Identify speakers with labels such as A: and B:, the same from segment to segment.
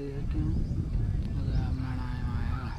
A: करते हैं क्यों अपना आया।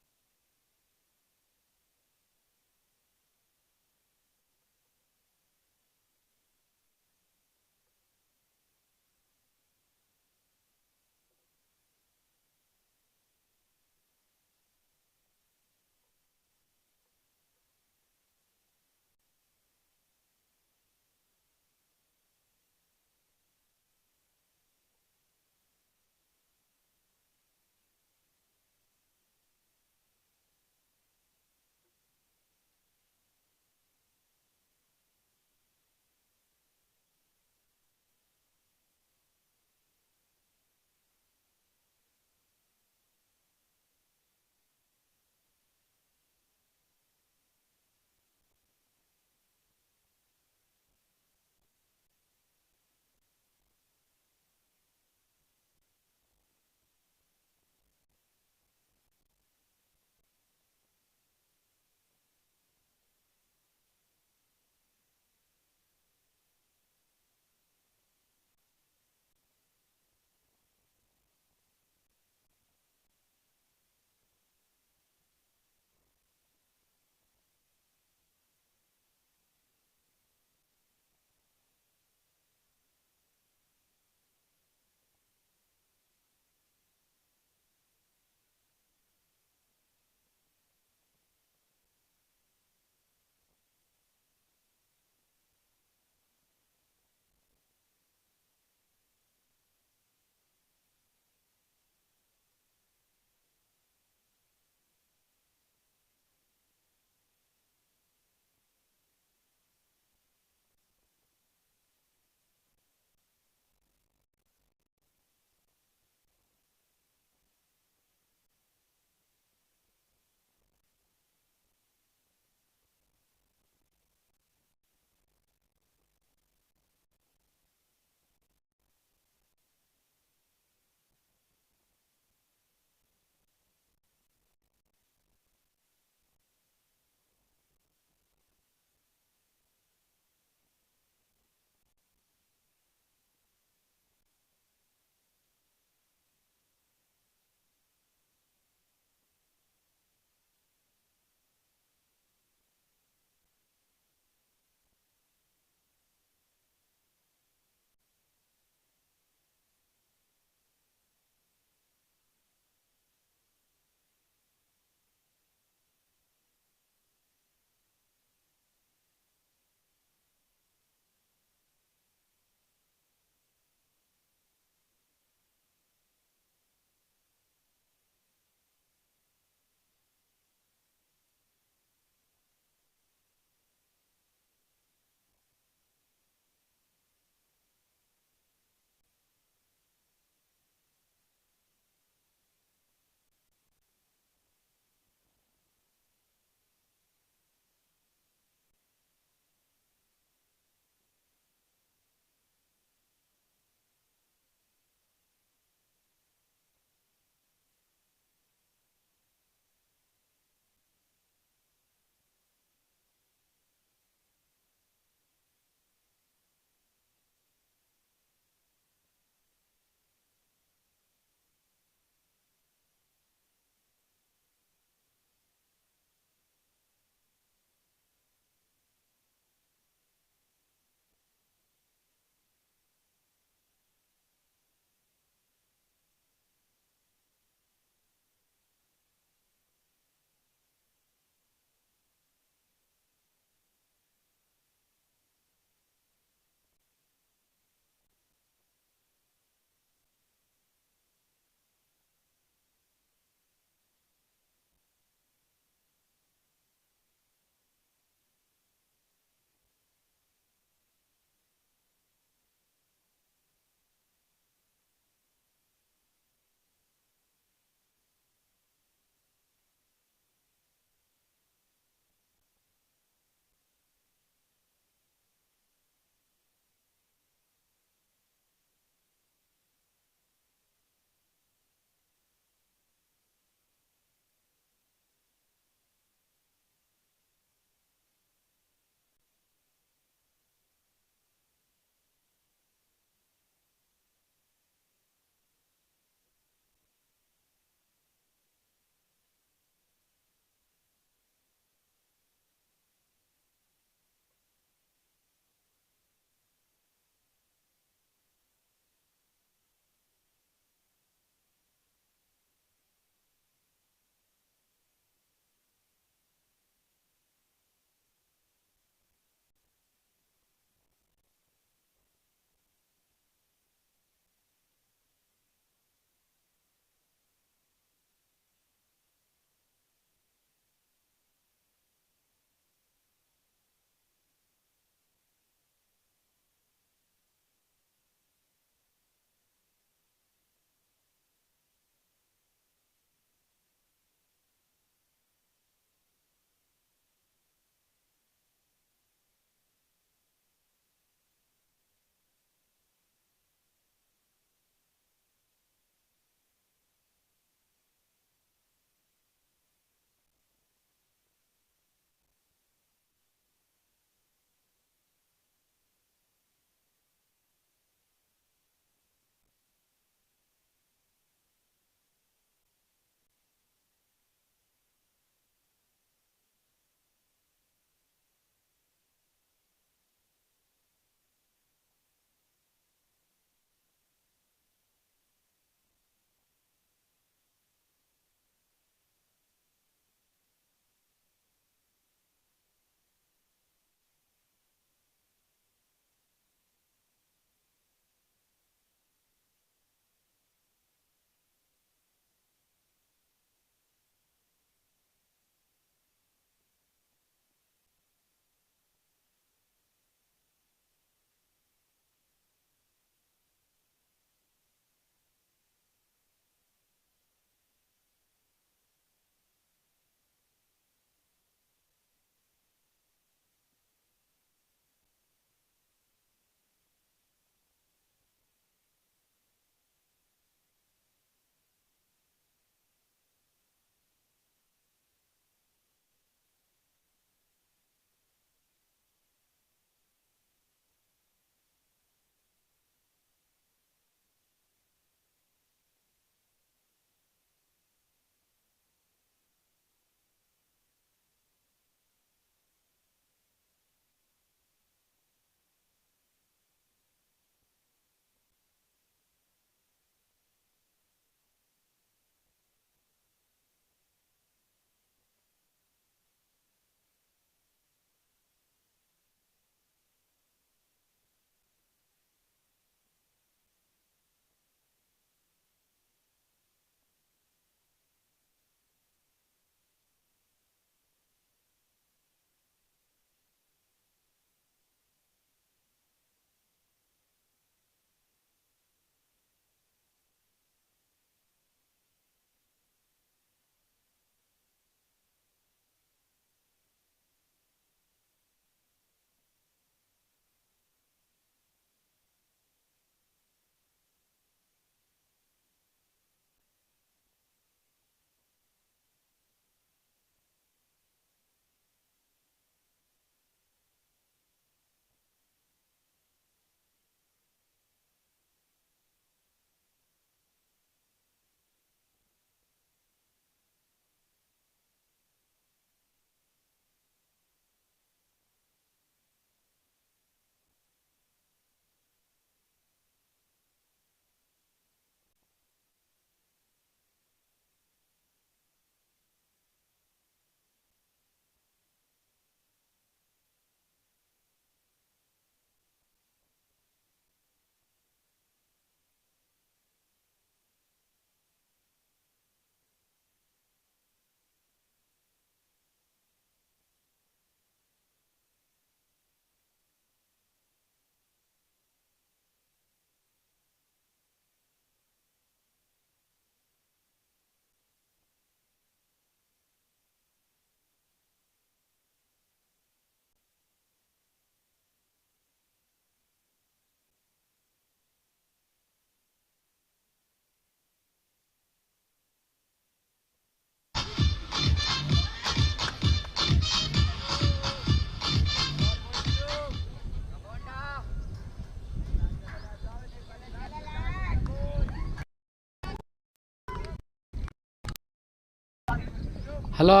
A: हेलो,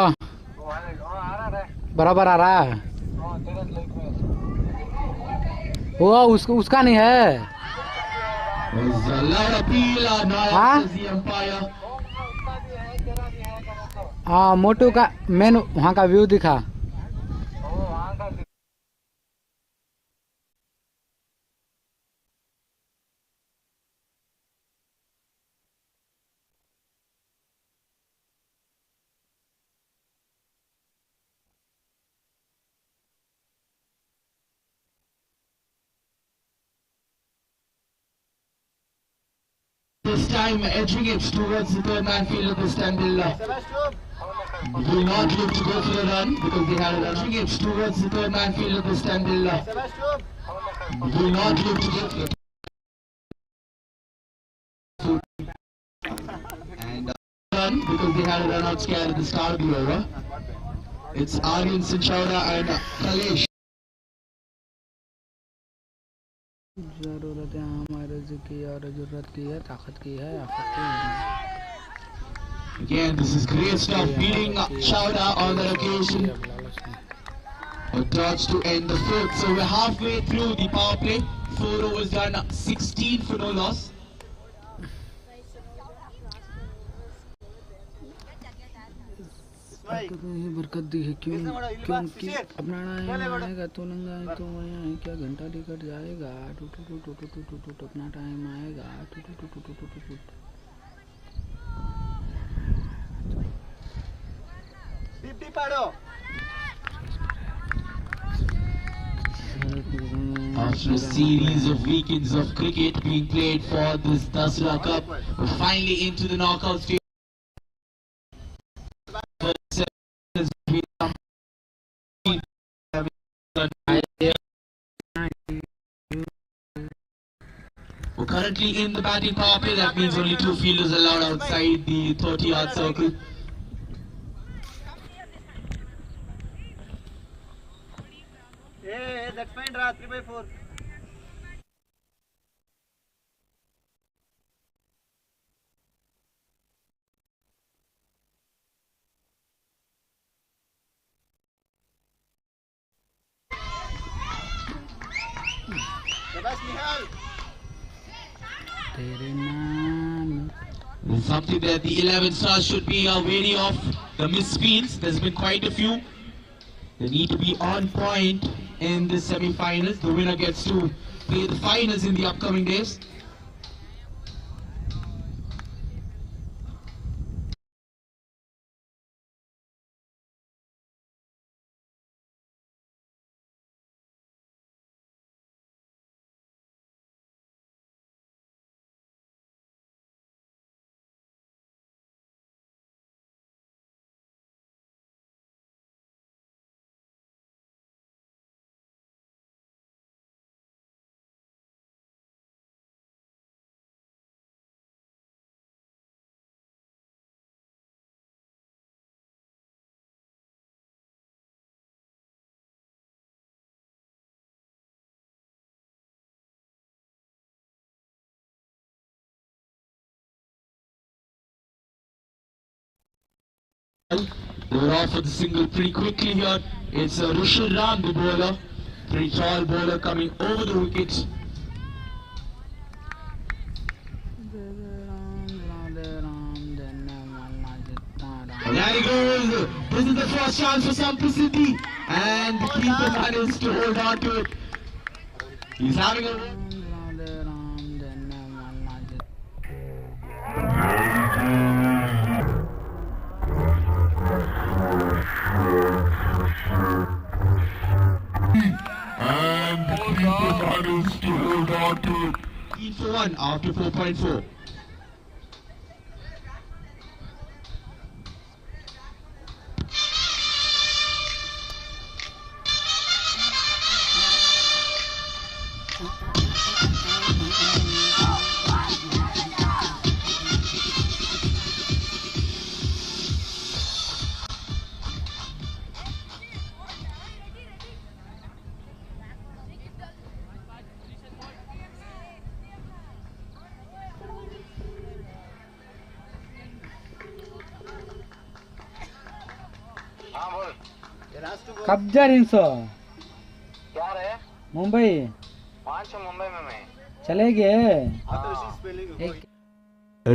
A: बराबर आ रहा है। वो उसका नहीं है। हाँ हाँ, मोटू का मेन वहाँ का व्यू दिखा।
B: This time edging it towards the third man fielder. This time will not look to go for the run because they had edging it towards the third man fielder. This time will not look to go for the and run because they had a run out scare at the start of the over. It's Aryan Sinchauda and Kalesh.
A: जरूरत है हमारे की और जरूरत की है, ताकत की है, आफत की है।
B: Again, this is great stuff. Beating Chowda on that occasion. A dodge to end the fourth. So we're halfway through the power play. 4 overs done, 16 for no loss.
A: बरकत दी है क्योंकि अपना आएगा तो नंगा है तो वहीं क्या घंटा टिकट जाएगा। टूट टूट टूट टूट टूट टूट अपना टाइम आएगा। टूट टूट टूट टूट टूट टूट।
B: After a series of weekends of cricket being played for this Dasara Cup, we're finally into the knockout stage. We're currently in the batting power play. That means only 2 fielders allowed outside the 30-yard circle.
C: Hey, that's fine, Ra, 3/4.
B: It's something that the 11 stars should be wary of. The misspins, there's been quite a few. They need to be on point in the semi-finals. The winner gets to play the finals in the upcoming days. They were off for the single pretty quickly here. It's Rushil Ram, the bowler. Pretty tall bowler coming over the wicket. And there he goes. This is the first chance for simplicity. And the keeper managed to hold on to it. He's having a... And the keeper managed to hold on to it. 3-1 after 4.4.
A: कब जा रही सो?
C: क्या रे?
A: मुंबई।
C: 5 मुंबई में मैं।
A: चले गए?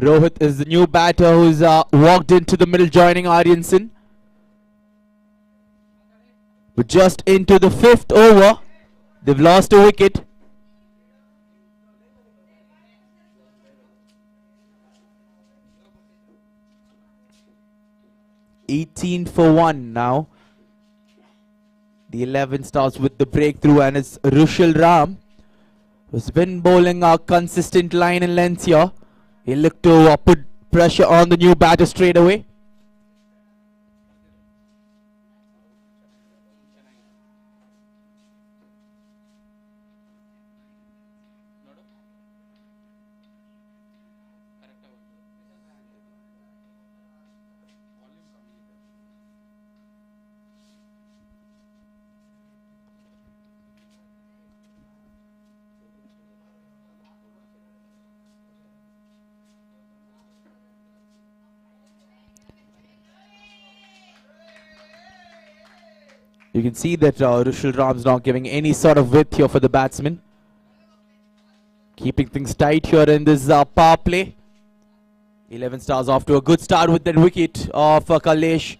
B: Rohit is the new batter who's walked into the middle, joining Aryanson. But just into the 5th over, they've lost a wicket. $18 for 1 now. The 11 starts with the breakthrough, and it's Rushil Ram who's been bowling a consistent line and length here. He'll look to put pressure on the new batter straight away. You can see that Rushil Ram's not giving any sort of width here for the batsman. Keeping things tight here in this power play. 11 stars off to a good start with that wicket of Kalesh.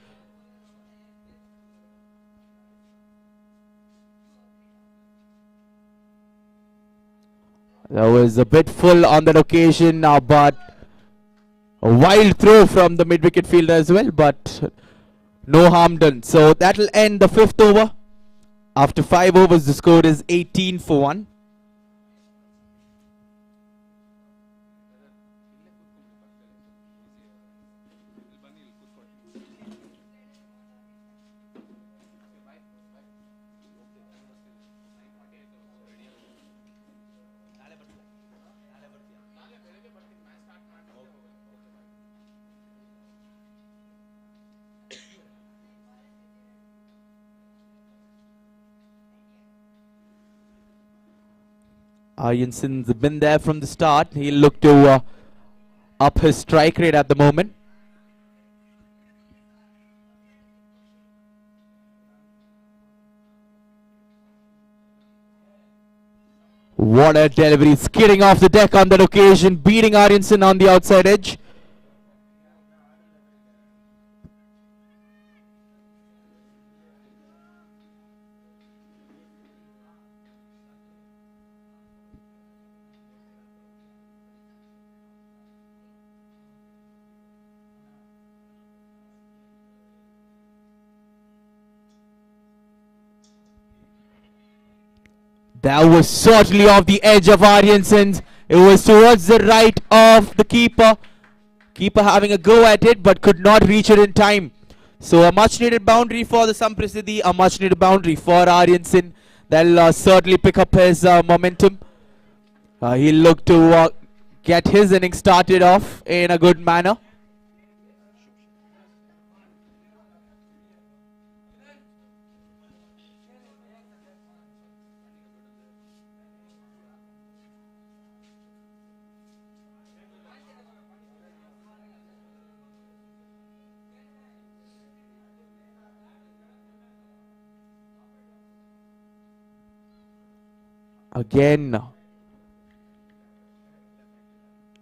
B: That was a bit full on that occasion, but a wild throw from the mid-wicket fielder as well, but no harm done. So that'll end the 5th over. After 5 overs, the score is 18 for 1. Aryanson's been there from the start. He'll look to up his strike rate at the moment. What a delivery, skidding off the deck on that occasion, beating Aryanson on the outside edge. That was certainly off the edge of Aryanson's. It was towards the right of the keeper. Keeper having a go at it, but could not reach it in time. So a much needed boundary for the Samprasiddhi, a much needed boundary for Aryanson. That'll certainly pick up his momentum. He'll look to get his innings started off in a good manner. Again,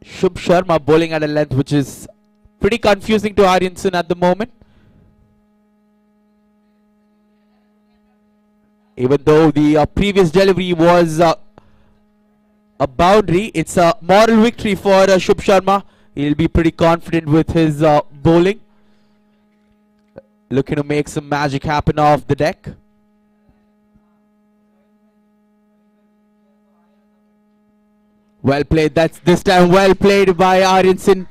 B: Shubh Sharma bowling at a length which is pretty confusing to Aryanson at the moment. Even though the previous delivery was a boundary, it's a moral victory for Shubh Sharma. He'll be pretty confident with his bowling. Looking to make some magic happen off the deck. Well played. That's this time well played by Aryanson.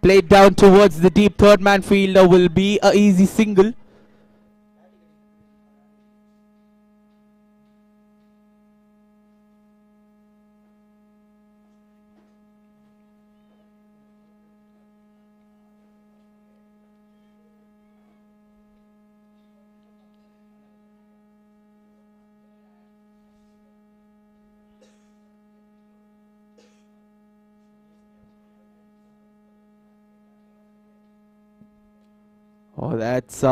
B: Played down towards the deep third man fielder. Will be a easy single. Oh, that's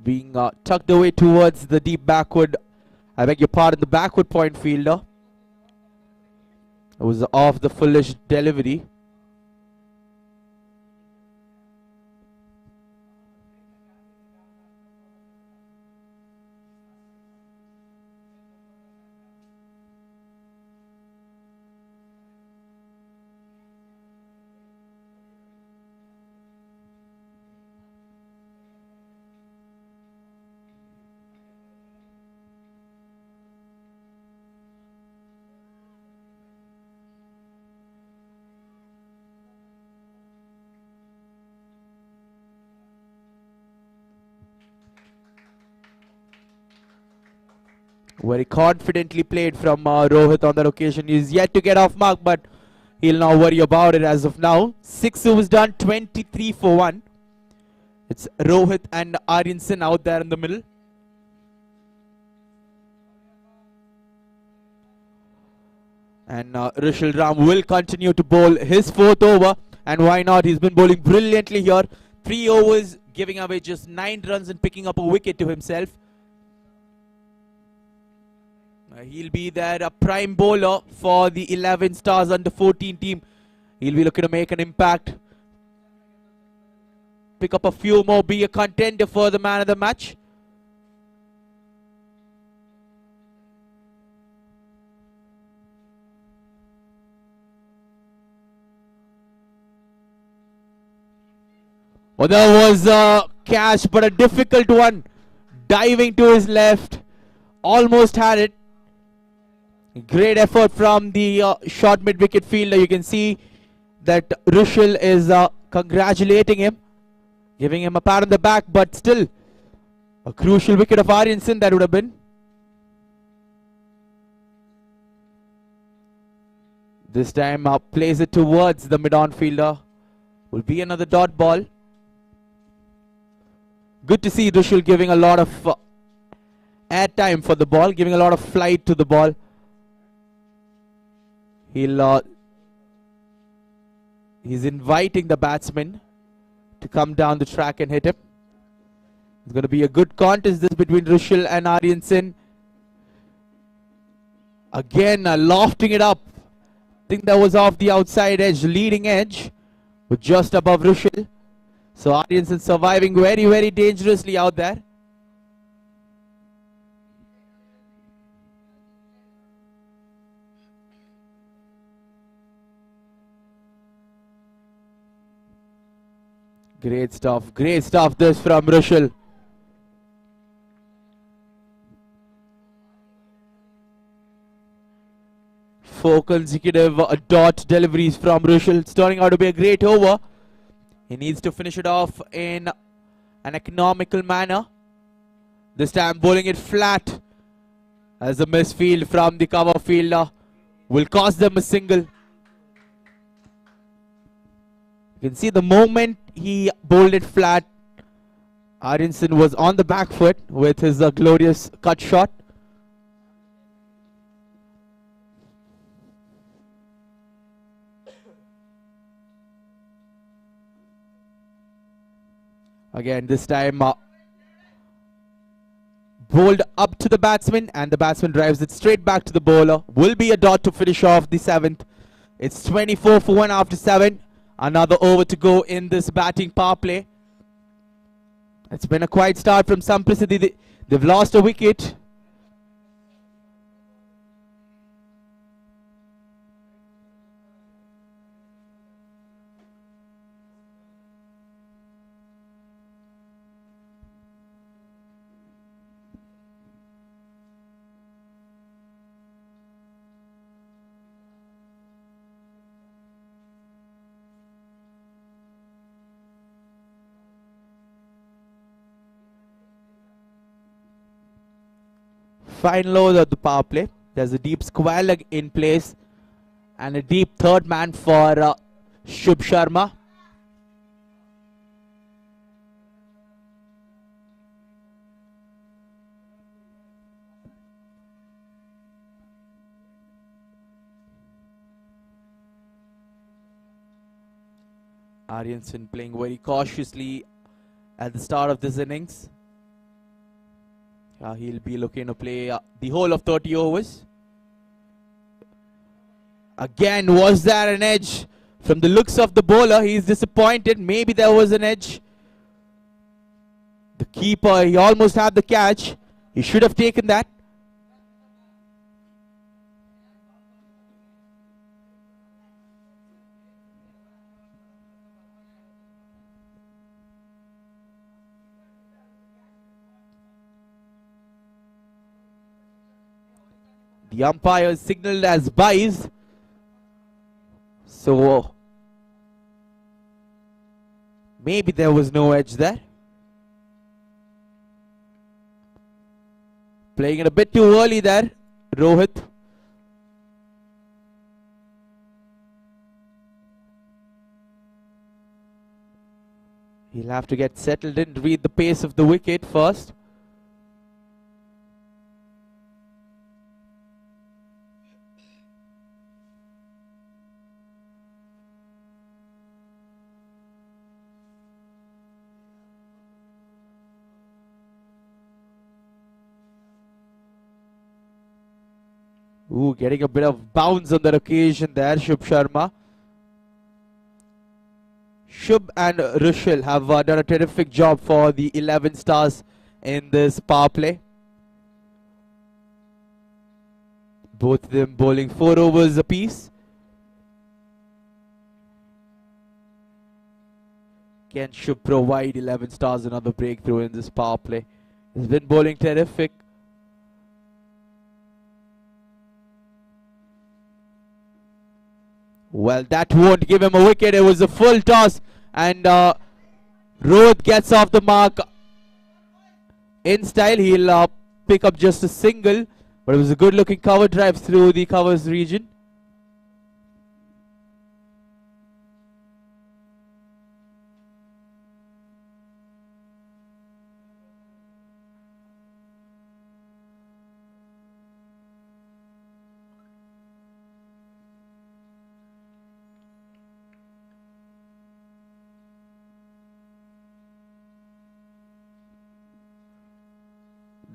D: being tucked away towards the deep backward. I beg your pardon, the backward point fielder. It was off the foolish delivery. Very confidently played from Rohit on that occasion. He's yet to get off mark, but he'll not worry about it as of now. 6 overs done, 23 for 1. It's Rohit and Aryanson out there in the middle. And Rishal Ram will continue to bowl his 4th over. And why not? He's been bowling brilliantly here. 3 overs, giving away just 9 runs and picking up a wicket to himself. He'll be there, a prime bowler for the 11 Stars under 14 team. He'll be looking to make an impact. Pick up a few more, be a contender for the man of the match. Oh, that was a catch, but a difficult one. Diving to his left. Almost had it. Great effort from the short mid-wicket fielder. You can see that Rishal is congratulating him, giving him a pat on the back, but still a crucial wicket of Aryanson that would have been. This time plays it towards the mid-on fielder. Will be another dot ball. Good to see Rishal giving a lot of air time for the ball, giving a lot of flight to the ball. He's inviting the batsman to come down the track and hit him. It's going to be a good contest this between Rishal and Aryanson. Again, lofting it up. I think that was off the outside edge, leading edge, with just above Rishal. So Aryanson surviving very, very dangerously out there. Great stuff this from Rishal. Four consecutive dot deliveries from Rishal. It's turning out to be a great over. He needs to finish it off in an economical manner. This time bowling it flat as a misfield from the cover fielder will cost them a single. You can see the moment he bowled it flat, Aryanson was on the back foot with his glorious cut shot. Again, this time bowled up to the batsman, and the batsman drives it straight back to the bowler. Will be a dot to finish off the 7th. It's 24 for 1 after 7. Another over to go in this batting power play. It's been a quiet start from Samprasiddhi. They've lost a wicket. Final over of the power play. There's a deep square leg in place and a deep third man for Shubh Sharma. Aryanson playing very cautiously at the start of this innings. He'll be looking to play the whole of 30 overs. Again, was there an edge? From the looks of the bowler, he's disappointed. Maybe there was an edge. The keeper, he almost had the catch. He should have taken that. The umpire signaled as buys. So maybe there was no edge there. Playing it a bit too early there, Rohit. He'll have to get settled in, read the pace of the wicket first. Ooh, getting a bit of bounce on that occasion there, Shubh Sharma. Shubh and Rushil have done a terrific job for the 11 stars in this power play. Both of them bowling 4 overs apiece. Can Shubh provide 11 stars another breakthrough in this power play? He's been bowling terrific. Well, that won't give him a wicket. It was a full toss. And Rohit gets off the mark in style. He'll pick up just a single. But it was a good looking cover drive through the covers region.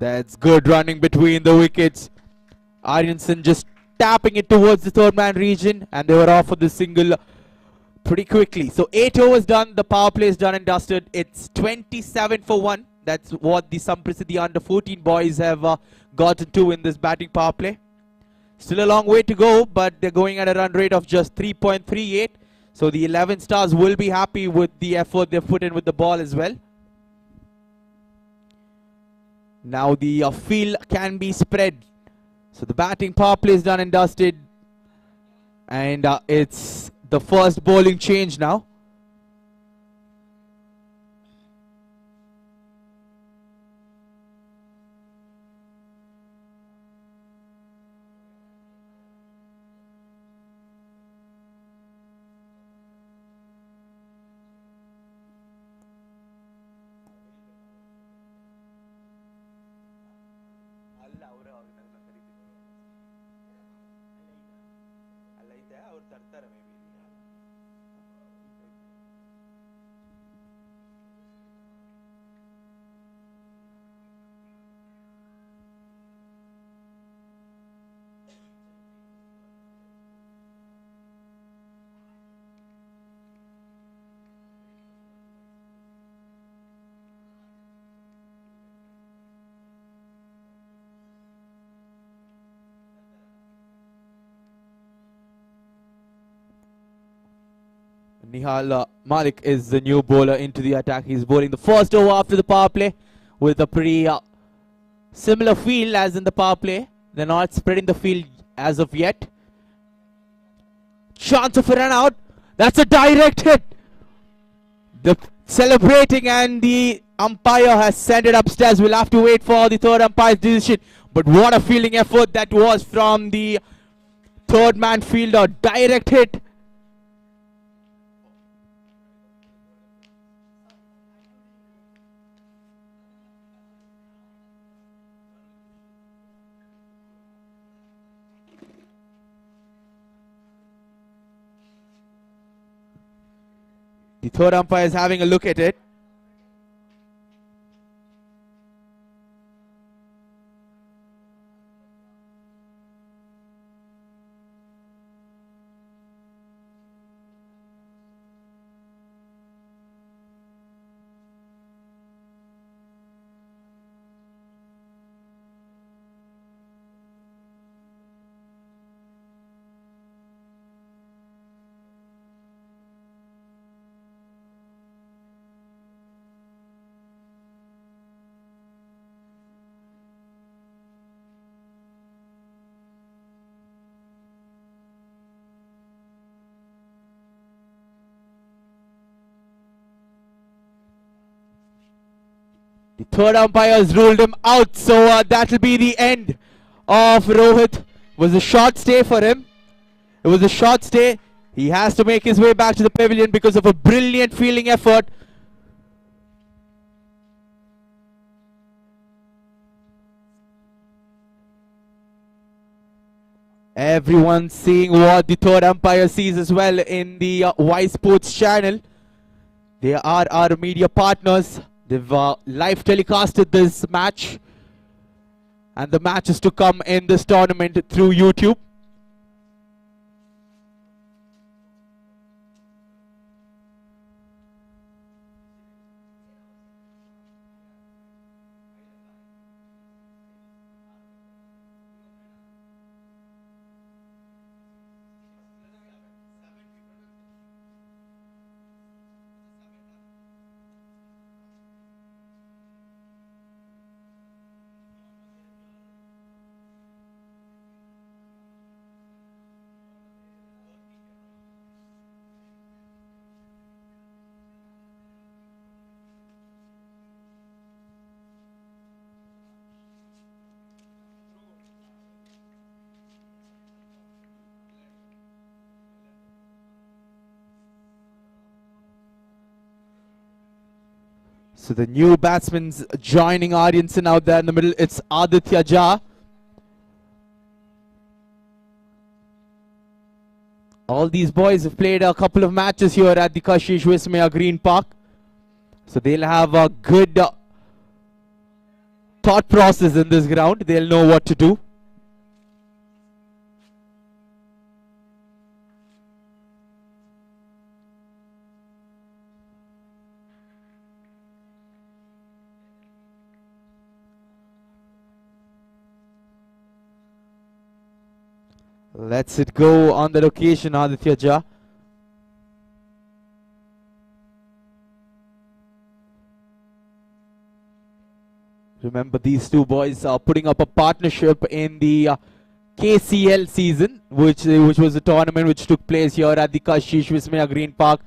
D: That's good running between the wickets. Aryanson just tapping it towards the third man region, and they were off for the single pretty quickly. So 8 overs done, the power play is done and dusted. It's 27 for 1. That's what the Samprasiddhi under 14 boys have gotten to in this batting power play. Still a long way to go, but they're going at a run rate of just 3.38. So the 11 stars will be happy with the effort they've put in with the ball as well. Now the field can be spread. So the batting power play is done and dusted. And it's the first bowling change now. Nihal Malik is the new bowler into the attack. He's bowling the first over after the power play with a pretty similar field as in the power play. They're not spreading the field as of yet. Chance of a run out. That's a direct hit. The celebrating and the umpire has sent it upstairs. We'll have to wait for the third umpire's decision. But what a fielding effort that was from the third man fielder. Direct hit. The third umpire is having a look at it. The third umpire has ruled him out, so that will be the end of Rohit. It was a short stay for him. It was a short stay. He has to make his way back to the pavilion because of a brilliant fielding effort. Everyone seeing what the third umpire sees as well in the Y Sports channel. They are our media partners. They've live telecasted this match. And the match is to come in this tournament through YouTube. So the new batsman's joining Aryanson out there in the middle. It's Aditya Jha. All these boys have played a couple of matches here at the Kashish Vismaya Green Park. So they'll have a good thought process in this ground. They'll know what to do. Let's it go on the location, Aditya Jha. Remember, these two boys are putting up a partnership in the KCL season, which was a tournament which took place here at the Kashish Vismaya Green Park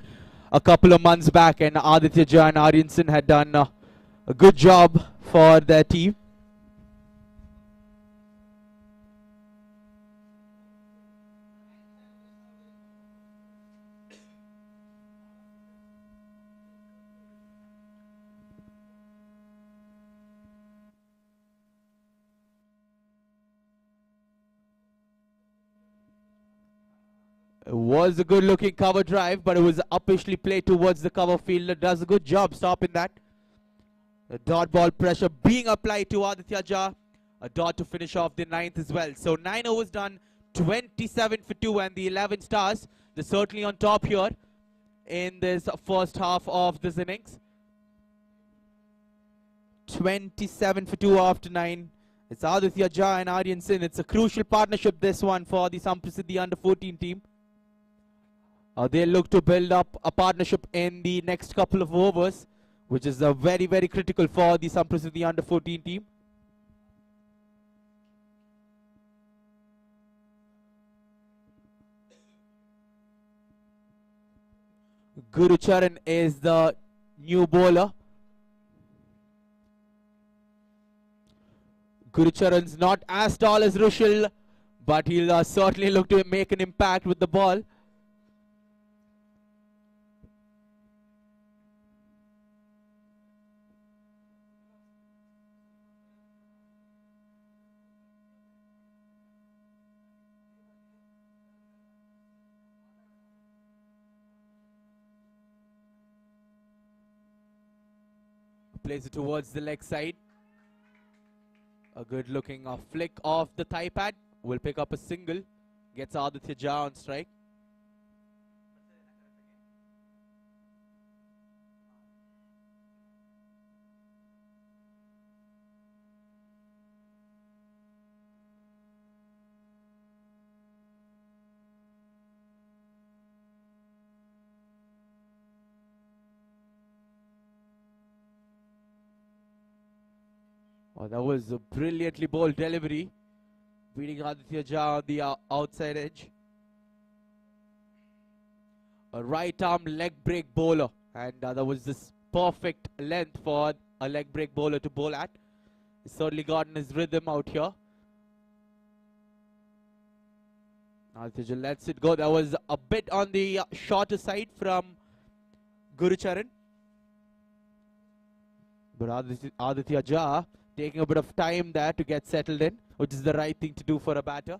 D: a couple of months back, and Aditya Jha and Aryanson had done a good job for their team. It was a good looking cover drive, but it was uppishly played towards the cover fielder. Does a good job stopping that. The dot ball pressure being applied to Aditya Jha. A dot to finish off the ninth as well. So 9 overs done, 27 for 2, and the 11 stars. They're certainly on top here in this first half of this innings. 27 for 2 after 9. It's Aditya Jha and Aryanson. It's a crucial partnership, this one, for the Samprasiddhi under 14 team. They look to build up a partnership in the next couple of overs, which is very, very critical for the Samprasiddhi under 14 team. Guru Charan is the new bowler. Guru Charan's not as tall as Rushil, but he'll certainly look to make an impact with the ball. Plays it towards the leg side. A good looking flick off the thigh pad. Will pick up a single. Gets Aditya Jha on strike. Oh, that was a brilliantly bowled delivery, beating Aditya Jha on the outside edge. A right arm leg break bowler, and that was this perfect length for a leg break bowler to bowl at. He's certainly gotten his rhythm out here. Aditya lets it go. That was a bit on the shorter side from Gurucharan. But Aditya Jha taking a bit of time there to get settled in, which is the right thing to do for a batter.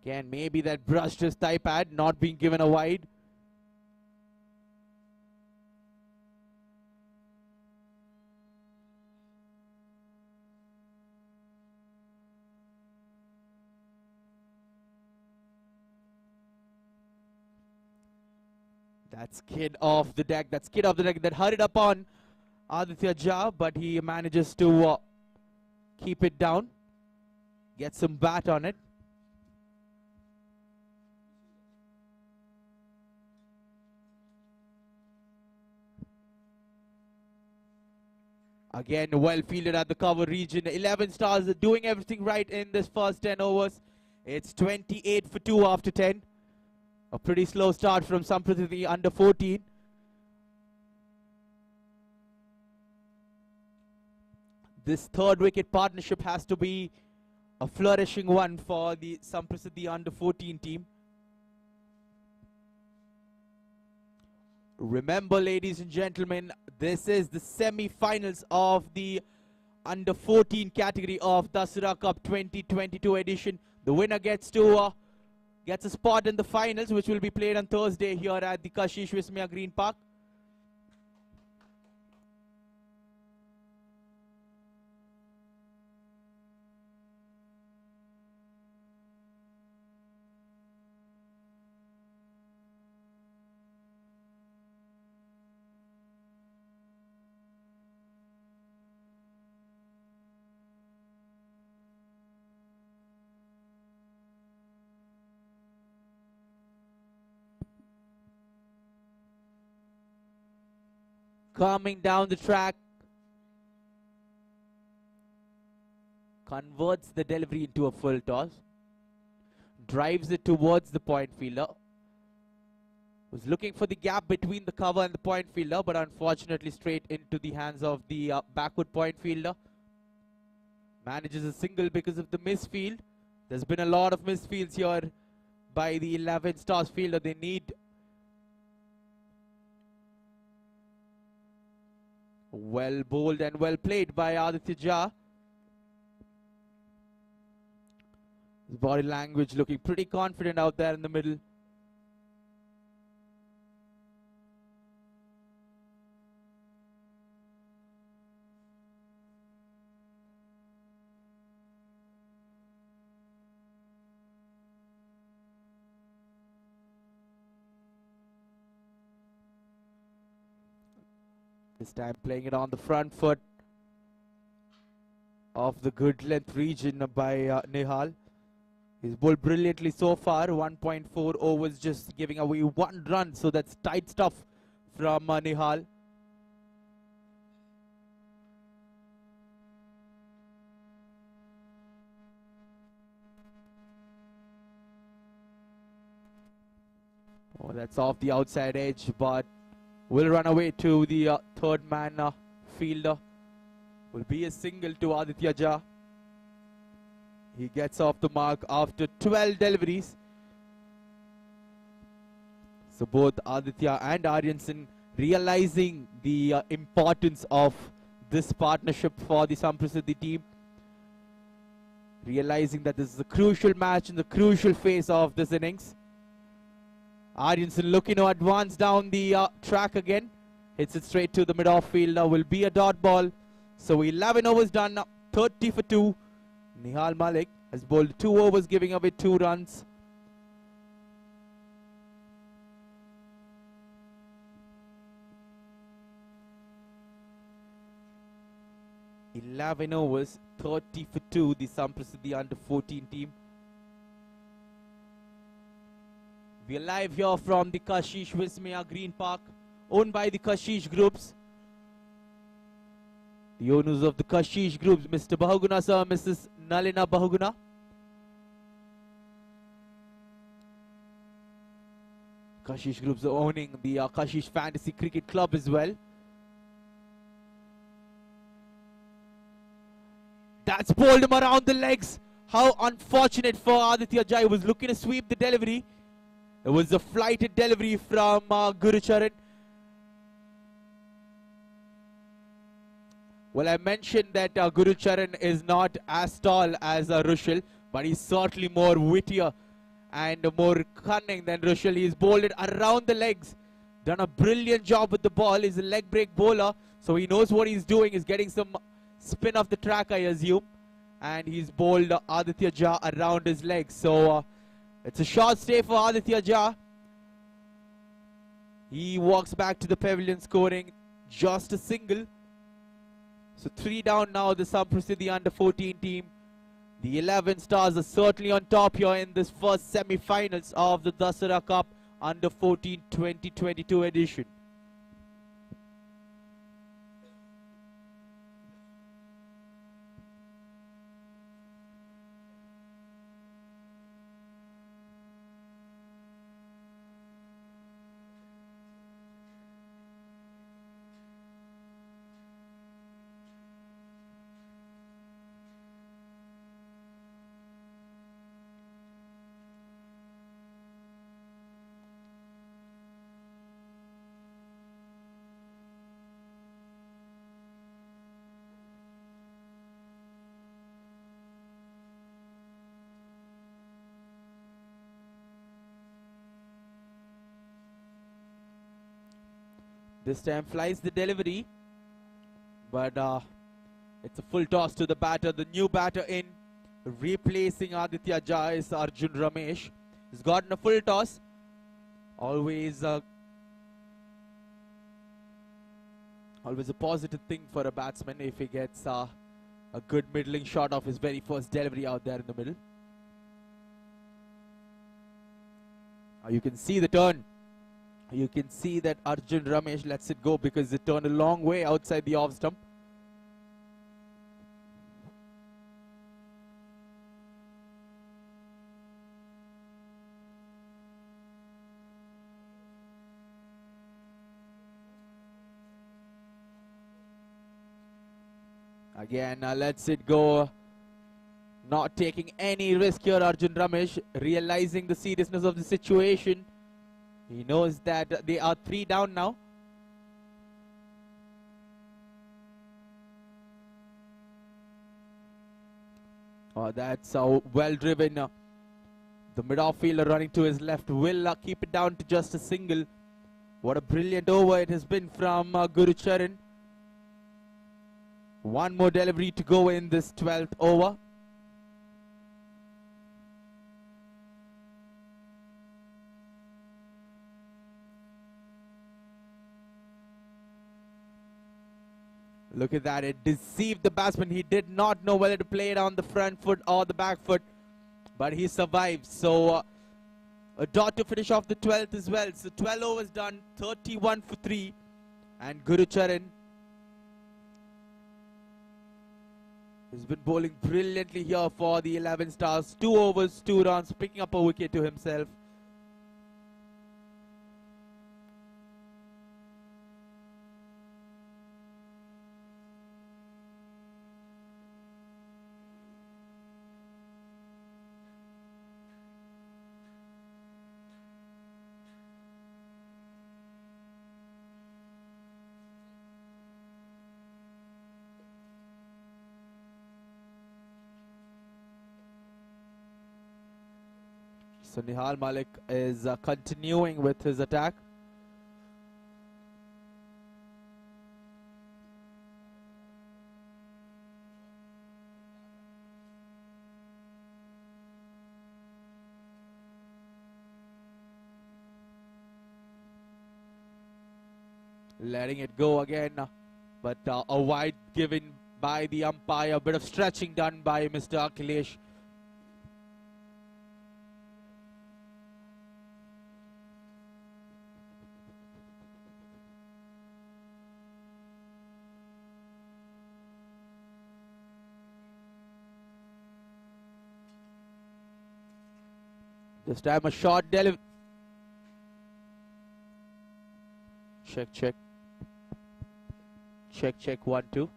D: Again, maybe that brushed his thigh pad, not being given a wide. That's kid off the deck. That's kid off the deck that hurried up on Aditya Jha, but he manages to keep it down, get some bat on it. Again, well fielded at the cover region. 11 stars are doing everything right in this first 10 overs. It's 28 for 2 after 10. A pretty slow start from Sampriti, the under 14. This third wicket partnership has to be a flourishing one for the Sampriti under 14 team. Remember, ladies and gentlemen, this is the semi-finals of the under 14 category of Dasara Cup 2022 edition. The winner gets a spot in the finals, which will be played on Thursday here at the Kashish Vismaya Green Park. Coming down the track, converts the delivery into a full toss, drives it towards the point fielder. Was looking for the gap between the cover and the point fielder, but unfortunately straight into the hands of the backward point fielder. Manages a single because of the misfield. There's been a lot of misfields here by the 11 stars fielder. They need well bowled and well played by Aditya Jha. His body language looking pretty confident out there in the middle. This time playing it on the front foot of the good length region by Nihal. He's bowled brilliantly so far. 1.4 overs, just giving away 1 run. So that's tight stuff from Nihal. Oh, that's off the outside edge, but will run away to the third man fielder. Will be a single to Aditya Jha. He gets off the mark after 12 deliveries. So both Aditya and Aryanson realizing the importance of this partnership for the Samprasiddhi team. Realizing that this is a crucial match in the crucial phase of this innings. Aryanson looking to advance down the track again. Hits it straight to the mid-off fielder. Will be a dot ball. So 11 overs done, 30 for 2. Nihal Malik has bowled 2 overs, giving away 2 runs. (11 overs, 30 for 2). The Samprasiddhi under 14 team. We are live here from the Kashish Vismaya Green Park, owned by the Kashish Groups. The owners of the Kashish Groups, Mr. Bahuguna sir, Mrs. Nalina Bahuguna. Kashish Groups are owning the Kashish Fantasy Cricket Club as well. That's bowled him around the legs. How unfortunate for Aditya Jai. He was looking to sweep the delivery. It was a flighted delivery from Gurucharan. Well, I mentioned that Gurucharan is not as tall as Rushil, but he's certainly more wittier and more cunning than Rushil. He's bowled it around the legs. Done a brilliant job with the ball. He's a leg break bowler, so he knows what he's doing. He's getting some spin off the track, I assume. And he's bowled Aditya Jha around his legs. So it's a short stay for Aditya Jha. He walks back to the pavilion scoring just a single. So 3 down now, the Samprasiddhi under 14 team. The 11 stars are certainly on top here in this first semi-finals of the Dasara Cup under 14 2022 edition. This time flies the delivery, but it's a full toss to the batter. The new batter in, replacing Aditya Jha, is Arjun Ramesh. He's gotten a full toss. Always a positive thing for a batsman if he gets a good middling shot of his very first delivery out there in the middle. You can see the turn. You can see that Arjun Ramesh lets it go because it turned a long way outside the off stump. Again, lets it go. Not taking any risk here, Arjun Ramesh, realizing the seriousness of the situation. He knows that they are 3 down now. Oh, that's well driven. The mid-off fielder running to his left will keep it down to just a single. What a brilliant over it has been from Gurucharan. One more delivery to go in this 12th over. Look at that, it deceived the batsman. He did not know whether to play it on the front foot or the back foot, but he survived. So a dot to finish off the 12th as well. So 12 overs done, 31 for 3. And Gurucharan has been bowling brilliantly here for the 11 stars. 2 overs, 2 runs, picking up a wicket to himself. So Nihal Malik is continuing with his attack. Letting it go again, but a wide given by the umpire. A bit of stretching done by Mr. Akhilesh. This time a short delivery. Check, check. Check, check, 1, 2.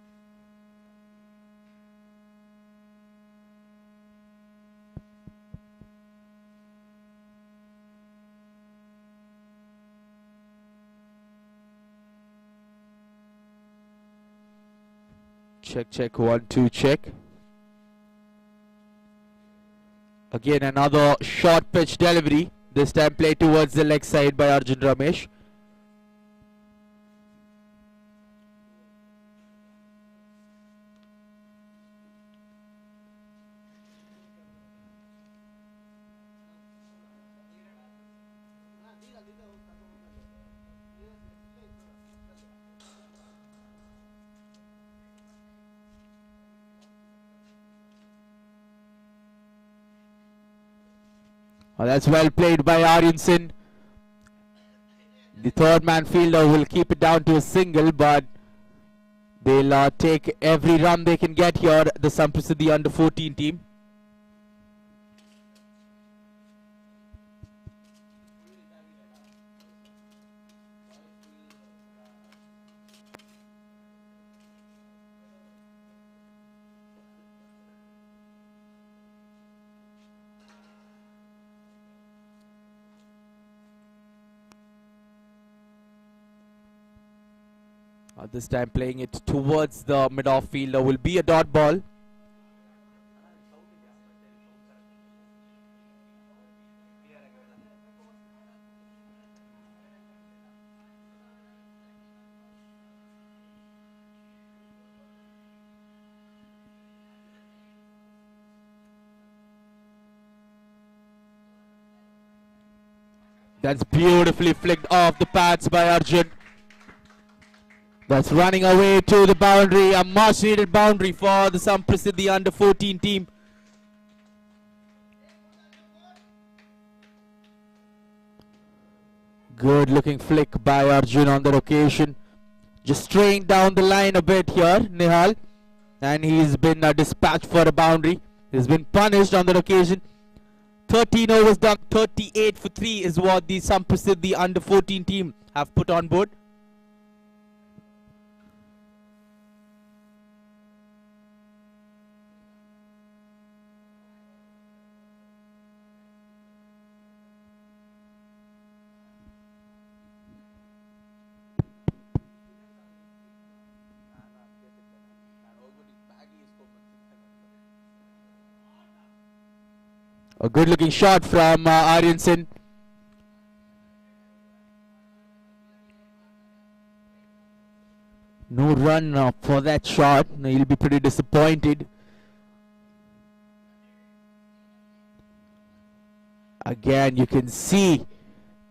D: Check, check, 1, 2, check. Again, another short pitch delivery. This time played towards the leg side by Arjun Ramesh. Oh, that's well played by Aryanson. The third man fielder will keep it down to a single, but they'll take every run they can get here, the Samprasiddhi under 14 team. This time playing it towards the mid-off fielder will be a dot ball. That's beautifully flicked off the pads by Arjun. That's running away to the boundary, a much needed boundary for the Samprasiddhi under 14 team. Good looking flick by Arjun on that occasion. Just straying down the line a bit here, Nihal. And he's been dispatched for a boundary. He's been punished on that occasion. 13 overs done, 38 for 3 is what the Samprasiddhi under 14 team have put on board. A good looking shot from Aryanson. No run for that shot. He'll be pretty disappointed. Again, you can see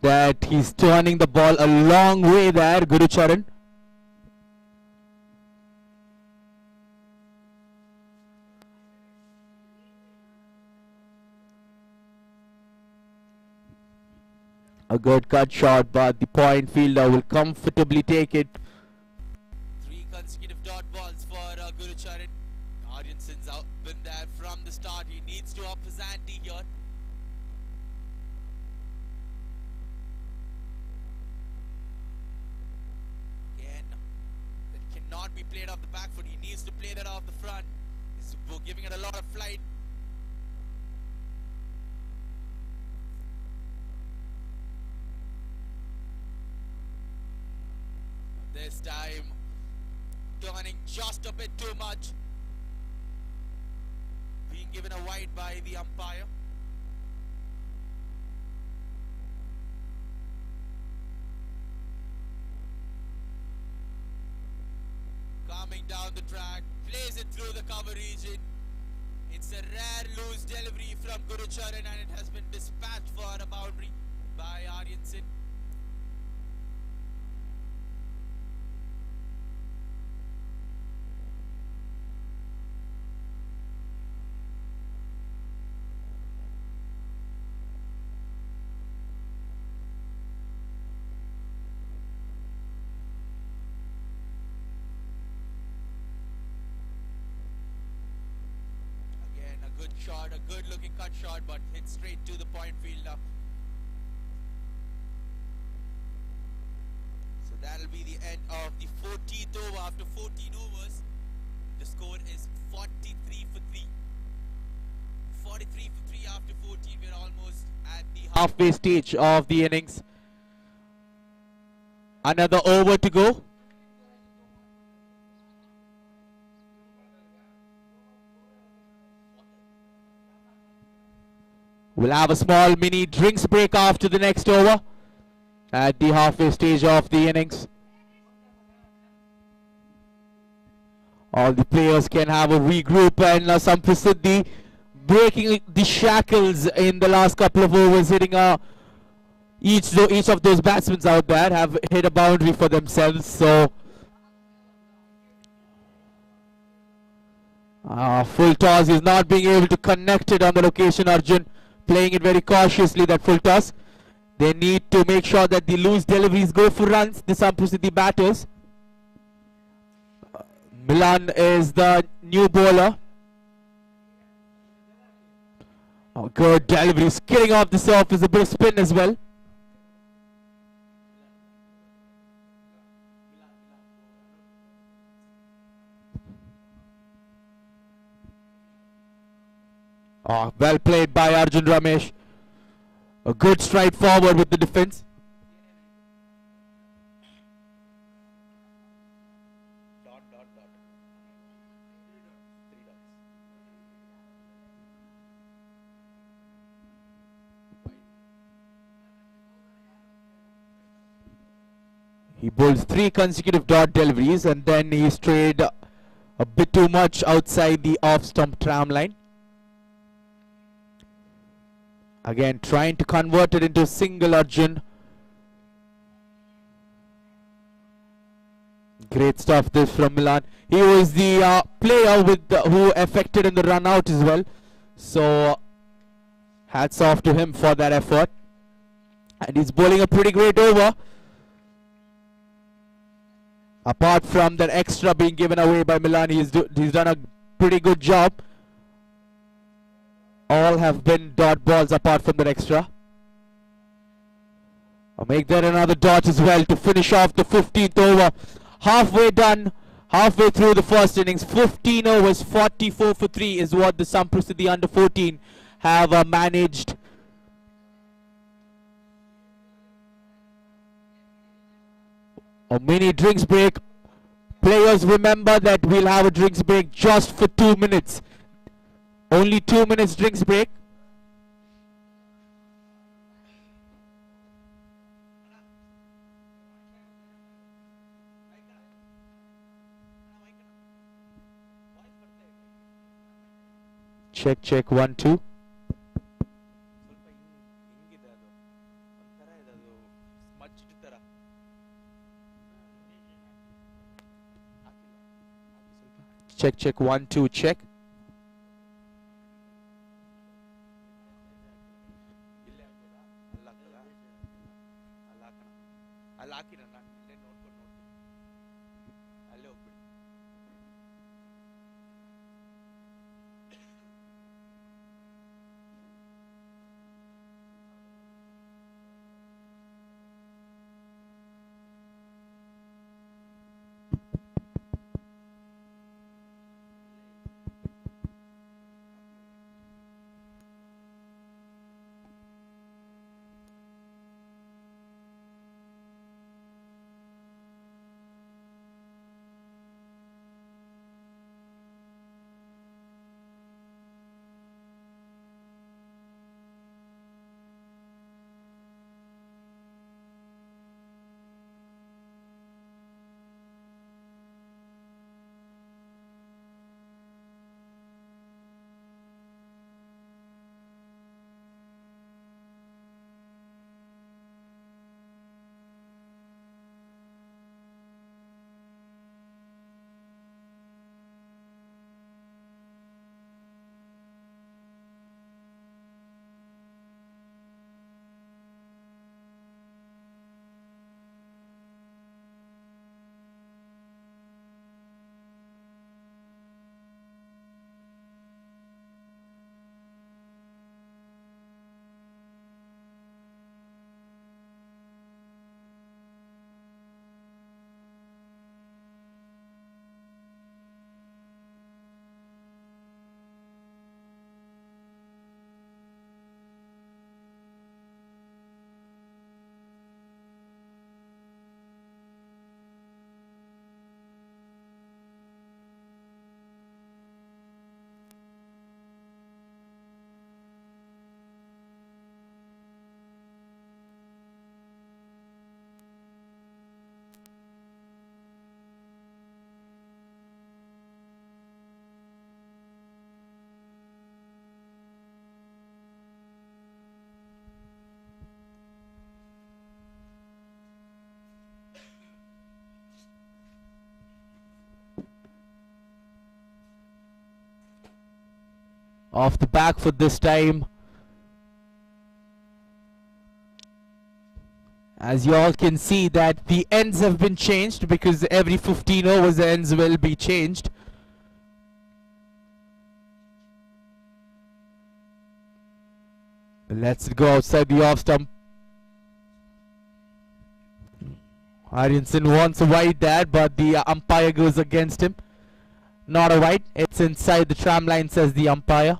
D: that he's turning the ball a long way there, Gurucharan. A good cut shot, but the point fielder will comfortably take it. 3 consecutive dot balls for Gurucharan. Aryanson's been there from the start. He needs to up his ante here. Again, it cannot be played off the back foot. He needs to play that off the front. He's giving it a lot of flight. This time, turning just a bit too much. Being given a wide by the umpire. Coming down the track, plays it through the cover region. It's a rare loose delivery from Gurucharan and it has been dispatched for a boundary by Aryanson. Good shot, a good looking cut shot, but hit straight to the point fielder. So That'll be the end of the 14th over. After 14 overs, the score is 43 for 3. 43 for 3 after 14. We're almost at the halfway stage of the innings. Another over to go. We'll have a small mini drinks break after the next over at the halfway stage of the innings. All the players can have a regroup, and Samprasiddhi breaking the shackles in the last couple of overs, hitting each of those batsmen out there have hit a boundary for themselves. So full toss is not being able to connect it on the location. Arjun playing it very cautiously, that full toss. They need to make sure that the loose deliveries go for runs, the Samprasiddhi batters. Milan is the new bowler. Oh, good delivery, skidding off the surface, a bit of spin as well. Oh, well played by Arjun Ramesh. A good stride forward with the defense. He bowls 3 consecutive dot deliveries, and then he strayed a bit too much outside the off-stump tram line. Again, trying to convert it into a single, Arjun. Great stuff this from Milan. He was the player who affected in the run out as well. So hats off to him for that effort. And he's bowling a pretty great over. Apart from that extra being given away by Milan, he's done a pretty good job. All have been dot balls apart from that extra. I'll make that another dot as well to finish off the 15th over. Halfway done, halfway through the first innings. 15 overs, 44 for 3 is what the Samprasiddhi under 14 have managed. A mini drinks break. Players, remember that we'll have a drinks break just for 2 minutes. Only 2 minutes drinks break. Check, check, 1, 2. Check, check, 1, 2, check. off the back foot this time. As you all can see that the ends have been changed, because every 15 overs the ends will be changed. Let's go outside the off stump. Aryanson wants a wide there, but the umpire goes against him. Not a wide, it's inside the tram line, says the umpire.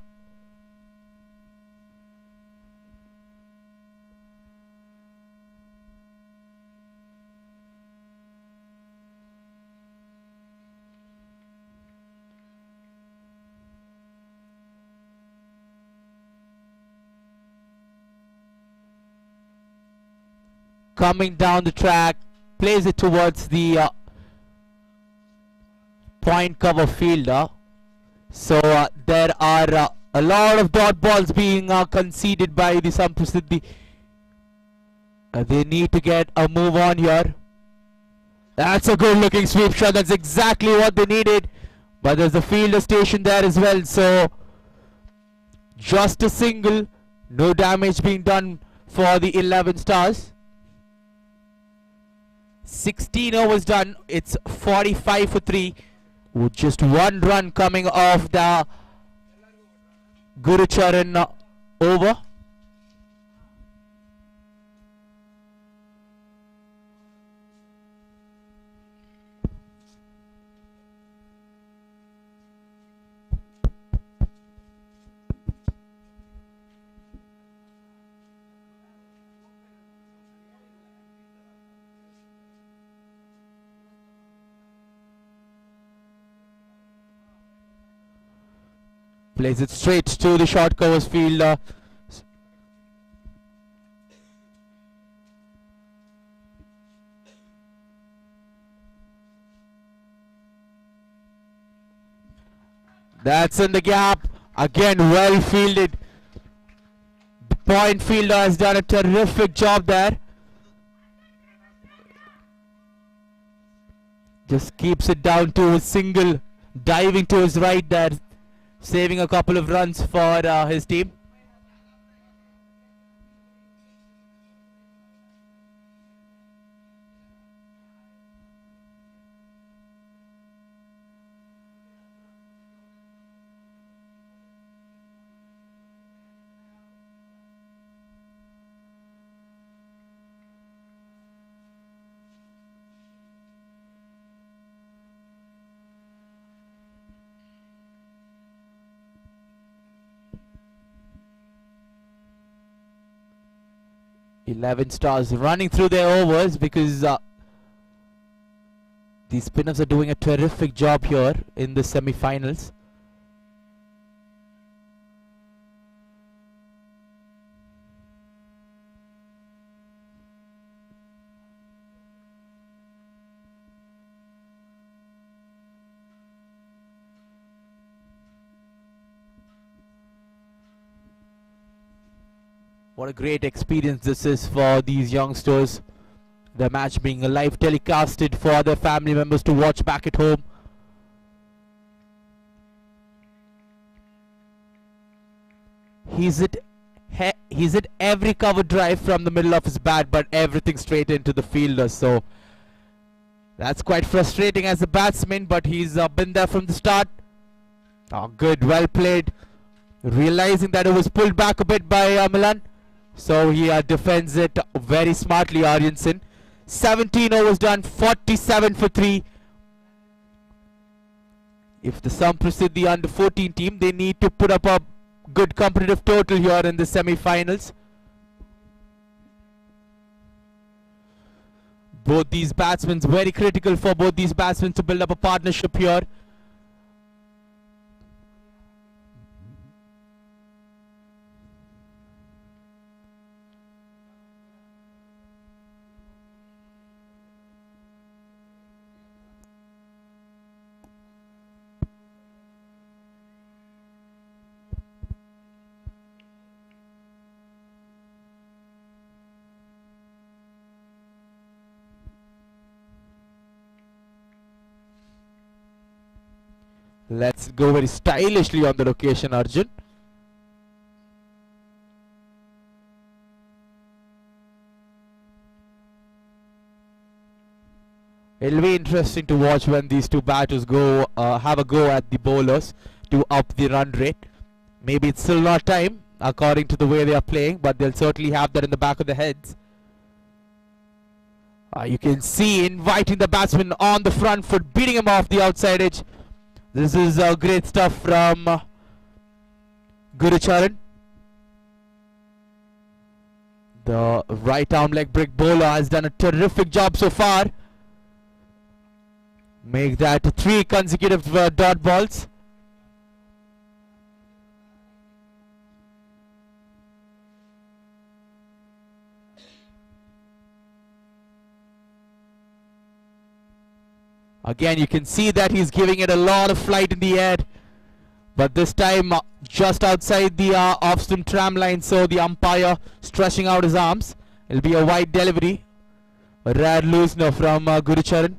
D: Coming down the track, plays it towards the point cover fielder. So there are a lot of dot balls being conceded by the Samprasiddhi. They need to get a move on here. That's a good looking sweep shot. That's exactly what they needed. But there's a fielder station there as well. So just a single. No damage being done for the 11 stars. 16 overs done. It's 45 for 3. With just one run coming off the Gurucharan over. Plays it straight to the short covers fielder. That's in the gap. Again, well fielded. The point fielder has done a terrific job there. Just keeps it down to a single, diving to his right there, saving a couple of runs for his team. Eleven stars running through their overs, because the spinners are doing a terrific job here in the semi-finals. What a great experience this is for these youngsters. The match being live telecasted for their family members to watch back at home. He's hit every cover drive from the middle of his bat, but everything straight into the fielder. So that's quite frustrating as a batsman, but he's been there from the start. Oh, good, well played. Realizing that it was pulled back a bit by Milan. So he defends it very smartly, Aryanson. 17 overs done, 47 for 3. If the Samprasiddhi under 14 team, they need to put up a good competitive total here in the semi-finals. Both these batsmen, very critical for both these batsmen to build up a partnership here. Let's go very stylishly on the location, Arjun. It'll be interesting to watch when these two batters go have a go at the bowlers to up the run rate. Maybe it's still not time according to the way they are playing, but they'll certainly have that in the back of their heads. You can see inviting the batsman on the front foot, beating him off the outside edge. This is great stuff from Gurucharan. The right arm leg break bowler has done a terrific job so far. Make that 3 consecutive dot balls. Again, you can see that he's giving it a lot of flight in the air, but this time just outside the off-stump tram line, so the umpire stretching out his arms. It'll be a wide delivery. A rare loosener from Gurucharan.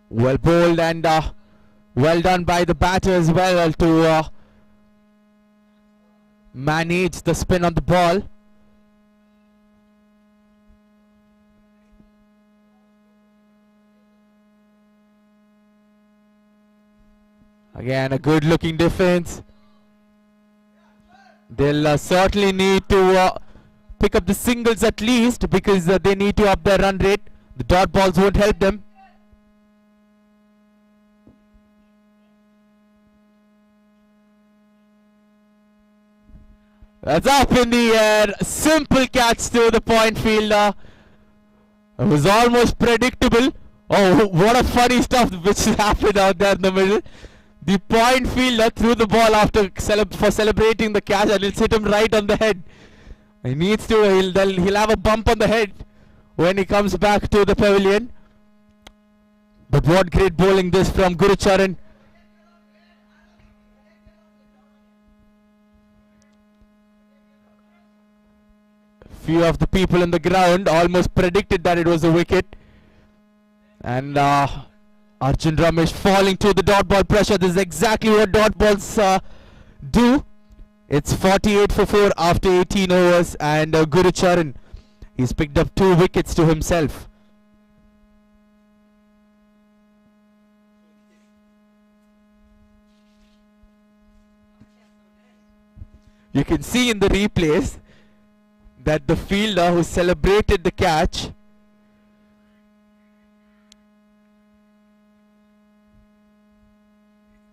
D: Well bowled and well done by the batter as well to manage the spin on the ball. Again, a good looking defense. They'll certainly need to pick up the singles at least, because they need to up their run rate. The dot balls won't help them. That's up in the air. Simple catch to the point fielder. It was almost predictable. Oh, what a funny stuff which happened out there in the middle. The point fielder threw the ball after celebrating the catch, and it'll hit him right on the head. He needs to. He'll have a bump on the head when he comes back to the pavilion. But what great bowling this from Gurucharan. Few of the people in the ground almost predicted that it was a wicket, and Arjun Ramesh falling to the dot ball pressure. This is exactly what dot balls do. It's 48 for 4 after 18 overs, and Gurucharan, he's picked up 2 wickets to himself. You can see in the replays that the fielder who celebrated the catch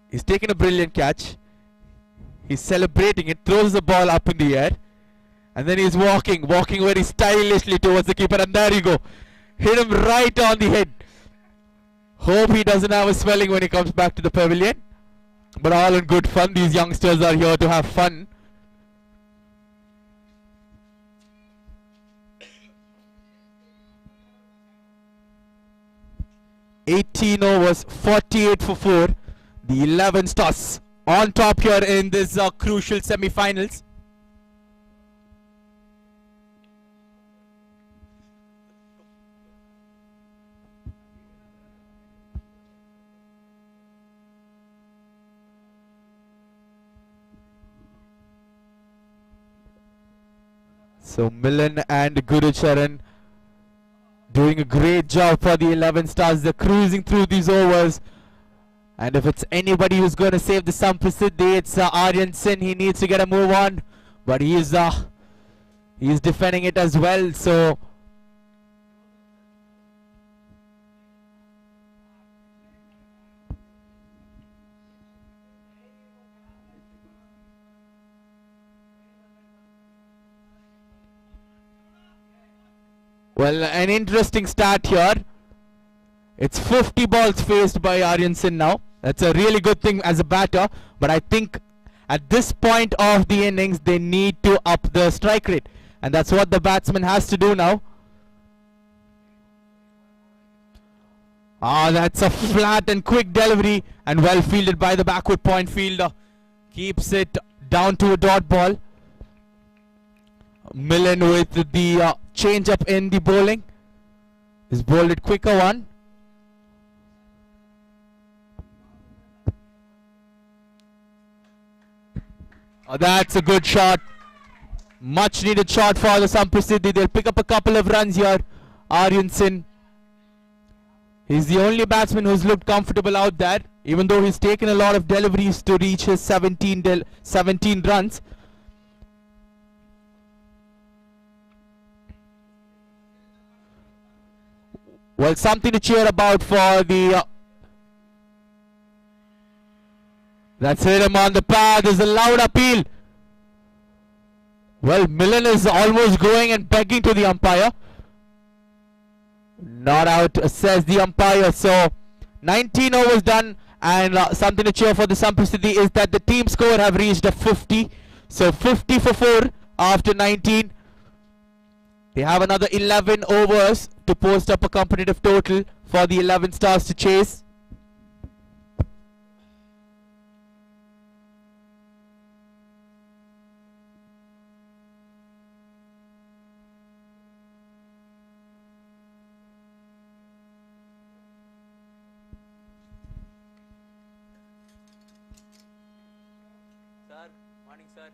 D: he's taken a brilliant catch. He's celebrating it, throws the ball up in the air, and then he's walking very stylishly towards the keeper, and there you go. Hit him right on the head. Hope he doesn't have a swelling when he comes back to the pavilion. But all in good fun. These youngsters are here to have fun. (18 overs, 48 for 4). The 11 Stars on top here in this crucial semi-finals. So Milan and Gurucharan doing a great job for the 11 Stars. They're cruising through these overs. And if it's anybody who's going to save the Sampasidhi, it's Aryan Sin. He needs to get a move on, but he's defending it as well. So well, an interesting start here. It's 50 balls faced by Aryan Sin now. That's a really good thing as a batter, but I think at this point of the innings they need to up the strike rate, and that's what the batsman has to do now. That's a flat and quick delivery, and well fielded by the backward point fielder. Keeps it down to a dot ball. Milan with the change up in the bowling. He's bowled it quicker one. That's a good shot. Much needed shot for the Samprasiddhi. They'll pick up a couple of runs here. Aryan Sin. He's the only batsman who's looked comfortable out there, even though he's taken a lot of deliveries to reach his 17 runs. Well, something to cheer about for the... that's hit him on the pad. There's a loud appeal. Well, Millen is almost going and begging to the umpire. Not out, says the umpire. So 19 overs done, and something to cheer for the Samprasiddhi is that the team score have reached a 50. So 50 for 4 after 19. They have another 11 overs to post up a competitive total for the 11 stars to chase. Sir, morning sir.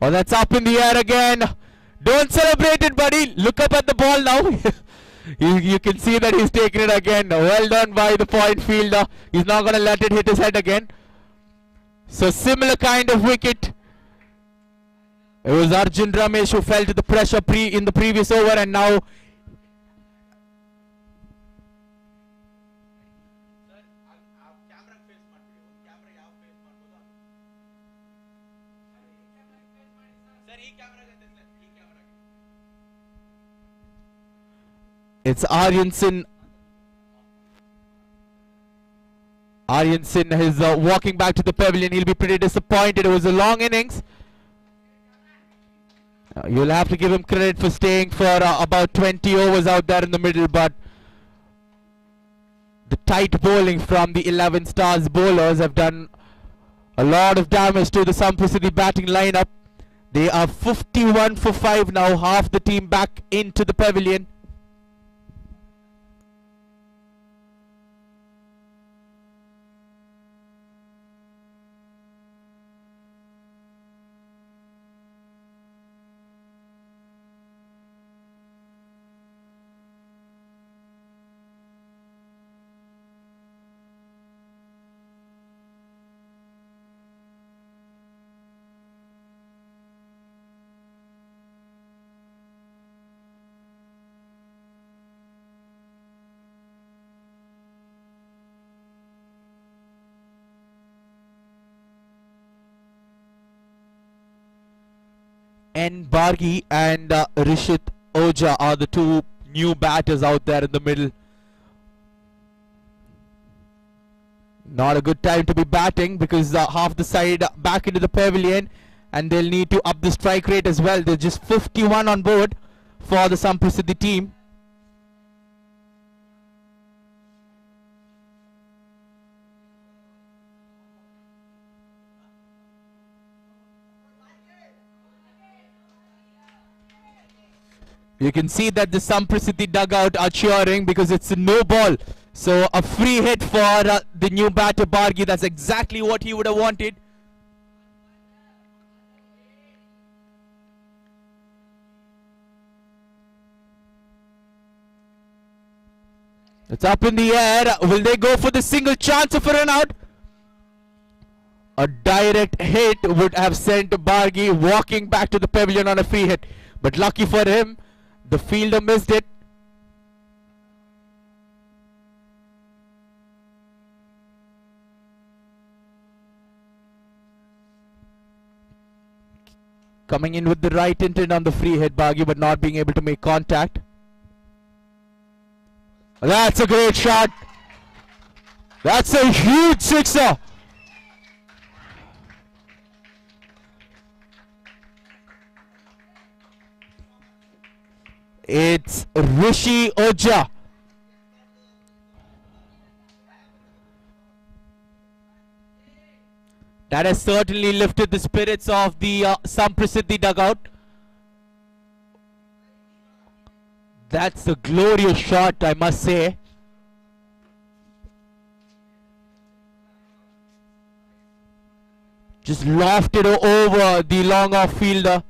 D: Oh, that's up in the air again. Don't celebrate it, buddy. Look up at the ball now. you can see that he's taken it again. Well done by the point fielder. He's not going to let it hit his head again. So similar kind of wicket. It was Arjun Ramesh who fell to the pressure in the previous over, and now... it's Aryan Sin. Aryan Sin is walking back to the pavilion. He'll be pretty disappointed. It was a long innings. You'll have to give him credit for staying for about 20 overs out there in the middle, but the tight bowling from the 11 stars bowlers have done a lot of damage to the Samprasiddhi batting lineup. They are 51 for 5 now, half the team back into the pavilion. N. Bargi and Rishit Oja are the two new batters out there in the middle. Not a good time to be batting because half the side back into the pavilion, and they'll need to up the strike rate as well. There's just 51 on board for the Samprasiddhi team. You can see that the Samprasiddhi dugout are cheering because it's a no ball. So a free hit for the new batter Bargi. That's exactly what he would have wanted. It's up in the air. Will they go for the single chance of a run out? A direct hit would have sent Bargi walking back to the pavilion on a free hit. But lucky for him, the fielder missed it. Coming in with the right intent on the free hit, Bargi, but not being able to make contact. That's a great shot. That's a huge sixer. It's Rishi Ojha. That has certainly lifted the spirits of the Samprasiddhi dugout. That's a glorious shot, I must say. Just lofted over the long off fielder.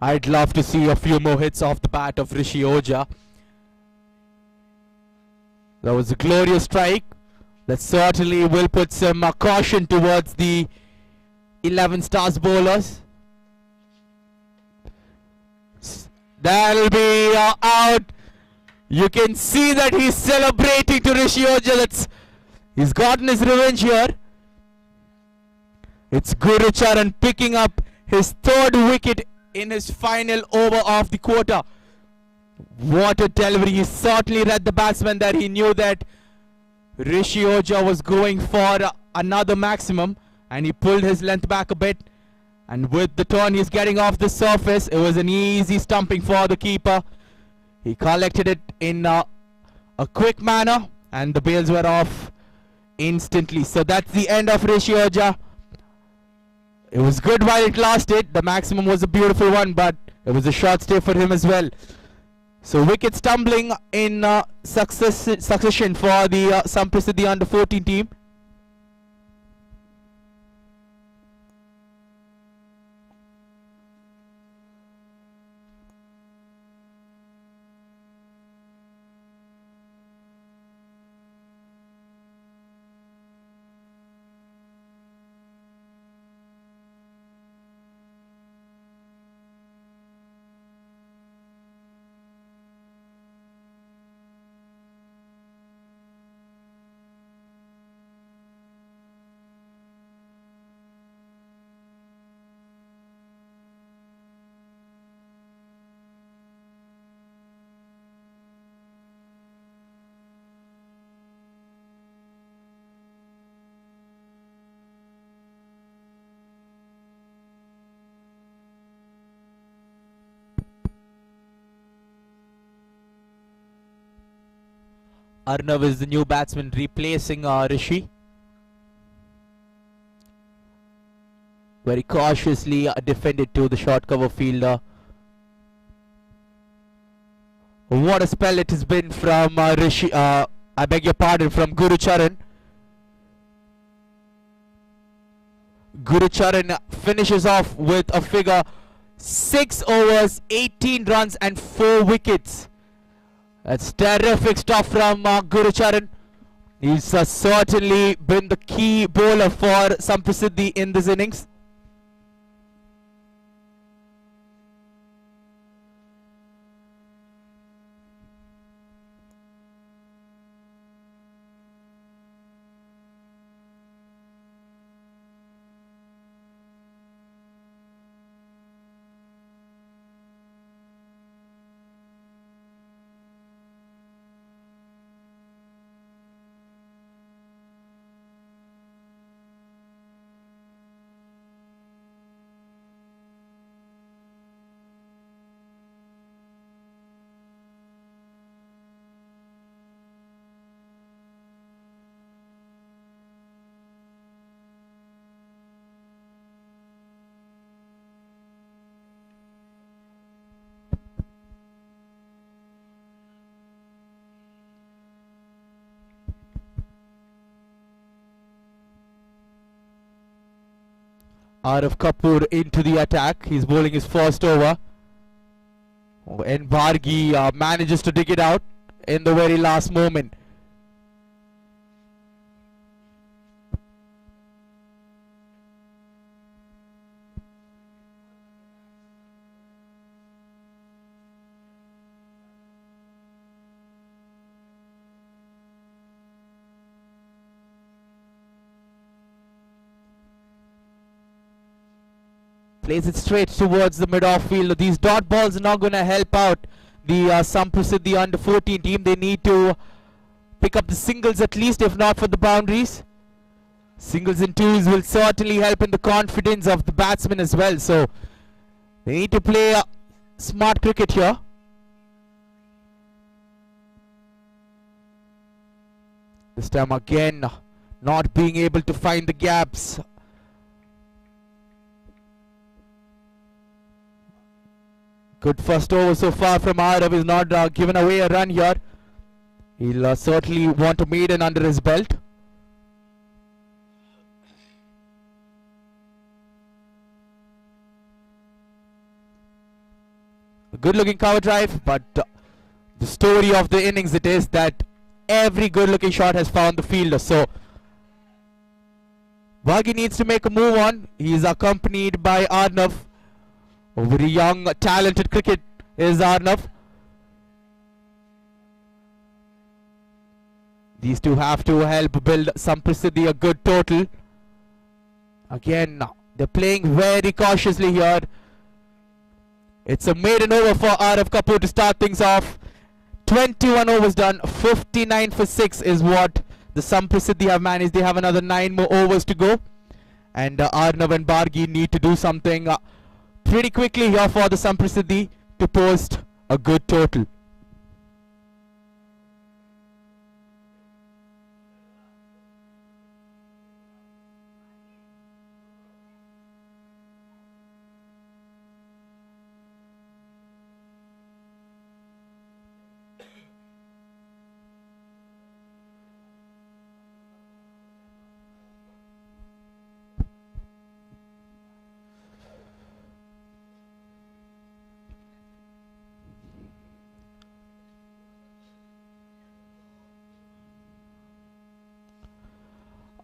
D: I'd love to see a few more hits off the bat of Rishi Ojha. That was a glorious strike. That certainly will put some caution towards the 11 stars bowlers. That'll be out. You can see that he's celebrating to Rishi Ojha. He's gotten his revenge here. It's Gurucharan picking up his third wicket in his final over of the quarter. What a delivery. He certainly read the batsman that he knew that Rishi Ojha was going for another maximum, and he pulled his length back a bit, and with the turn he's getting off the surface, it was an easy stumping for the keeper. He collected it in a quick manner, and the bails were off instantly. So that's the end of Rishi Ojha. It was good while it lasted. The maximum was a beautiful one, but it was a short stay for him as well. So wickets tumbling in succession for the Samprasiddhi under 14 team. Arnav is the new batsman replacing Rishi. Very cautiously defended to the short cover fielder. What a spell it has been from Rishi. I beg your pardon, from Gurucharan. Gurucharan finishes off with a figure 6 overs, 18 runs and 4 wickets. That's terrific stuff from Gurucharan. He's certainly been the key bowler for Samprasiddhi in this innings. Arif Kapoor into the attack. He's bowling his first over. And Bhargi manages to dig it out in the very last moment. Plays it straight towards the mid-off field. These dot balls are not going to help out the Samprasiddhi under 14 team. They need to pick up the singles at least, if not for the boundaries. Singles and twos will certainly help in the confidence of the batsmen as well. So they need to play smart cricket here. This time again, not being able to find the gaps. Good first over so far from Arav. Is not given away a run here. He'll certainly want a maiden under his belt. A good looking cover drive, but the story of the innings it is that every good looking shot has found the fielder. So Bhagi needs to make a move on. He is accompanied by Arnav. A very young, talented cricket is Arnav. These two have to help build Samprasiddhi a good total. Again, they're playing very cautiously here. It's a maiden over for Arav Kapoor to start things off. 21 overs done. 59 for 6 is what the Samprasiddhi have managed. They have another 9 more overs to go. And Arnav and Bhargi need to do something pretty quickly here for the Samprasiddhi to post a good total.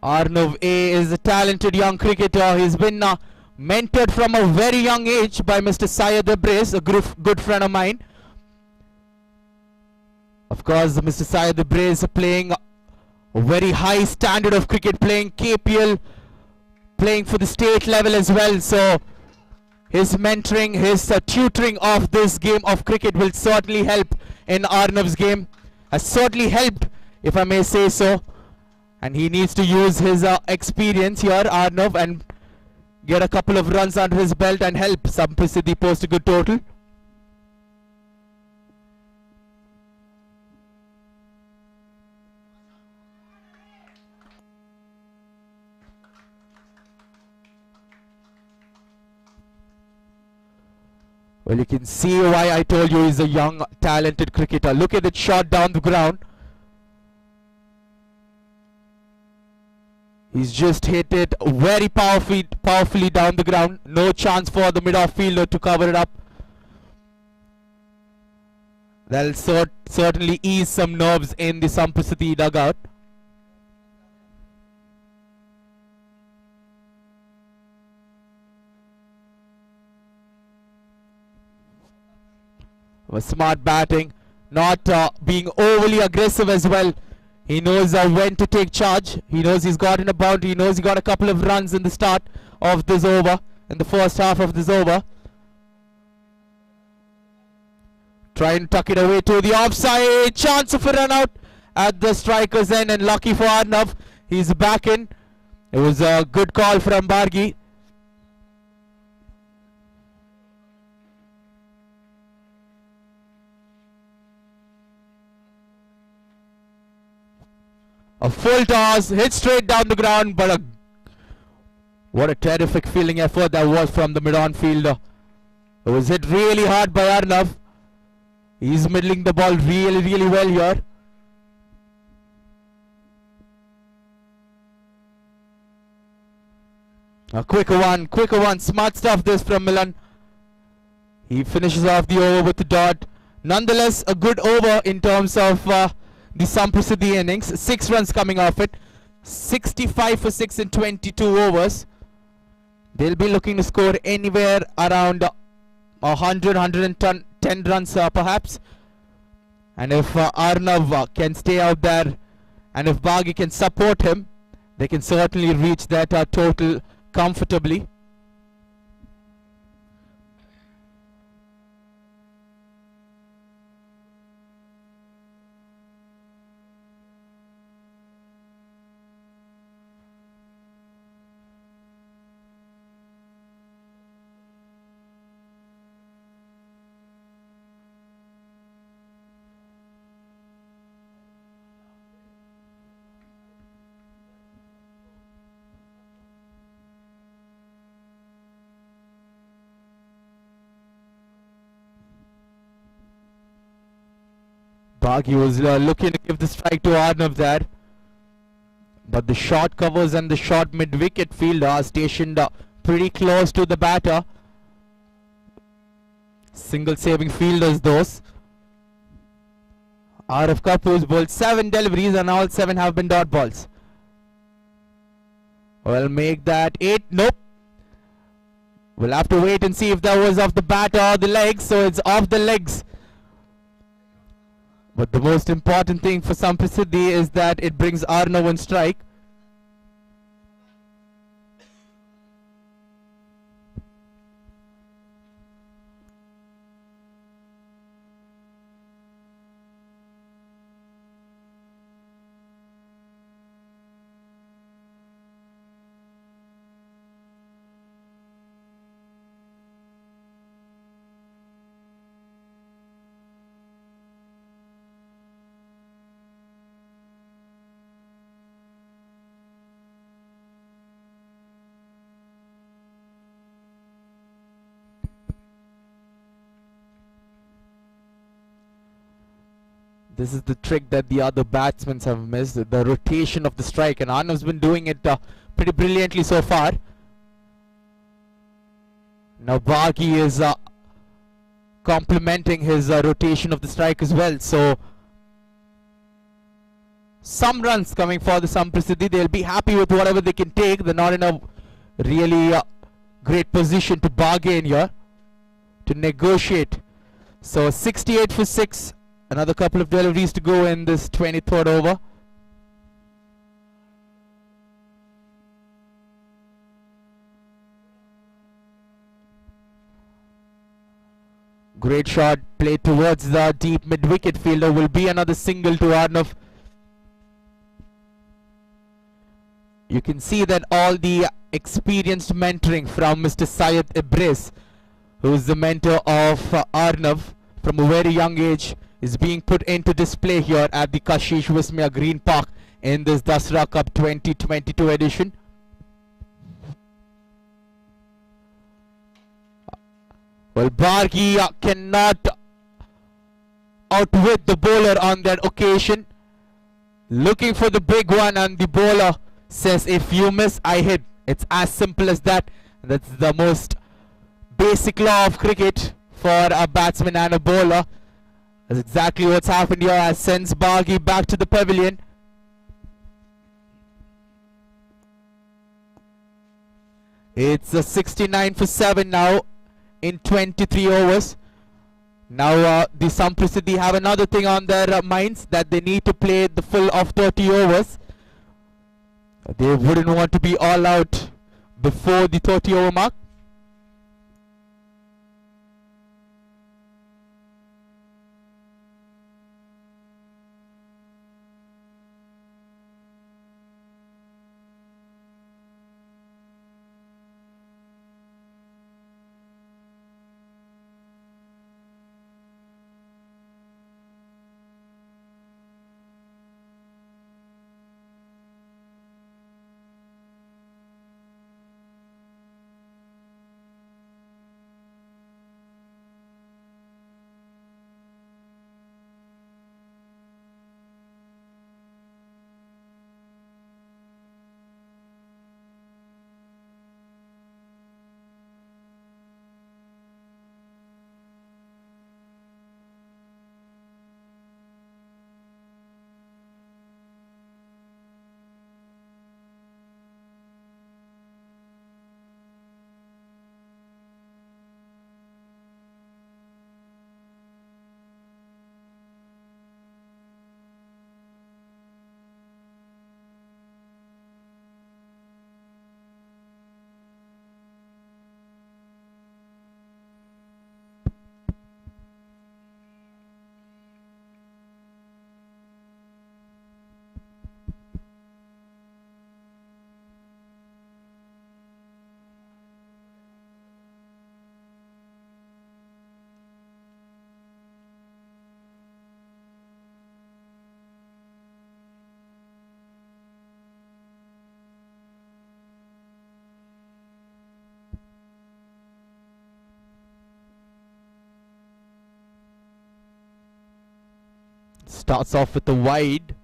D: Arnav A is a talented young cricketer. He's been mentored from a very young age by Mr. Syed Abres, a good friend of mine. Of course, Mr. Syed Abres playing a very high standard of cricket, playing KPL, playing for the state level as well. So his mentoring, his tutoring of this game of cricket will certainly help in Arnav's game. Has certainly helped, if I may say so. And he needs to use his experience here, Arnav, and get a couple of runs under his belt and help Samprasiddhi post a good total. Well, you can see why I told you he's a young, talented cricketer. Look at it shot down the ground. He's just hit it very powerfully down the ground. No chance for the mid-off fielder to cover it up. That'll certainly ease some nerves in the Samprasiddhi dugout. Smart batting, not being overly aggressive as well. He knows when to take charge. He knows he's got in a boundary. He knows he got a couple of runs in the start of this over, in the first half of this over. Trying to tuck it away to the offside. Chance of a run out at the striker's end, and lucky for Arnav, he's back in. It was a good call from Bhargi. A full toss, hit straight down the ground, but what a terrific fielding effort that was from the mid-on fielder. It was hit really hard by Arnav. He's middling the ball really well here. A quicker one, smart stuff this from Milan. He finishes off the over with the dot. Nonetheless, a good over in terms of the Samprasiddhi innings. 6 runs coming off it. 65 for 6 in 22 overs. They'll be looking to score anywhere around 110 runs perhaps. And if Arnav can stay out there, and if Bhargi can support him, they can certainly reach that total comfortably. Baghi was looking to give the strike to Arnav there. But the short covers and the short mid-wicket fielder are stationed pretty close to the batter. Single saving fielders those. Arif Kapoor's bowled 7 deliveries and all 7 have been dot balls. We'll make that 8. Nope. We'll have to wait and see if that was off the bat or the legs. So it's off the legs. But the most important thing for Samprasiddhi is that it brings Arnav on strike. This is the trick that the other batsmen have missed, the rotation of the strike, and Arnav's been doing it pretty brilliantly so far. Now Baghi is complementing his rotation of the strike as well, so some runs coming for the Samprasiddhi. They'll be happy with whatever they can take. They're not in a really great position to bargain here, to negotiate. So 68 for 6. Another couple of deliveries to go in this 23rd over. Great shot played towards the deep mid-wicket fielder. Will be another single to Arnav. You can see that all the experienced mentoring from Mr. Syed Ibris, who is the mentor of Arnav from a very young age, is being put into display here at the Kashish Wismaya Green Park in this Dasara Cup 2022 edition. Well, Baghi cannot outwit the bowler on that occasion. Looking for the big one, and the bowler says, if you miss, I hit. It's as simple as that. That's the most basic law of cricket for a batsman and a bowler. That's exactly what's happened here, as sends Baghi back to the pavilion. It's a 69 for 7 now in 23 overs. Now the Samprasiddhi have another thing on their minds, that they need to play the full of 30 overs. They wouldn't want to be all out before the 30 over mark. starts off with a wide.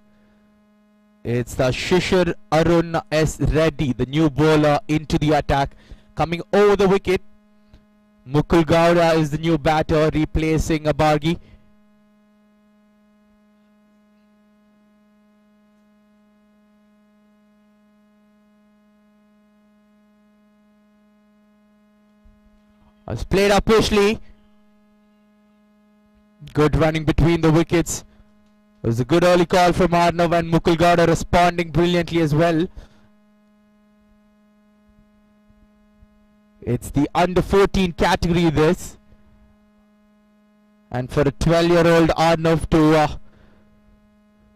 D: It's the Shishir Arun S. Reddy, the new bowler, into the attack, coming over the wicket. Mukul Gowda is the new batter, replacing Abargi. It's played up Pishley. Good running between the wickets. It was a good early call from Arnav, and Mukul Gowda responding brilliantly as well. It's the under 14 category this. And for a 12-year-old Arnav to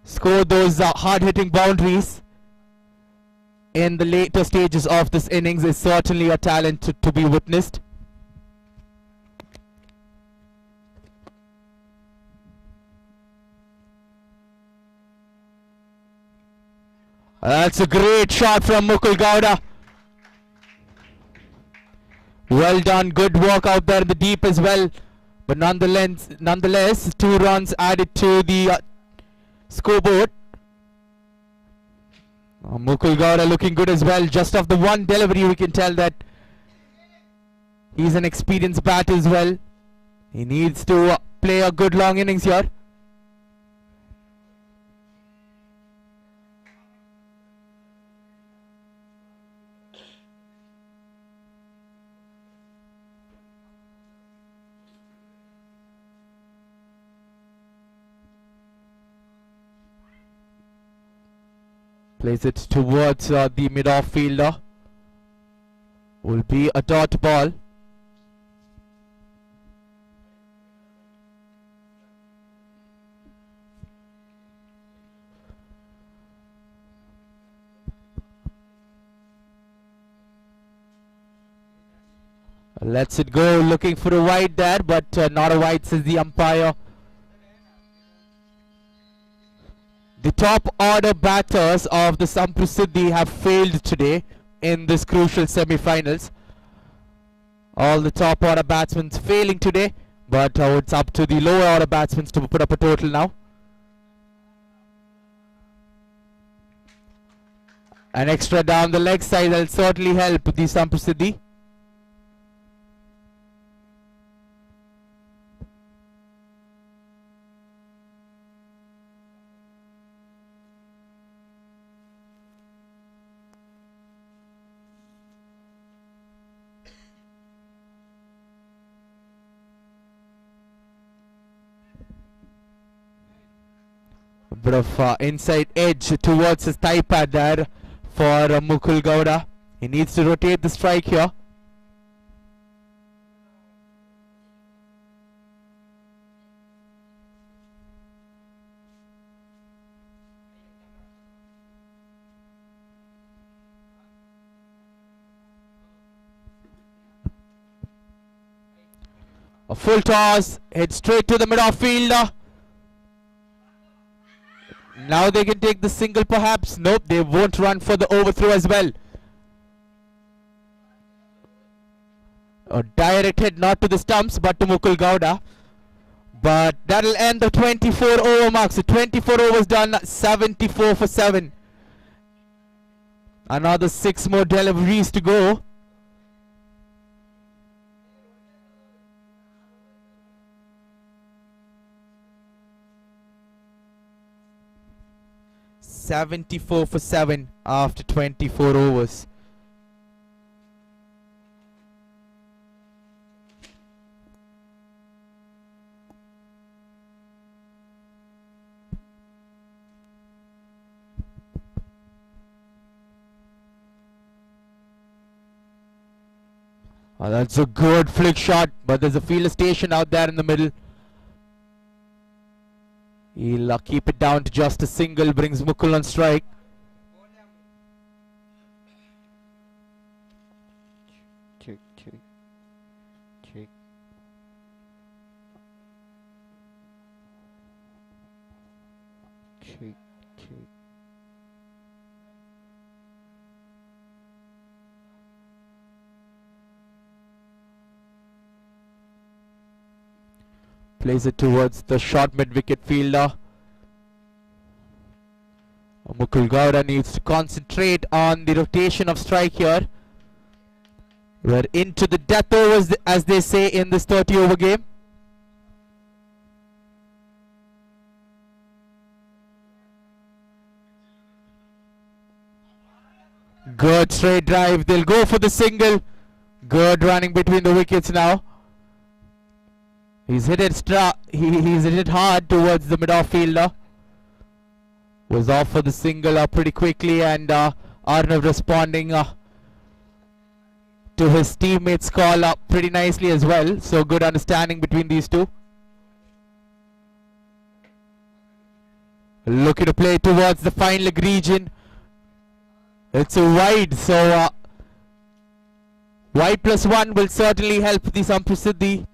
D: score those hard-hitting boundaries in the later stages of this innings is certainly a talent to be witnessed. That's a great shot from Mukul Gowda. Well done, good work out there in the deep as well. But nonetheless 2 runs added to the scoreboard. Mukul Gowda looking good as well. Just off the one delivery, we can tell that he's an experienced batter as well. He needs to play a good long innings here. Plays it towards the mid-off fielder. Will be a dot ball. Lets it go, looking for a wide there, but not a wide, says the umpire. The top order batters of the Samprasiddhi have failed today in this crucial semi-finals. All the top order batsmen failing today, but it's up to the lower order batsmen to put up a total now. An extra down the leg side will certainly help the Samprasiddhi. Bit of inside edge towards his thigh pad there for Mukul Gowda. He needs to rotate the strike here. A full toss, hit straight to the mid-off fielder. Now they can take the single perhaps. Nope, they won't run for the overthrow as well. A direct hit not to the stumps but to Mukul Gowda. But that'll end the 24 over mark. So 24 overs done, 74 for 7. Another 6 more deliveries to go. $74 for 7 after 24 overs. That's a good flick shot, but there's a fielder station out there in the middle. He'll keep it down to just a single, brings Mukul on strike. Check, check, check. Check, check. Plays it towards the short mid-wicket fielder. Mukul Gowda needs to concentrate on the rotation of strike here. We're into the death overs, as they say in this 30 over game. Good straight drive. They'll go for the single. Good running between the wickets now. He's hit it he's hit it hard towards the mid-off fielder. Was off for the single pretty quickly, and Arnav responding to his teammates' call up pretty nicely as well. So good understanding between these two. Looking to play towards the fine leg region. It's a wide, so wide +1 will certainly help the Samprasiddhi.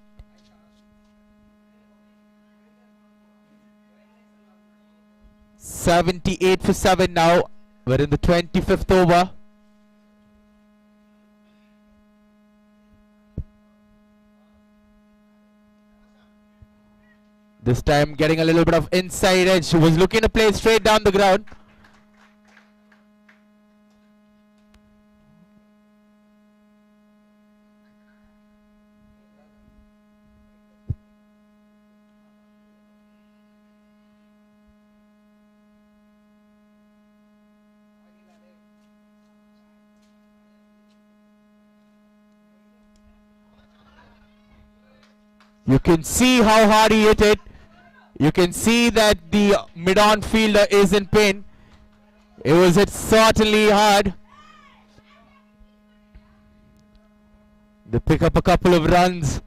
D: .78 for 7 now. We're in the 25th over. This time getting a little bit of inside edge. Was looking to play straight down the ground. You can see how hard he hit it. You can see that the mid-on fielder is in pain. It was hit certainly hard. They pick up a couple of runs.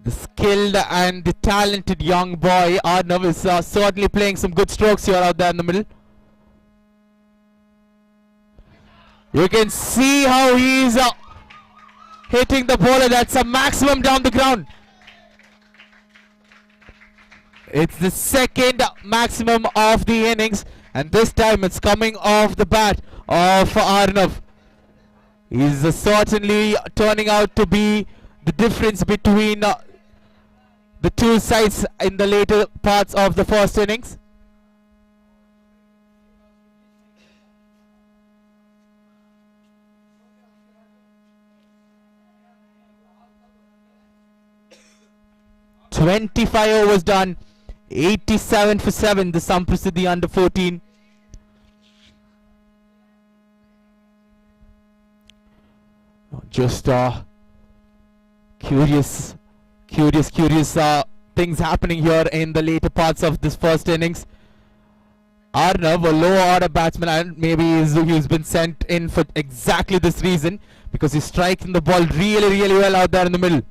D: The skilled and the talented young boy Arnav is certainly playing some good strokes here out there in the middle. You can see how he's hitting the bowler. That's a maximum down the ground. It's the second maximum of the innings, and this time it's coming off the bat of Arnav. He's certainly turning out to be the difference between the two sides in the later parts of the first innings. .25 overs done. 87 for 7. The Samprasiddhi under 14. Just curious things happening here in the later parts of this first innings. Arnav, a low order batsman, and maybe he's been sent in for exactly this reason, because he's striking the ball really well out there in the middle.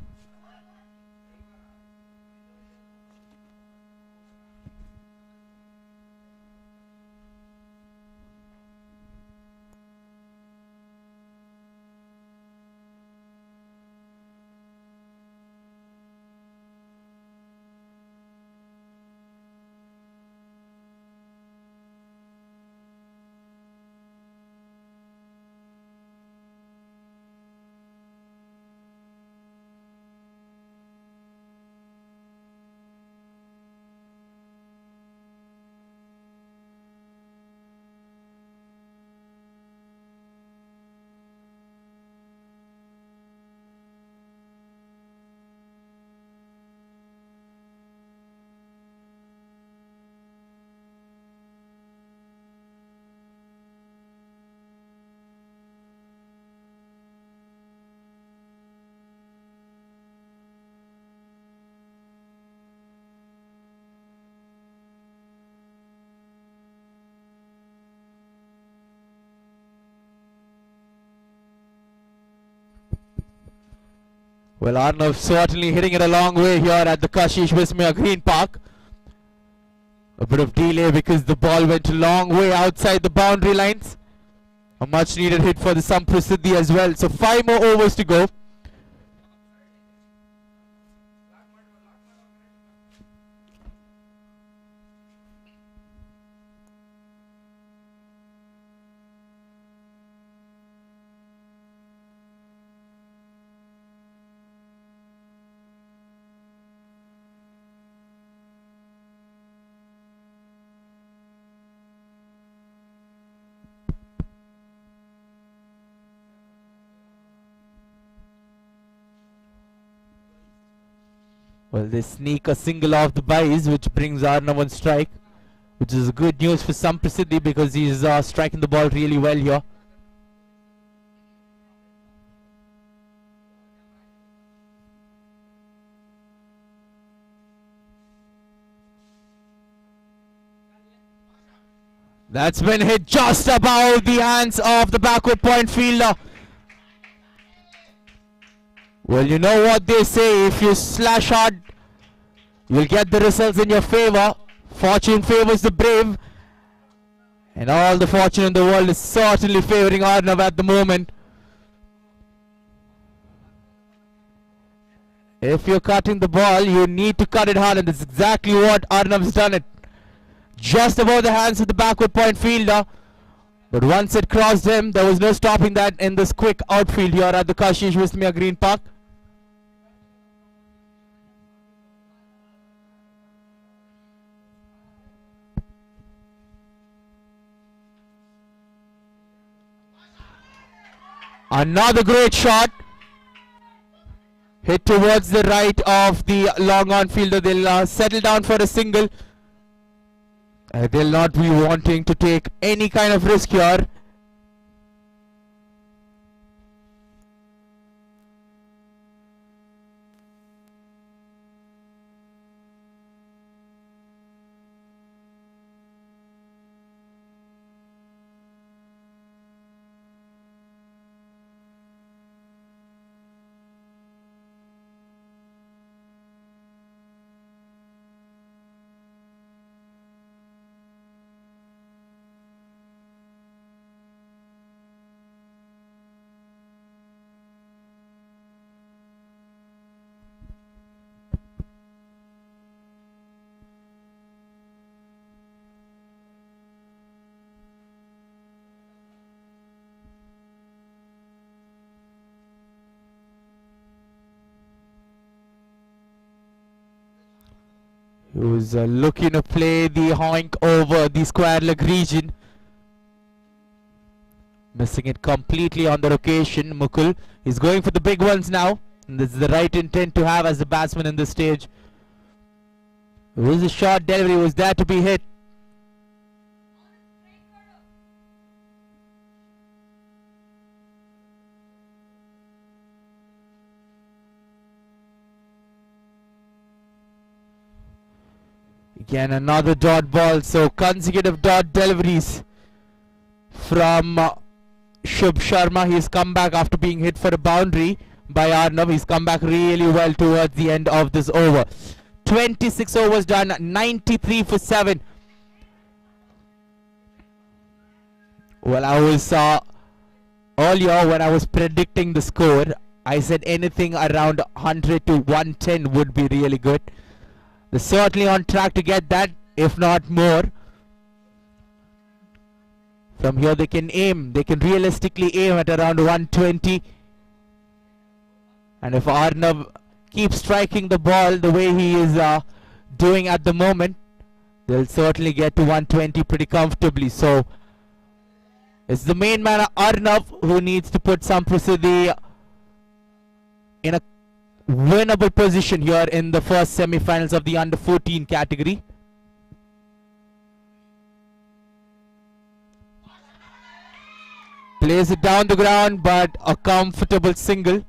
D: Well, Arnav certainly hitting it a long way here at the Kashish Vismaya Green Park. A bit of delay because the ball went a long way outside the boundary lines. A much needed hit for the Samprasiddhi as well. So 5 more overs to go. Well, they sneak a single off the buys, which brings Arnav on strike, which is good news for Samprasiddhi because he's striking the ball really well here. That's been hit just above the hands of the backward point fielder. Well, you know what they say, if you slash hard, you'll get the results in your favor. Fortune favors the brave. And all the fortune in the world is certainly favoring Arnav at the moment. If you're cutting the ball, you need to cut it hard, and that's exactly what Arnav's done it. Just above the hands of the backward point fielder. But once it crossed him, there was no stopping that in this quick outfield here at the Kashish Wismia Green Park. Another great shot. Hit towards the right of the long on fielder. They'll settle down for a single. They'll not be wanting to take any kind of risk here. He was looking to play the hoink over the square leg region. Missing it completely on the occasion. Mukul is going for the big ones now. And this is the right intent to have as a batsman in this stage. It was a short delivery, was there to be hit. Again, another dot ball, so consecutive dot deliveries from Shubh Sharma. He's come back after being hit for a boundary by Arnav. He's come back really well towards the end of this over. 26 overs done, 93 for 7. Well, I was earlier when I was predicting the score, I said anything around 100 to 110 would be really good. They're certainly on track to get that, if not more. From here they can realistically aim at around 120. And if Arnav keeps striking the ball the way he is doing at the moment, they'll certainly get to 120 pretty comfortably. So it's the main man Arnav who needs to put Samprasiddhi in a winnable position here in the first semi-finals of the under 14 category. Plays it down the ground, but a comfortable single.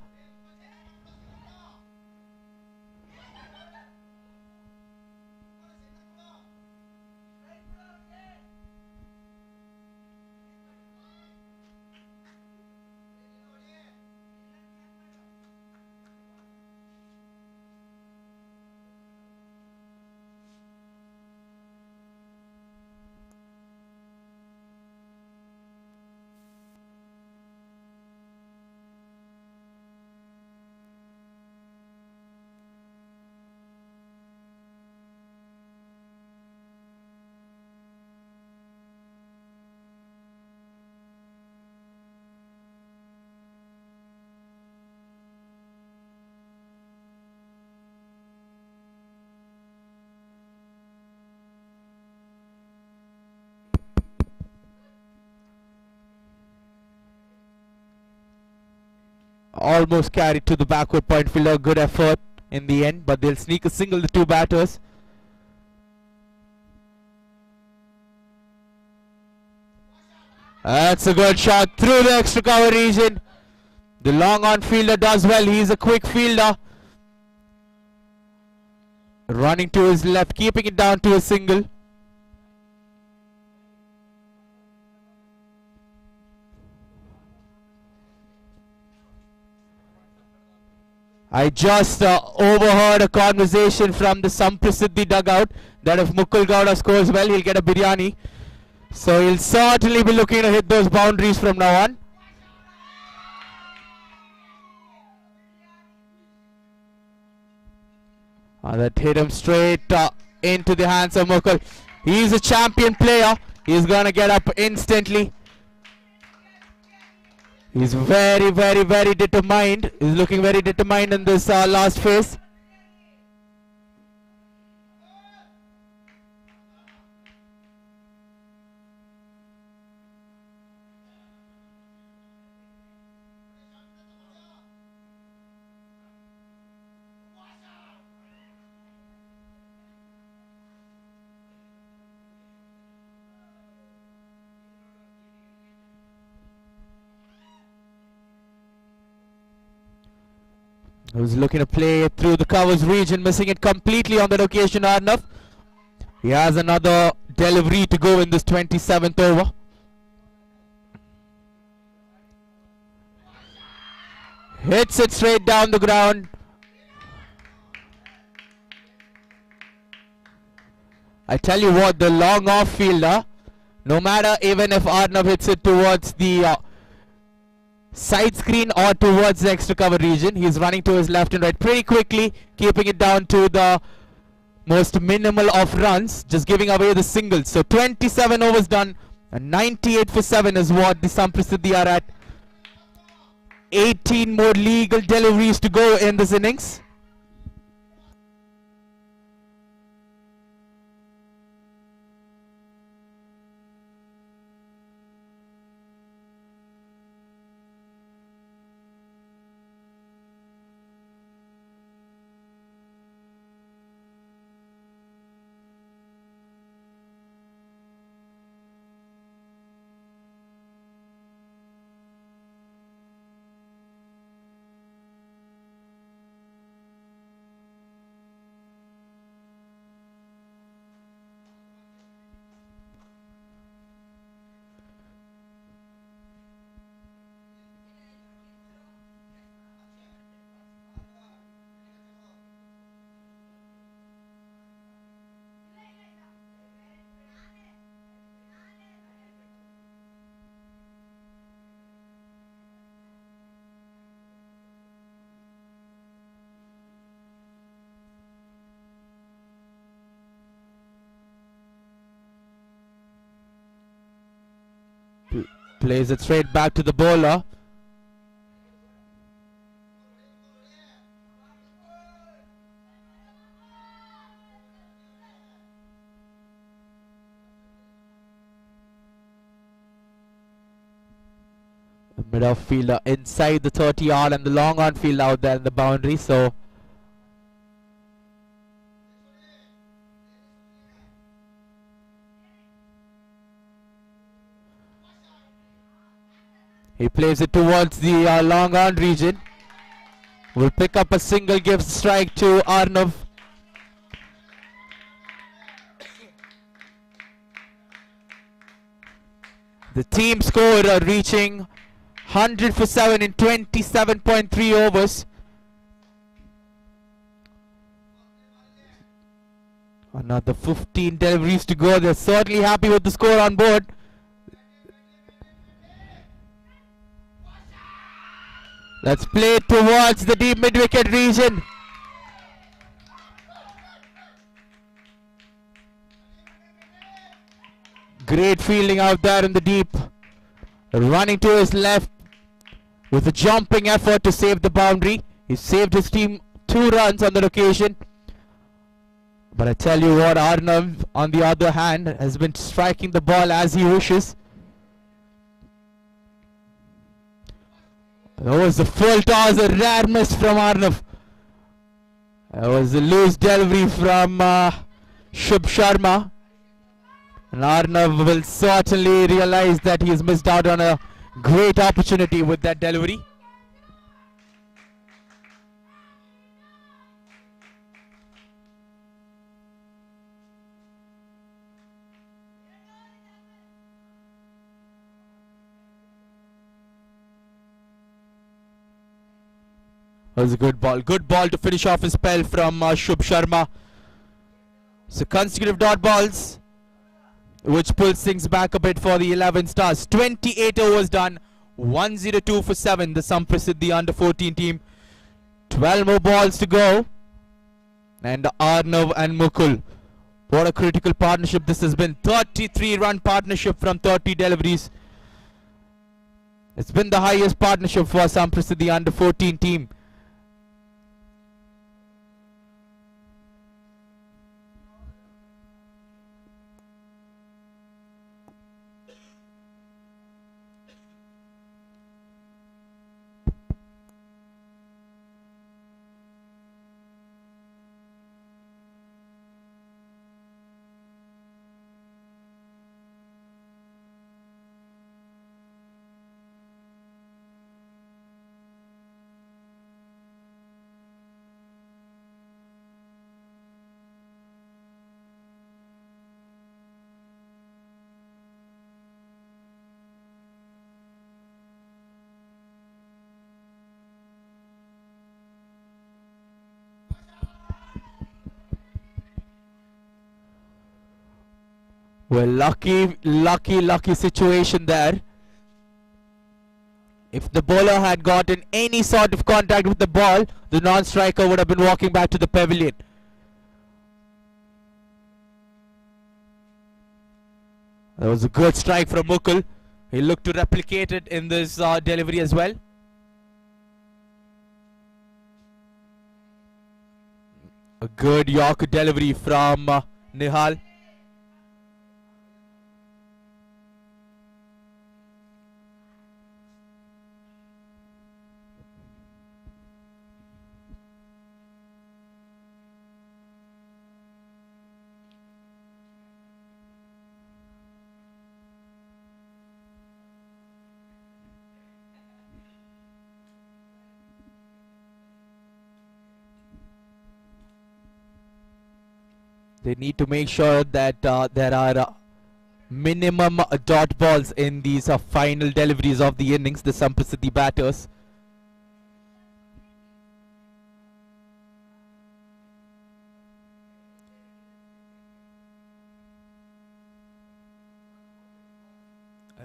D: Almost carried to the backward point fielder. Good effort. in the end, but they'll sneak a single, the two batters. That's a good shot through the extra cover region. The long on fielder does well. He's a quick fielder. Running to his left, keeping it down to a single. I just overheard a conversation from the Samprasiddhi dugout that if Mukul Gowda scores well, he'll get a biryani. So he'll certainly be looking to hit those boundaries from now on. That hit him straight into the hands of Mukul. He's a champion player. He's going to get up instantly. He's very, very, very determined. He's looking very determined in this last phase. Who's looking to play through the covers region, missing it completely on that occasion, Arnav. He has another delivery to go in this 27th over. Hits it straight down the ground. I tell you what, the long off fielder, no matter even if Arnav hits it towards the side screen or towards the extra cover region, he's running to his left and right pretty quickly, keeping it down to the most minimal of runs, just giving away the singles. So 27 overs done, and 98 for 7 is what the Samprasiddhi are at. 18 more legal deliveries to go in this innings. Plays it straight back to the bowler. The mid-off fielder inside the 30-yard and the long on field out there in the boundary. So he plays it towards the long on region. Will pick up a single, gives strike to Arnav. The team score reaching 100 for 7 in 27.3 overs. Another 15 deliveries to go. They're certainly happy with the score on board. Let's play it towards the deep mid-wicket region. Great fielding out there in the deep. Running to his left with a jumping effort to save the boundary. He saved his team 2 runs on that occasion. But I tell you what, Arnav on the other hand has been striking the ball as he wishes. That was the full toss, a rare miss from Arnav. It was a loose delivery from Shubh Sharma. And Arnav will certainly realize that he's missed out on a great opportunity with that delivery. That was a good ball. Good ball to finish off his spell from Shubh Sharma. So consecutive dot balls, which pulls things back a bit for the 11 Stars. 28 overs done. 102 for 7. The Samprasiddhi under 14 team. 12 more balls to go. And Arnav and Mukul. What a critical partnership this has been. 33-run partnership from 30 deliveries. It's been the highest partnership for Samprasiddhi under 14 team. Well, lucky situation there. If the bowler had gotten any sort of contact with the ball, the non-striker would have been walking back to the pavilion. That was a good strike from Mukul. He looked to replicate it in this delivery as well. A good Yorker delivery from Nihal. They need to make sure that there are minimum dot balls in these final deliveries of the innings, the Samprasiddhi batters.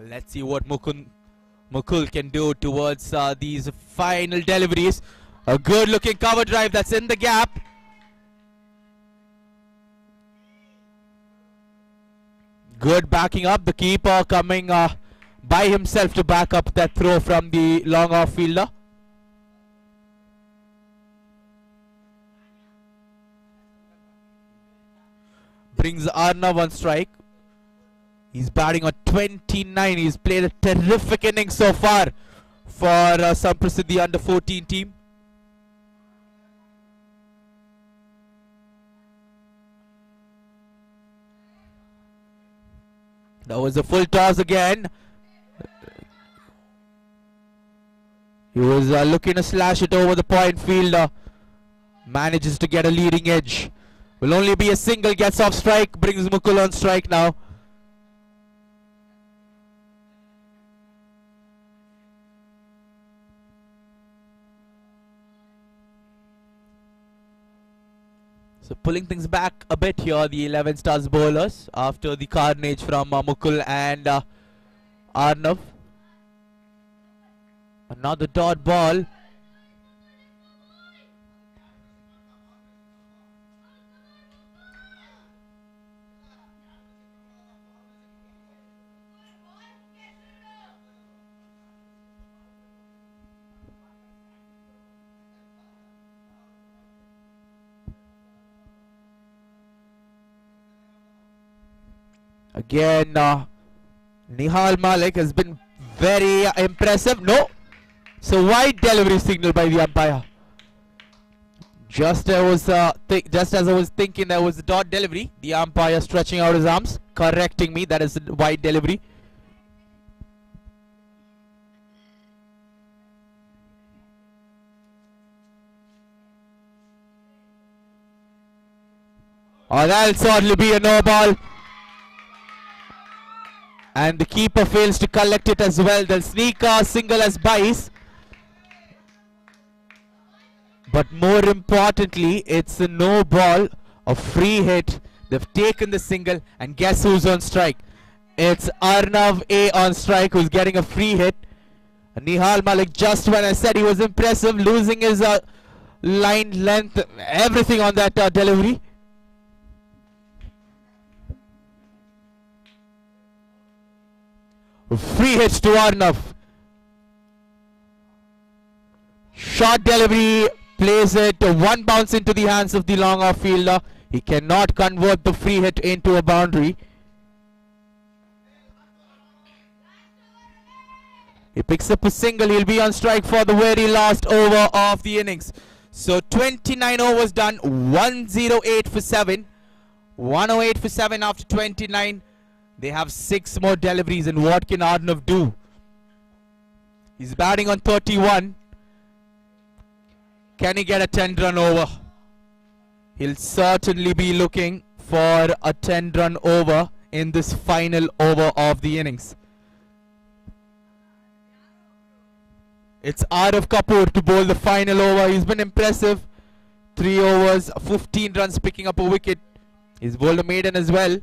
D: Let's see what Mukul can do towards these final deliveries. A good looking cover drive that's in the gap. Good backing up, the keeper coming by himself to back up that throw from the long off fielder. Brings Arnav on strike. He's batting on 29. He's played a terrific inning so far for Samprasiddhi under 14 team. That was a full toss again. He was looking to slash it over the point fielder. Manages to get a leading edge. Will only be a single, gets off strike, brings Mukul on strike now. So pulling things back a bit here, the 11 Stars bowlers, after the carnage from Mukul and Arnav. Another dot ball. Again, Nihal Malik has been very impressive. No. So wide delivery signal by the umpire. Just as I was thinking there was a dot delivery, the umpire stretching out his arms, correcting me. That is a wide delivery. Oh, that'll certainly be a no ball. And the keeper fails to collect it as well. They'll sneak a single as buys. But more importantly, it's a no ball, a free hit. They've taken the single, and guess who's on strike? It's Arnav A on strike, who's getting a free hit. Nihal Malik, just when I said he was impressive, losing his line length, everything on that delivery. Free hits to Arnav. Short delivery, plays it, one bounce into the hands of the long off fielder. He cannot convert the free hit into a boundary. He picks up a single. He'll be on strike for the very last over of the innings. So 29 overs done, 108 for 7. 108 for 7 after 29. They have 6 more deliveries, and what can Arnav do? He's batting on 31. Can he get a 10-run over? He'll certainly be looking for a 10-run over in this final over of the innings. It's Arif Kapoor to bowl the final over. He's been impressive. 3 overs, 15 runs, picking up a wicket. He's bowled a maiden as well.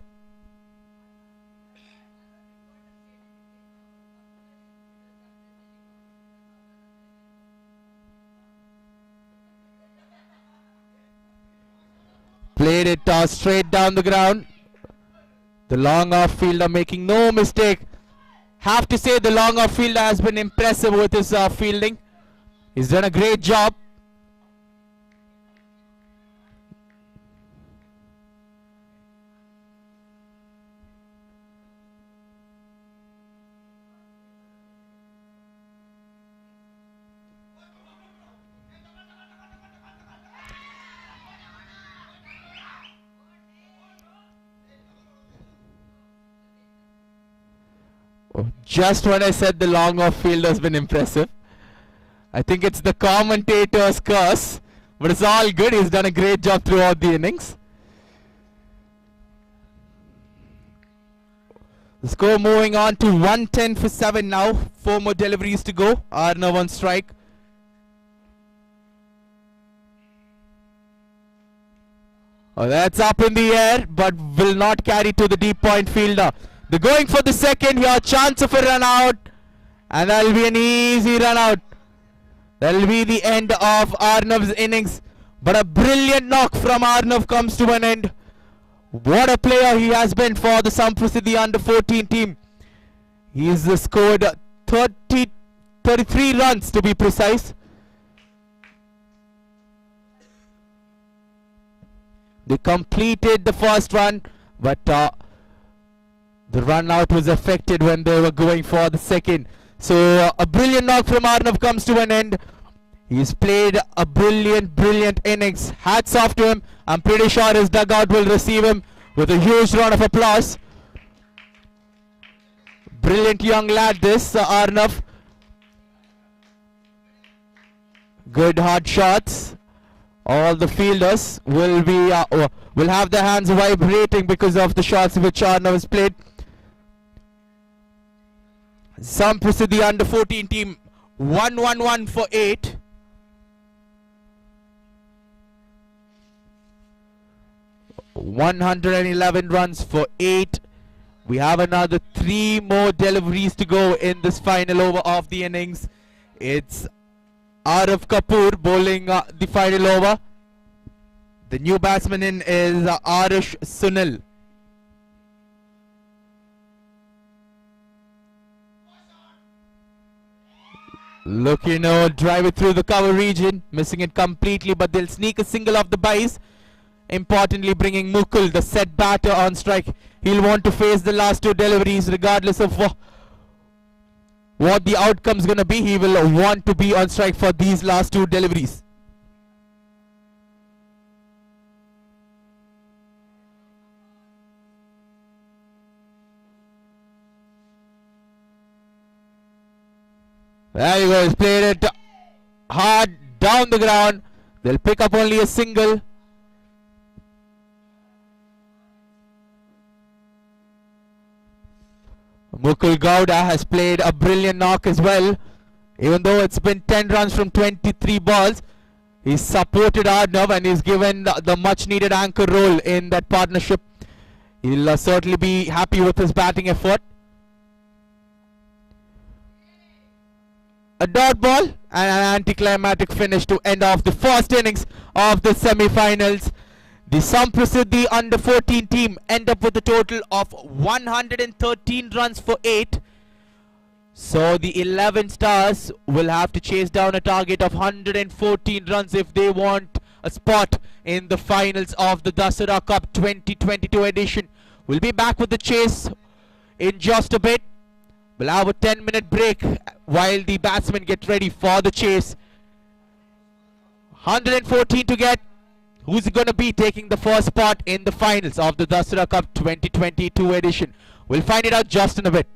D: Played it straight down the ground. The long off fielder making no mistake. Have to say the long off fielder has been impressive with his fielding. He's done a great job. Just when I said the long off fielder has been impressive. I think it's the commentator's curse, but it's all good. He's done a great job throughout the innings. The score moving on to 110 for 7 now. 4 more deliveries to go. Arnav on strike. Oh, that's up in the air, but will not carry to the deep point fielder. They're going for the second here. Chance of a run out. And that'll be an easy run out. That'll be the end of Arnav's innings. But a brilliant knock from Arnav comes to an end. What a player he has been for the Samprasiddhi under 14 team. He's scored 33 runs to be precise. They completed the first run, but the run out was affected when they were going for the second. So a brilliant knock from Arnav comes to an end. He's played a brilliant innings. Hats off to him. I'm pretty sure his dugout will receive him with a huge round of applause. Brilliant young lad this, Arnav. Good hard shots. All the fielders will be will have their hands vibrating because of the shots which Arnav has played. Samprasiddhi under 14 team 111 for 8. (111 runs for 8). We have another 3 more deliveries to go in this final over of the innings. It's Arif Kapoor bowling the final over. The new batsman in is Arish Sunil. Looking to drive it through the cover region, missing it completely, but they'll sneak a single off the buys. Importantly, bringing Mukul, the set batter, on strike. He'll want to face the last 2 deliveries regardless of what the outcome's going to be. He will want to be on strike for these last 2 deliveries. There you go. He's played it hard down the ground. They'll pick up only a single. Mukul Gowda has played a brilliant knock as well. Even though it's been 10 runs from 23 balls, he's supported Arnav and he's given the much needed anchor role in that partnership. He'll certainly be happy with his batting effort. A dot ball and an anticlimactic finish to end off the first innings of the semi-finals. The Samprasiddhi under 14 team end up with a total of 113 runs for 8. So the 11 stars will have to chase down a target of 114 runs if they want a spot in the finals of the Dasara Cup 2022 edition. We'll be back with the chase in just a bit. We'll have a 10-minute break while the batsmen get ready for the chase. 114 to get. Who's going to be taking the first spot in the finals of the Dasara Cup 2022 edition? We'll find it out just in a bit.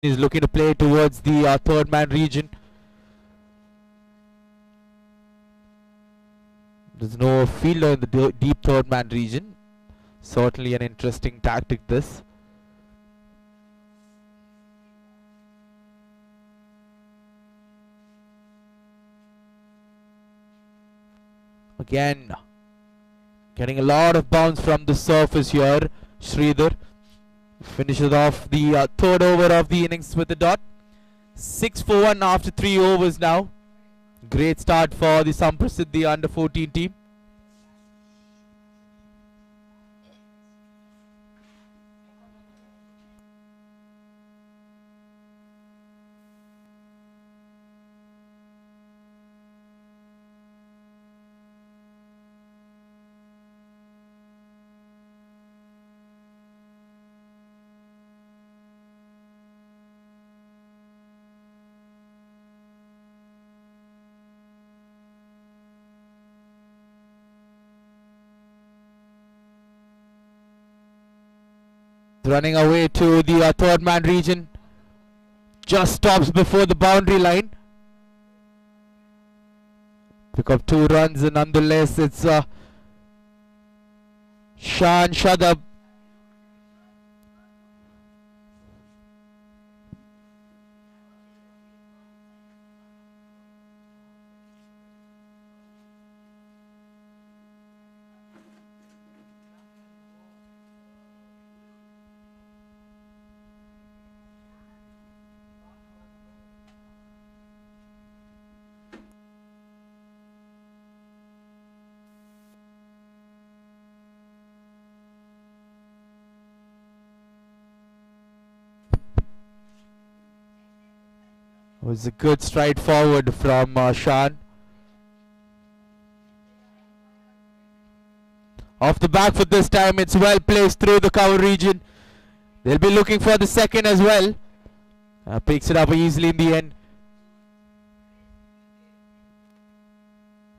D: He's looking to play towards the third man region. There's no fielder in the deep third man region. Certainly an interesting tactic this. Again, getting a lot of bounce from the surface here. Sridhar finishes off the third over of the innings with a dot. 6 for 1 after 3 overs now. Great start for the Samprasiddhi under 14 team. Running away to the third man region. Just stops before the boundary line. Pick up 2 runs, and nonetheless it's Shan Shadab. It was a good stride forward from Shan. Off the back foot this time, it's well placed through the cover region. They'll be looking for the second as well. Picks it up easily in the end.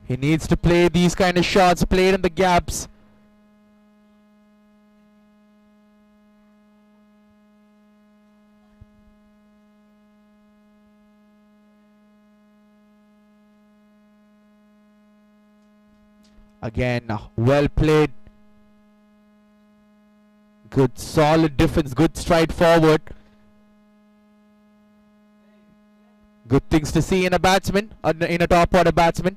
D: He needs to play these kind of shots, played in the gaps. Again, well played. Good solid defense, good stride forward. Good things to see in a batsman, in a top order batsman.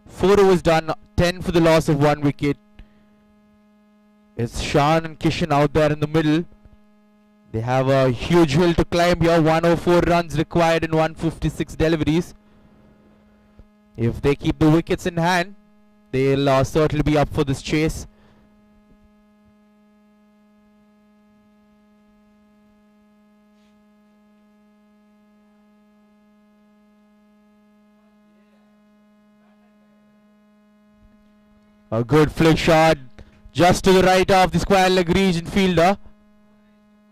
D: Four overs done, 10 for the loss of 1 wicket. It's Shan and Kishan out there in the middle. They have a huge hill to climb here. 104 runs required in 156 deliveries. If they keep the wickets in hand, they'll certainly be up for this chase. A good flick shot just to the right of the square leg region fielder.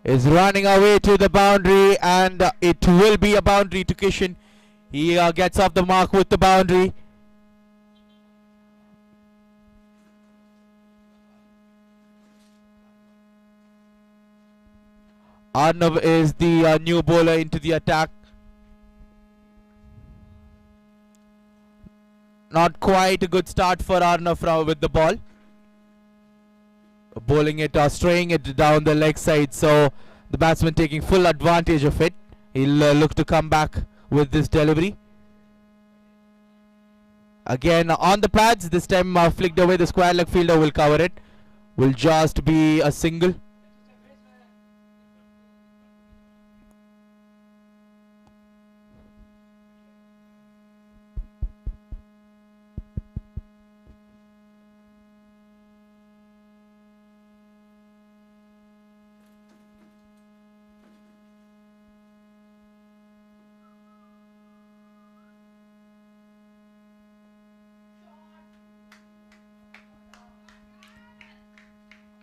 D: Is running away to the boundary, and it will be a boundary to Kishan. He gets off the mark with the boundary. Arnav is the new bowler into the attack. Not quite a good start for Arnav with the ball. Bowling it or straying it down the leg side, so the batsman taking full advantage of it. He'll look to come back with this delivery. Again on the pads, this time flicked away. The square leg fielder will cover it. Will just be a single.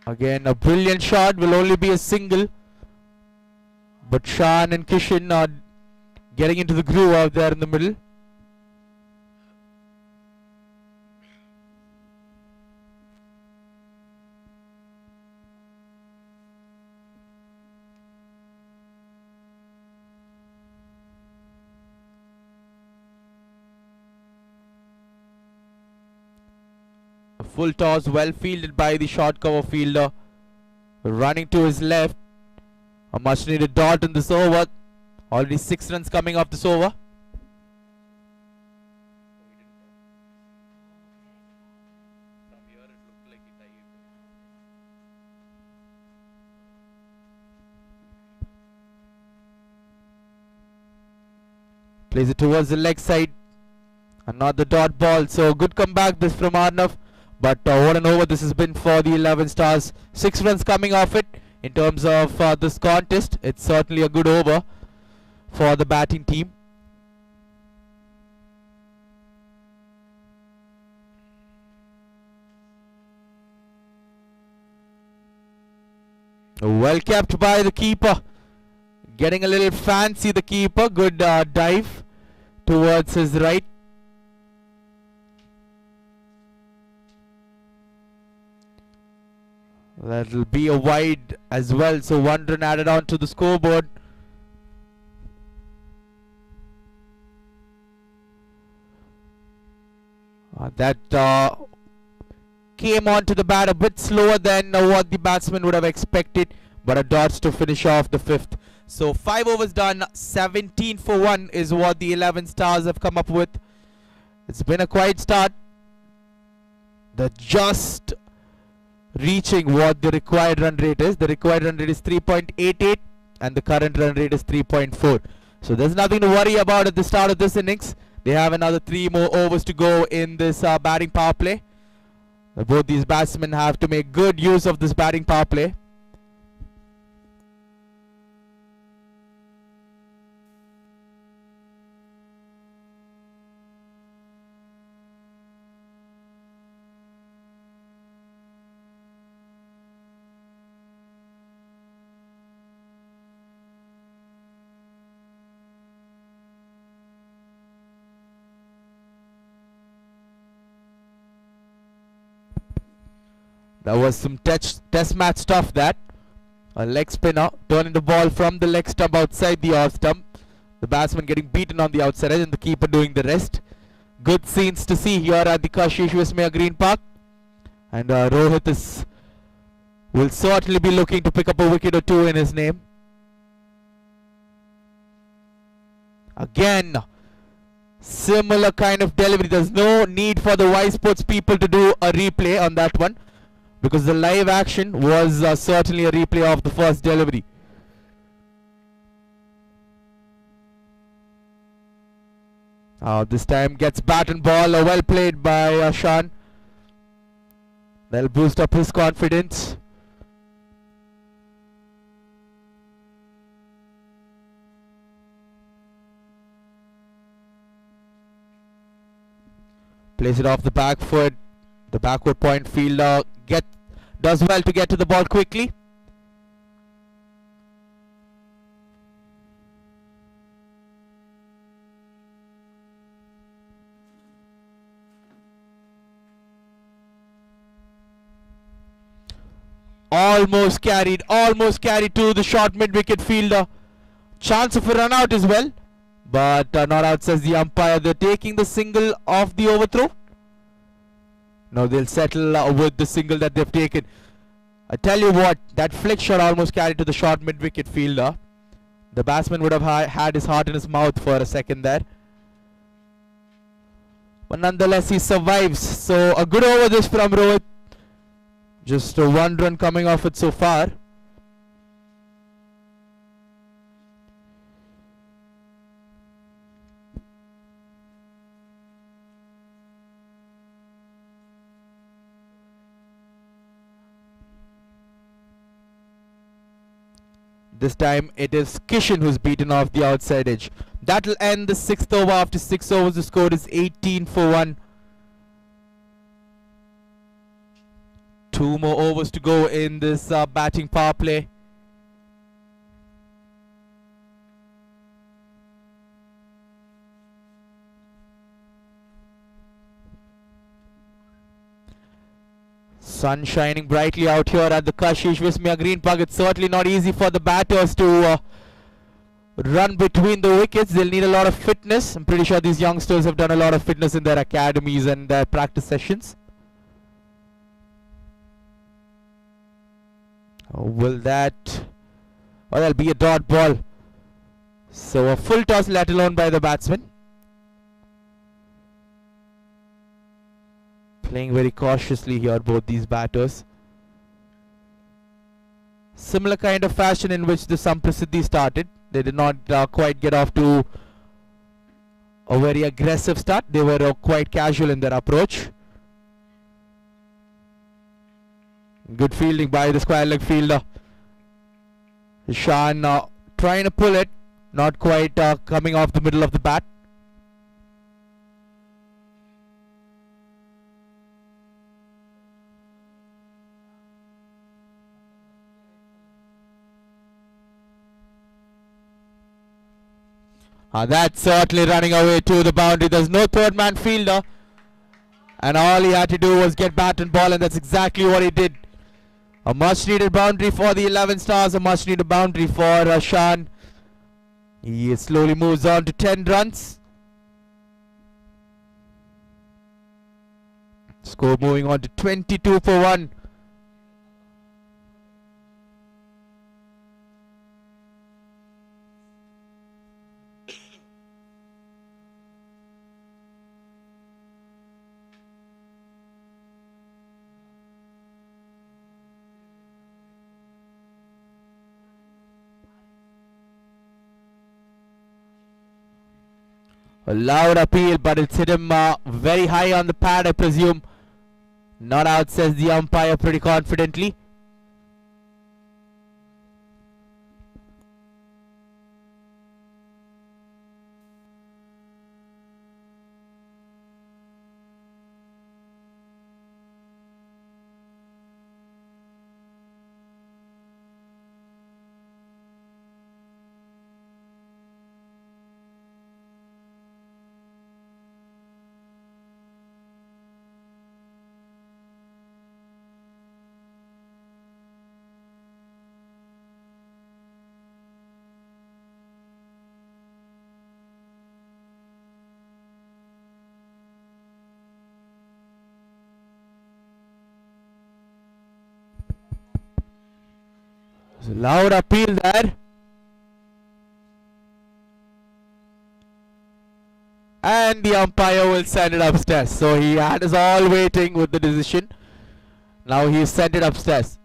D: Again, a brilliant shot, will only be a single. But Shan and Kishan are getting into the groove out there in the middle. A full toss, well fielded by the short cover fielder. Running to his left. A much needed dot in this over. Already 6 runs coming off this over. Plays it towards the leg side. Another dot ball. So good comeback this from Arnav. But what an over this has been for the 11 Stars. 6 runs coming off it. In terms of this contest, it's certainly a good over for the batting team. Well kept by the keeper. Getting a little fancy, the keeper. Good dive towards his right. That'll be a wide as well. So 1 run added on to the scoreboard. That came on to the bat a bit slower than what the batsman would have expected. But a dots to finish off the 5th. So 5 overs done. 17 for 1 is what the 11 Stars have come up with. It's been a quiet start. They're just reaching what the required run rate is. The required run rate is 3.88 and the current run rate is 3.4. So there's nothing to worry about at the start of this innings. They have another 3 more overs to go in this batting power play. Both these batsmen have to make good use of this batting power play. That was some test match stuff that. A leg spinner turning the ball from the leg stump outside the off stump. The batsman getting beaten on the outside edge and the keeper doing the rest. Good scenes to see here at the Kashish Vismaya Green Park. And Rohit will certainly be looking to pick up a wicket or 2 in his name. Again, similar kind of delivery. There's no need for the Y Sports people to do a replay on that one, because the live action was certainly a replay of the first delivery. This time gets bat and ball. Well played by Shan. That'll boost up his confidence. Plays it off the back foot. The backward point fielder does well to get to the ball quickly. Almost carried to the short mid-wicket fielder. Chance of a run out as well, but not out, says the umpire. They're taking the single off the overthrow. Now they'll settle with the single that they've taken. I tell you what, that flick shot almost carried to the short mid-wicket fielder. The batsman would have had his heart in his mouth for a second there. But nonetheless, he survives. So a good over this from Rohit. Just 1 run coming off it so far. This time it is Kishan who's beaten off the outside edge. That'll end the 6th over. After 6 overs, the score is 18 for 1. 2 more overs to go in this batting power play. Sun shining brightly out here at the Kashish Vismaya Green Park. It's certainly not easy for the batters to run between the wickets. They'll need a lot of fitness. I'm pretty sure these youngsters have done a lot of fitness in their academies and their practice sessions. Will that... Oh, that'll be a dot ball. So a full toss, let alone by the batsman. Playing very cautiously here, both these batters. Similar kind of fashion in which the Samprasiddhi started. They did not quite get off to a very aggressive start. They were quite casual in their approach. Good fielding by the square leg fielder. Shan trying to pull it, not quite coming off the middle of the bat. That's certainly running away to the boundary. There's no third man fielder, and all he had to do was get bat and ball, and that's exactly what he did. A much needed boundary for the 11 stars, a much needed boundary for Shan. He slowly moves on to 10 runs. Score moving on to 22 for 1. A loud appeal, but it's hit him very high on the pad, I presume. Not out, says the umpire pretty confidently. Loud appeal there. And the umpire will send it upstairs. So he had us all waiting with the decision. Now he sent it upstairs.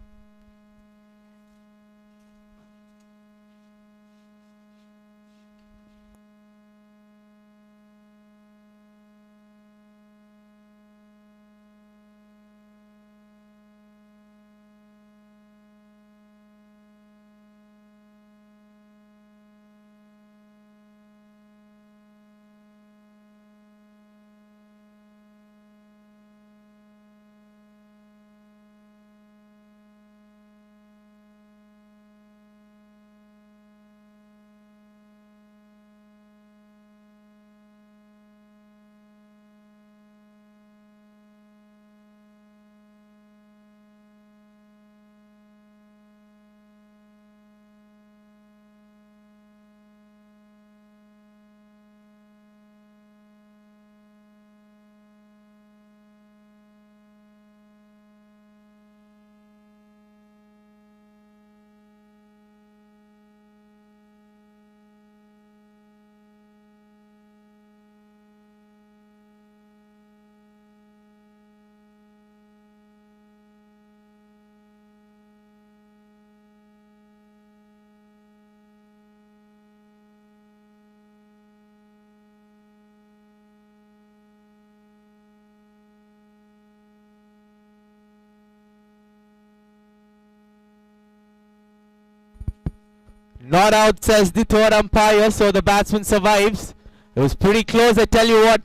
D: Not out, says the third umpire, so the batsman survives. It was pretty close, I tell you what.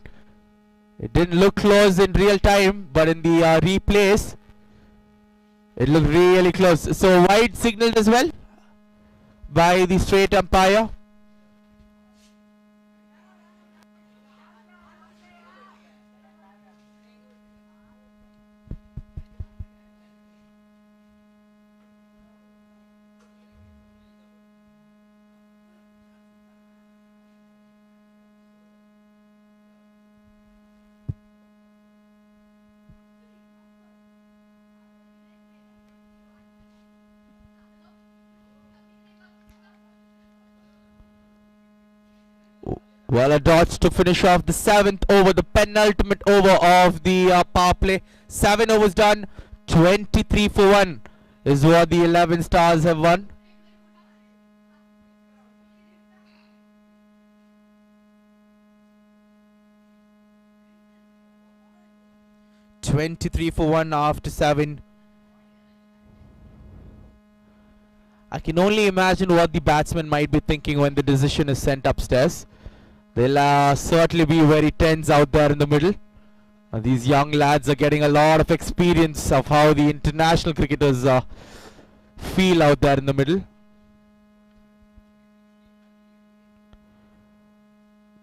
D: It didn't look close in real time, but in the replays, it looked really close. So wide signaled as well by the straight umpire. Well, a dodge to finish off the 7th over, the penultimate over of the power play. 7 overs done, 23 for 1 is what the 11 Stars have won. "23 for 1 after 7. I can only imagine what the batsman might be thinking when the decision is sent upstairs. They'll certainly be very tense out there in the middle. These young lads are getting a lot of experience of how the international cricketers feel out there in the middle.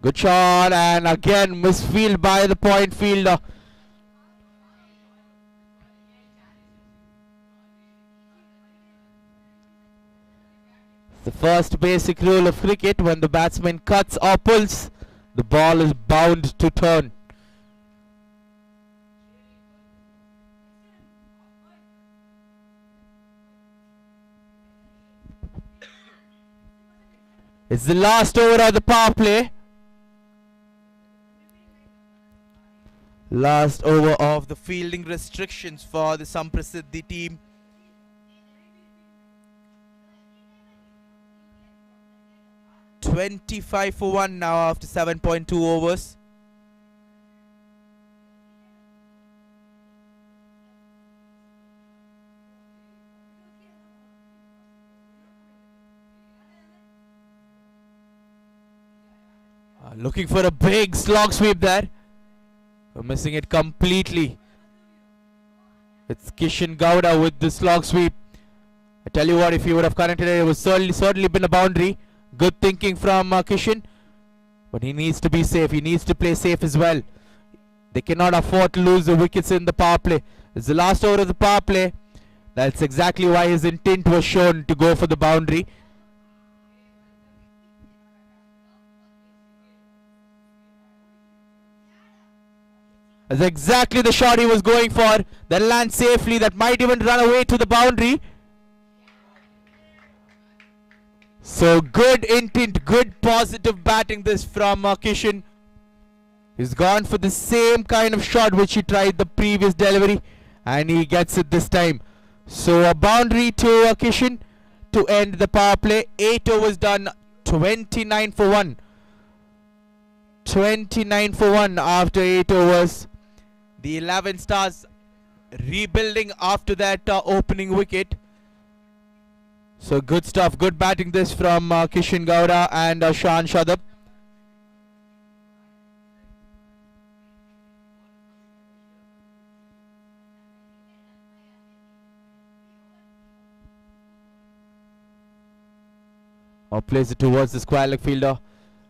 D: Good shot, and again misfield by the point fielder. The first basic rule of cricket: when the batsman cuts or pulls, the ball is bound to turn. It's the last over of the power play. Last over of the fielding restrictions for the Samprasiddhi team. "25 for 1 now after 7.2 overs. Looking for a big slog sweep there. Missing it completely. It's Kishan Gowda with the slog sweep. I tell you what, if he would have connected it, it would certainly been a boundary. Good thinking from Kishan. But he needs to be safe. He needs to play safe as well. They cannot afford to lose the wickets in the power play. It's the last over of the power play. That's exactly why his intent was shown to go for the boundary. That's exactly the shot he was going for. That lands safely. That might even run away to the boundary. So good intent, good positive batting this from Kishan. He's gone for the same kind of shot which he tried the previous delivery, and he gets it this time. So a boundary to Kishan to end the power play. 8 overs done, 29 for 1. 29 for 1 after 8 overs. The 11 Stars rebuilding after that opening wicket. So good stuff, good batting this from Kishan Gowda and Shan Shadab. Plays it towards the square leg fielder.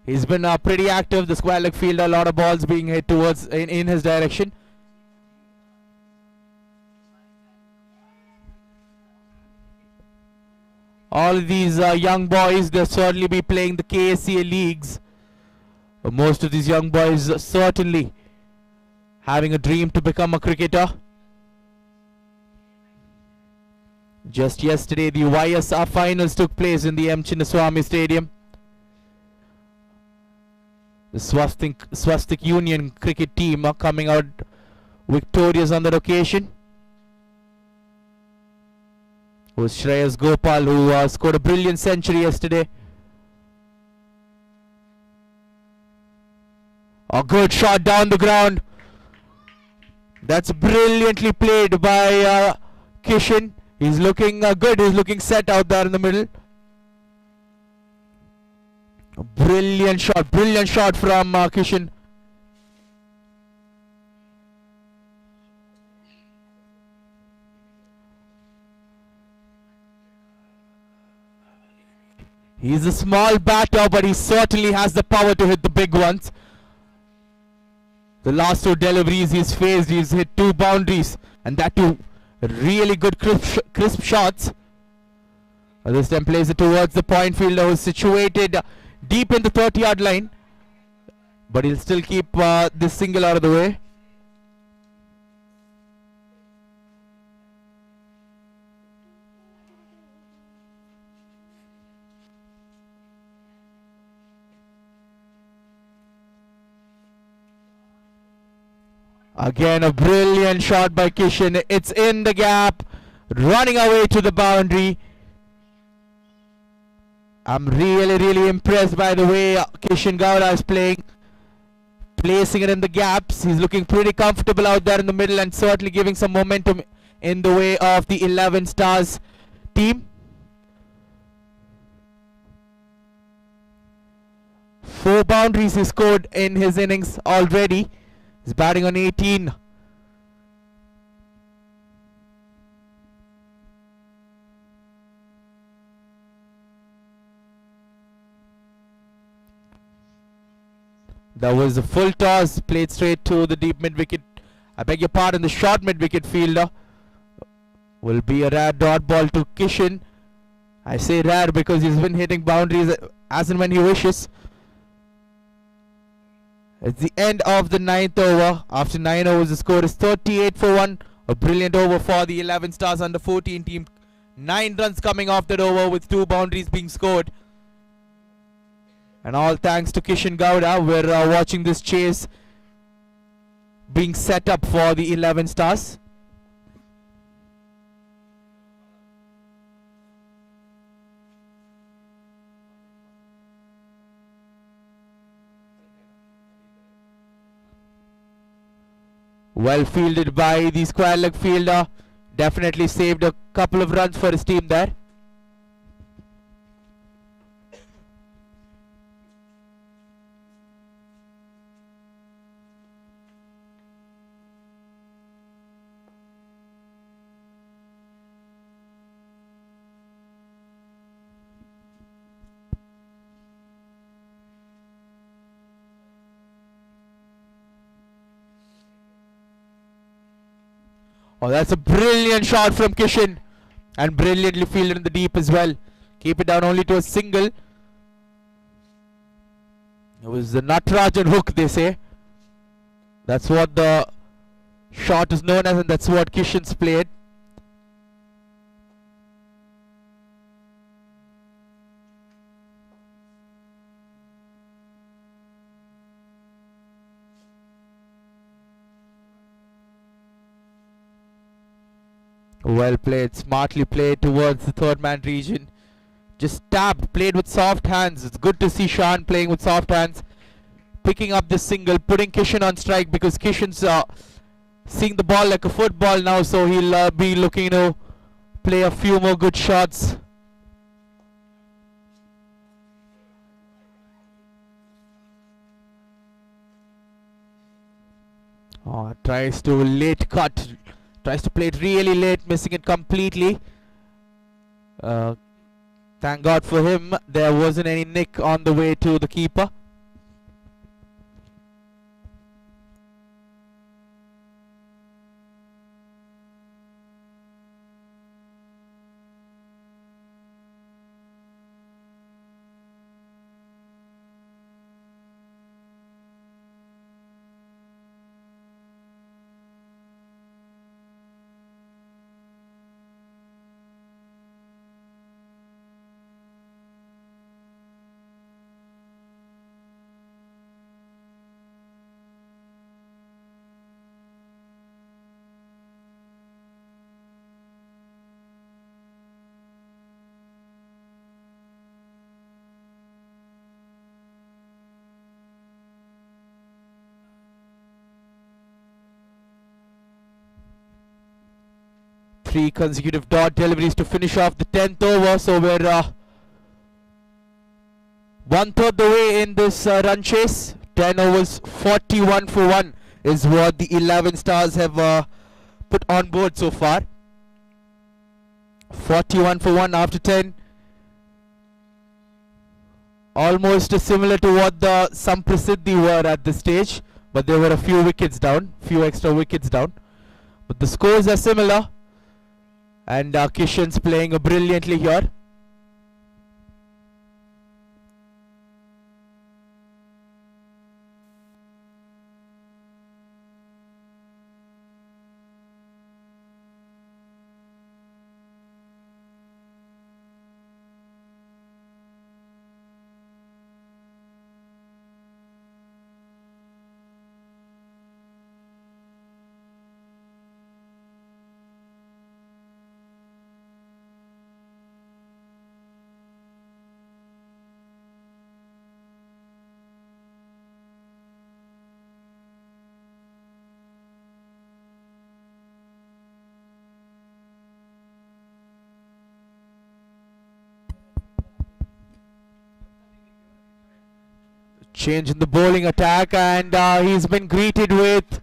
D: He's been pretty active, the square leg fielder. A lot of balls being hit towards in his direction. All of these young boys, they'll certainly be playing the KSCA leagues. Most of these young boys certainly having a dream to become a cricketer. Just yesterday, the YSR finals took place in the M. Chinnaswamy Stadium. The Swastik Union cricket team are coming out victorious on that occasion. It was Shreyas Gopal who scored a brilliant century yesterday. A good shot down the ground. That's brilliantly played by Kishan. He's looking good. He's looking set out there in the middle. A brilliant shot from Kishan. He's a small batter, but he certainly has the power to hit the big ones. The last 2 deliveries he's faced, he's hit 2 boundaries, and that too really good crisp shots. This time plays it towards the point fielder who's situated deep in the 30-yard line, but he'll still keep this single out of the way. Again, a brilliant shot by Kishan. It's in the gap, running away to the boundary. I'm really impressed by the way Kishan Gowda is playing. Placing it in the gaps. He's looking pretty comfortable out there in the middle and certainly giving some momentum in the way of the 11 Stars team. 4 boundaries he scored in his innings already. He's batting on 18. That was a full toss played straight to the deep mid wicket. I beg your pardon, the short mid wicket fielder. Will be a rare dot ball to Kishan. I say rare because he's been hitting boundaries as and when he wishes. It's the end of the 9th over. After 9 overs, the score is 38 for 1. A brilliant over for the 11 Stars under 14 team. 9 runs coming off that over with 2 boundaries being scored. And all thanks to Kishan Gowda. We're watching this chase being set up for the 11 Stars. Well fielded by the square leg fielder. Definitely saved a couple of runs for his team there. Oh, that's a brilliant shot from Kishan. And brilliantly fielded in the deep as well. Keep it down only to a single. It was the Natarajan hook, they say. That's what the shot is known as, and that's what Kishan's played. Well played, smartly played towards the third man region. Just tapped, played with soft hands. It's good to see Shan playing with soft hands. Picking up this single, putting Kishan on strike because Kishan's seeing the ball like a football now, so he'll be looking to play a few more good shots. Oh, tries to late cut. Tries to play it really late, missing it completely. Thank God for him, there wasn't any nick on the way to the keeper. Three consecutive dot deliveries to finish off the 10th over, so we're 1/3 the way in this run chase. 10 overs, 41 for 1 is what the 11 Stars have put on board so far. 41 for 1 after 10. Almost similar to what the Samprasiddhi were at this stage, but there were a few wickets down, few extra wickets down. But the scores are similar. And Kishan's playing brilliantly here. Change in the bowling attack, and he's been greeted with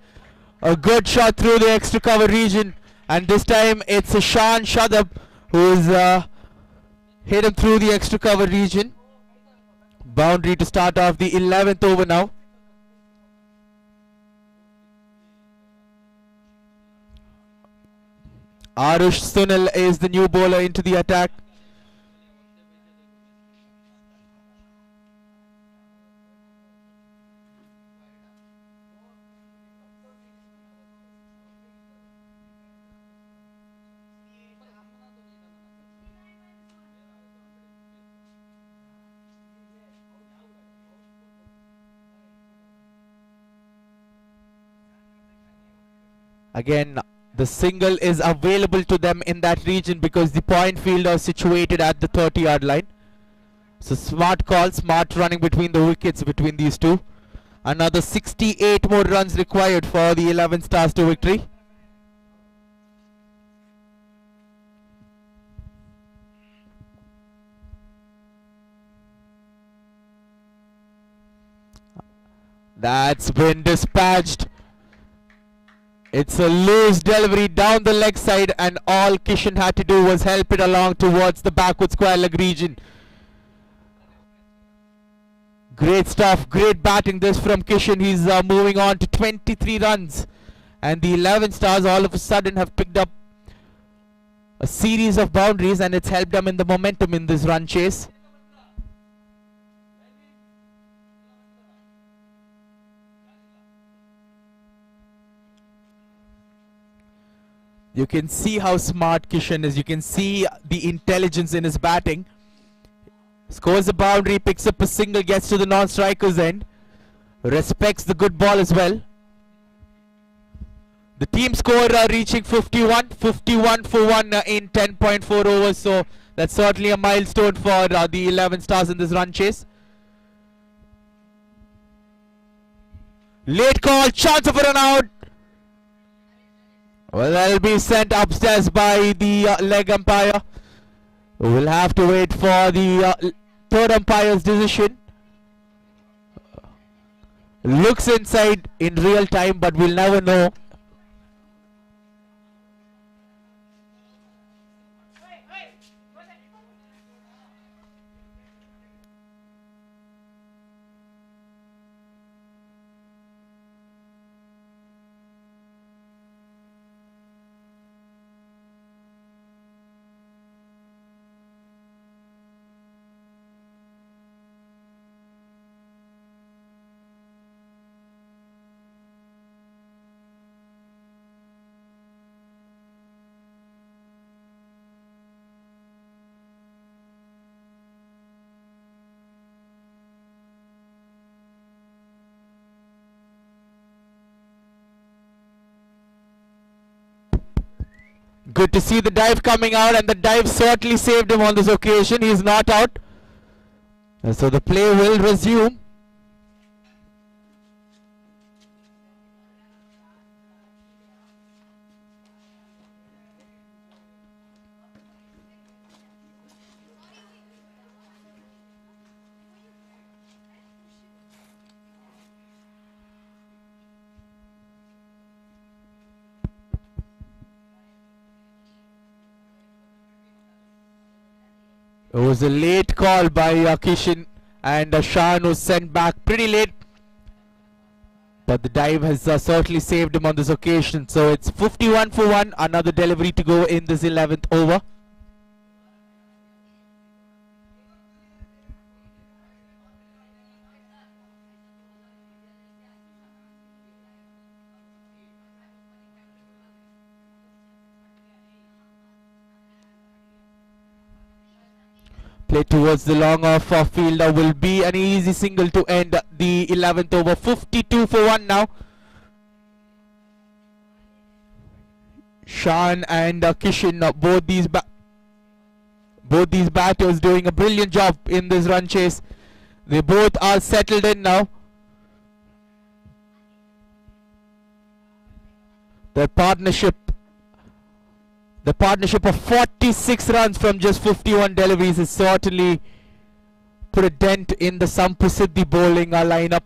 D: a good shot through the extra cover region, and this time it's Shan Shadab who's hit him through the extra cover region. Boundary to start off the 11th over now. Arush Sunil is the new bowler into the attack. Again, the single is available to them in that region because the point field are situated at the 30-yard line. So smart call, smart running between the wickets between these two. Another 68 more runs required for the 11 Stars to victory. That's been dispatched. It's a loose delivery down the leg side, and all Kishan had to do was help it along towards the backward square leg region. Great stuff, great batting this from Kishan. He's moving on to 23 runs, and the 11 Stars all of a sudden have picked up a series of boundaries, and it's helped them in the momentum in this run chase. You can see how smart Kishan is. You can see the intelligence in his batting. Scores a boundary, picks up a single, gets to the non-striker's end. Respects the good ball as well. The team score reaching 51 for 1 in 10.4 overs. So that's certainly a milestone for the 11 Stars in this run chase. Late call, chance of a run out. Well, that'll be sent upstairs by the leg umpire. We'll have to wait for the third umpire's decision. Looks inside in real time, but we'll never know. Good to see the dive coming out, and the dive certainly saved him on this occasion. He's not out. And so the play will resume. It was a late call by Kishan, and Shan was sent back pretty late. But the dive has certainly saved him on this occasion. So it's 51 for 1, another delivery to go in this 11th over. Play towards the long off fielder will be an easy single to end the 11th over. 52 for 1 now. Shan and Kishan, both these batters doing a brilliant job in this run chase. They both are settled in now. Their partnership of 46 runs from just 51 deliveries is certainly put a dent in the Samprasiddhi bowling lineup.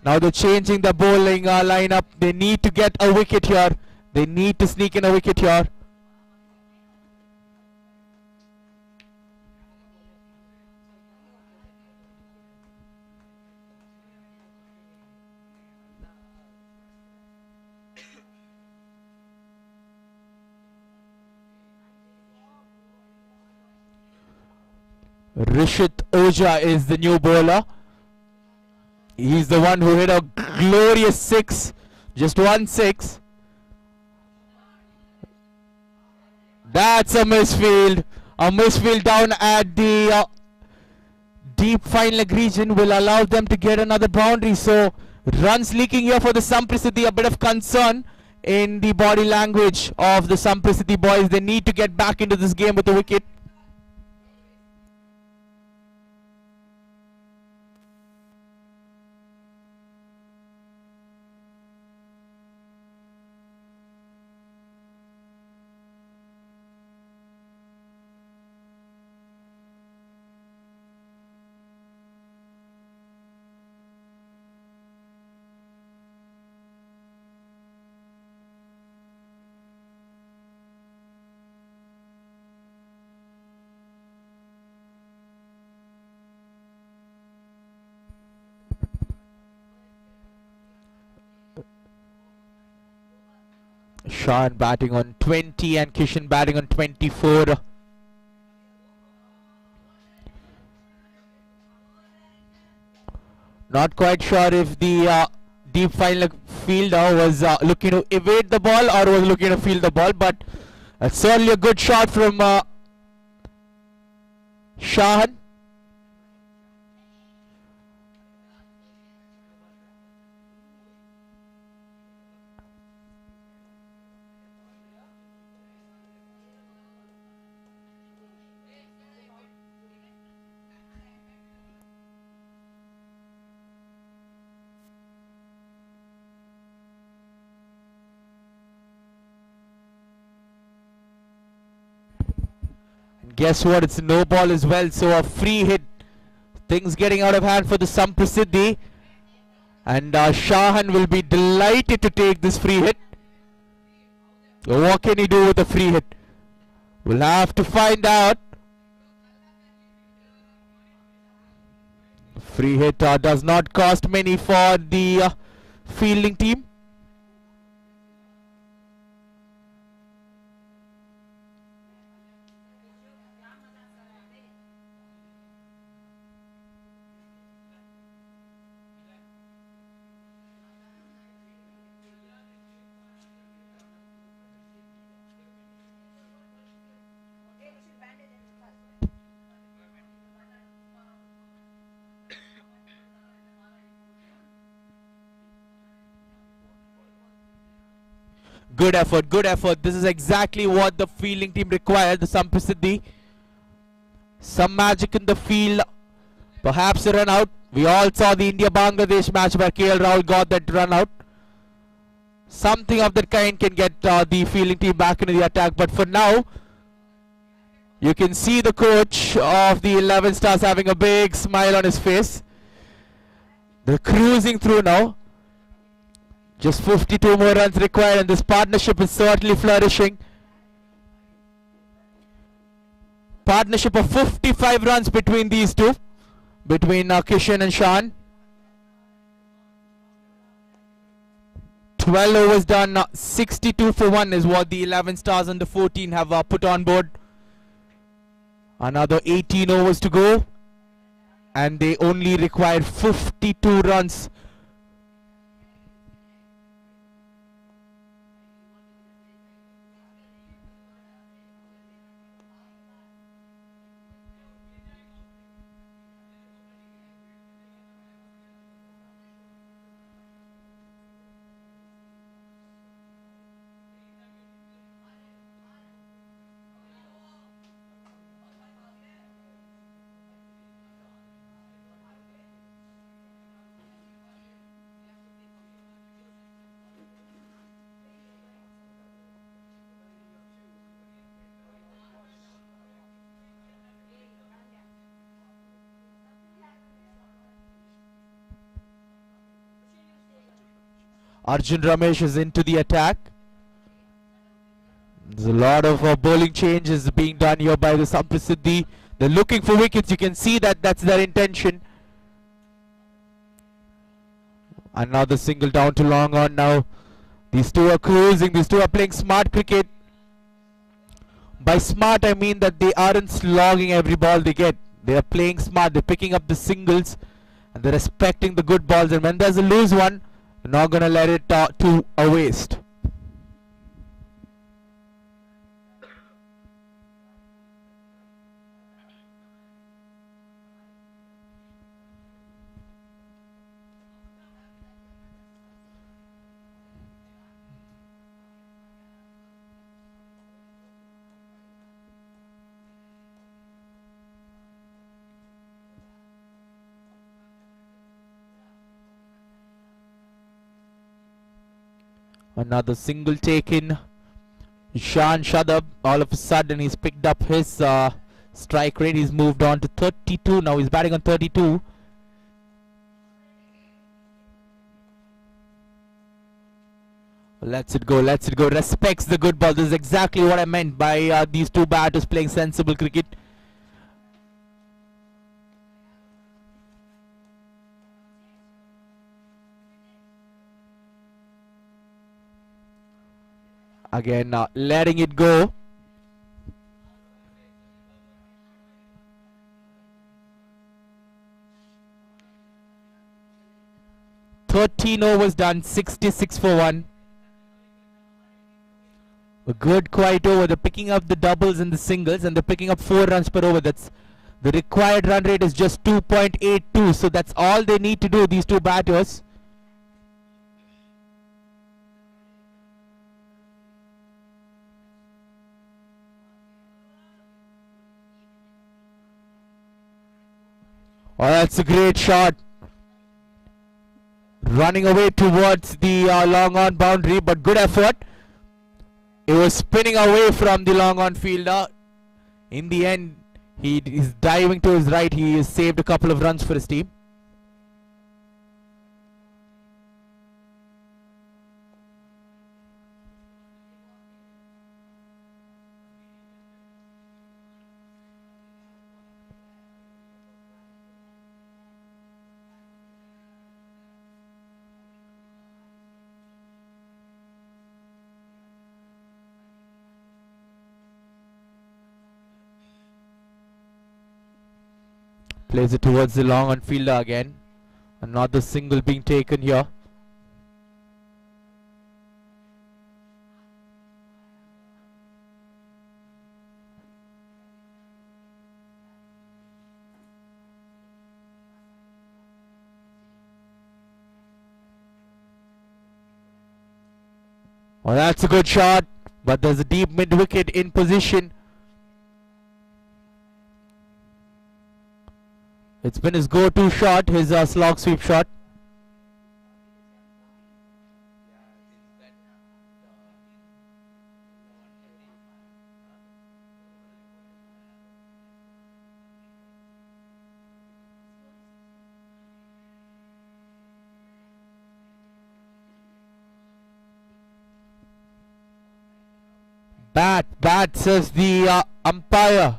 D: Now they're changing the bowling lineup. They need to get a wicket here. They need to sneak in a wicket here. Rishit Oja is the new bowler. He's the one who hit a glorious 6. Just 1 6. That's a misfield. A misfield down at the deep fine leg region will allow them to get another boundary. So runs leaking here for the Samprasiddhi. A bit of concern in the body language of the Samprasiddhi boys. They need to get back into this game with a wicket. Shan batting on 20 and Kishan batting on 24. Not quite sure if the deep fine leg fielder was looking to evade the ball or was looking to field the ball, but certainly a good shot from Shahan. Guess what? It's no ball as well, so a free hit. Things getting out of hand for the Samprasiddhi, and Shahan will be delighted to take this free hit. What can he do with a free hit? We'll have to find out. Free hit does not cost many for the fielding team. Good effort, good effort. This is exactly what the fielding team required, the Samprasiddhi. Some magic in the field, perhaps a run out. We all saw the India-Bangladesh match where KL Rahul got that run out. Something of that kind can get the fielding team back into the attack, but for now, you can see the coach of the 11 Stars having a big smile on his face. They're cruising through now. Just 52 more runs required, and this partnership is certainly flourishing. Partnership of 55 runs between these two, between Kishan and Shan. 12 overs done, 62 for 1 is what the 11 Stars under 14 have put on board. Another 18 overs to go, and they only require 52 runs. Arjun Ramesh is into the attack. There's a lot of bowling changes being done here by the Samprasiddhi. They're looking for wickets. You can see that that's their intention. Another single down to long on now. These two are cruising. These two are playing smart cricket. By smart, I mean that they aren't slogging every ball they get. They are playing smart. They're picking up the singles and they're respecting the good balls. And when there's a loose one, they're not going to let it to a waste. Another single taken. Shan Shadab, all of a sudden he's picked up his strike rate. He's moved on to 32 now. He's batting on 32. Lets it go, lets it go. Respects the good ball. This is exactly what I meant by these two batters playing sensible cricket. Again, letting it go. "13 overs done, 66 for 1. A good quiet over. They're picking up the doubles and the singles, and they're picking up 4 runs per over. That's the required run rate is just 2.82. So that's all they need to do, these two batters. Oh, that's a great shot. Running away towards the long on boundary, but good effort. It was spinning away from the long on fielder. In the end, he is diving to his right. He has saved a couple of runs for his team. Plays it towards the long on fielder again. Another single being taken here. Oh, that's a good shot, but there's a deep mid wicket in position. It's been his go-to shot, his slog sweep shot. Bat, says the umpire.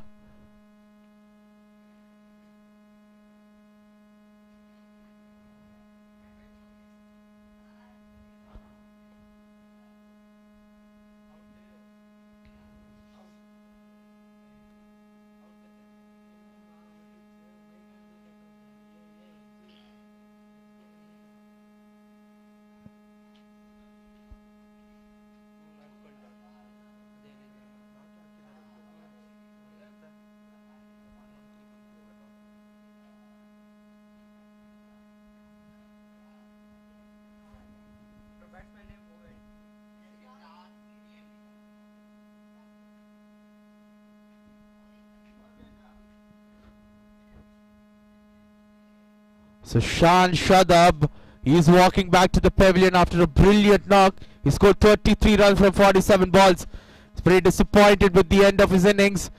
D: So Shan Shadab, he's walking back to the pavilion after a brilliant knock. He scored 33 runs from 47 balls. He's pretty disappointed with the end of his innings.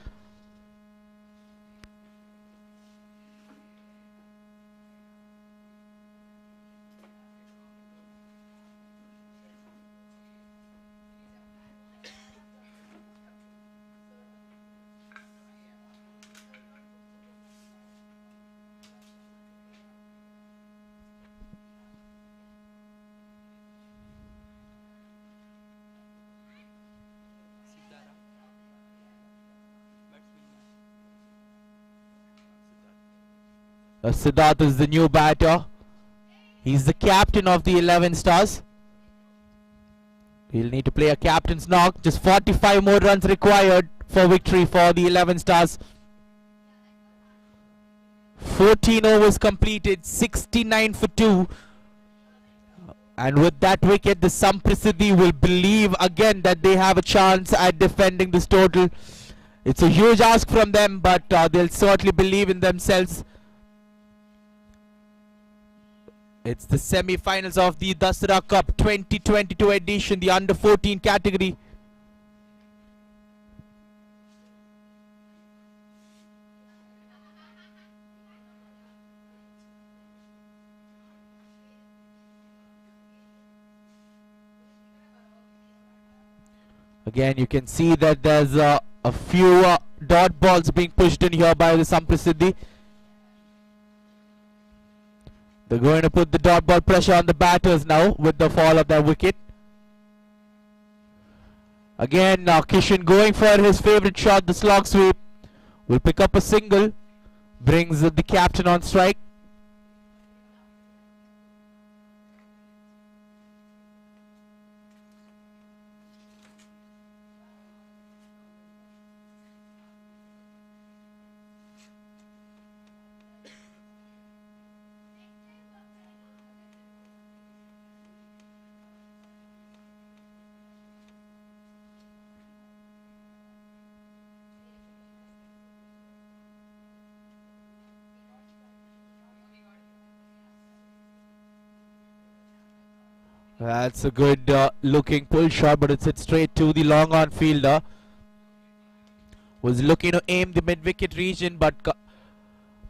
D: Siddharth is the new batter. He's the captain of the 11 Stars. He'll need to play a captain's knock. Just 45 more runs required for victory for the 11 Stars. 14 overs completed, 69 for 2. And with that wicket, the Samprasiddhi will believe again that they have a chance at defending this total. It's a huge ask from them, but they'll certainly believe in themselves. It's the semi-finals of the Dasara Cup 2022 edition, the under-14 category. Again, you can see that there's a few dot balls being pushed in here by the Samprasiddhi. They're going to put the dot ball pressure on the batters now with the fall of that wicket. Again, Kishan going for his favourite shot, the slog sweep. Will pick up a single. Brings the captain on strike. That's a good looking pull shot, but it's hit straight to the long on fielder. Was looking to aim the mid-wicket region, but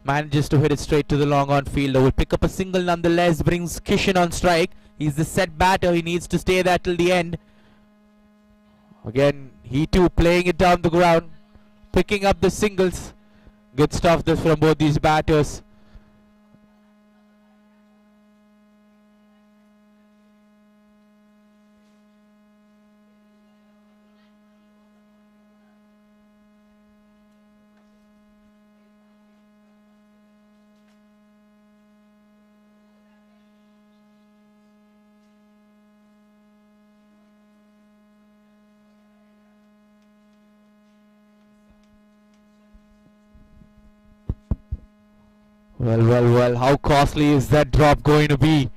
D: manages to hit it straight to the long on fielder. Will pick up a single nonetheless, brings Kishan on strike. He's the set batter, he needs to stay there till the end. Again, he too playing it down the ground, picking up the singles. Good stuff this from both these batters. Well, how costly is that drop going to be?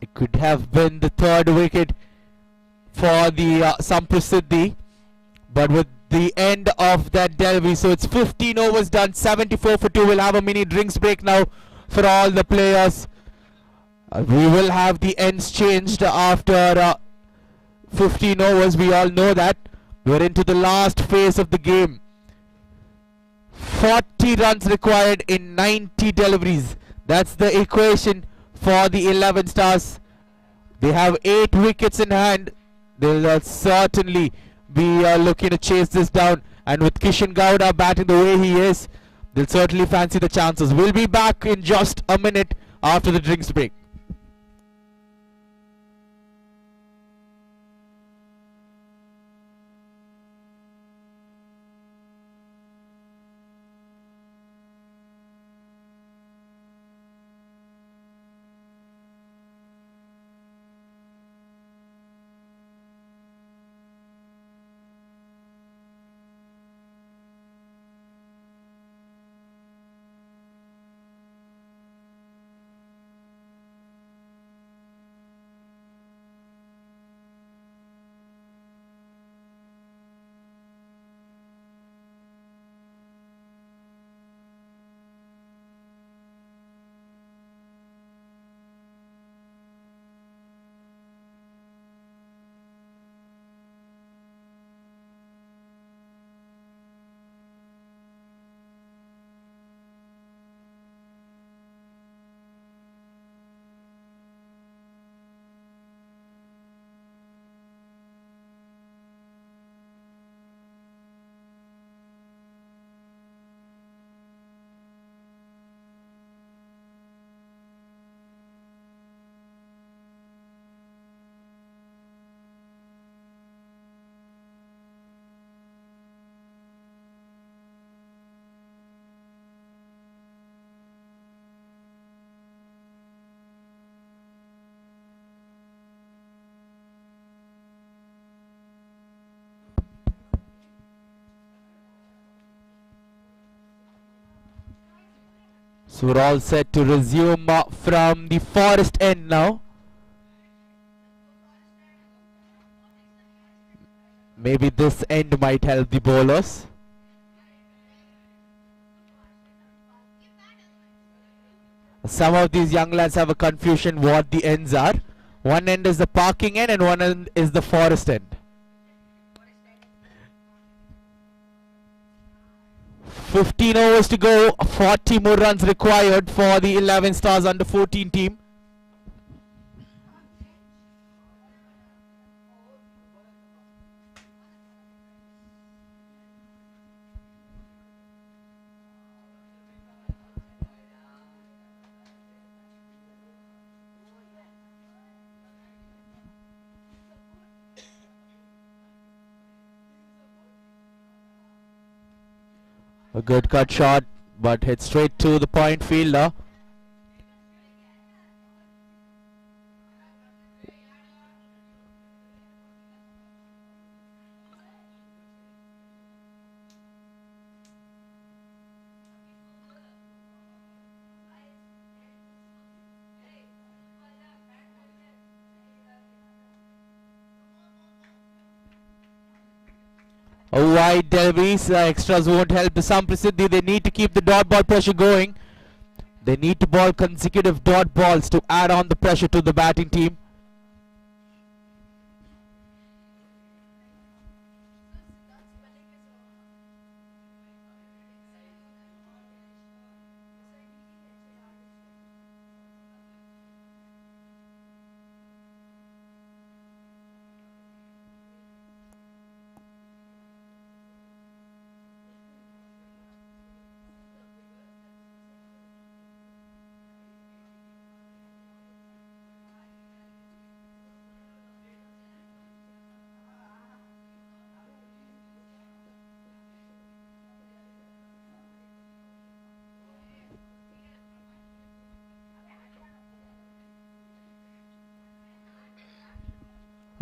D: It could have been the third wicket for the Samprasiddhi, but with the end of that Delhi, so it's 15 overs done, 74 for 2. We'll have a mini drinks break now for all the players. We will have the ends changed after 15 overs, we all know that. We're into the last phase of the game. 40 runs required in 90 deliveries. That's the equation for the 11 Stars. They have 8 wickets in hand. They'll certainly be looking to chase this down. And with Kishan Gowda batting the way he is, they'll certainly fancy the chances. We'll be back in just a minute after the drinks break. So we're all set to resume from the forest end now. Maybe this end might help the bowlers. Some of these young lads have a confusion what the ends are. One end is the parking end and one end is the forest end. 15 overs to go, 40 more runs required for the 11 Stars under 14 team. A good cut shot, but hit straight to the point fielder. A wide Delvis, extras won't help the Samprasiddhi. They need to keep the dot ball pressure going. They need to ball consecutive dot balls to add on the pressure to the batting team.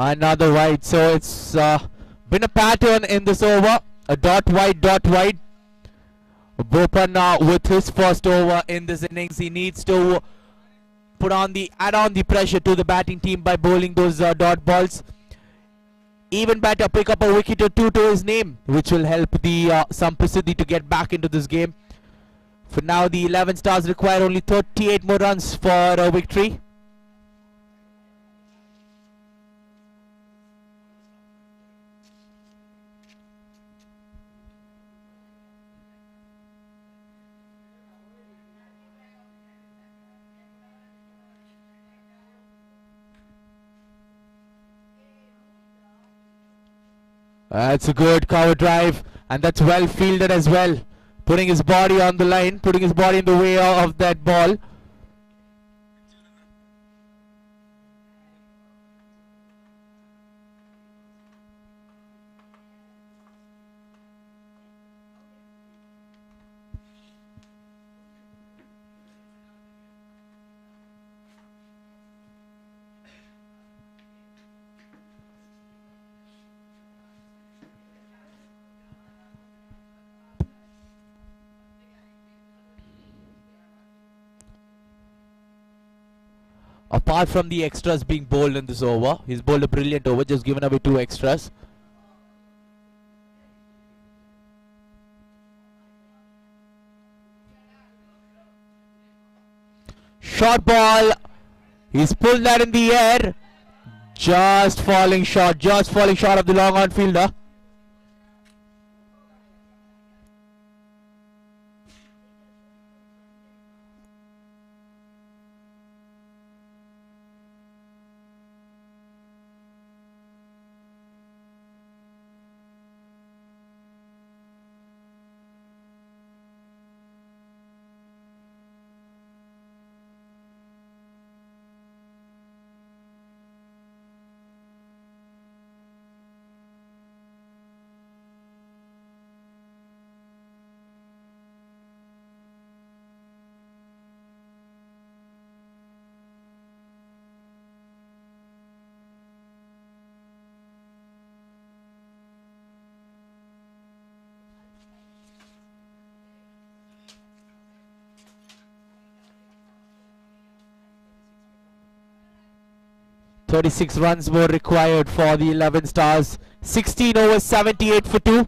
D: Another wide, so it's been a pattern in this over. A dot wide, dot wide. Bopan with his first over in this innings, he needs to add on the pressure to the batting team by bowling those dot balls. Even better, pick up a wicket or two to his name, which will help the Samprasiddhi to get back into this game. For now, the 11 Stars require only 38 more runs for a victory. That's a good cover drive, and that's well fielded as well. Putting his body on the line, putting his body in the way of that ball. Apart from the extras being bowled in this over, he's bowled a brilliant over, just given away 2 extras. Short ball, he's pulled that in the air, just falling short of the long on fielder. 36 runs more required for the 11 Stars. 16 overs, 78 for 2.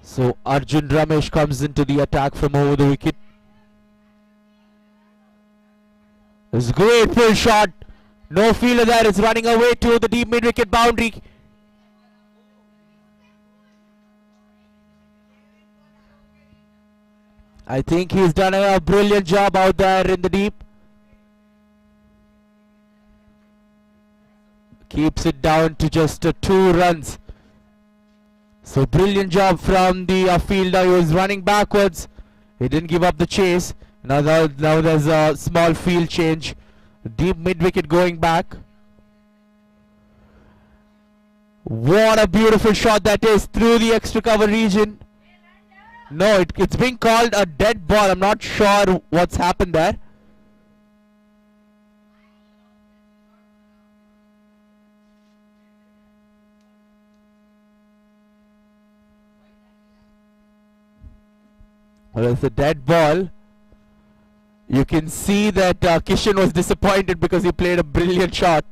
D: So Arjun Ramesh comes into the attack from over the wicket. It's a great pull shot. No fielder there. It's running away to the deep mid-wicket boundary. I think he's done a brilliant job out there in the deep. Keeps it down to just 2 runs. So brilliant job from the fielder. He was running backwards. He didn't give up the chase. Now there's a small field change. Deep mid-wicket going back. What a beautiful shot that is through the extra cover region. No, it's being called a dead ball. I'm not sure what's happened there. Well, it's a dead ball. You can see that Kishan was disappointed because he played a brilliant shot.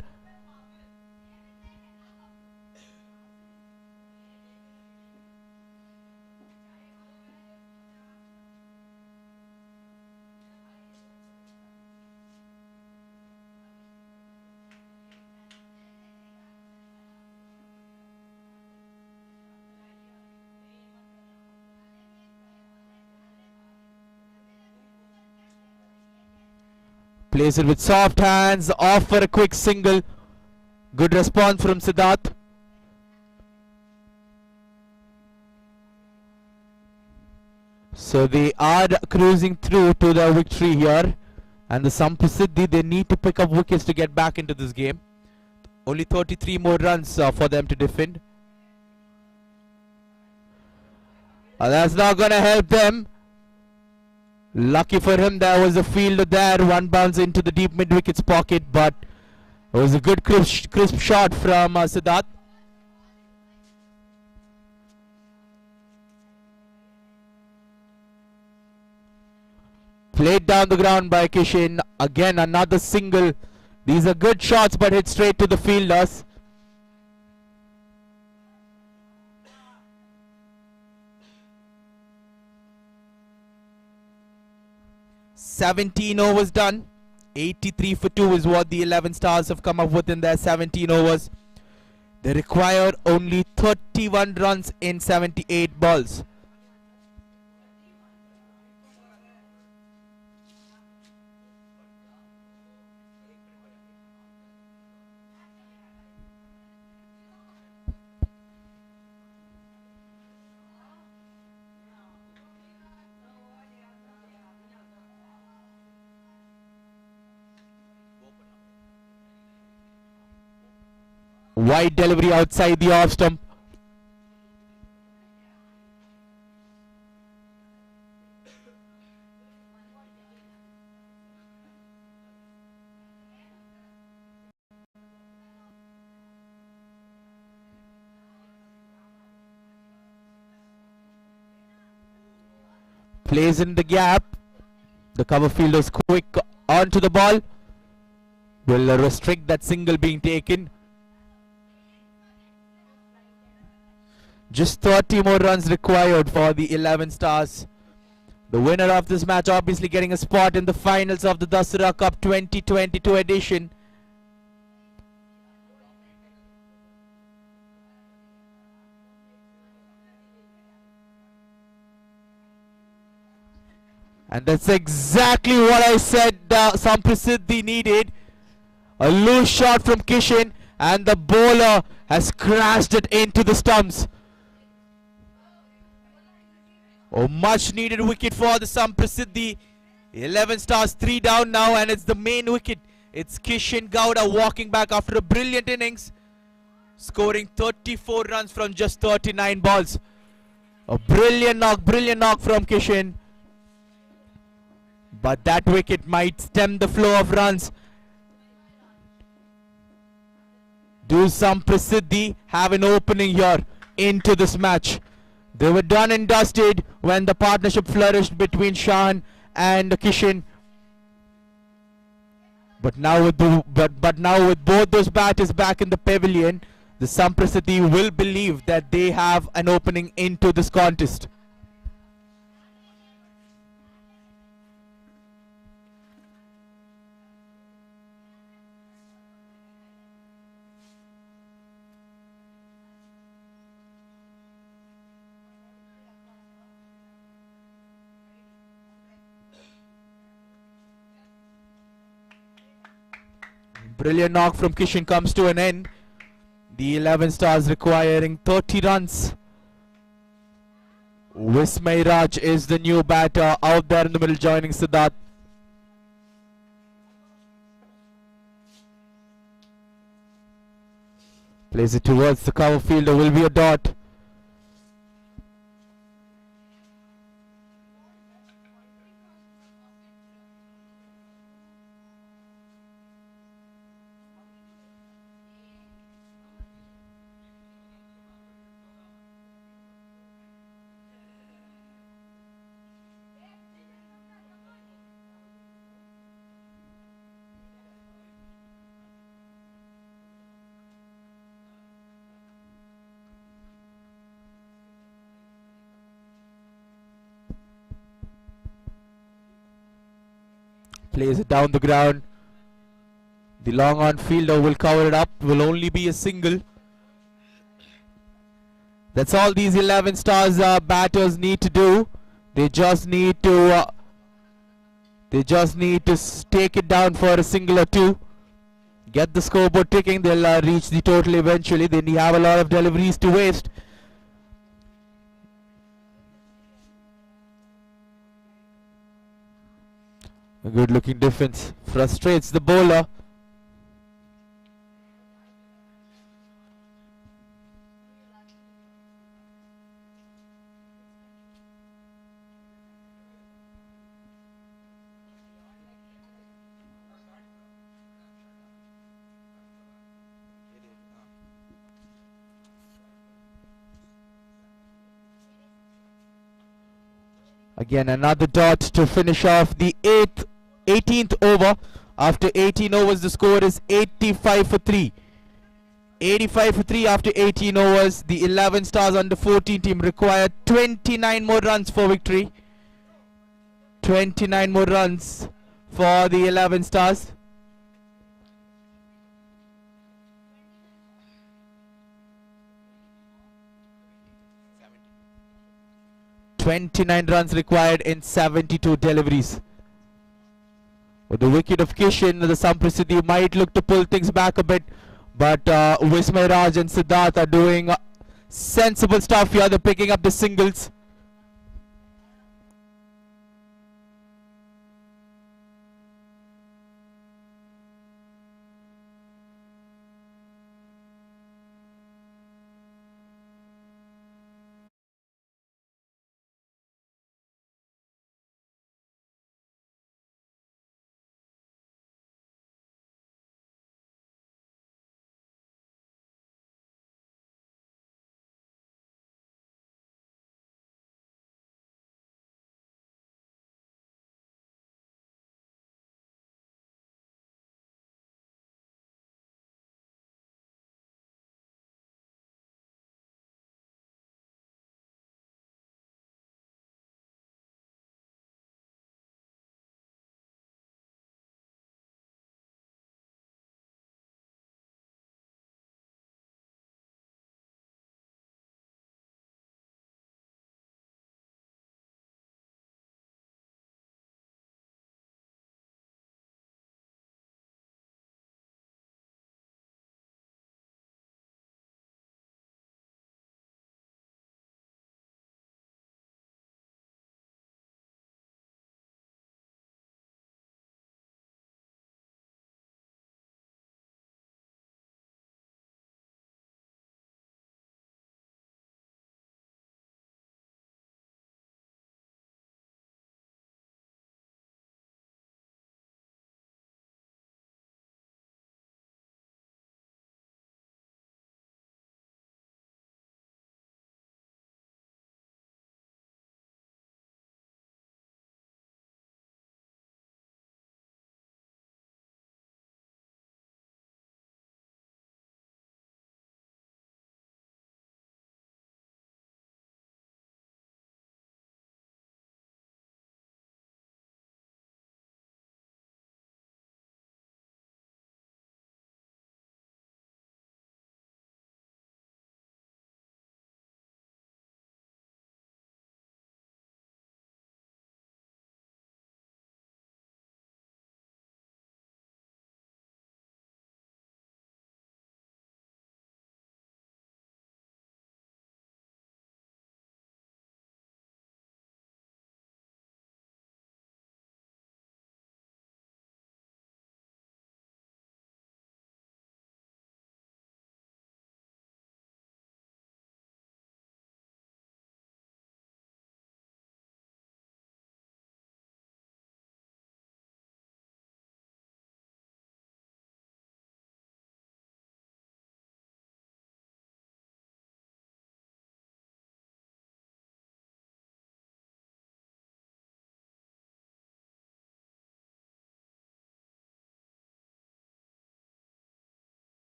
D: Plays it with soft hands, off for a quick single. Good response from Siddharth. So they are cruising through to the victory here. And the Samprasiddhi, they need to pick up wickets to get back into this game. Only 33 more runs for them to defend. That's not going to help them. Lucky for him, there was a fielder there. One bounce into the deep mid-wicket's pocket, but it was a good crisp shot from Siddharth. Played down the ground by Kishan. Again, another single. These are good shots, but hit straight to the fielders. "17 overs done. 83 for 2 is what the 11 Stars have come up with in their 17 overs. They require only 31 runs in 78 balls. Wide delivery outside the off stump. Plays in the gap. The cover fielder's quick onto the ball. Will restrict that single being taken. Just 30 more runs required for the 11 Stars. The winner of this match obviously getting a spot in the finals of the Dasara Cup 2022 edition. And that's exactly what I said Samprasiddhi needed. A loose shot from Kishan, and the bowler has crashed it into the stumps. Oh, much needed wicket for the Samprasiddhi. 11 Stars 3 down now, and it's the main wicket. It's Kishan Gowda walking back after a brilliant innings, scoring 34 runs from just 39 balls. A brilliant knock from Kishan. but that wicket might stem the flow of runs. Do some Prasiddhi have an opening here into this match? They were done and dusted when the partnership flourished between Shahan and Kishan. But now with both those batters back in the pavilion, the Samprasati will believe that they have an opening into this contest. Brilliant knock from Kishan comes to an end. The 11 stars requiring 30 runs. Vismay Raj is the new batter out there in the middle, joining Siddharth. Plays it towards the cover fielder, will be a dot. Plays it down the ground. The long on fielder will cover it up, will only be a single. That's all these 11 stars batters need to do. They just need to take it down for a single or two. Get the scoreboard ticking. They'll reach the total eventually. They have a lot of deliveries to waste. A good looking defense frustrates the bowler. Again, another dot to finish off the 18th over. After 18 overs, the score is 85 for 3. 85 for 3 after 18 overs. The 11 stars under 14 team require 29 more runs for victory. 29 more runs for the 11 stars. 29 runs required in 72 deliveries. With the wicket of Kishan, the Samprasiddhi might look to pull things back a bit, but Vismay Raj and Siddharth are doing sensible stuff here. They're picking up the singles.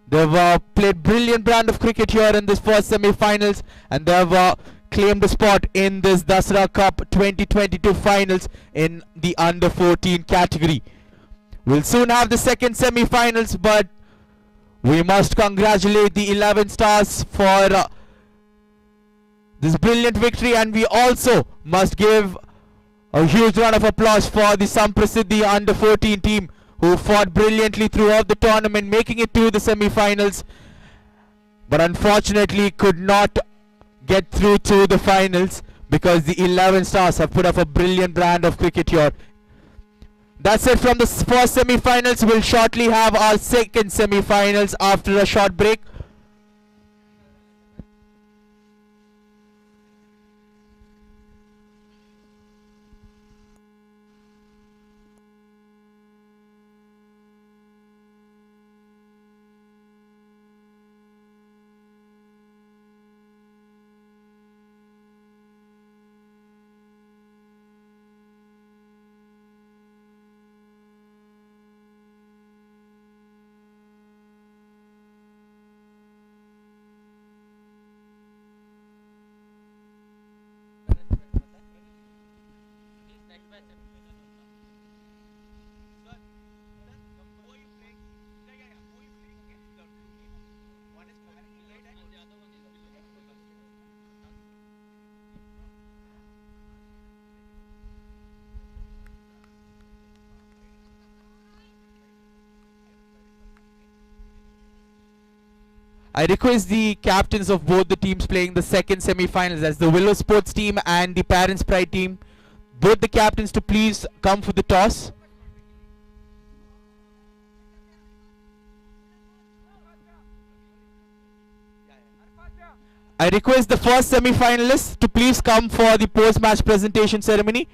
D: They've played brilliant brand of cricket here in this first semi-finals, and they've claimed a spot in this Dasara Cup 2022 finals in the under 14 category. We'll soon have the second semi-finals, but we must congratulate the 11 Stars for this brilliant victory, and we also must give a huge round of applause for the Samprasiddhi under 14 team, who fought brilliantly throughout the tournament, making it to the semi-finals, but unfortunately could not get through to the finals because the 11 Stars have put up a brilliant brand of cricket here. That's it from the first semi-finals. We'll shortly have our second semi-finals after a short break. I request the captains of both the teams playing the second semi-finals, as the Willow Sports team and the Parents Pride team, both the captains to please come for the toss. I request the first semi-finalists to please come for the post-match presentation ceremony,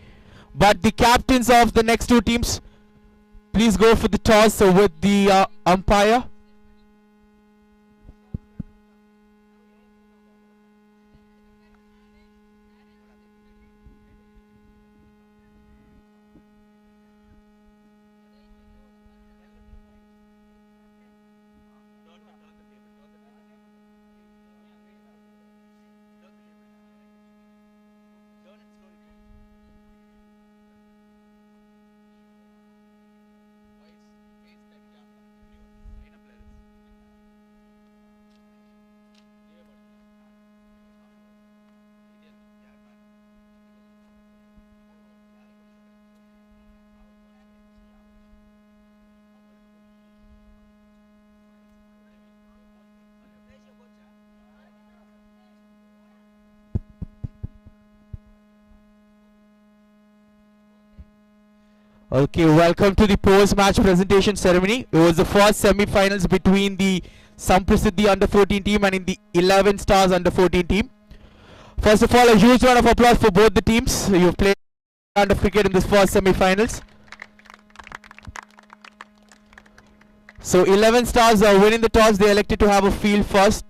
D: but the captains of the next two teams, please go for the toss with the umpire. Okay, welcome to the post-match presentation ceremony. It was the first semi-finals between the Samprasiddhi under 14 team and in the 11 Stars under 14 team. First of all, a huge round of applause for both the teams. You've played a round of cricket in this first semi-finals. So 11 Stars are winning the toss. They elected to have a field first.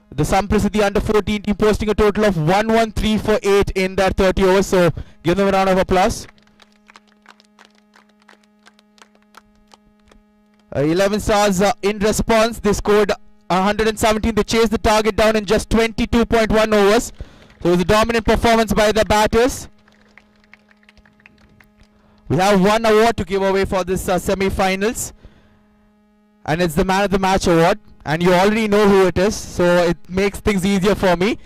D: The Samprasiddhi under 14 team posting a total of 113 for 8 in their 30 overs. So give them a round of applause. 11 Stars in response, they scored 117. They chased the target down in just 22.1 overs. So it was a dominant performance by the batters. We have one award to give away for this semi-finals, and it's the Man of the Match award, and you already know who it is, so it makes things easier for me.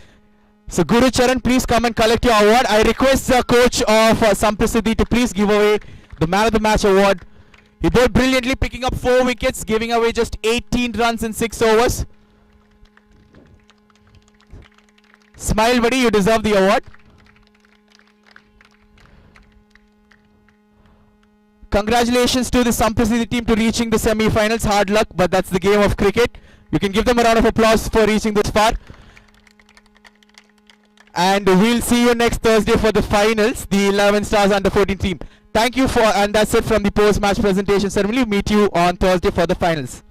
D: So Guru Charan, please come and collect your award. I request the coach of Samprasiddhi to please give away the Man of the Match award. He bowled brilliantly, picking up 4 wickets, giving away just 18 runs in 6 overs. Smile, buddy, you deserve the award. Congratulations to the Samprasiddhi team to reaching the semi-finals. Hard luck, but that's the game of cricket. You can give them a round of applause for reaching this far. And we'll see you next Thursday for the finals, the 11 Stars under 14 team. Thank you for, and that's it from the post-match presentation ceremony. Meet you on Thursday for the finals.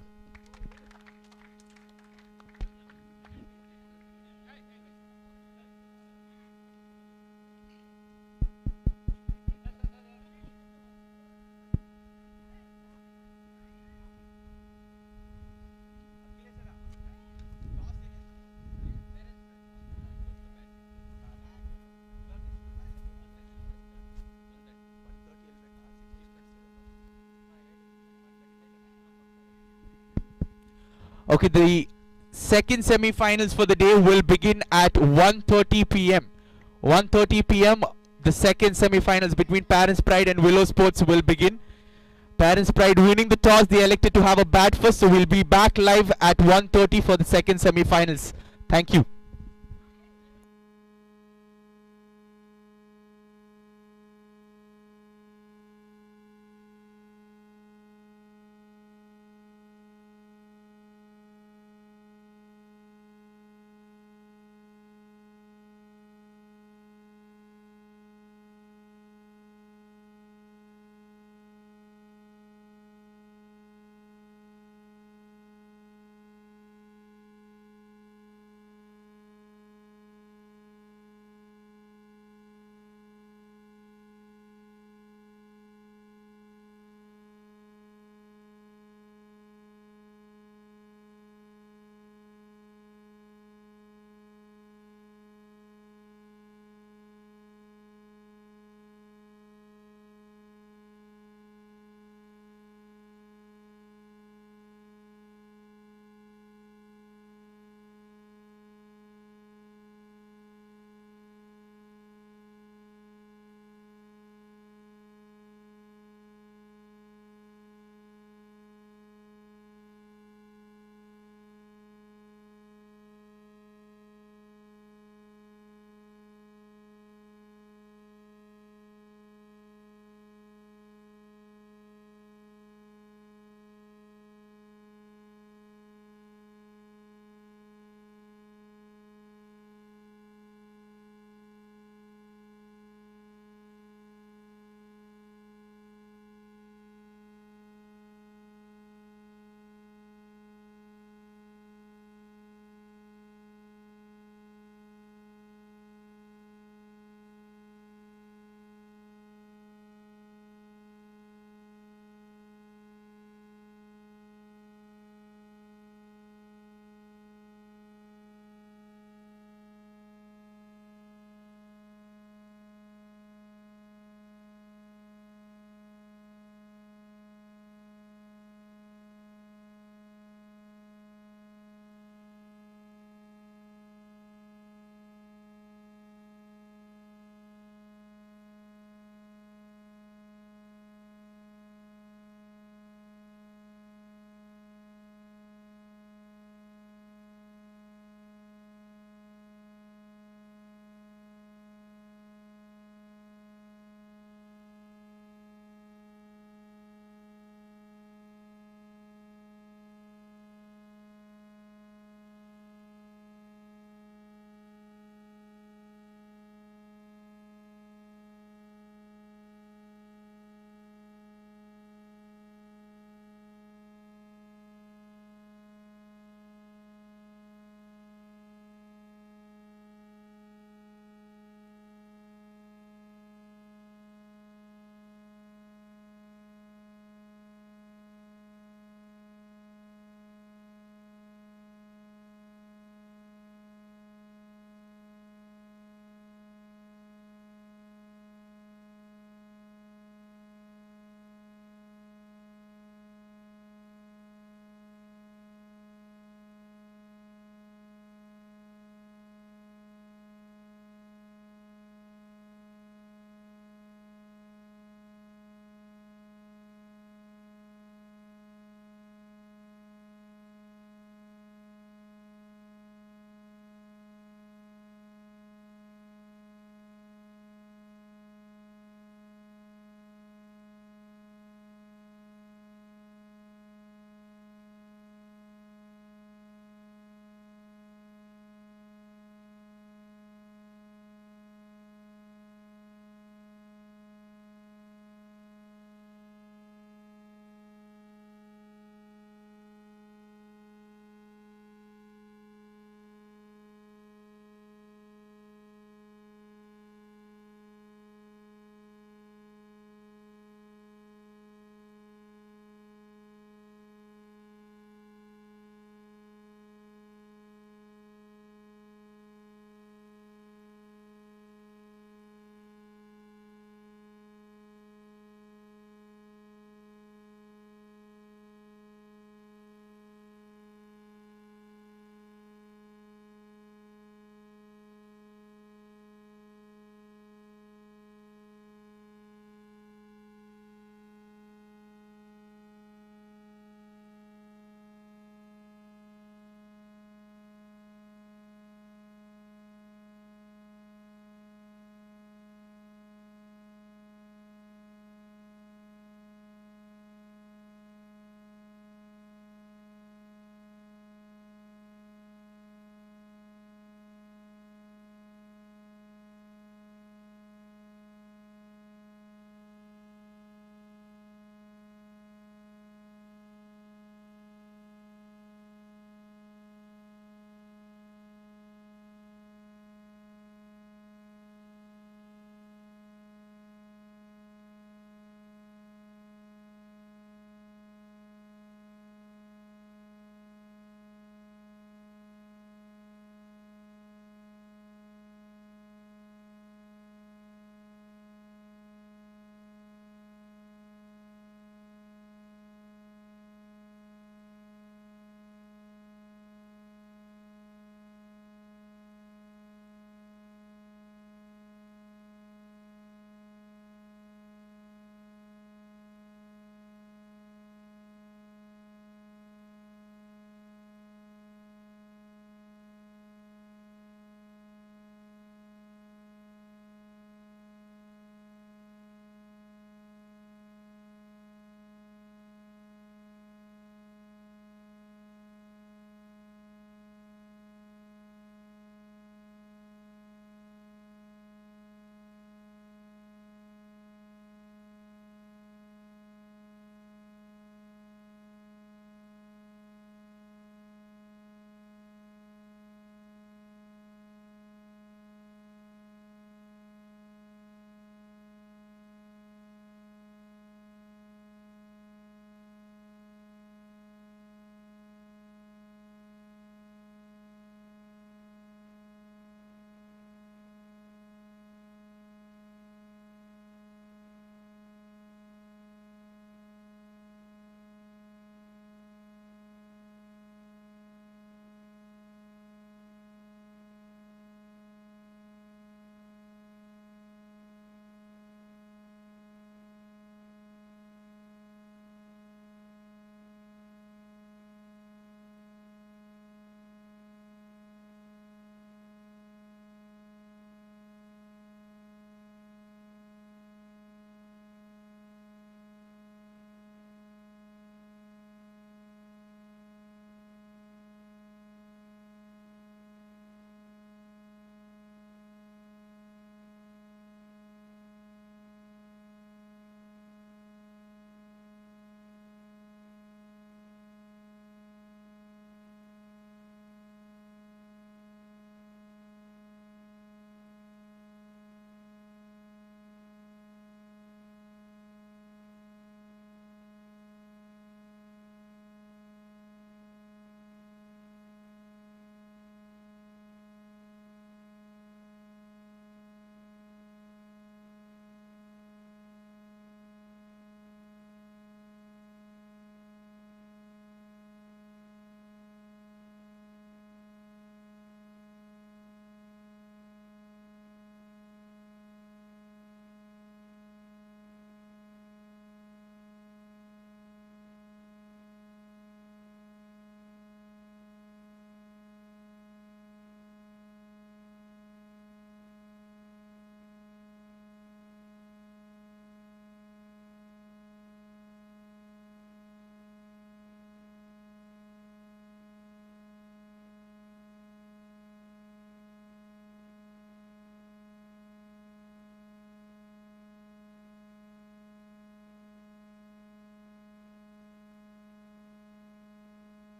D: Okay, the second semi-finals for the day will begin at 1:30 p.m. 1:30 p.m. The second semi-finals between Parents Pride and Willow Sports will begin. Parents Pride winning the toss, they elected to have a bat first, so we'll be back live at 1:30 for the second semi-finals. Thank you.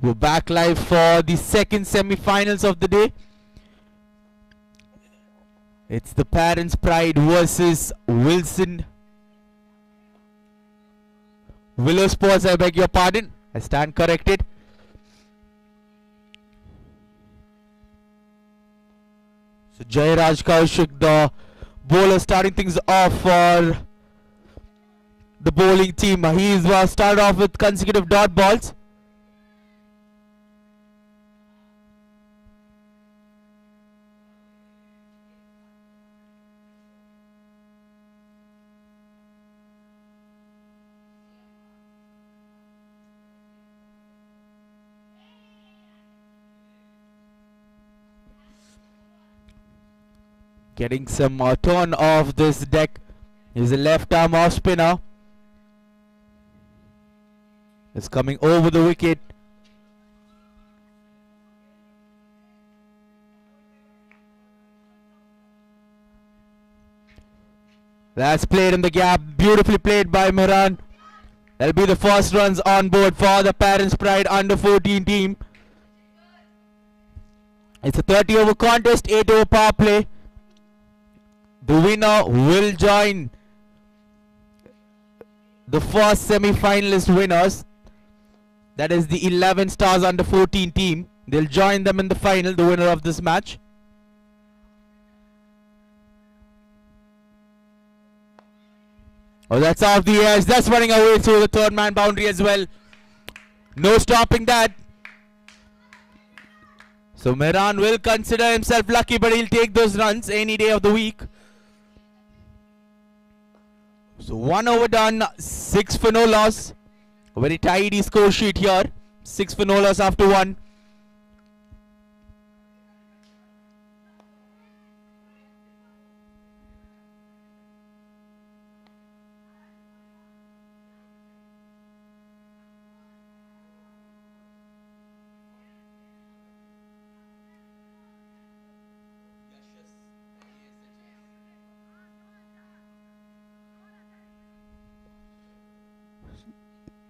D: We're back live for the second semi-finals of the day. It's the Parents Pride versus Willow Sports, I beg your pardon. I stand corrected. So Jairaj Kaushik, the bowler, starting things off for the bowling team. He's started off with consecutive dot balls. Getting some turn off this deck is a left arm off spinner. It's coming over the wicket. That's played in the gap. Beautifully played by Mehran. That'll be the first runs on board for the Parents Pride under 14 team. It's a 30 over contest, 8 over power play. The winner will join the first semi-finalist winners. That is the 11 stars under 14 team. They'll join them in the final, the winner of this match. Oh, that's off the edge. That's running away through the third man boundary as well. No stopping that. So Mehran will consider himself lucky, but he'll take those runs any day of the week. So 1 over done, 6 for no loss. A very tidy score sheet here. 6 for no loss after 1.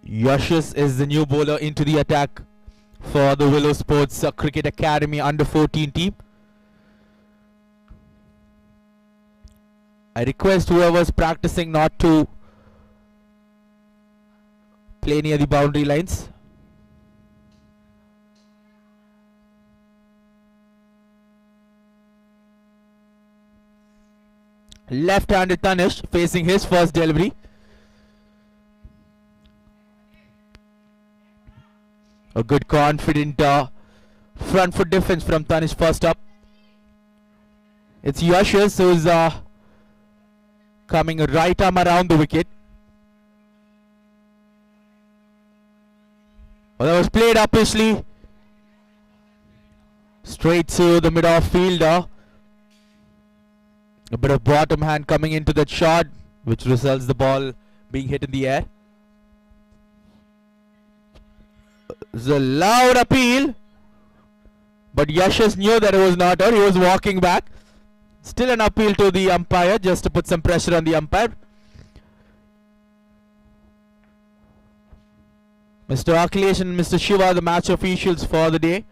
D: Yashas is the new bowler into the attack for the Willow Sports Cricket Academy under 14 team. I request whoever's practicing not to play near the boundary lines. Left-handed Tanish facing his first delivery. A good confident front foot defense from Tanish first up. It's Yashas who's coming right arm around the wicket. Well, that was played uppishly. Straight to the mid-off fielder. A bit of bottom hand coming into that shot, which results the ball being hit in the air. It's a loud appeal, but Yashas knew that it was not out. He was walking back. Still an appeal to the umpire just to put some pressure on the umpire. Mr. Akhilesh and Mr. Shiva, the match officials for the day.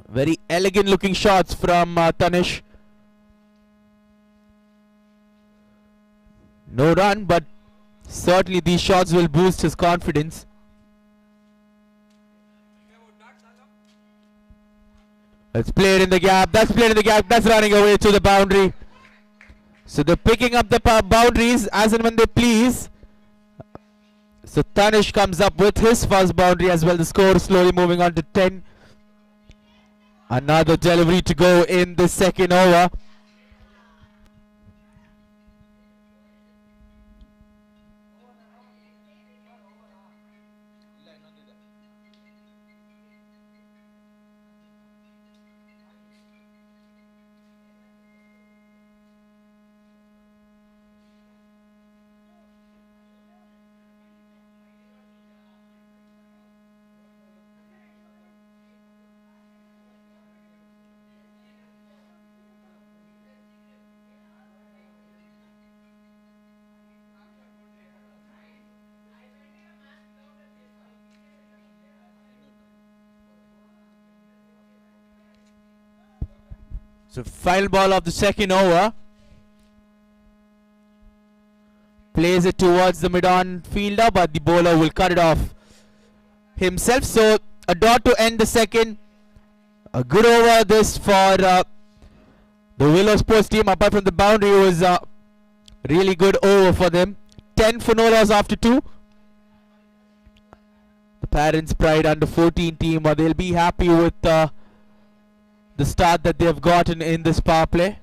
D: Very elegant looking shots from Tanish. No run, but certainly these shots will boost his confidence. It's played in the gap. That's played in the gap. That's running away to the boundary. So they're picking up the boundaries as and when they please. So Tanish comes up with his first boundary as well. The score slowly moving on to 10. Another delivery to go in the second over. So final ball of the second over. Plays it towards the mid-on fielder, but the bowler will cut it off himself. So a dot to end the second. A good over this for the Willow Sports team. Apart from the boundary, it was a really good over for them. 10 for no loss after 2. The Parents Pride under 14 team, they'll be happy with the start that they've gotten in this power play.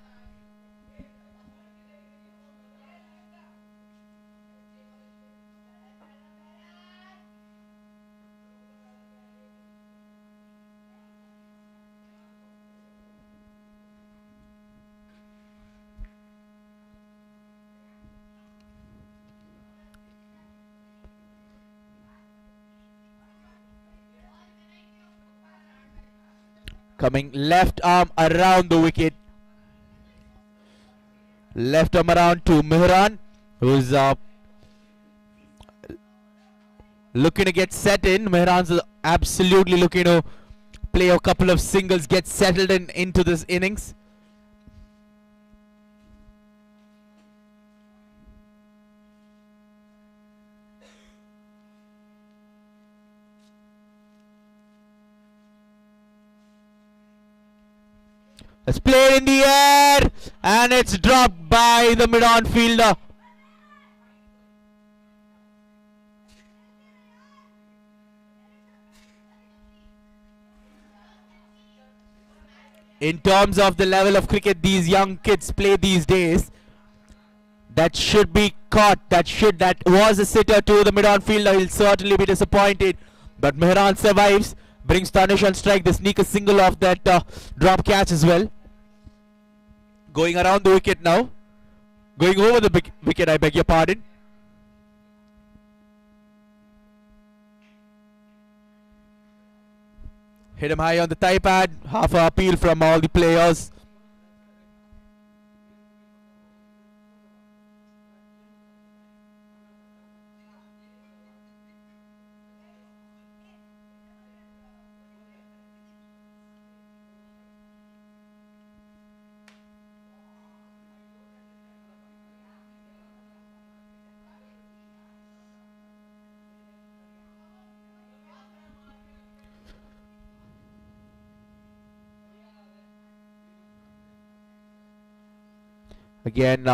D: Coming left arm around the wicket. Left arm around to Mihran, who's looking to get set in. Mihran's absolutely looking to play a couple of singles, get settled into this innings. It's played in the air and it's dropped by the mid-on fielder. In terms of the level of cricket these young kids play these days, that should be caught. That was a sitter to the mid-on fielder. He'll certainly be disappointed. But Mehran survives, brings Tanish on strike. They sneak a single off that drop catch as well. Going around the wicket now. Going over the wicket, I beg your pardon. Hit him high on the thigh pad. Half a appeal from all the players. Again,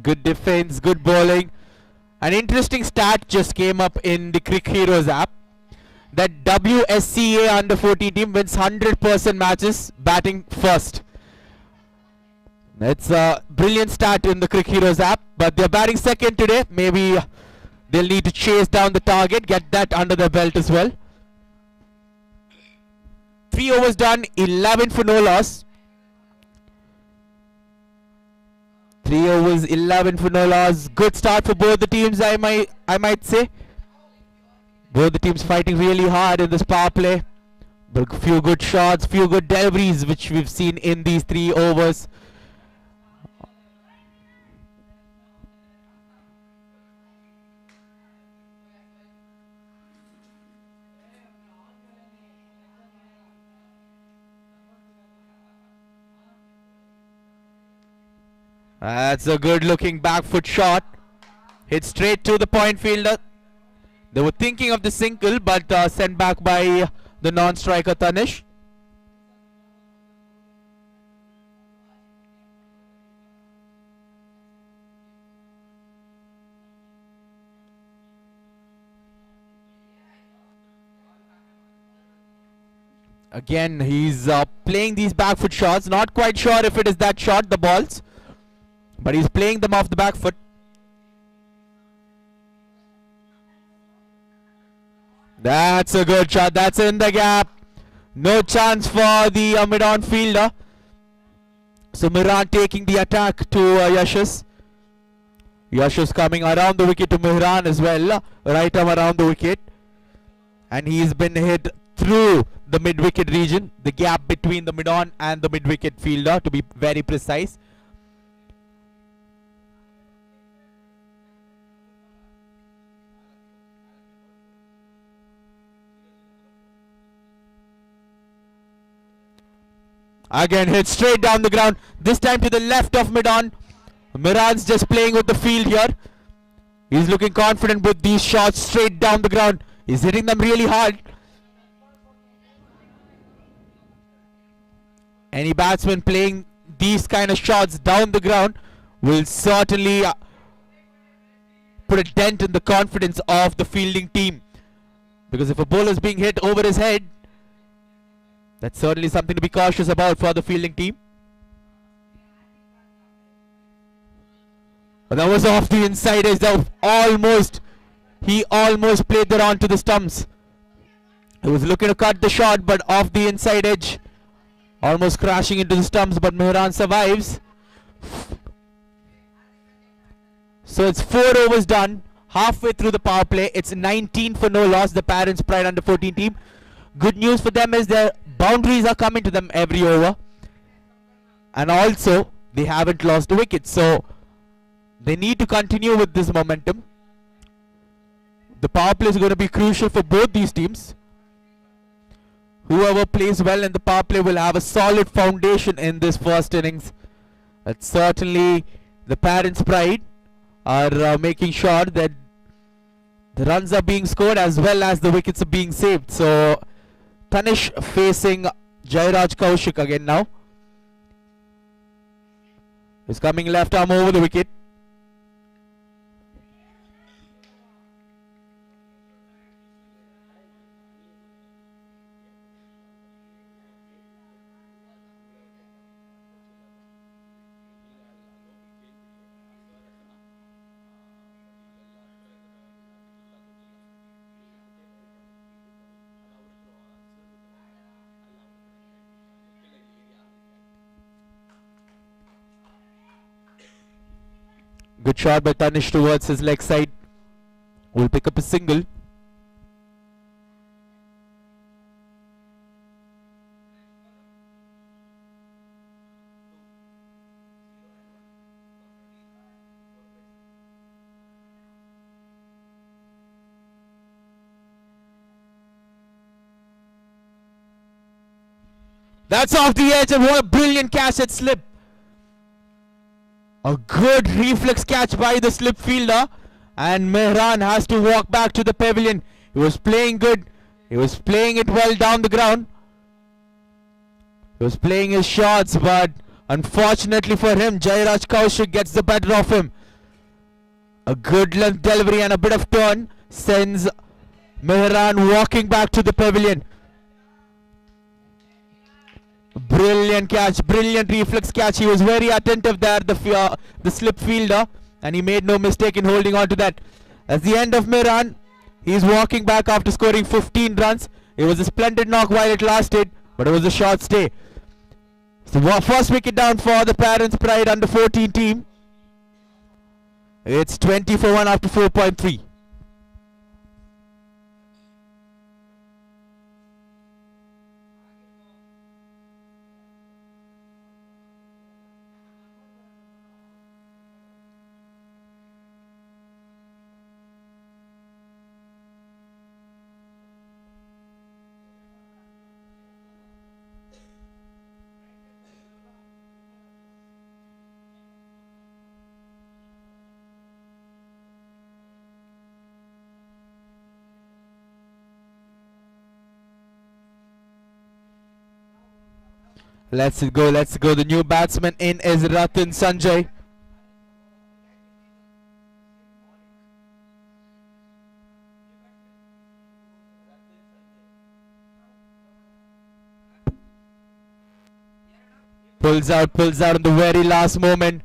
D: good defense, good bowling. An interesting stat just came up in the Crick Heroes app. That WSCA under 14 team wins 100% matches batting first. That's a brilliant stat in the Crick Heroes app. But they're batting second today. Maybe they'll need to chase down the target, get that under their belt as well. 3 overs done, 11 for no loss. 3 overs, 11 for no loss. Good start for both the teams, I might say. Both the teams fighting really hard in this power play. But few good shots, few good deliveries which we've seen in these 3 overs. That's a good looking back foot shot. Hit straight to the point fielder. They were thinking of the single, but sent back by the non-striker Tanish. Again, he's playing these back foot shots. Not quite sure if it is that shot, the balls. But he's playing them off the back foot. That's a good shot. That's in the gap. No chance for the mid-on fielder. So Mihran taking the attack to Yashas. Yashas coming around the wicket to Mihran as well. Right arm around the wicket. And he's been hit through the mid-wicket region. The gap between the mid-on and the mid-wicket fielder, to be very precise. Again hit straight down the ground. This time to the left of Miran. Miran's just playing with the field here. He's looking confident with these shots straight down the ground. He's hitting them really hard. Any batsman playing these kind of shots down the ground will certainly put a dent in the confidence of the fielding team. Because if a bowler is being hit over his head, that's certainly something to be cautious about for the fielding team. But that was off the inside edge. He almost played that onto the stumps. He was looking to cut the shot, but off the inside edge, almost crashing into the stumps, but Mehran survives. So it's 4 overs done, halfway through the power play. It's 19 for no loss, the Parents Pride under 14 team. Good news for them is their boundaries are coming to them every over, and also they haven't lost a wicket, so they need to continue with this momentum. The power play is going to be crucial for both these teams. Whoever plays well in the power play will have a solid foundation in this first innings. That's certainly the Parents' Pride are making sure that the runs are being scored as well as the wickets are being saved. So Tanish facing Jairaj Kaushik again now. He's coming left arm over the wicket. Good shot by Tanish towards his leg side. Will pick up a single. That's off the edge, and what a brilliant catch at slip. A good reflex catch by the slip fielder, and Mehran has to walk back to the pavilion. He was playing good. He was playing it well down the ground. He was playing his shots, but unfortunately for him, Jairaj Kaushik gets the better of him. A good length delivery and a bit of turn sends Mehran walking back to the pavilion. Brilliant catch, brilliant reflex catch. He was very attentive there, the slip fielder, and he made no mistake in holding on to that. That's the end of Mehran. He's walking back after scoring 15 runs. It was a splendid knock while it lasted, but it was a short stay. So first wicket down for the Parents Pride under 14 team. It's 20 for 1 after 4.3. Let's go, let's go. The new batsman in is Ratan Sanjay. Pulls out in the very last moment.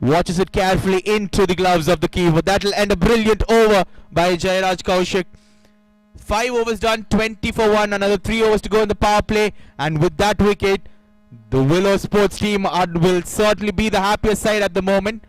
D: Watches it carefully into the gloves of the keeper. That'll end a brilliant over by Jairaj Kaushik. 5 overs done, 20 for 1. Another 3 overs to go in the power play. And with that wicket, the Willow Sports team will certainly be the happiest side at the moment.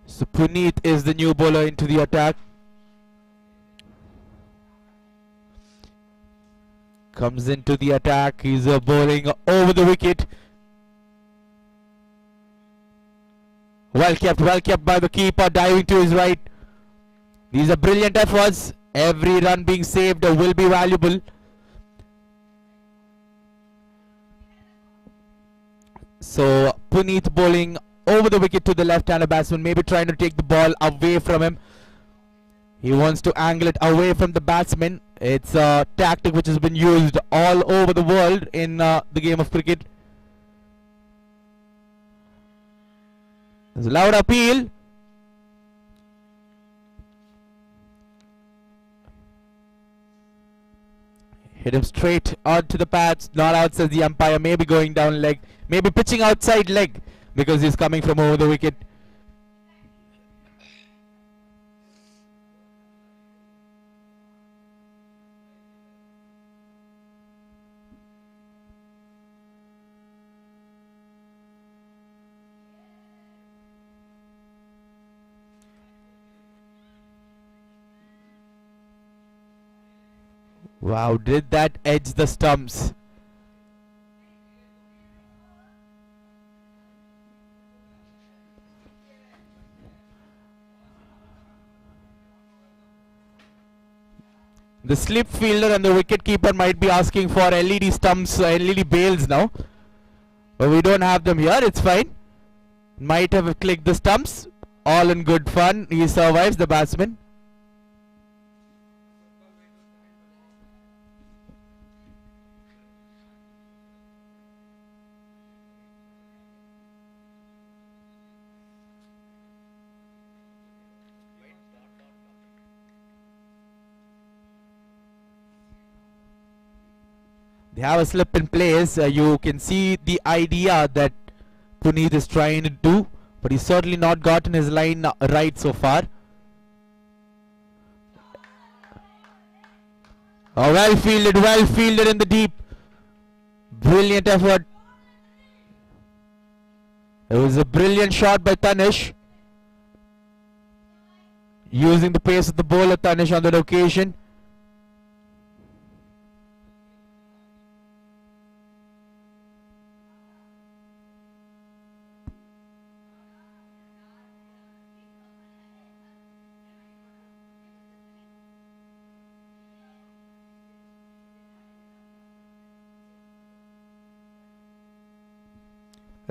D: So Puneet is the new bowler into the attack. Comes into the attack. He's bowling over the wicket. Well kept by the keeper, diving to his right. These are brilliant efforts. Every run being saved will be valuable. So Puneet bowling over the wicket to the left-hander batsman, maybe trying to take the ball away from him. He wants to angle it away from the batsman. It's a tactic which has been used all over the world in the game of cricket. There's a loud appeal. Hit him straight onto the pads. Not out, says the umpire. Maybe going down leg. Maybe pitching outside leg because he's coming from over the wicket. Wow, did that edge the stumps? The slip fielder and the wicketkeeper might be asking for LED stumps, LED bails now. But we don't have them here, it's fine. Might have clicked the stumps. All in good fun. He survives, the batsman. They have a slip in place. You can see the idea that Puneet is trying to do, but he's certainly not gotten his line right so far. Oh, well fielded in the deep. Brilliant effort. It was a brilliant shot by Tanish. Using the pace of the bowler, Tanish, on that occasion.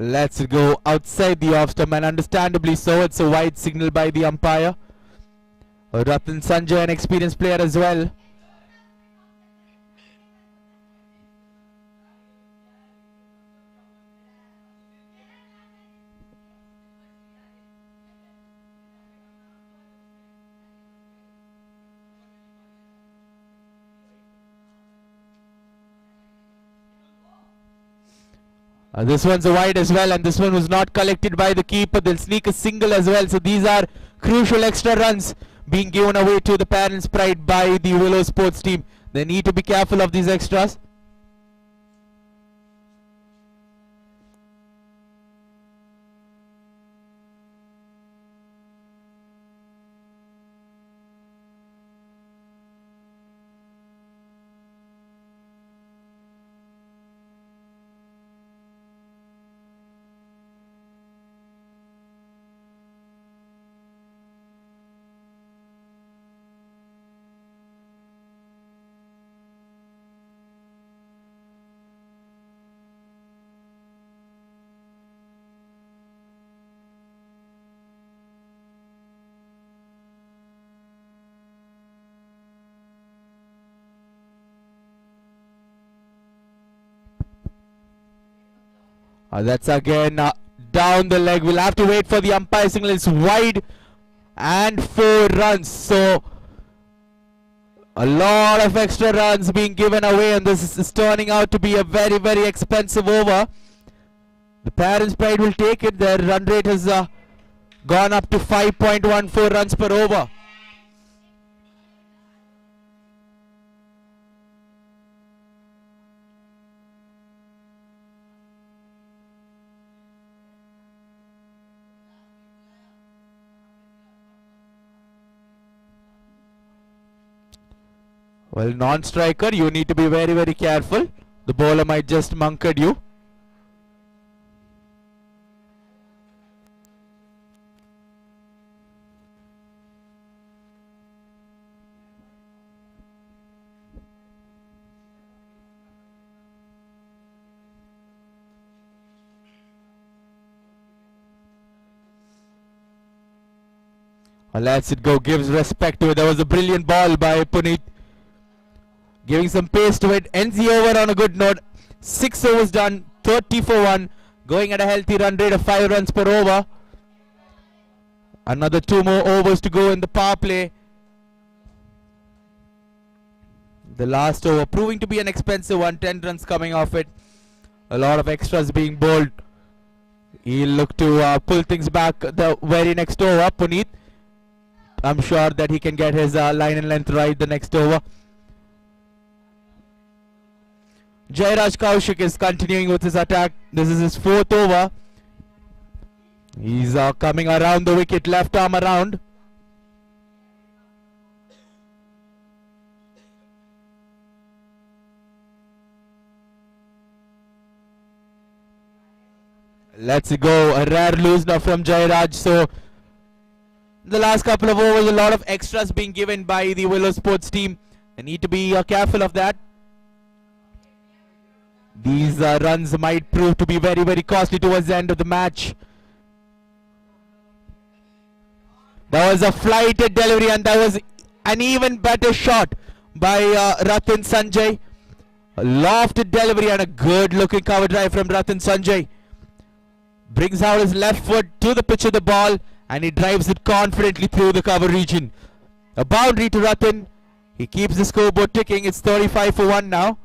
D: Let's go outside the off stump, and understandably so. It's a wide signal by the umpire. Ratan Sanjay, an experienced player as well. This one's a wide as well, and this one was not collected by the keeper. They'll sneak a single as well. So these are crucial extra runs being given away to the parents' pride by the Willow Sports team. They need to be careful of these extras. That's again down the leg. We'll have to wait for the umpire signal. It's wide and 4 runs. So a lot of extra runs being given away, and this is turning out to be a very, very expensive over. The Parents' Pride will take it. Their run rate has gone up to 5.14 runs per over. Well, non-striker, you need to be very, very careful. The bowler might just monkered you. Well, lets it go, gives respect to it. That was a brilliant ball by Puneet. Giving some pace to it. Ends the over on a good note. 6 overs done. 30 for 1. Going at a healthy run rate of 5 runs per over. Another 2 more overs to go in the power play. The last over proving to be an expensive one. 10 runs coming off it. A lot of extras being bowled. He'll look to pull things back the very next over. Puneet, I'm sure that he can get his line and length right the next over. Jairaj Kaushik is continuing with his attack. This is his 4th over. He's coming around the wicket, left arm around. Let's go. A rare lose now from Jairaj. So the last couple of overs, a lot of extras being given by the Willow Sports team. They need to be careful of that. These runs might prove to be very, very costly towards the end of the match. That was a flighted delivery, and that was an even better shot by Ratan Sanjay. A lofted delivery and a good looking cover drive from Ratan Sanjay. Brings out his left foot to the pitch of the ball, and he drives it confidently through the cover region. A boundary to Ratan. He keeps the scoreboard ticking. It's 35 for 1 now.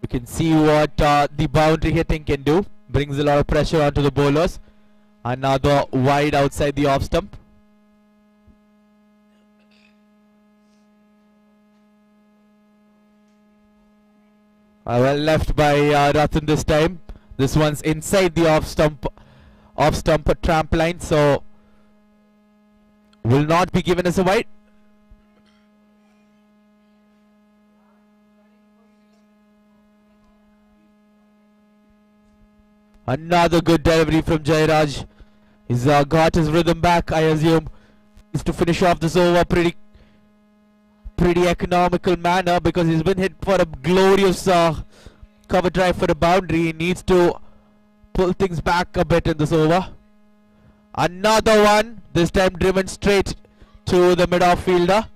D: You can see what the boundary hitting can do. Brings a lot of pressure onto the bowlers. Another wide outside the off stump. Well left by Ratan this time. This one's inside the off stump trampoline, so will not be given as a wide. Another good delivery from Jairaj. He's got his rhythm back, I assume. He's to finish off this over pretty economical manner, because he's been hit for a glorious cover drive for a boundary. He needs to pull things back a bit in this over. Another one, this time driven straight to the mid-off fielder.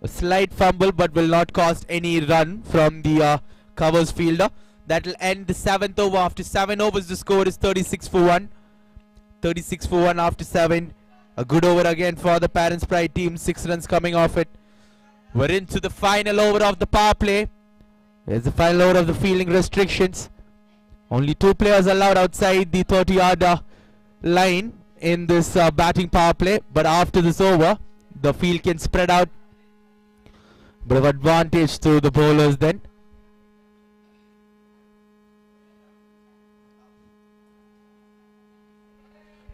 D: A slight fumble, but will not cost any run from the covers fielder. That will end the 7th over. After 7 overs, the score is 36 for 1. 36 for 1 after 7. A good over again for the Parents' Pride team. 6 runs coming off it. We're into the final over of the power play. Here's the final over of the fielding restrictions. Only 2 players allowed outside the 30-yard line in this batting power play, but after this over, the field can spread out. Bit of advantage to the bowlers then.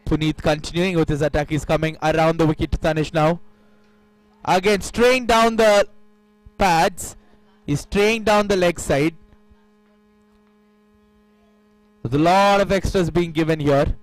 D: Puneet continuing with his attack. He's coming around the wicket to Tanish now. Again, straying down the pads. He's straying down the leg side. There's a lot of extras being given here.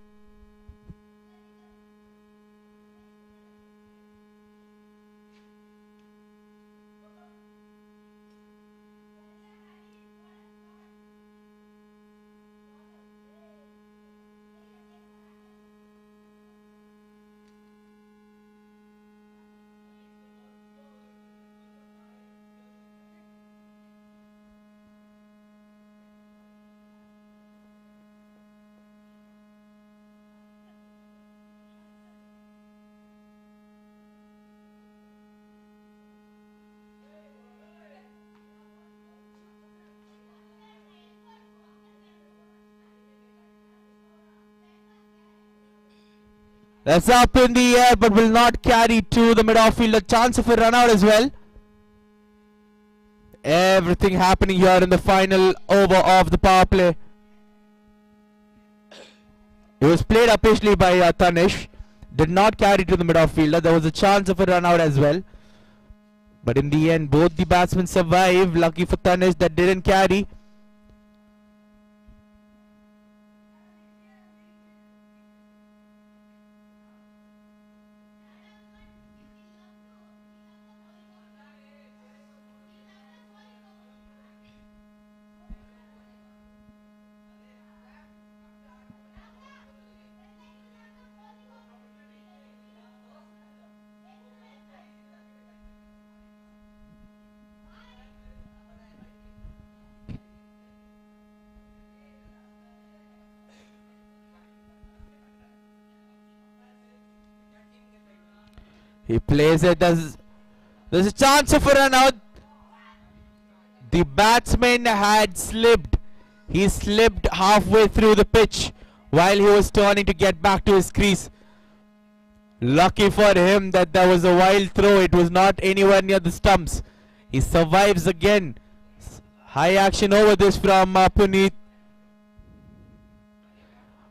D: That's up in the air, but will not carry to the mid-off field. A chance of a run out as well. Everything happening here in the final over of the power play. It was played officially by Tanish. Did not carry to the mid-off fielder. There was a chance of a run out as well. But in the end, both the batsmen survived. Lucky for Tanish that didn't carry. He plays it. There's a chance of a run out. The batsman had slipped. He slipped halfway through the pitch while he was turning to get back to his crease. Lucky for him that there was a wild throw. It was not anywhere near the stumps. He survives again. High action over this from Puneet.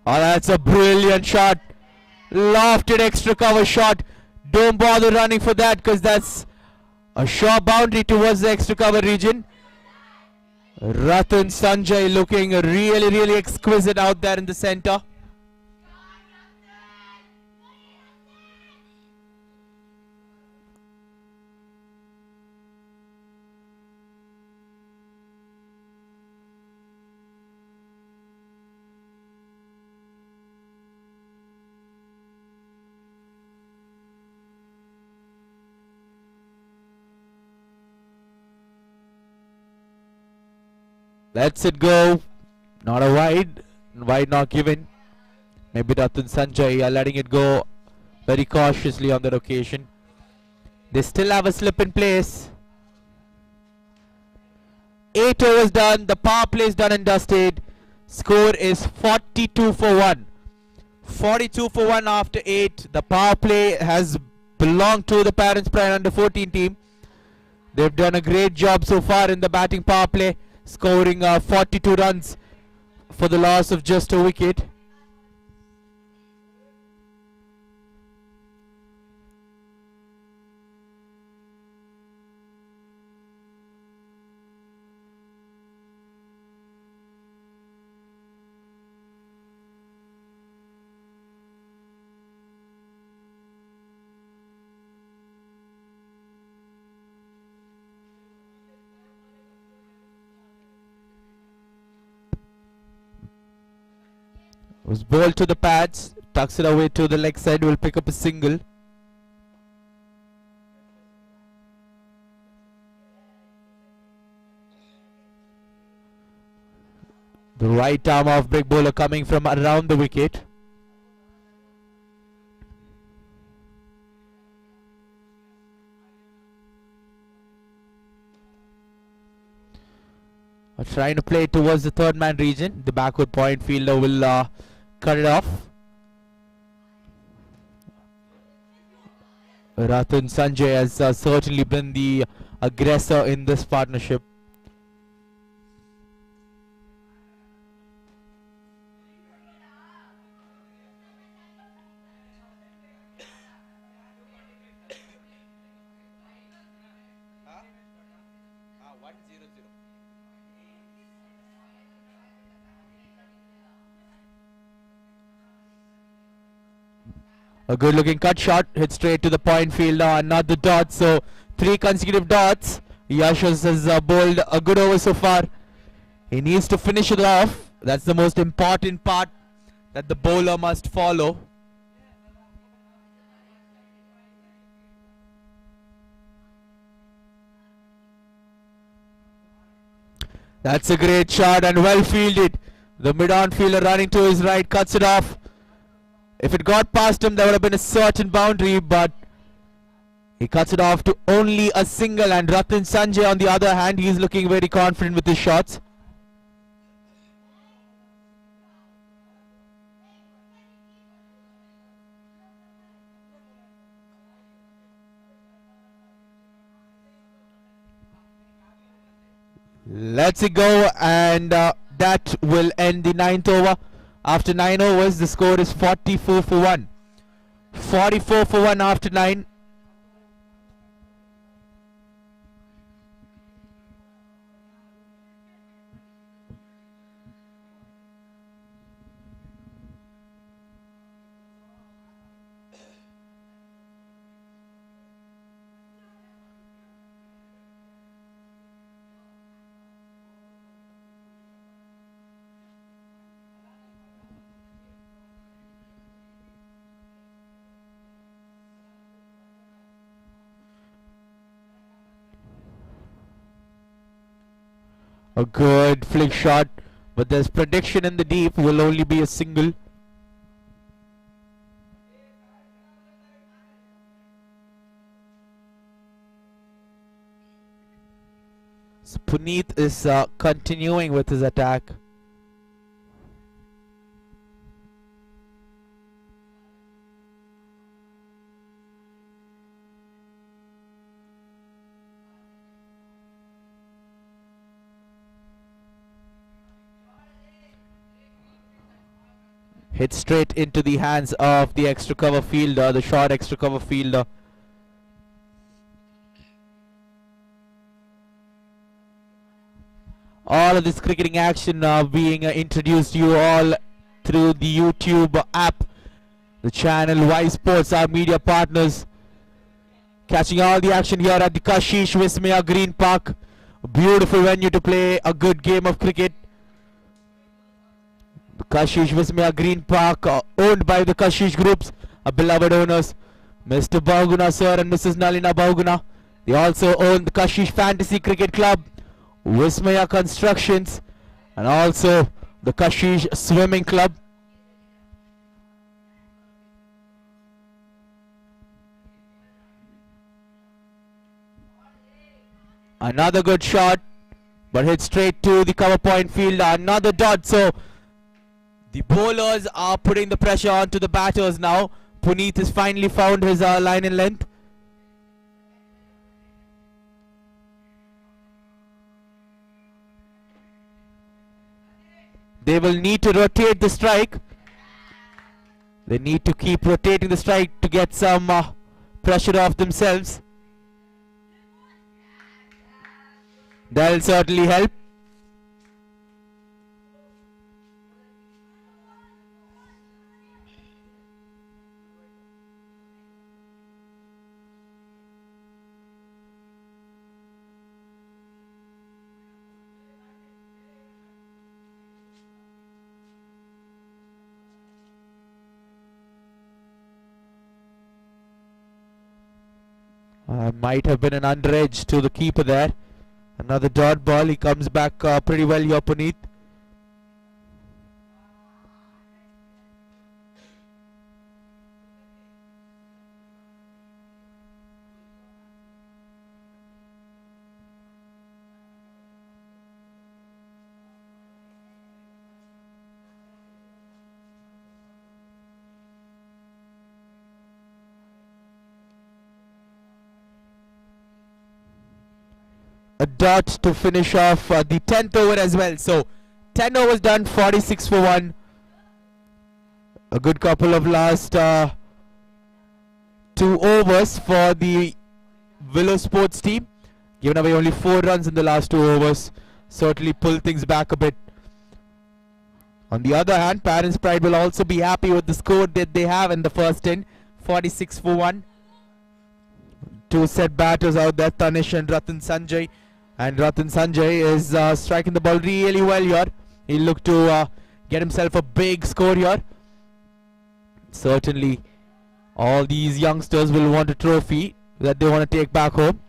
D: Oh, that's a brilliant shot. Lofted extra cover shot. Don't bother running for that because that's a sure boundary towards the extra cover region. Ratan Sanjay looking really exquisite out there in the center. Lets it go. Not a wide. Wide not given. Maybe Ratan Sanjay are letting it go very cautiously on that occasion. They still have a slip in place. 8 overs done. The power play is done and dusted. Score is 42 for 1. 42 for 1 after 8. The power play has belonged to the Parents Pride under 14 team. They've done a great job so far in the batting power play, scoring 42 runs for the loss of just a wicket. Was bowled to the pads, tucks it away to the leg side, will pick up a single. The right arm off break bowler coming from around the wicket. Trying to play towards the third man region. The backward point fielder will cut it off. Ratan Sanjay has certainly been the aggressor in this partnership. A good looking cut shot, hit straight to the point field, another dot, so 3 consecutive dots. Yashas has bowled a good over so far. He needs to finish it off. That's the most important part that the bowler must follow. That's a great shot and well fielded. The mid-on fielder running to his right cuts it off. If it got past him, there would have been a certain boundary, but he cuts it off to only a single. And Ratan Sanjay, on the other hand, he is looking very confident with his shots. Let's it go, and that will end the 9th over. After 9 overs, the score is 44 for 1. 44 for 1 after 9. A good flick shot, but there's prediction in the deep, will only be a single. So Puneet is continuing with his attack. Hit straight into the hands of the extra cover fielder, the short extra cover fielder. All of this cricketing action being introduced to you all through the YouTube app. The channel Y Sports, our media partners. Catching all the action here at the Kashish Vismaya Green Park. A beautiful venue to play a good game of cricket. The Kashish Vismaya Green Park, owned by the Kashish Groups, beloved owners, Mr. Bahuguna sir and Mrs. Nalina Bahuguna. They also own the Kashish Fantasy Cricket Club, Vismaya Constructions, and also the Kashish Swimming Club. Another good shot, but hit straight to the cover point fielder. Another dot, so the bowlers are putting the pressure onto the batters now. Puneet has finally found his line in length. They will need to rotate the strike. They need to keep rotating the strike to get some pressure off themselves. That will certainly help. Might have been an underedge to the keeper there. Another dot ball. He comes back pretty well here, Puneet. a dot to finish off the 10th over as well. So 10 overs done, 46 for 1. A good couple of last 2 overs for the Willow Sports team. Given away only 4 runs in the last 2 overs. Certainly pull things back a bit. On the other hand, Parents Pride will also be happy with the score that they have in the first 10. 46 for 1. 2 set batters out there, Tanish and Ratan Sanjay. And Ratan Sanjay is striking the ball really well here. He'll look to get himself a big score here. Certainly, all these youngsters will want a trophy that they want to take back home.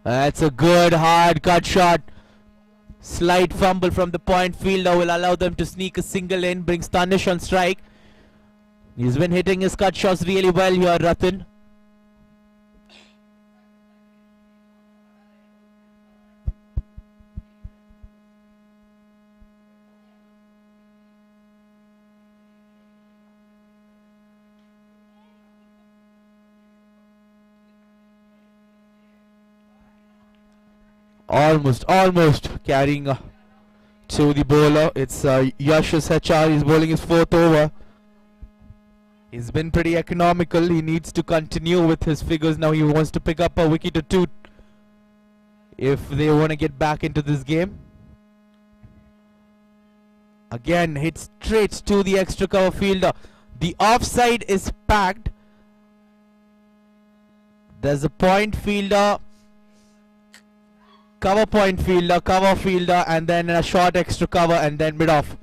D: That's a good hard cut shot. Slight fumble from the point fielder will allow them to sneak a single in. Brings Tanish on strike. He's been hitting his cut shots really well here, Ratan. Almost carrying to the bowler. It's Yashas HR. He's bowling his 4th over. He's been pretty economical. He needs to continue with his figures now. He wants to pick up a wicket or 2 if they want to get back into this game. Again, hit straight to the extra cover fielder. The offside is packed. There's a point fielder, cover point fielder, cover fielder, and then a short extra cover, and then mid off.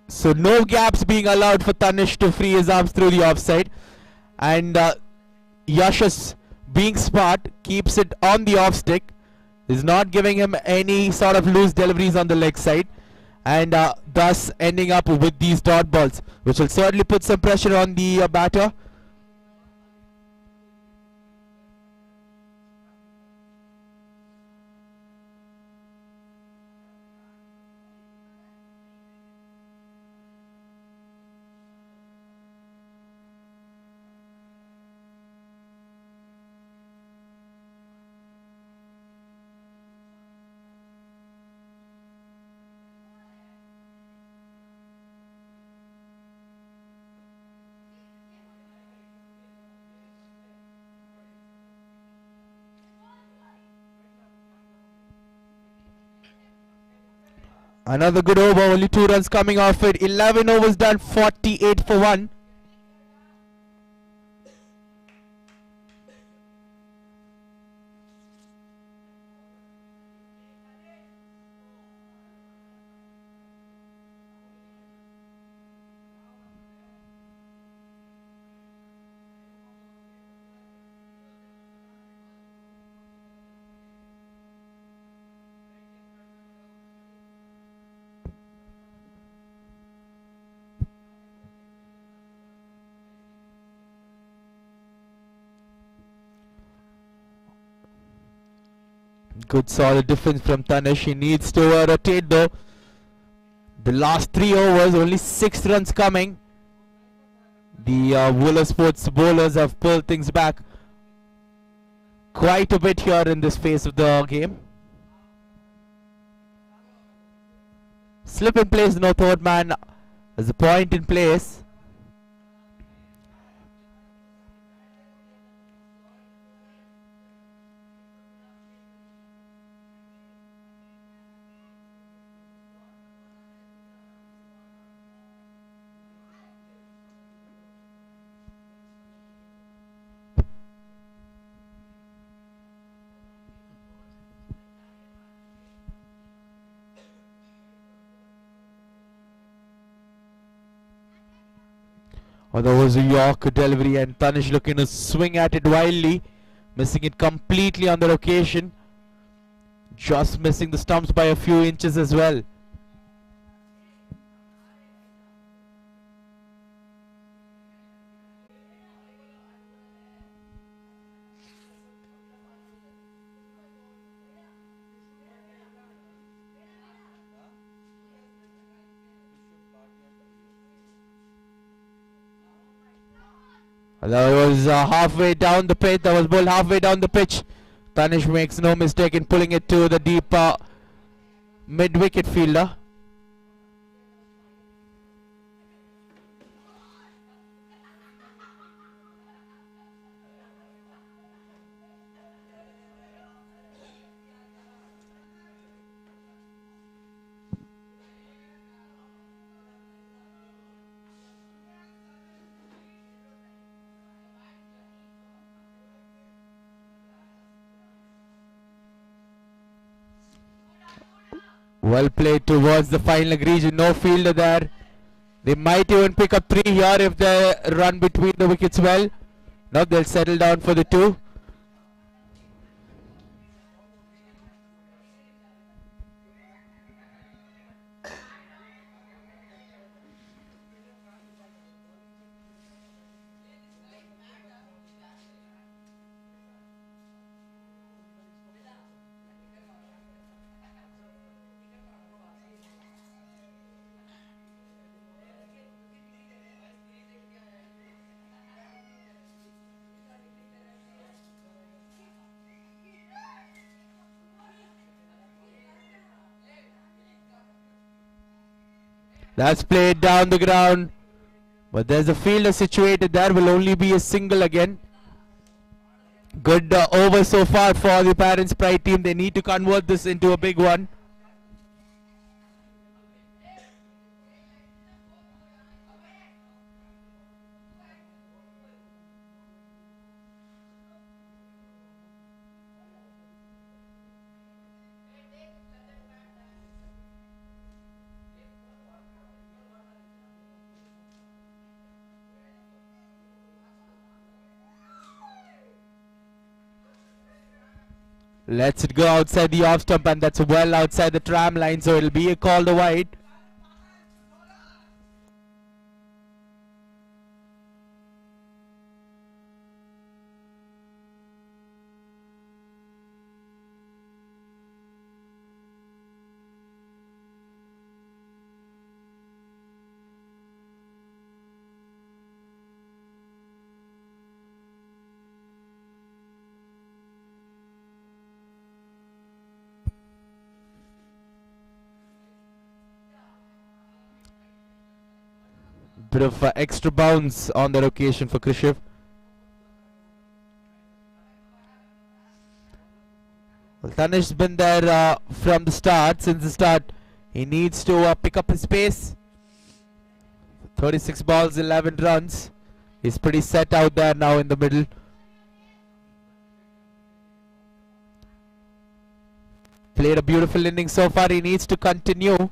D: So no gaps being allowed for Tanish to free his arms through the offside. And Yashas, being smart, keeps it on the off stick. Is not giving him any sort of loose deliveries on the leg side. And thus ending up with these dot balls, which will certainly put some pressure on the batter. Another good over, only 2 runs coming off it. 11 overs done, 48 for 1. Good solid defense from Tanish. He needs to rotate though. The last 3 overs, only 6 runs coming. The Willow Sports bowlers have pulled things back quite a bit here in this phase of the game. Slip in place, no third man. There's a point in place. Oh, there was a York delivery and Tanish looking to swing at it wildly, missing it completely on the location. Just missing the stumps by a few inches as well. That was halfway down the pitch. That was ball halfway down the pitch. Tanish makes no mistake in pulling it to the deep mid-wicket fielder. Well played towards the final region. No fielder there. They might even pick up 3 here if they run between the wickets well. Now they'll settle down for the 2. That's played down the ground. But there's a fielder situated there. Will only be a single again. Good over so far for the Parents Pride team. They need to convert this into a big one. Lets it go outside the off stump, and that's well outside the tram line, so it'll be a call to wide. Bit of extra bounce on that occasion for Krishiv. Well, Tanish's been there from the start. Since the start, he needs to pick up his pace. 36 balls, 11 runs. He's pretty set out there now in the middle. Played a beautiful inning so far. He needs to continue.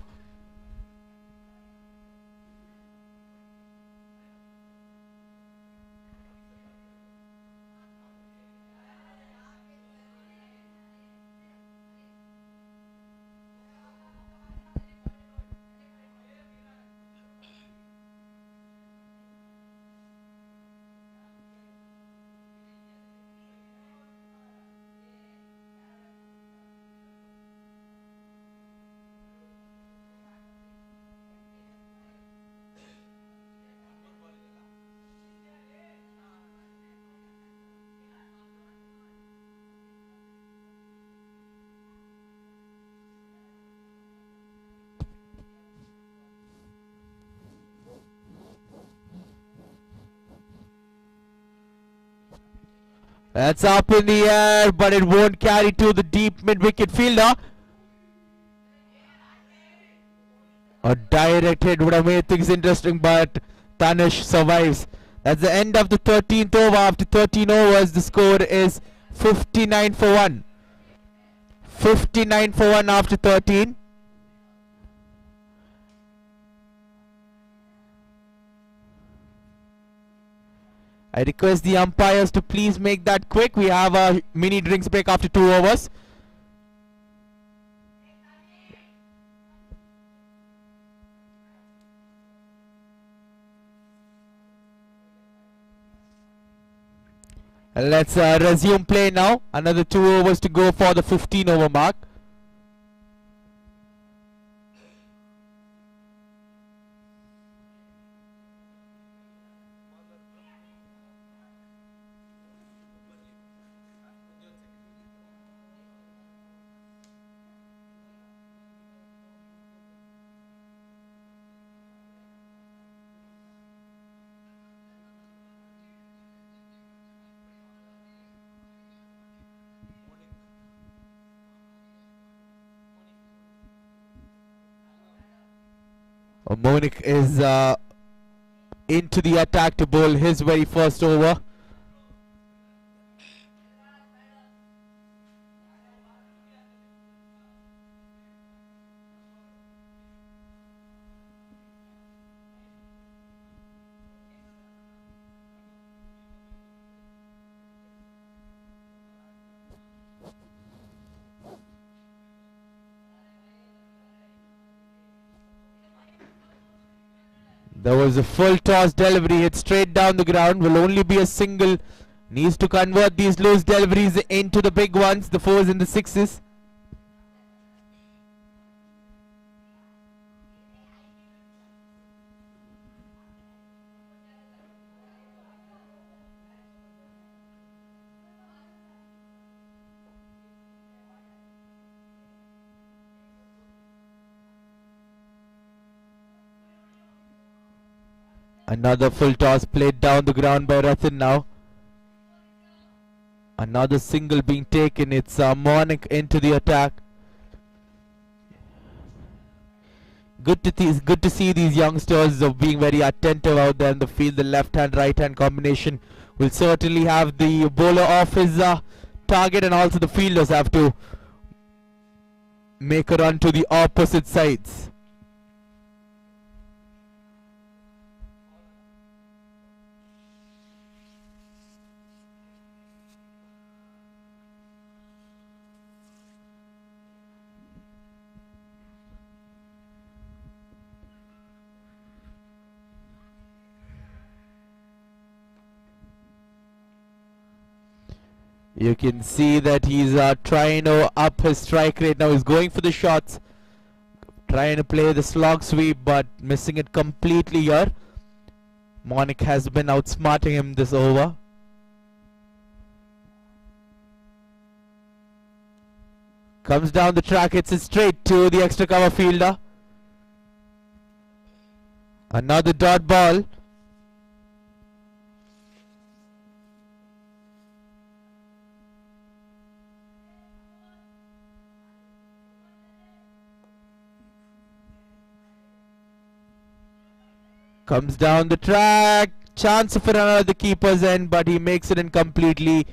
D: That's up in the air, but it won't carry to the deep mid-wicket fielder. A direct hit would have made things interesting, but Tanish survives. That's the end of the 13th over. After 13 overs, the score is 59 for 1. 59 for 1 after 13. I request the umpires to please make that quick. We have a mini drinks break after 2 overs. Let's resume play now. Another 2 overs to go for the 15 over mark. Monik is into the attack to bowl his very first over. There was a full toss delivery, hit straight down the ground, will only be a single. Needs to convert these loose deliveries into the big ones, the 4s and the 6s. Another full toss played down the ground by Rathan now. Another single being taken. It's Monik into the attack. Good to see these youngsters being very attentive out there in the field. The left hand right hand combination will certainly have the bowler off his target, and also the fielders have to make a run to the opposite sides. You can see that he's trying to up his strike rate now. He's going for the shots, trying to play the slog sweep, but missing it completely here. Monik has been outsmarting him this over. Comes down the track, hits it straight to the extra cover fielder. Another dot ball. Comes down the track, chance for another keeper's end, but he makes it incompletely.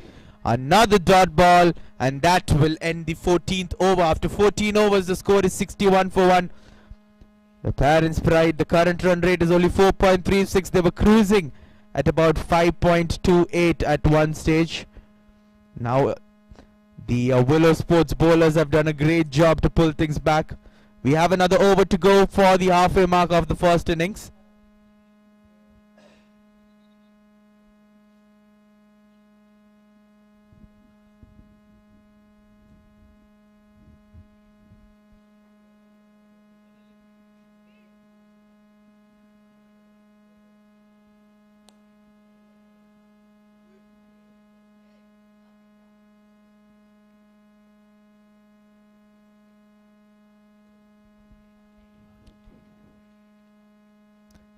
D: Another dot ball, and that will end the 14th over. After 14 overs, the score is 61 for 1. The Parents' Pride, the current run rate is only 4.36. They were cruising at about 5.28 at one stage. Now, the Willow Sports bowlers have done a great job to pull things back. We have another over to go for the halfway mark of the first innings.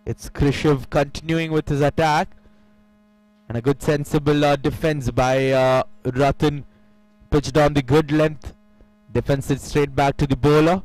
D: It's Krishav continuing with his attack, and a good sensible defense by Rathan. Pitched on the good length, defends it straight back to the bowler.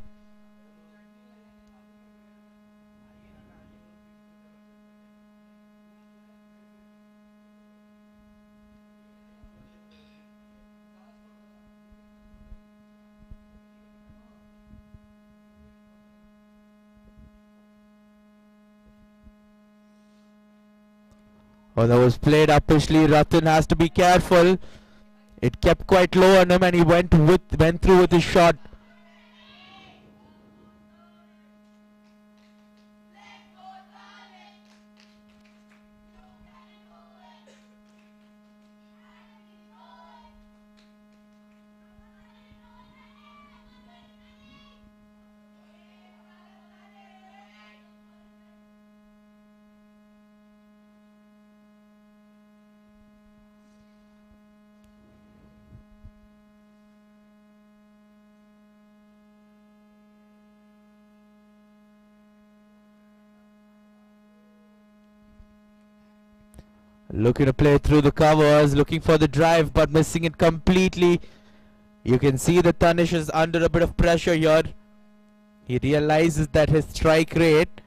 D: Oh, that was played uppishly. Rathan has to be careful. It kept quite low on him, and he went through with his shot. Looking to play through the covers, looking for the drive, but missing it completely. You can see that Tanish is under a bit of pressure here. He realizes that his strike rate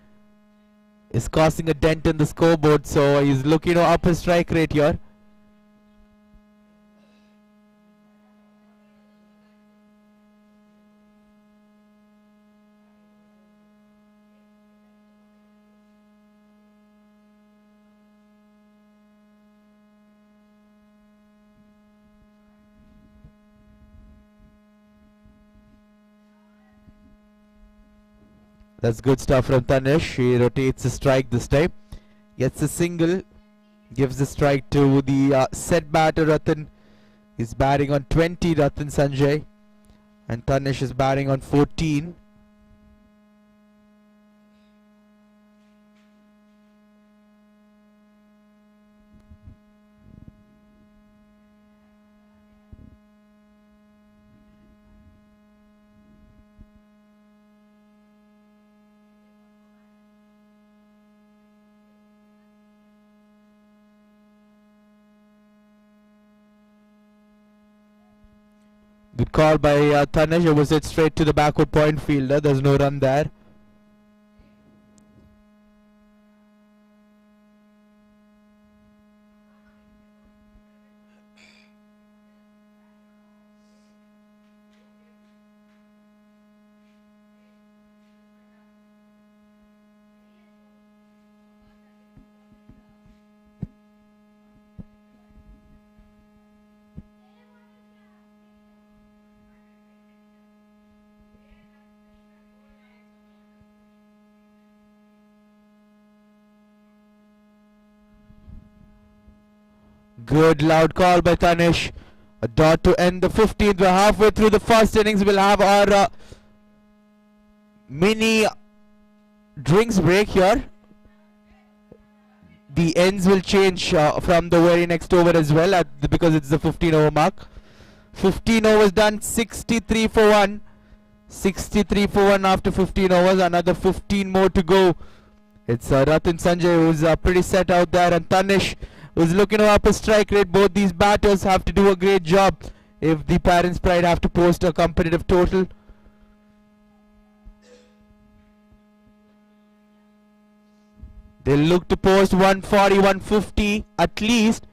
D: is causing a dent in the scoreboard, so he's looking to up his strike rate here. That's good stuff from Tanish. He rotates the strike this time. Gets a single. Gives the strike to the set batter Ratan. He's batting on 20, Ratan Sanjay. And Tanish is batting on 14. Good call by Tanish. It was hit straight to the backward point fielder. There's no run there. Good loud call by Tanish. A dot to end the 15th. We're halfway through the first innings. We'll have our mini drinks break here. The ends will change from the very next over as well because it's the 15 over mark. 15 overs done, 63 for 1. 63 for 1 after 15 overs. Another 15 more to go. It's Ratan Sanjay who's pretty set out there, and Tanish who's looking to up his strike rate. Both these batters have to do a great job if the Parents Pride have to post a competitive total. They'll look to post 140, 150 at least,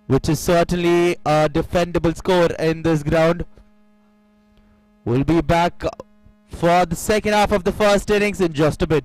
D: which is certainly a defendable score in this ground. We'll be back for the second half of the first innings in just a bit.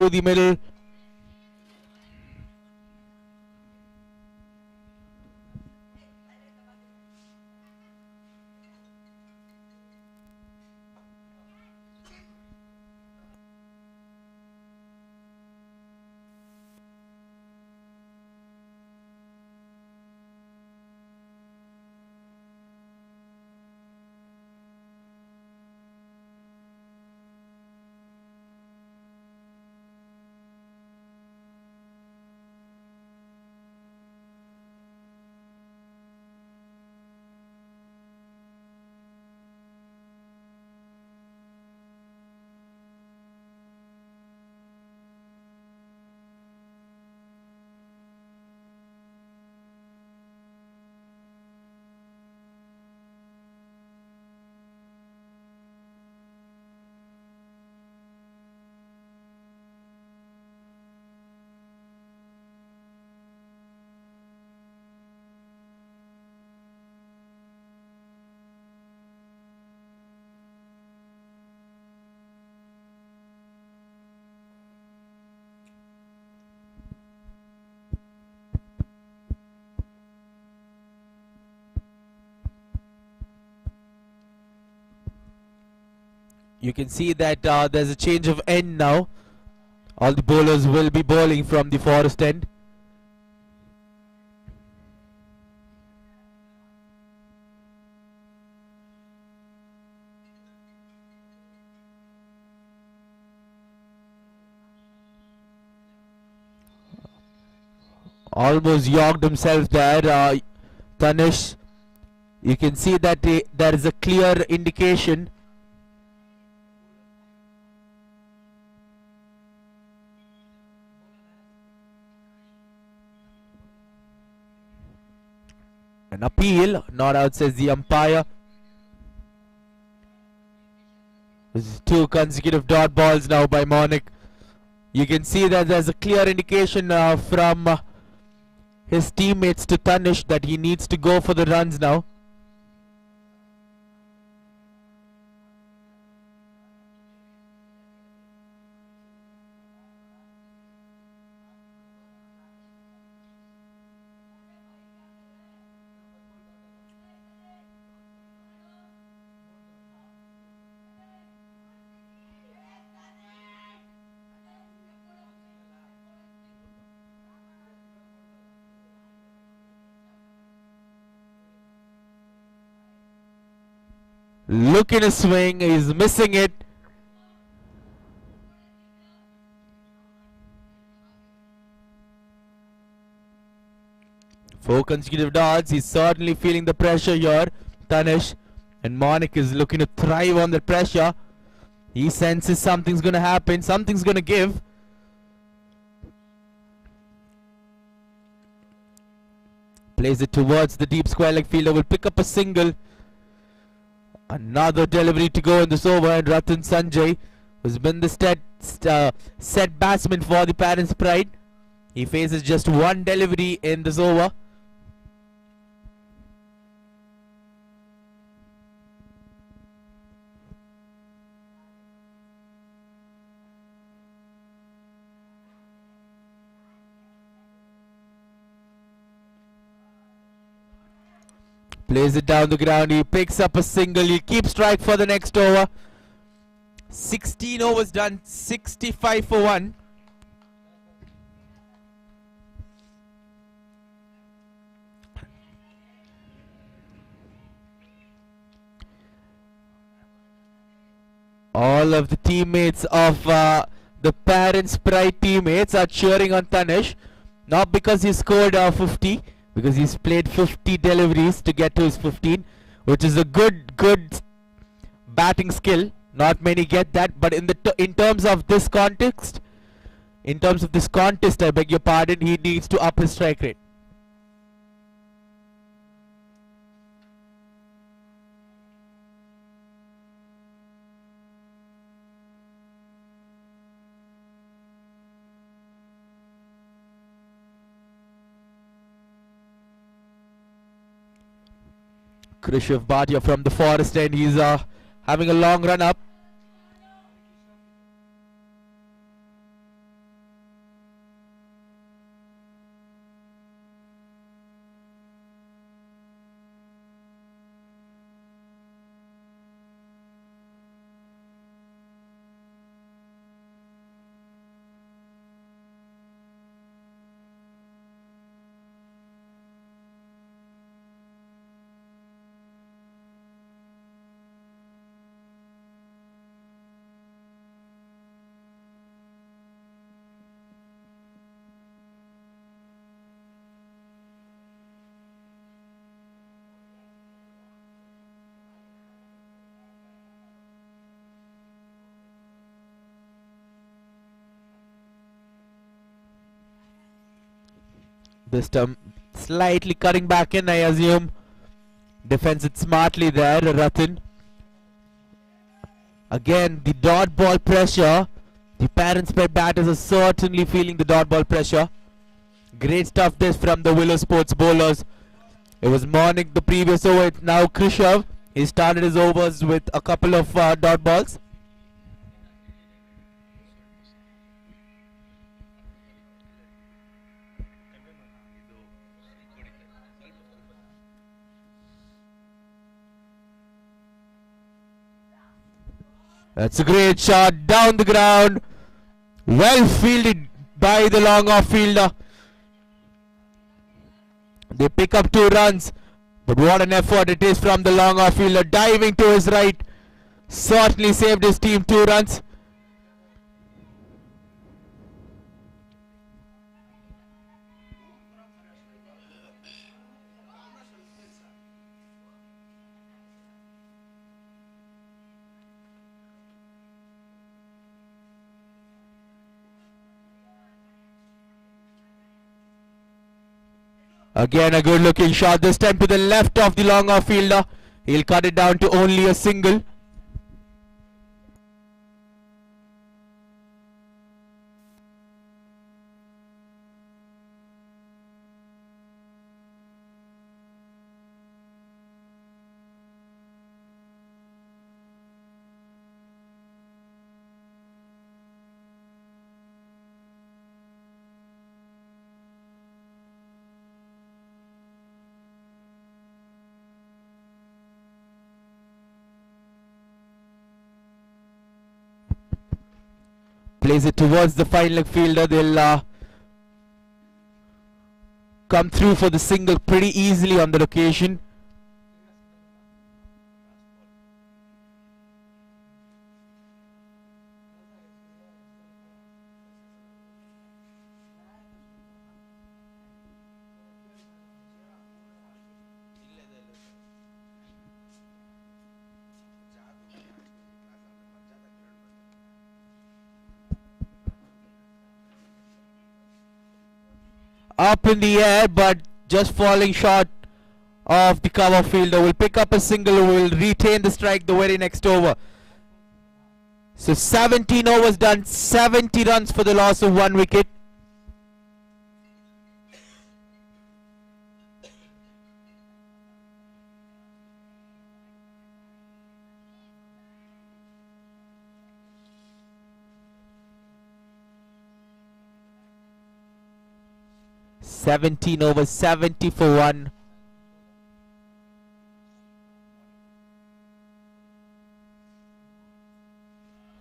D: To the middle. You can see that there's a change of end now. All the bowlers will be bowling from the forest end. Almost yorked himself there, Tanish. You can see that there is a clear indication. An appeal, not out, says the umpire. This is 2 consecutive dot balls now by Monik. You can see that there's a clear indication from his teammates to Tanish that he needs to go for the runs now. Look in his swing, he's missing it. Four consecutive dots, he's certainly feeling the pressure here, Tanish. And Monik is looking to thrive on the pressure. He senses something's going to happen, something's going to give. Plays it towards the deep square leg fielder, will pick up a single. Another delivery to go in this over, and Ratan Sanjay, who's been the set batsman for the Parents' Pride. He faces just one delivery in this over. Plays it down the ground, he picks up a single, he keeps strike for the next over. 16 overs done, 65 for 1. All of the teammates of the Parents' Pride teammates are cheering on Tanish, not because he scored 50, because he's played 50 deliveries to get to his 15, which is a good batting skill. Not many get that, but in terms of this context, I beg your pardon, he needs to up his strike rate. Krishav Bhatia from the forest end, he's having a long run up. This time slightly cutting back in, I assume. Defends it smartly there, Ratan. Again, the dot ball pressure. The Parents' Pride batters are certainly feeling the dot ball pressure. Great stuff this from the Willow Sports bowlers. It was Monik the previous over, it's now Krishav. He started his overs with a couple of dot balls. That's a great shot down the ground. Well fielded by the long off fielder. They pick up 2 runs. But what an effort it is from the long off fielder. Diving to his right. Certainly saved his team 2 runs. Again a good looking shot, this time to the left of the long off fielder. He'll cut it down to only a single. Plays it towards the fine leg fielder. They'll come through for the single pretty easily on the occasion. Up in the air, but just falling short of the cover fielder. Will pick up a single, will retain the strike the very next over. So 17 overs done, 70 runs for the loss of 1 wicket. Over 70 for 1.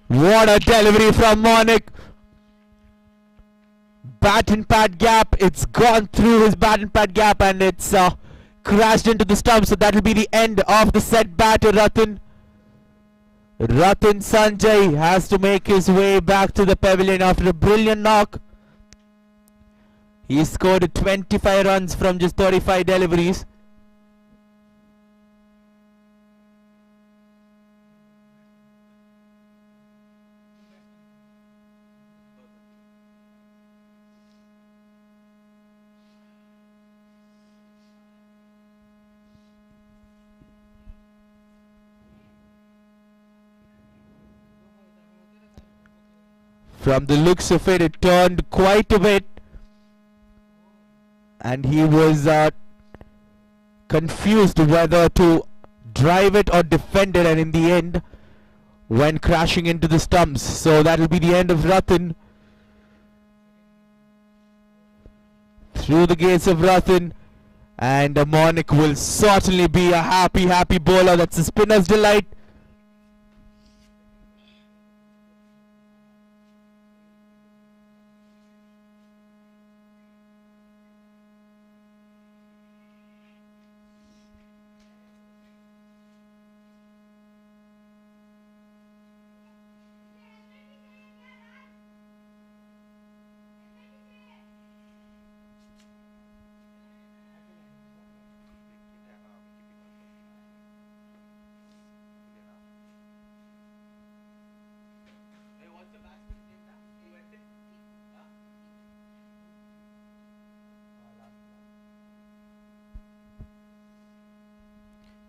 D: What a delivery from Monik. Bat and pad gap. It's gone through his bat and pad gap and it's crashed into the stump. So that will be the end of the set batter, Rathan. Rathan Sanjay has to make his way back to the pavilion after a brilliant knock. He scored 25 runs from just 35 deliveries. From the looks of it, it turned quite a bit. And he was confused whether to drive it or defend it, and in the end went crashing into the stumps. So that will be the end of Rathan. Through the gates of Rathan, and Monik will certainly be a happy bowler. That's a spinner's delight.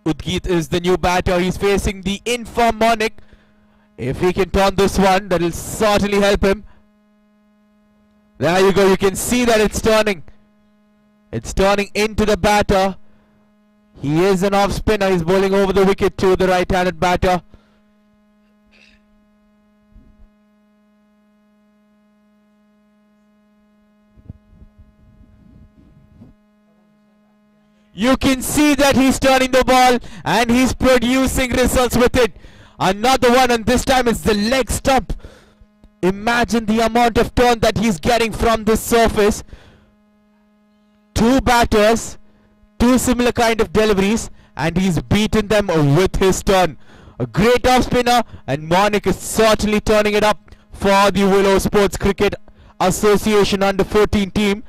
D: Udgit is the new batter. He's facing the informed Monik. If he can turn this one, that will certainly help him. There you go. You can see that it's turning. It's turning into the batter. He is an off spinner. He's bowling over the wicket to the right-handed batter. You can see that he's turning the ball and he's producing results with it. Another one, and this time it's the leg stump. Imagine the amount of turn that he's getting from this surface. Two batters, two similar kind of deliveries, and he's beaten them with his turn. A great off spinner, and Monik is certainly turning it up for the Willow Sports Cricket Association under 14 team.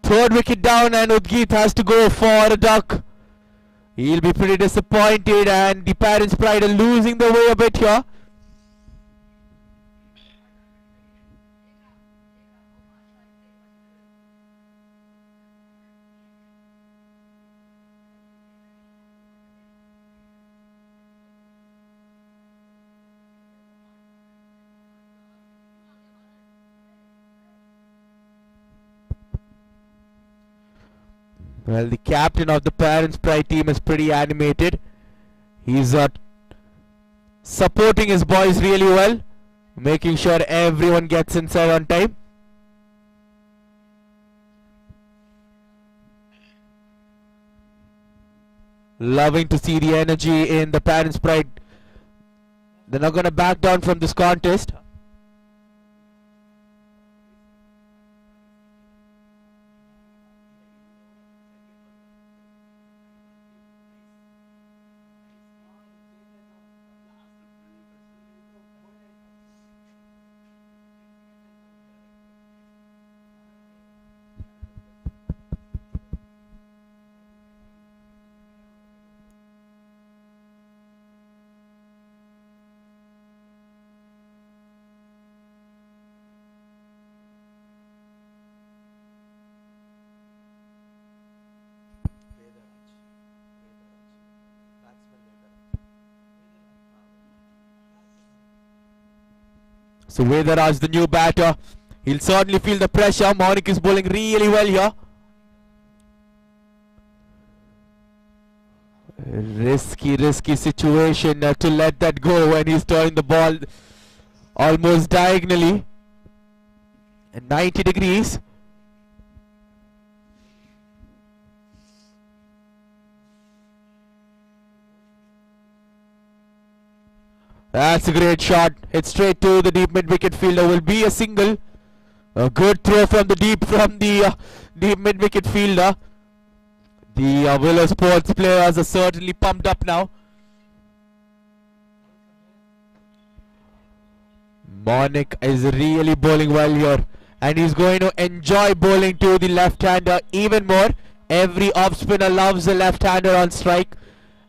D: Third wicket down, and Udgit has to go for a duck. He'll be pretty disappointed, and the parents' pride are losing their way a bit here. Well, the captain of the parents' pride team is pretty animated. He's supporting his boys really well, making sure everyone gets inside on time. Loving to see the energy in the parents' pride. They're not going to back down from this contest. So Vedaraj, the new batter, he'll certainly feel the pressure. Monik is bowling really well here. Risky situation to let that go when he's throwing the ball almost diagonally. At 90 degrees. That's a great shot. Hit straight to the deep mid wicket fielder. Will be a single. A good throw from the deep mid wicket fielder. The Willow Sports players are certainly pumped up now. Monik is really bowling well here, and he's going to enjoy bowling to the left-hander even more. Every off spinner loves a left-hander on strike,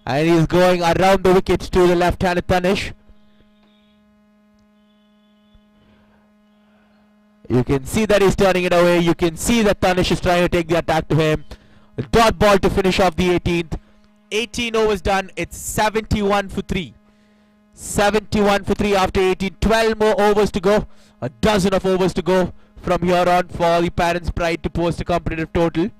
D: and he's going around the wicket to the left-hander Tanish. You can see that he's turning it away. You can see that Tanish is trying to take the attack to him. A dot ball to finish off the 18th. 18 overs done. It's 71 for 3. 71 for 3 after 18. 12 more overs to go. A dozen of overs to go from here on for the parents' pride to post a competitive total.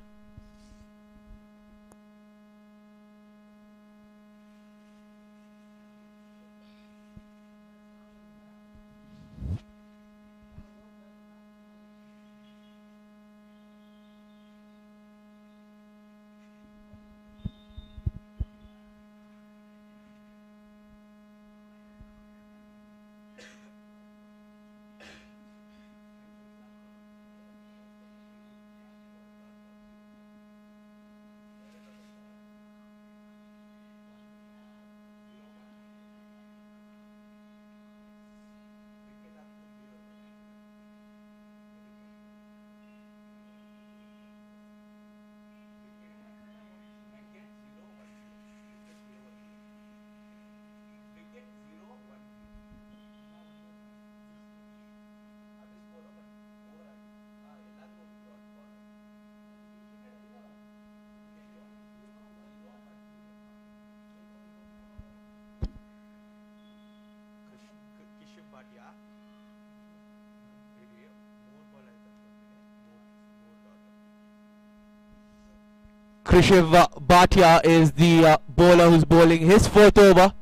D: Krishiv Bhatia is the bowler who's bowling his 4th over.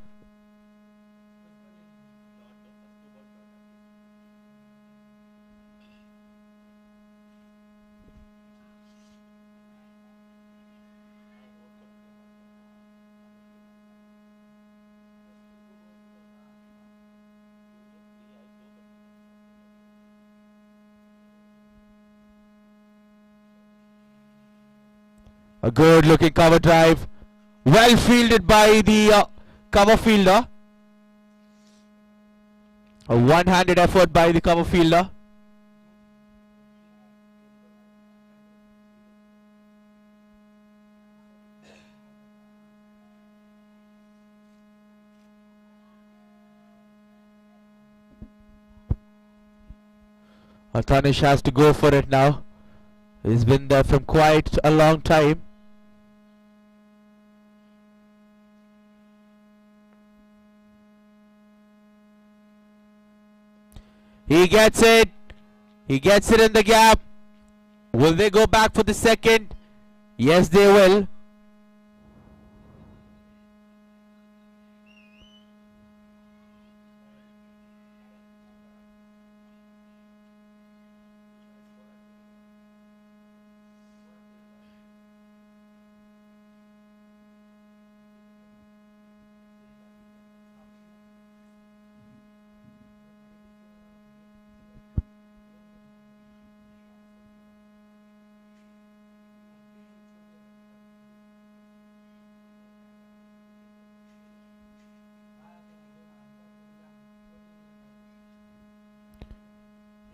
D: A good looking cover drive. Well fielded by the cover fielder. A one-handed effort by the cover fielder. Tanish has to go for it now. He's been there from quite a long time. He gets it. He gets it in the gap. Will they go back for the second? Yes, they will.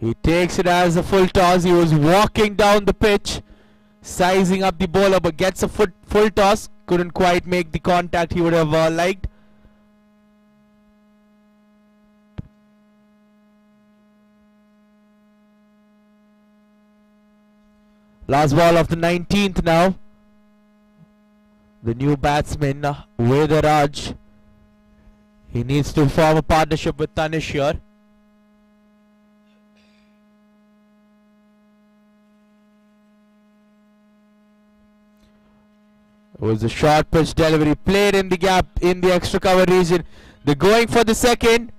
D: He takes it as a full toss. He was walking down the pitch, sizing up the bowler, but gets a full toss. Couldn't quite make the contact he would have liked. Last ball of the 19th now. The new batsman, Vedaraj. He needs to form a partnership with Tanish here. It was a short pitch delivery played in the gap in the extra cover region. They're going for the second.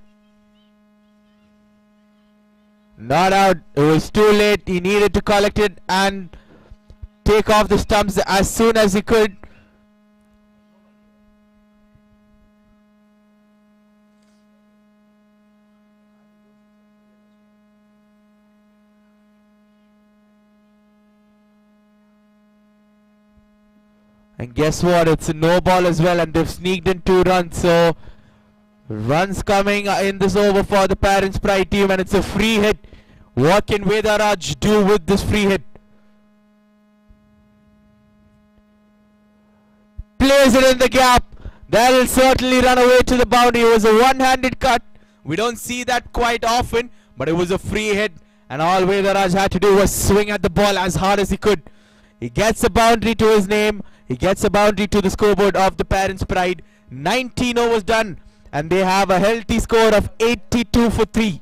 D: Not out. It was too late. He needed to collect it and take off the stumps as soon as he could. And guess what? It's a no ball as well, and they've sneaked in 2 runs. So runs coming in this over for the Parents Pride team, and it's a free hit. What can Vedaraj do with this free hit? Plays it in the gap. That'll certainly run away to the boundary. It was a one-handed cut. We don't see that quite often, but it was a free hit, and all Vedaraj had to do was swing at the ball as hard as he could. He gets a boundary to his name. He gets a boundary to the scoreboard of the Parents Pride. 19 overs done, and they have a healthy score of 82 for 3.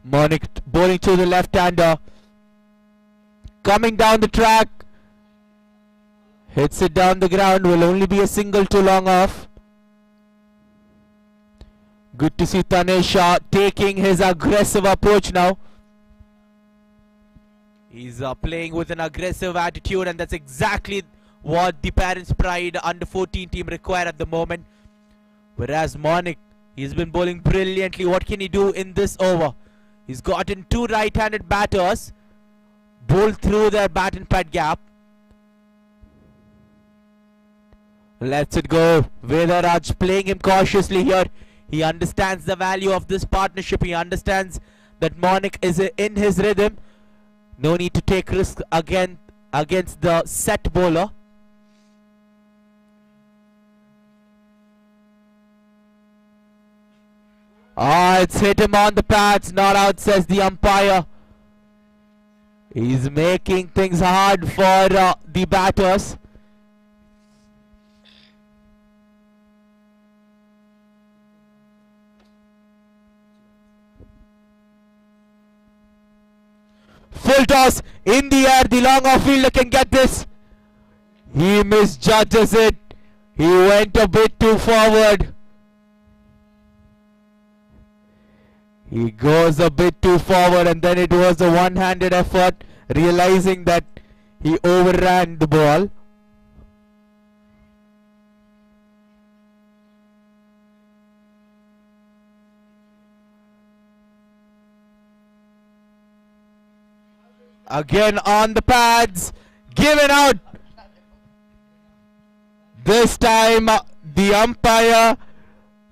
D: Monik bowling to the left-hander. Coming down the track. Hits it down the ground. Will only be a single too long off. Good to see Tanesha taking his aggressive approach now. He's playing with an aggressive attitude, and that's exactly what the Parents Pride under 14 team require at the moment. Whereas Monik, he's been bowling brilliantly. What can he do in this over? He's gotten 2 right-handed batters, bowled through their bat and pad gap. Lets it go. Vedaraj playing him cautiously here. He understands the value of this partnership. He understands that Monik is in his rhythm. No need to take risk again against the set bowler. It's hit him on the pads. Not out, says the umpire. He's making things hard for the batters. Full toss in the air. The long off fielder can get this. He misjudges it. He went a bit too forward. He goes a bit too forward, and then it was a one-handed effort, realizing that he overran the ball. Again on the pads, given out. This time the umpire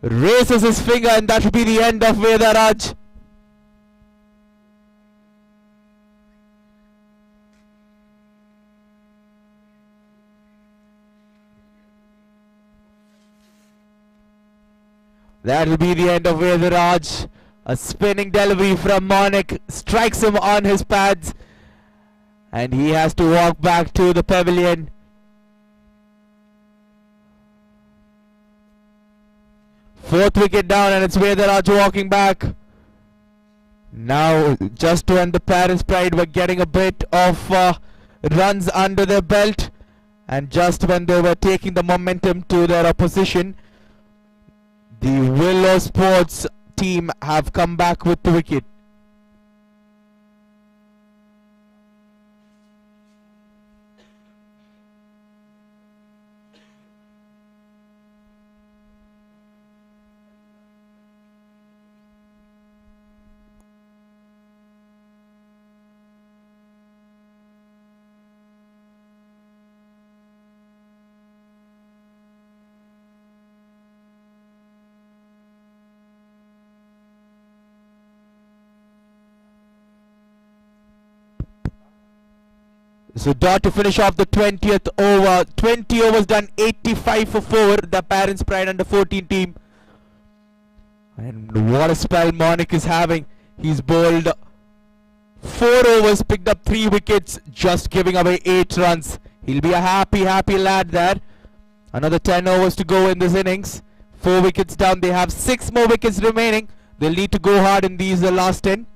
D: raises his finger, and that will be the end of Vedaraj. That will be the end of Vedaraj. A spinning delivery from Monik strikes him on his pads, and he has to walk back to the pavilion. Fourth wicket down, and it's Vedaraj walking back. Now, just when the parents' pride were getting a bit of runs under their belt, and just when they were taking the momentum to their opposition, the Willow Sports team have come back with the wicket. So dot to finish off the 20th over. 20 overs done, 85 for 4. The Parents Pride under 14 team. And what a spell Monik is having. He's bowled 4 overs, picked up 3 wickets, just giving away 8 runs. He'll be a happy lad there. Another 10 overs to go in this innings. 4 wickets down. They have 6 more wickets remaining. They'll need to go hard in these last 10.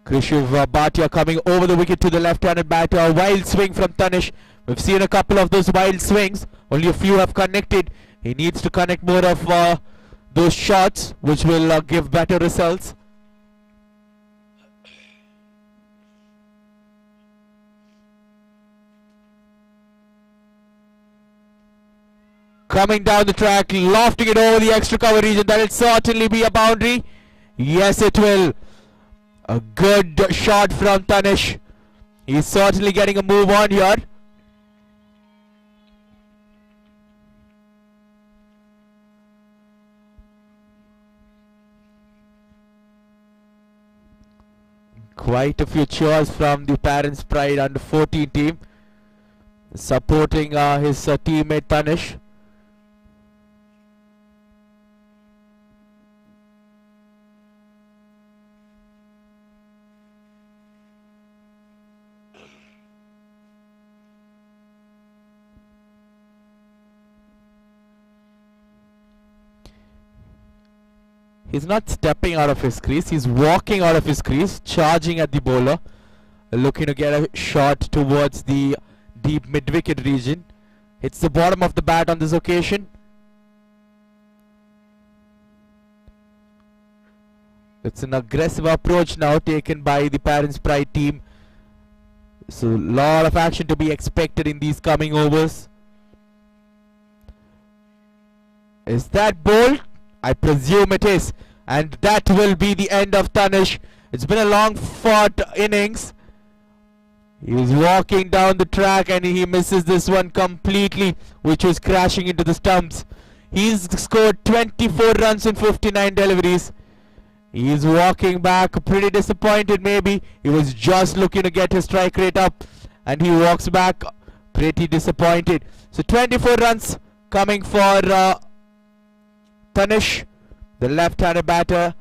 D: Krishiv Bhatia coming over the wicket to the left-handed batter. A wild swing from Tanish. We've seen a couple of those wild swings. Only a few have connected. He needs to connect more of those shots, which will give better results. Coming down the track, lofting it over the extra cover region. That will certainly be a boundary. Yes, it will. A good shot from Tanish. He's certainly getting a move on here. Quite a few cheers from the Parents Pride under 14 team, supporting his teammate Tanish. He's not stepping out of his crease, he's walking out of his crease, charging at the bowler, looking to get a shot towards the deep mid-wicket region. Hits the bottom of the bat on this occasion. It's an aggressive approach now taken by the Parents Pride team. So a lot of action to be expected in these coming overs. Is that bowled? I presume it is, and that will be the end of Tanish. It's been a long fought innings. He was walking down the track and he misses this one completely, which was crashing into the stumps. He's scored 24 runs in 59 deliveries. He's walking back, pretty disappointed maybe. He was just looking to get his strike rate up, and he walks back pretty disappointed. So 24 runs coming for Tanish. The left-handed batter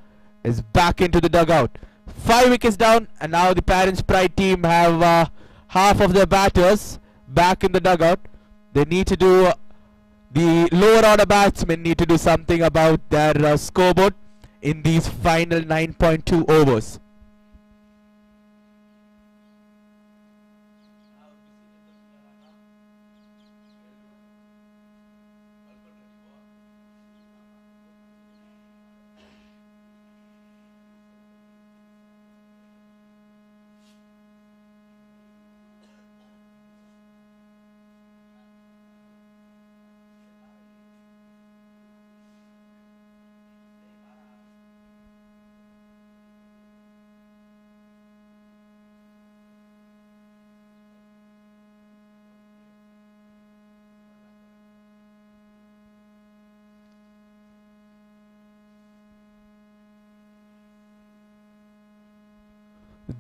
D: is back into the dugout. 5 wickets down, and now the Parents Pride team have half of their batters back in the dugout. They need to do, the lower order batsmen need to do something about their scoreboard in these final 9.2 overs.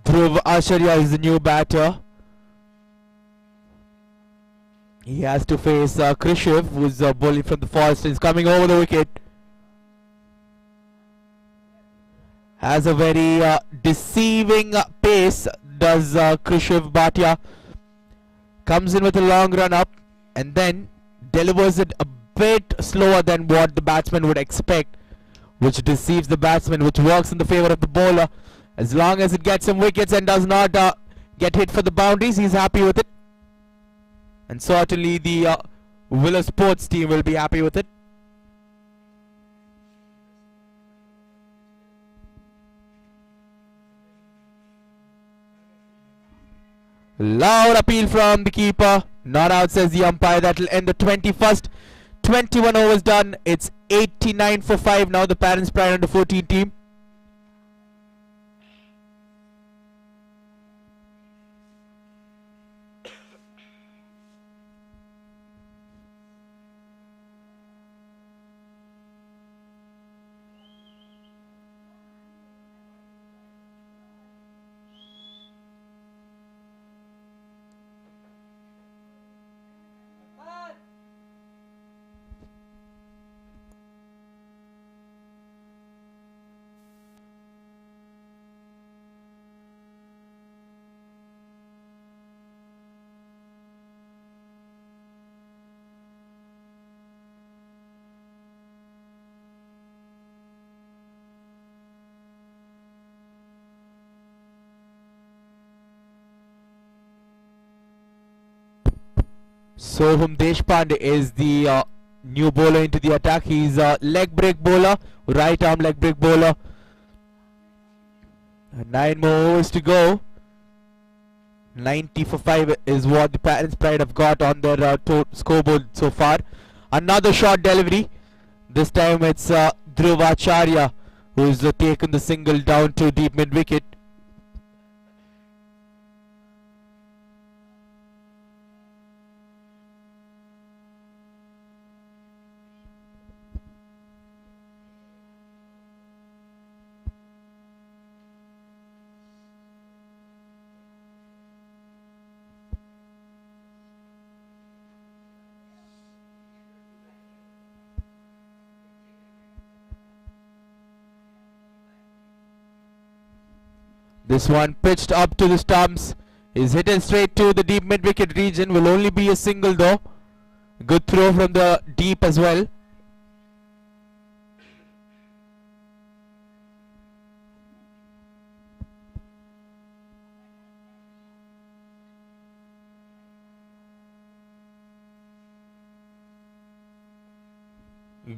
D: Dhruv Acharya is the new batter. He has to face Krishiv, who's bowling from the forest. He's coming over the wicket. Has a very deceiving pace, does Krishiv Bhatia. Comes in with a long run up and then delivers it a bit slower than what the batsman would expect, which deceives the batsman, which works in the favour of the bowler. As long as it gets some wickets and does not get hit for the boundaries, he's happy with it. And certainly the Willer Sports team will be happy with it. Loud appeal from the keeper. Not out, says the umpire. That will end the 21st. 21 overs done. It's 89 for 5 now. The Parents Pride under 14 team. Soham Deshpande is the new bowler into the attack. He's a leg break bowler, right arm leg break bowler. 9 more overs to go. 90 for 5 is what the Parents Pride have got on their scoreboard so far. Another short delivery. This time it's Dhruv Acharya who's taken the single down to deep mid wicket. This one pitched up to the stumps, is hit straight to the deep mid wicket region. Will only be a single though. Good throw from the deep as well.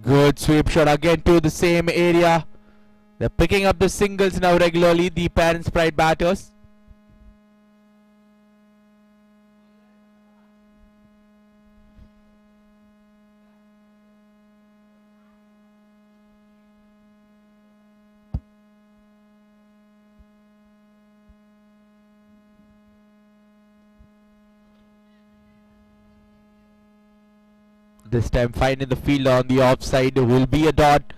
D: Good sweep shot again to the same area. They're picking up the singles now regularly, the Parents Pride batters. This time finding the fielder on the offside will be a dot.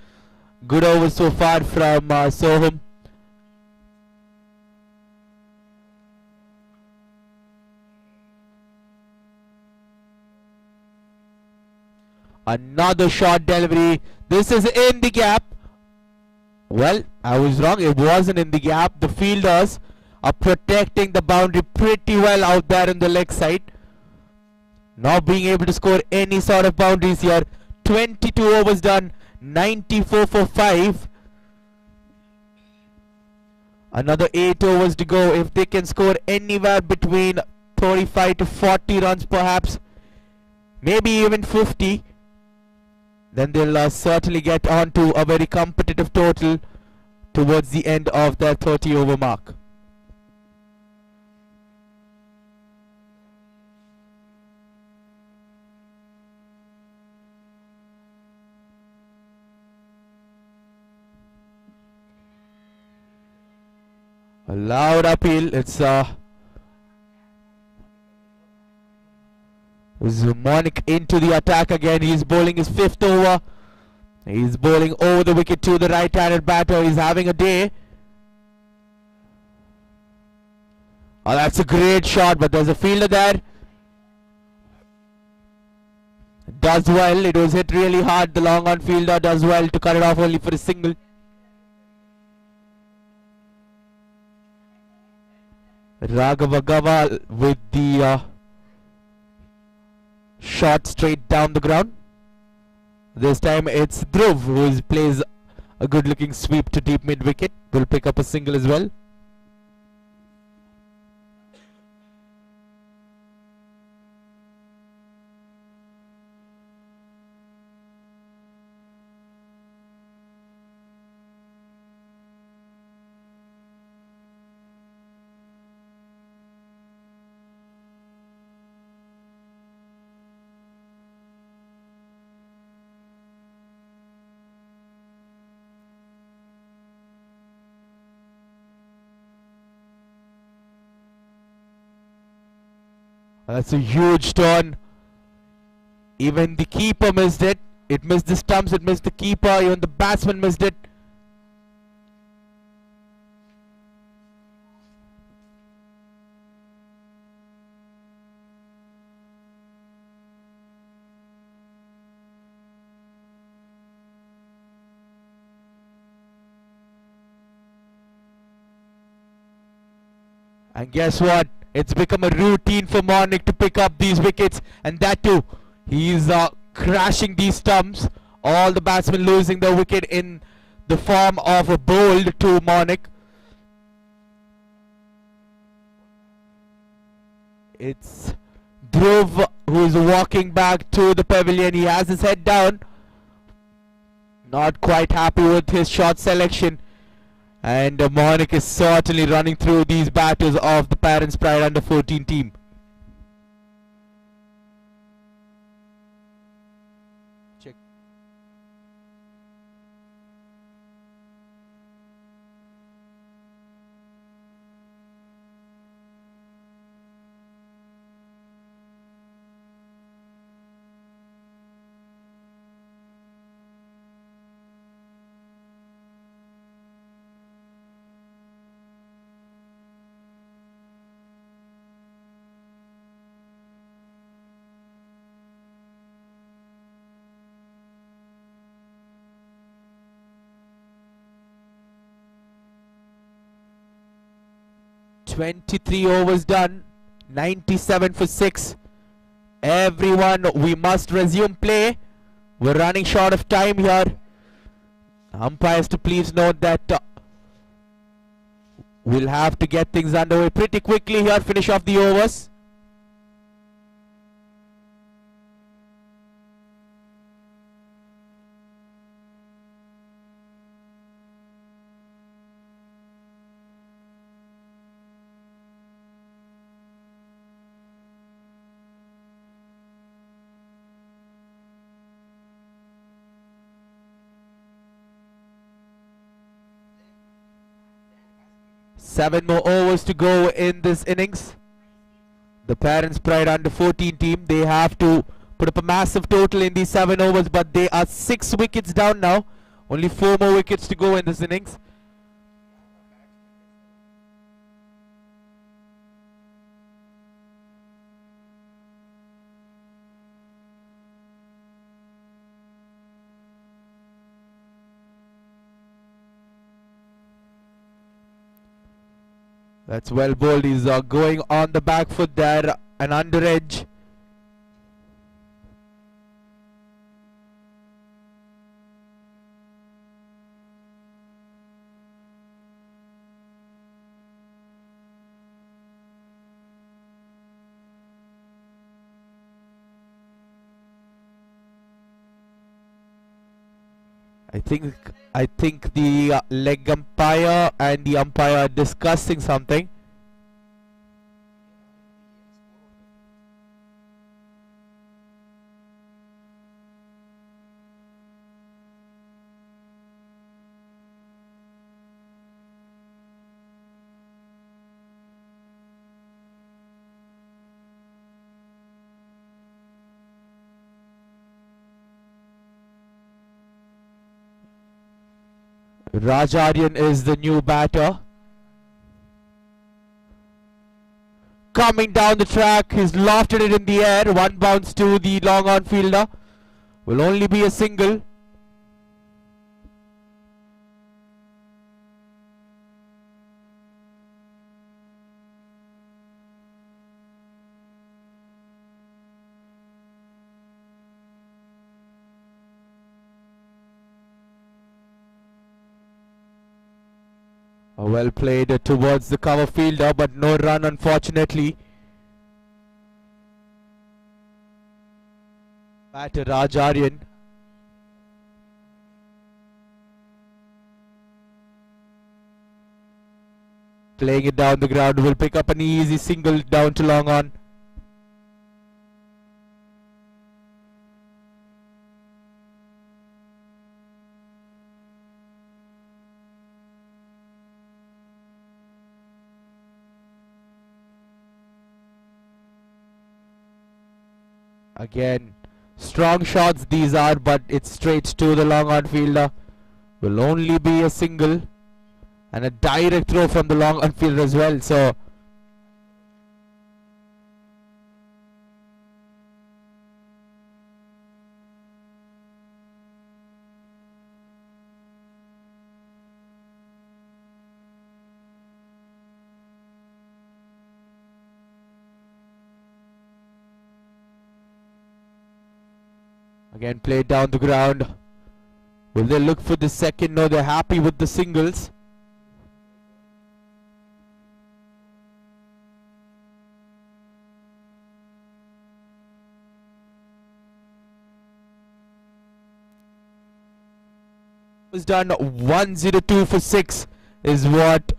D: Good over so far from Soham. Another short delivery. This is in the gap. Well, I was wrong. It wasn't in the gap. The fielders are protecting the boundary pretty well out there on the leg side. Not being able to score any sort of boundaries here. 22 overs done. 94 for 5. Another 8 overs to go. If they can score anywhere between 35 to 40 runs perhaps, maybe even 50, then they'll certainly get on to a very competitive total towards the end of their 30 over mark. A loud appeal. It's Monik into the attack again. He's bowling his 5th over. He's bowling over the wicket to the right-handed batter. He's having a day. Oh, that's a great shot, but there's a fielder there. Does well. It was hit really hard. The long on fielder does well to cut it off only for a single. Raghava Gawal with the shot straight down the ground. This time it's Dhruv who plays a good looking sweep to deep mid wicket. Will pick up a single as well. That's a huge turn. Even the keeper missed it. It missed the stumps, it missed the keeper, even the batsman missed it. And guess what? It's become a routine for Monik to pick up these wickets, and that too, he's crashing these stumps. All the batsmen losing their wicket in the form of a bowled to Monik. It's Dhruv who is walking back to the pavilion. He has his head down, not quite happy with his shot selection. And Monik is certainly running through these batters of the Parents Pride under 14 team. Check. "23 overs done, 97 for 6. Everyone, we must resume play. We're running short of time here. Umpires to please note that we'll have to get things underway pretty quickly here, finish off the overs. Seven more overs to go in this innings. The Parents Pride under 14 team, they have to put up a massive total in these 7 overs, but they are 6 wickets down now. Only 4 more wickets to go in this innings. That's well bowled. He's going on the back foot there and under edge. I think the leg umpire and the umpire are discussing something. Rajarian is the new batter. Coming down the track, he's lofted it in the air. One bounce to the long on fielder. Will only be a single. Well played towards the cover fielder, but no run unfortunately. Batter Rajarian. Playing it down the ground, will pick up an easy single down to long on. Again, strong shots these are, but it's straight to the long on fielder. Will only be a single. And a direct throw from the long on fielder as well. So again played down the ground. Will they look for the second? No, they're happy with the singles. Was done 102 for 6 is what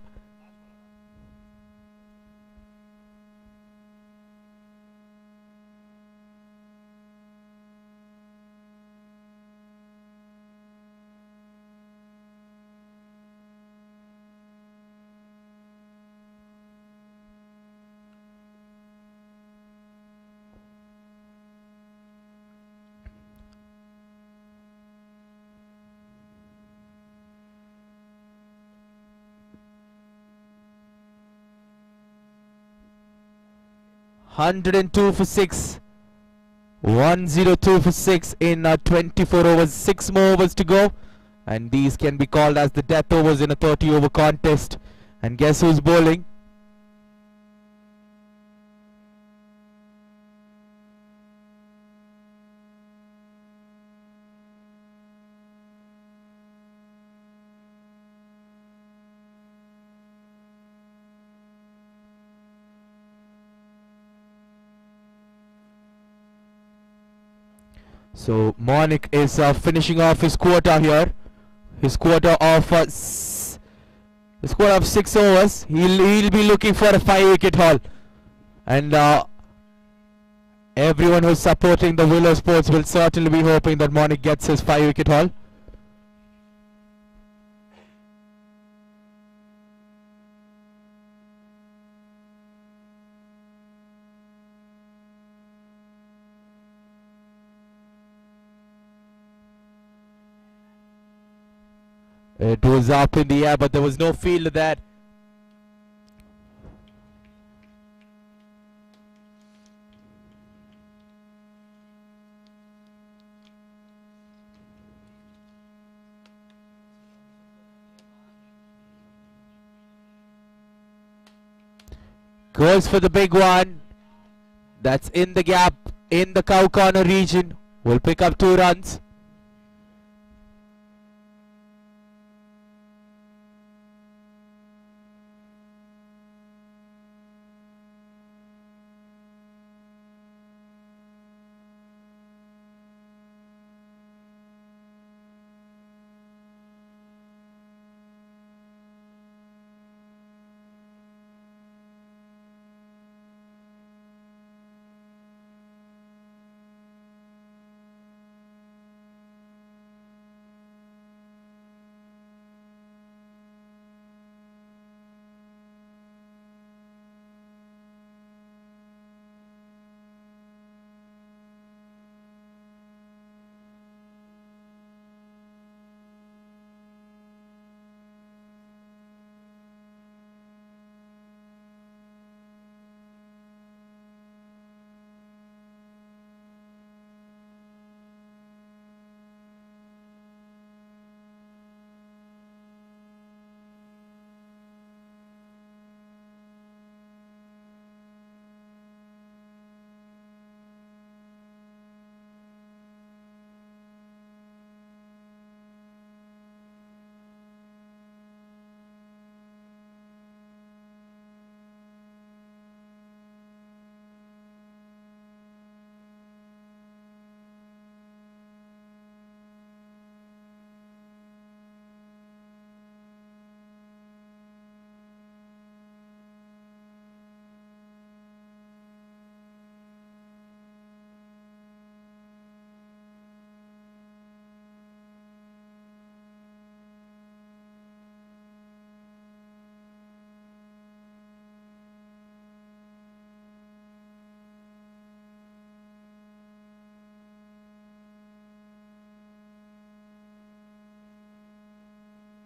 D: (102 for 6). 102 for 6 in 24 overs. 6 more overs to go. And these can be called as the death overs in a 30 over contest. And guess who's bowling? So Monik is finishing off his quota here. His quota of 6 overs. He'll be looking for a 5-wicket haul, and everyone who's supporting the Willow Sports will certainly be hoping that Monik gets his 5-wicket haul. It was up in the air, but there was no fielder there. Goes for the big one. That's in the gap, in the cow corner region. Will pick up 2 runs.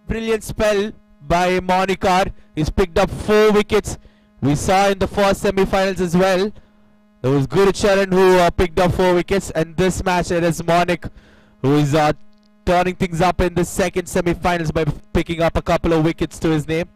D: Brilliant spell by Monikar. He's picked up 4 wickets. We saw in the first semi-finals as well. There was Gurucharan who picked up 4 wickets, and this match it is Monik who is turning things up in the second semi-finals by picking up a couple of wickets to his name.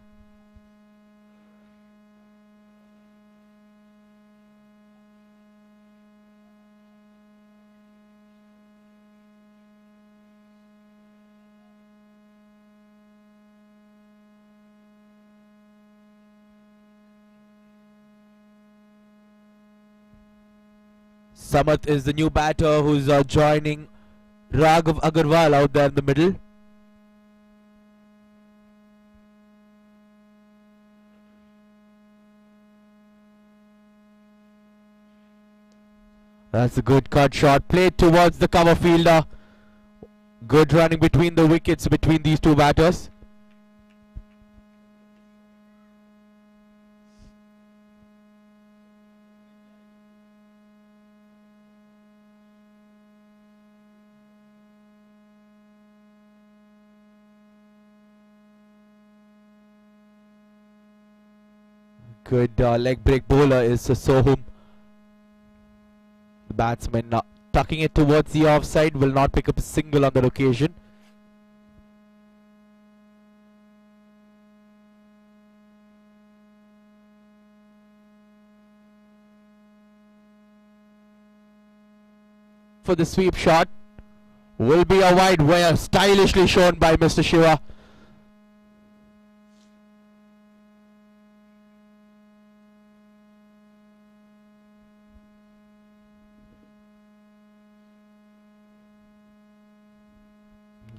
D: Samath is the new batter who's joining Raghav Agarwal out there in the middle. That's a good cut shot played towards the cover fielder. Good running between the wickets between these two batters. Good leg break bowler is Sohum. The batsman tucking it towards the offside, will not pick up a single on that occasion. For the sweep shot will be a wide wire, stylishly shown by Mr. Shiva.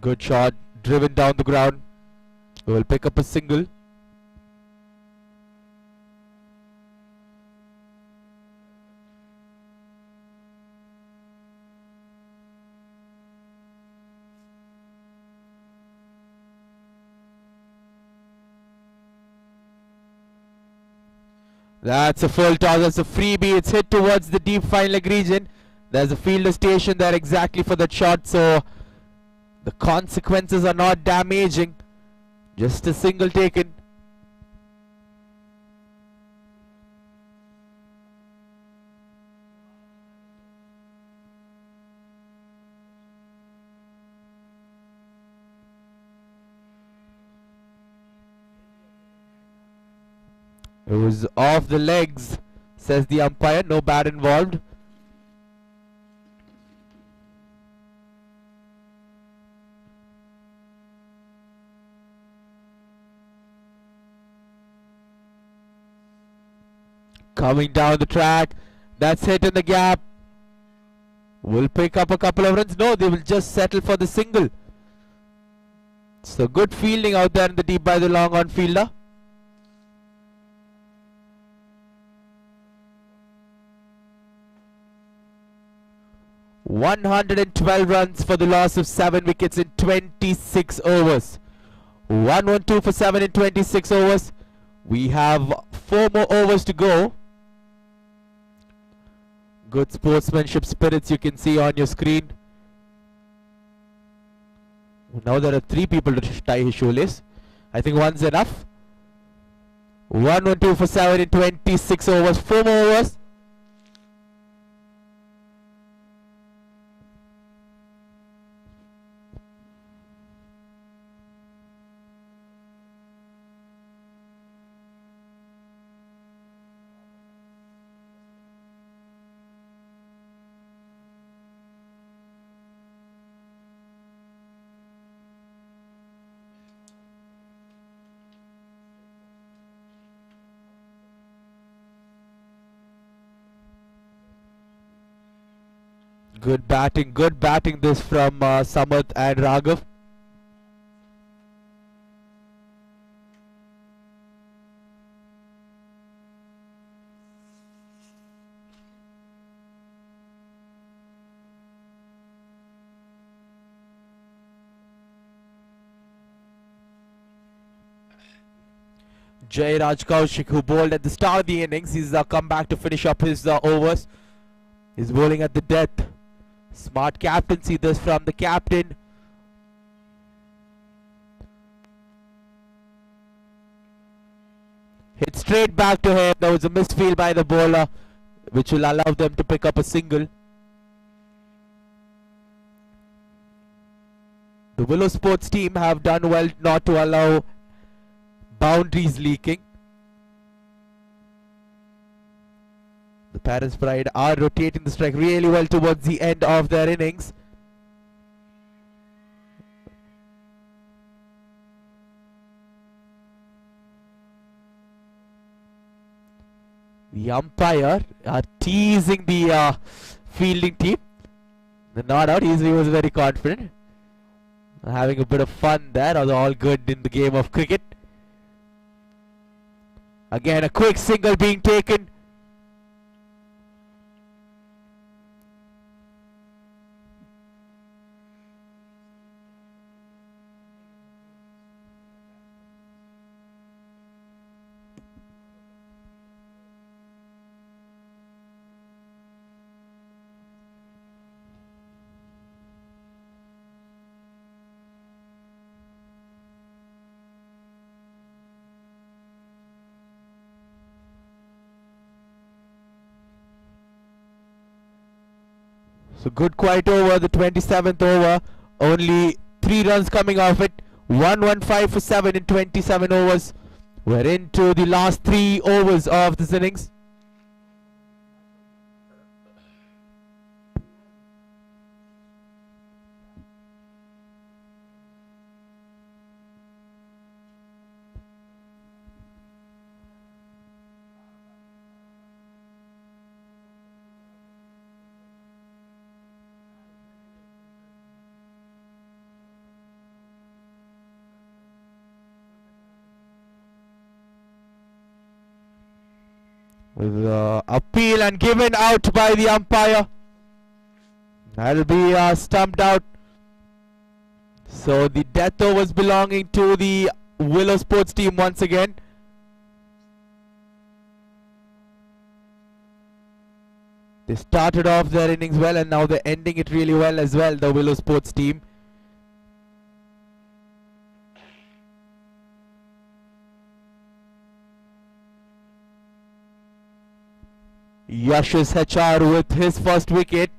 D: Good shot, driven down the ground. Will pick up a single. That's a full toss, that's a freebie. It's hit towards the deep fine leg region. There's a fielder station there exactly for that shot, so the consequences are not damaging. Just a single taken. It was off the legs, says the umpire. No bat involved. Coming down the track. That's hit in the gap. Will pick up a couple of runs. No, they will just settle for the single. So good fielding out there in the deep by the long on fielder. "112 runs for the loss of 7 wickets in 26 overs. 112 for 7 in 26 overs. We have 4 more overs to go. Good sportsmanship spirits you can see on your screen. Now there are 3 people to tie his shoelace. I think one's enough. 112 for 7 in 26 overs. 4 more overs. Good batting this from Samarth and Raghav. Jai Raj Kaushik, who bowled at the start of the innings, he's come back to finish up his overs. He's bowling at the death. Smart captaincy this from the captain. Hit straight back to him. There was a misfield by the bowler, which will allow them to pick up a single. The Willow Sports team have done well not to allow boundaries leaking. The Parents Pride are rotating the strike really well towards the end of their innings. The umpire are teasing the fielding team. They're not out. He was very confident. Having a bit of fun there. All good in the game of cricket. Again, a quick single being taken. So good quiet over, the 27th over. Only 3 runs coming off it. 115 for 7 in 27 overs. We're into the last 3 overs of this innings. With appeal and given out by the umpire. That'll be stumped out. So the death overs belonging to the Willow Sports team once again. They started off their innings well and now they're ending it really well as well, the Willow Sports team. Yash's HR with his first wicket.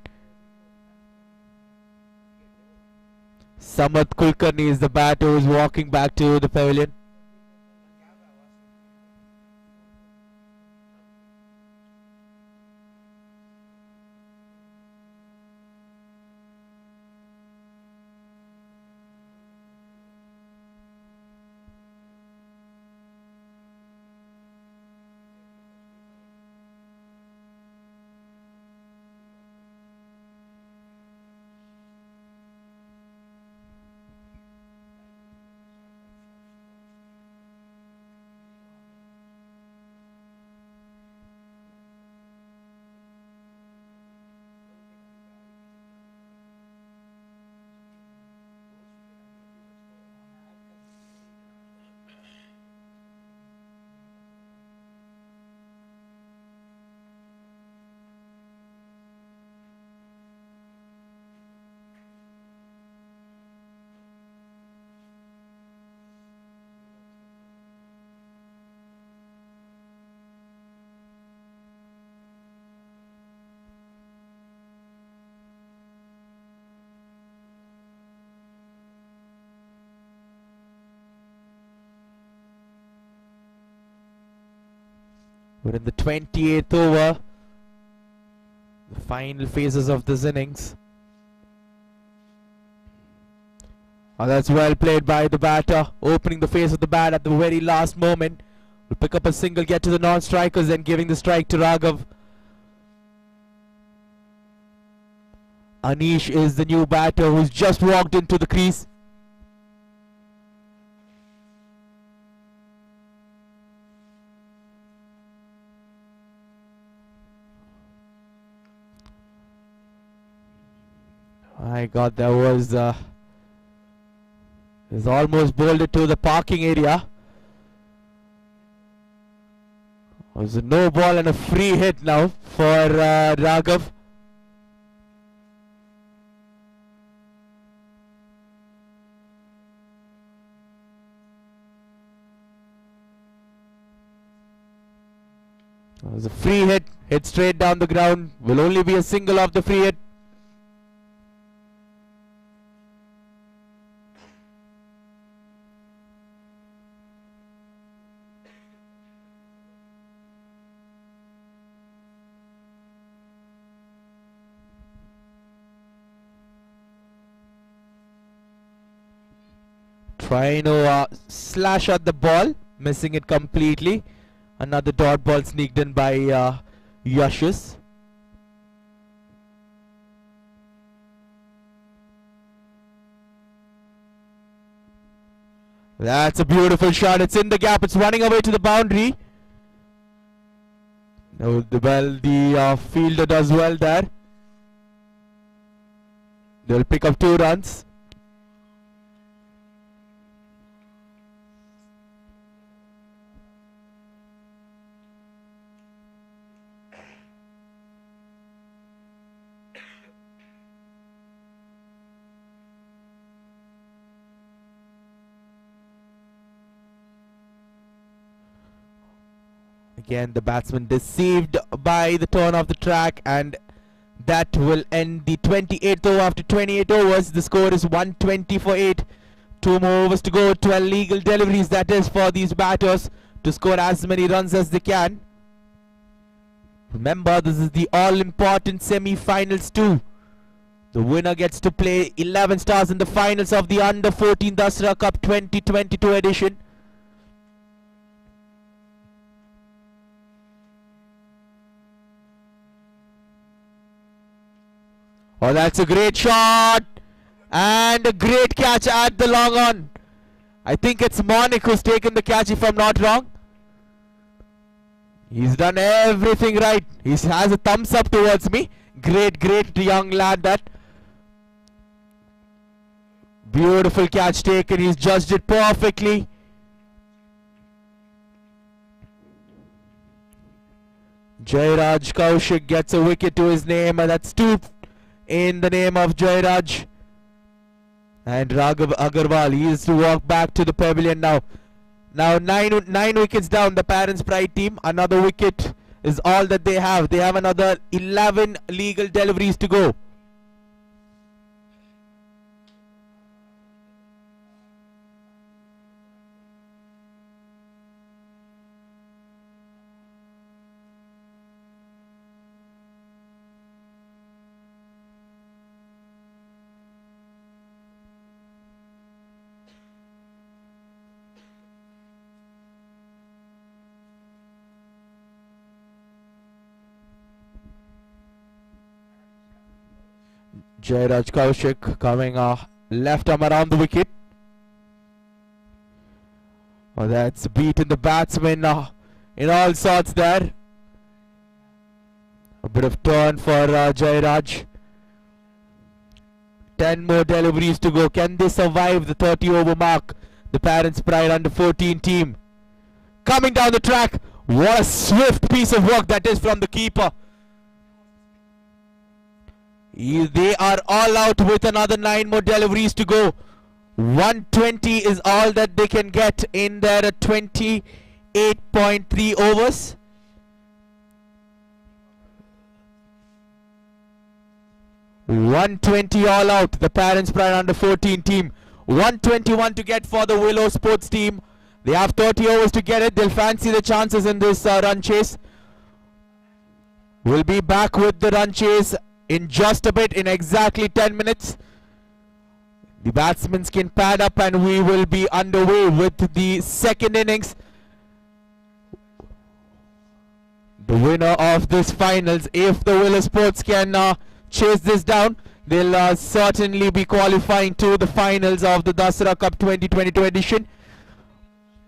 D: Samad Kulkarni is the batter who is walking back to the pavilion. We're in the 28th over. The final phases of this innings. Oh, that's well played by the batter, opening the face of the bat at the very last moment. Will pick up a single, get to the non-strikers, then giving the strike to Raghav. Anish is the new batter who's just walked into the crease. My God, that was almost bowled it to the parking area. It was a no ball and a free hit now for Raghav. It was a free hit straight down the ground. Will only be a single off the free hit. Trying to slash at the ball, missing it completely. Another dot ball sneaked in by Yashis. That's a beautiful shot. It's in the gap. It's running away to the boundary. Now the fielder does well there. They'll pick up 2 runs. Again, the batsman deceived by the turn of the track, and that will end the 28th over. After 28 overs, the score is 120 for 8. 2 more overs to go. 12 legal deliveries, that is, for these batters to score as many runs as they can. Remember, this is the all-important semi-finals too. The winner gets to play 11 stars in the finals of the Under-14 Dasara Cup 2022 edition. Oh, that's a great shot and a great catch at the long on. I think it's Monik who's taken the catch, if I'm not wrong. He's done everything right. He has a thumbs up towards me. Great young lad that. Beautiful catch taken. He's judged it perfectly. Jairaj Kaushik gets a wicket to his name, and that's 2 in the name of Jairaj. And Raghav Agarwal, he is to walk back to the pavilion now. Now 9 wickets down, the Parents Pride team. Another wicket is all that they have. They have another 11 legal deliveries to go. Jairaj Kaushik coming left arm around the wicket. Oh, that's beaten the batsman in all sorts there. A bit of turn for Jairaj. 10 more deliveries to go. Can they survive the 30 over mark? The Parents Pride under 14 team. Coming down the track. What a swift piece of work that is from the keeper. They are all out with another 9 more deliveries to go. 120 is all that they can get in their 28.3 overs. $120 all out. The Parents Pride under 14 team. 121 to get for the Willow Sports team. They have 30 overs to get it. They'll fancy the chances in this run chase. We'll be back with the run chase in just a bit, in exactly 10 minutes. The batsmen can pad up and we will be underway with the second innings. The winner of this finals, if the Willow Sports can chase this down, they'll certainly be qualifying to the finals of the Dasara Cup 2022 edition.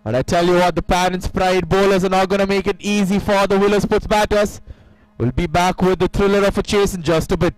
D: And I tell you what, the Parents Pride bowlers are not going to make it easy for the Willow Sports batters. We'll be back with the thriller of a chase in just a bit.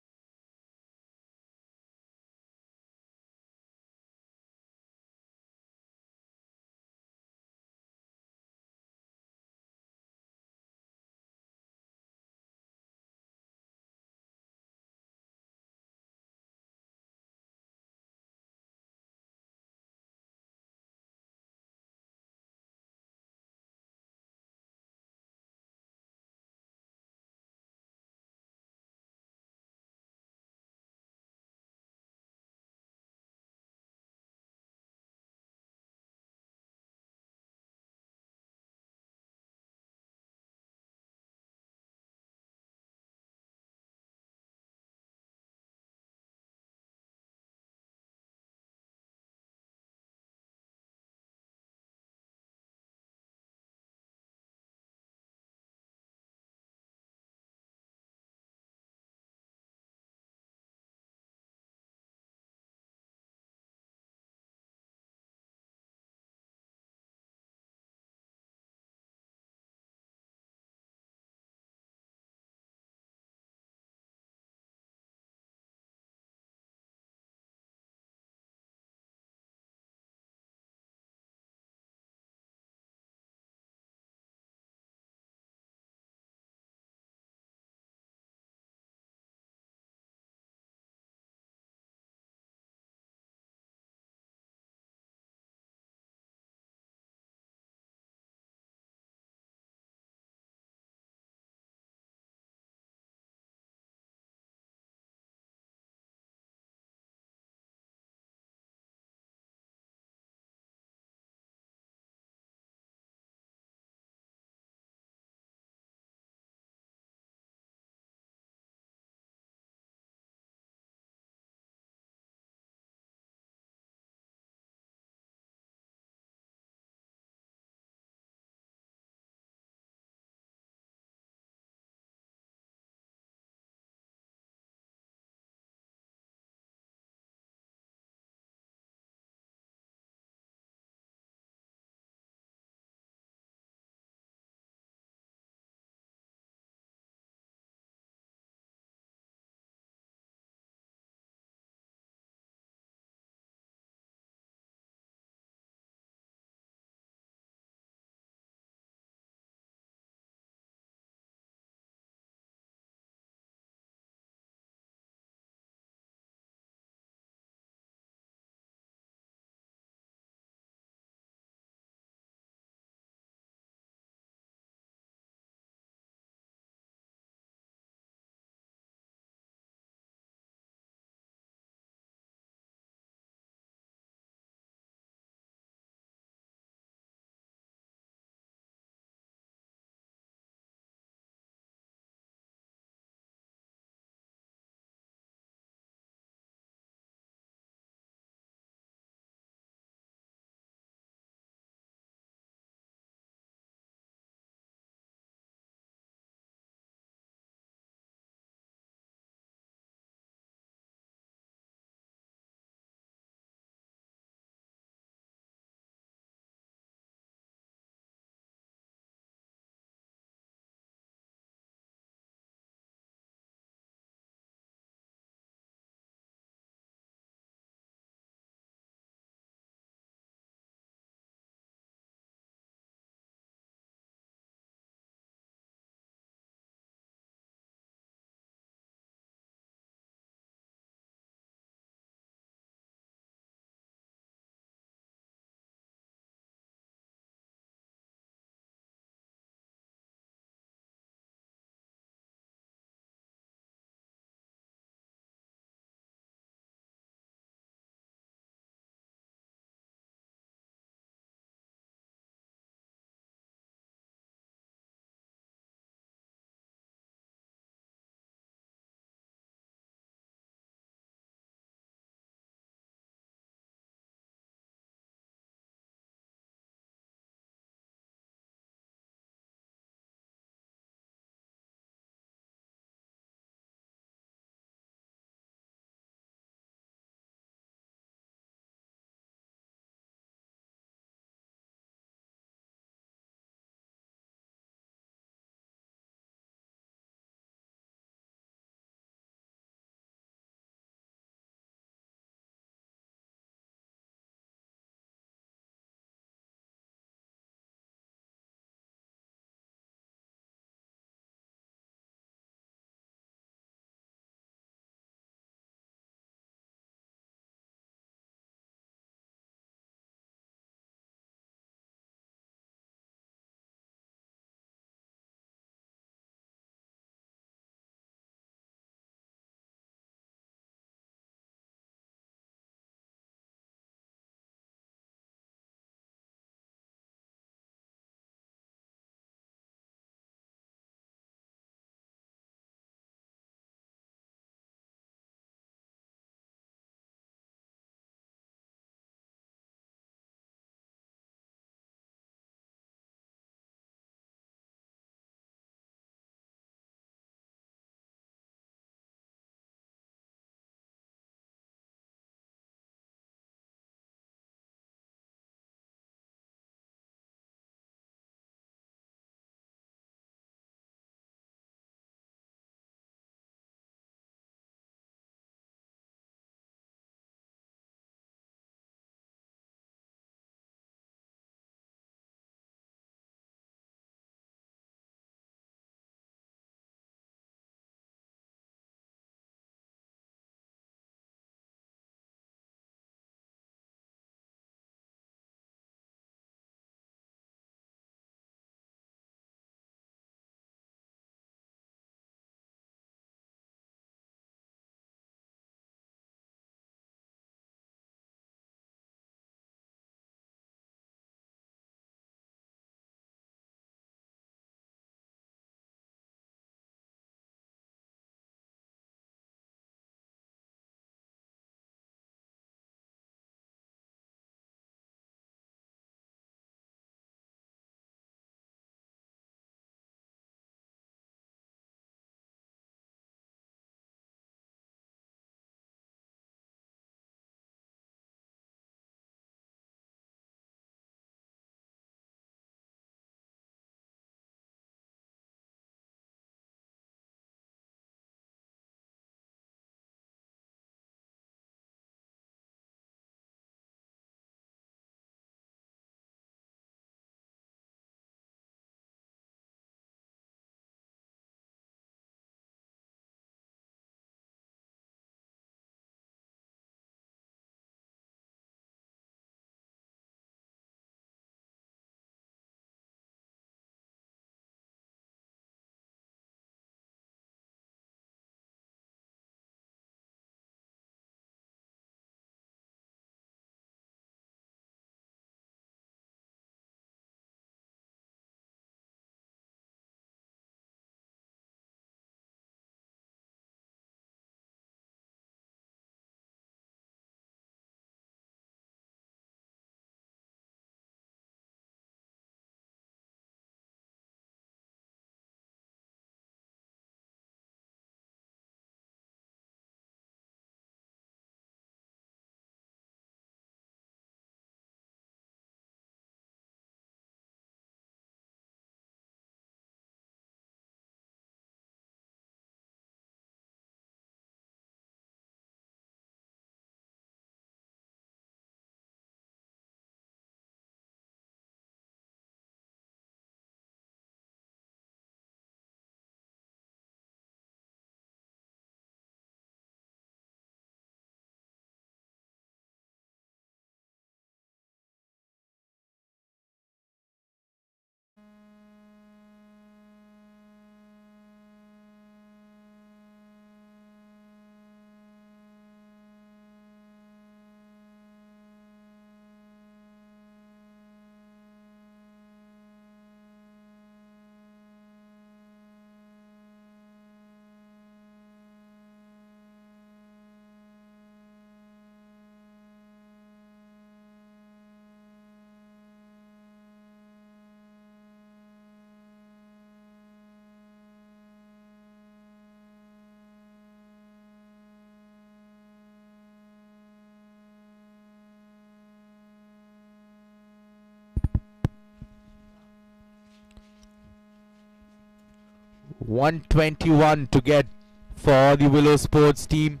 D: 121 to get for the Willow Sports team.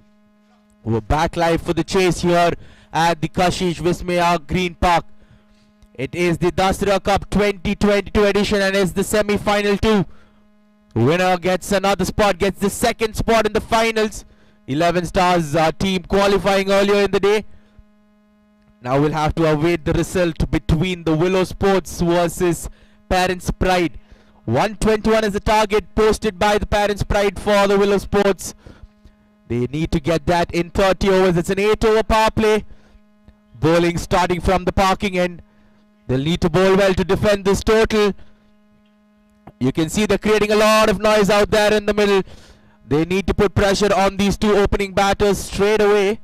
D: We're back live for the chase here at the Kashish Vismaya Green Park. It is the Dasara Cup 2022 edition and it's the semi-final 2. Winner gets another spot, gets the second spot in the finals. 11 Stars team qualifying earlier in the day. Now we'll have to await the result between the Willow Sports versus Parents Pride. 121 is the target posted by the Parents Pride for the Willow Sports. They need to get that in 30 overs. It's an 8-over power play. Bowling starting from the parking end. They'll need to bowl well to defend this total. You can see they're creating a lot of noise out there in the middle. They need to put pressure on these two opening batters straight away.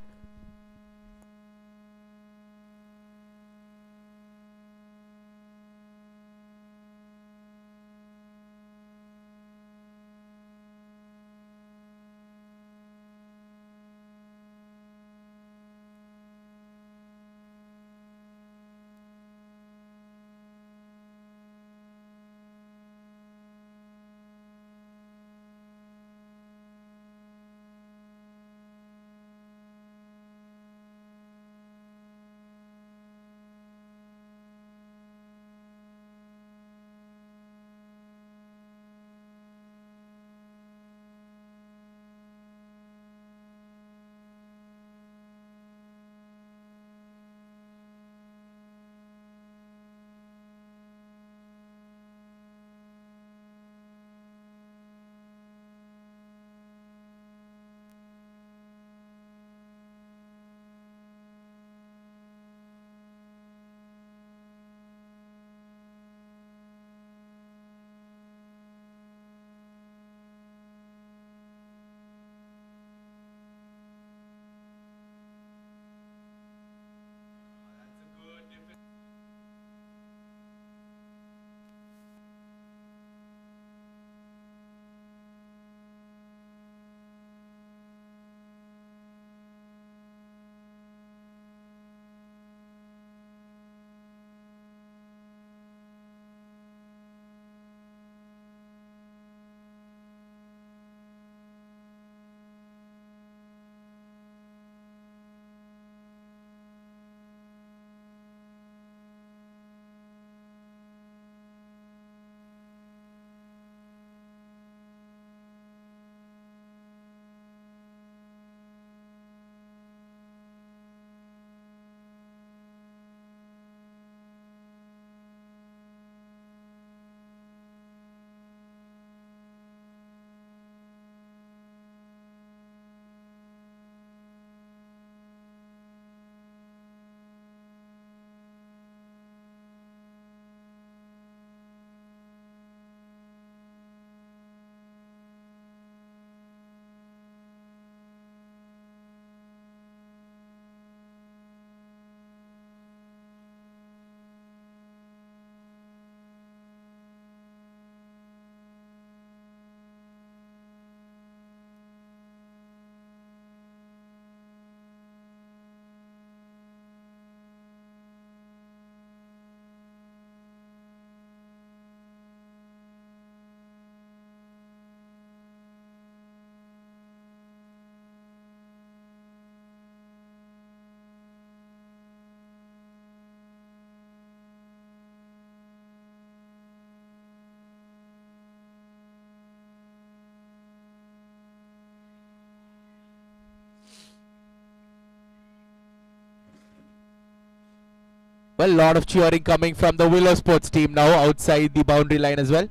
D: Well, a lot of cheering coming from the Willow Sports team now outside the boundary line as well.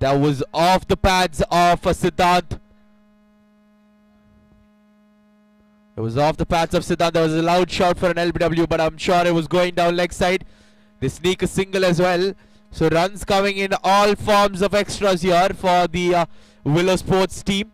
D: That was off the pads of Siddhant. It was off the pads of Siddhant. There was a loud shout for an LBW, but I'm sure it was going down leg side. They sneak a single as well. So runs coming in all forms of extras here for the Willow Sports team.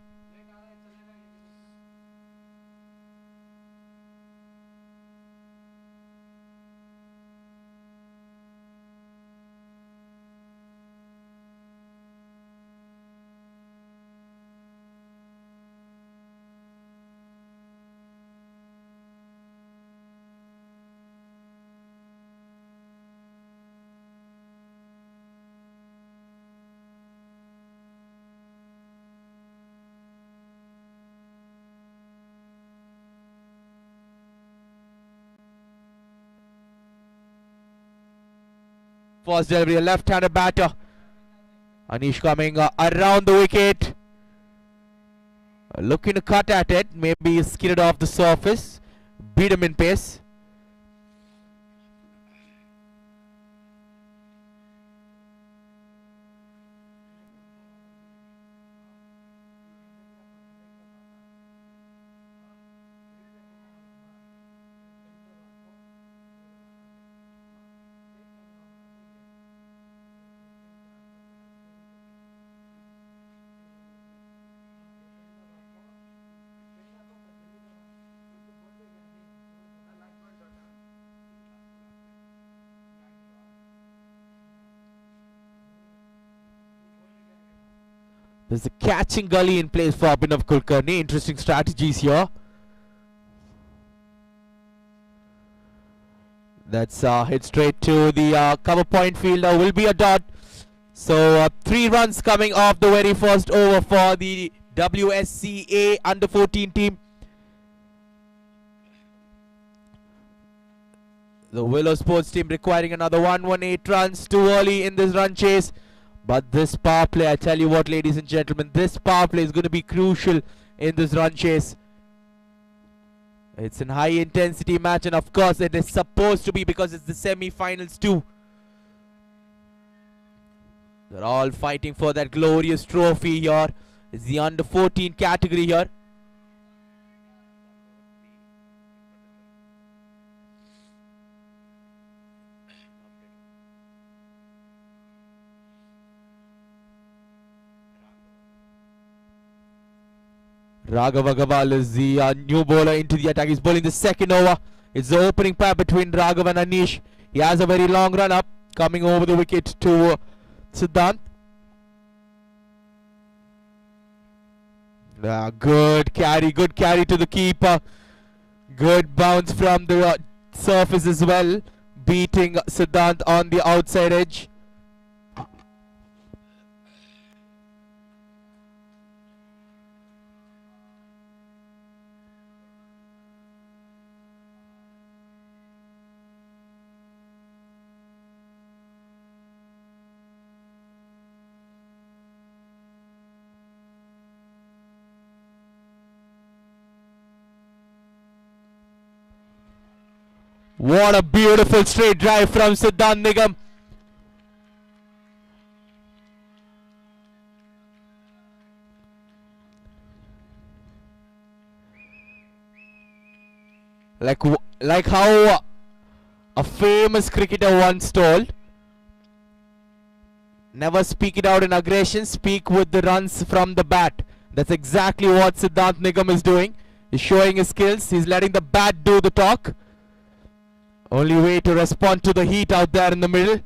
D: First delivery, a left-handed batter. Anish coming around the wicket. Looking to cut at it. Maybe skidded off the surface. Beat him in pace. There's a catching gully in place for Abhinav Kulkarni. Interesting strategies here. That's hit straight to the cover point fielder. Will be a dot. So 3 runs coming off the very first over for the WSCA under 14 team. The Willow Sports team requiring another 118 runs. Too early in this run chase. But this power play, I tell you what, ladies and gentlemen, this power play is going to be crucial in this run chase. It's a high intensity match, and of course it is supposed to be because it's the semi-finals too. They're all fighting for that glorious trophy here. It's the under 14 category here. Raghav Agarwal is the new bowler into the attack. He's bowling the second over. It's the opening pair between Raghav and Anish. He has a very long run up coming over the wicket to Siddhant. Good carry to the keeper. Good bounce from the surface as well, beating Siddhant on the outside edge. What a beautiful straight drive from Siddhant Nigam. Like how a famous cricketer once told, never speak it out in aggression, speak with the runs from the bat. That's exactly what Siddhant Nigam is doing. He's showing his skills. He's letting the bat do the talk. Only way to respond to the heat out there in the middle.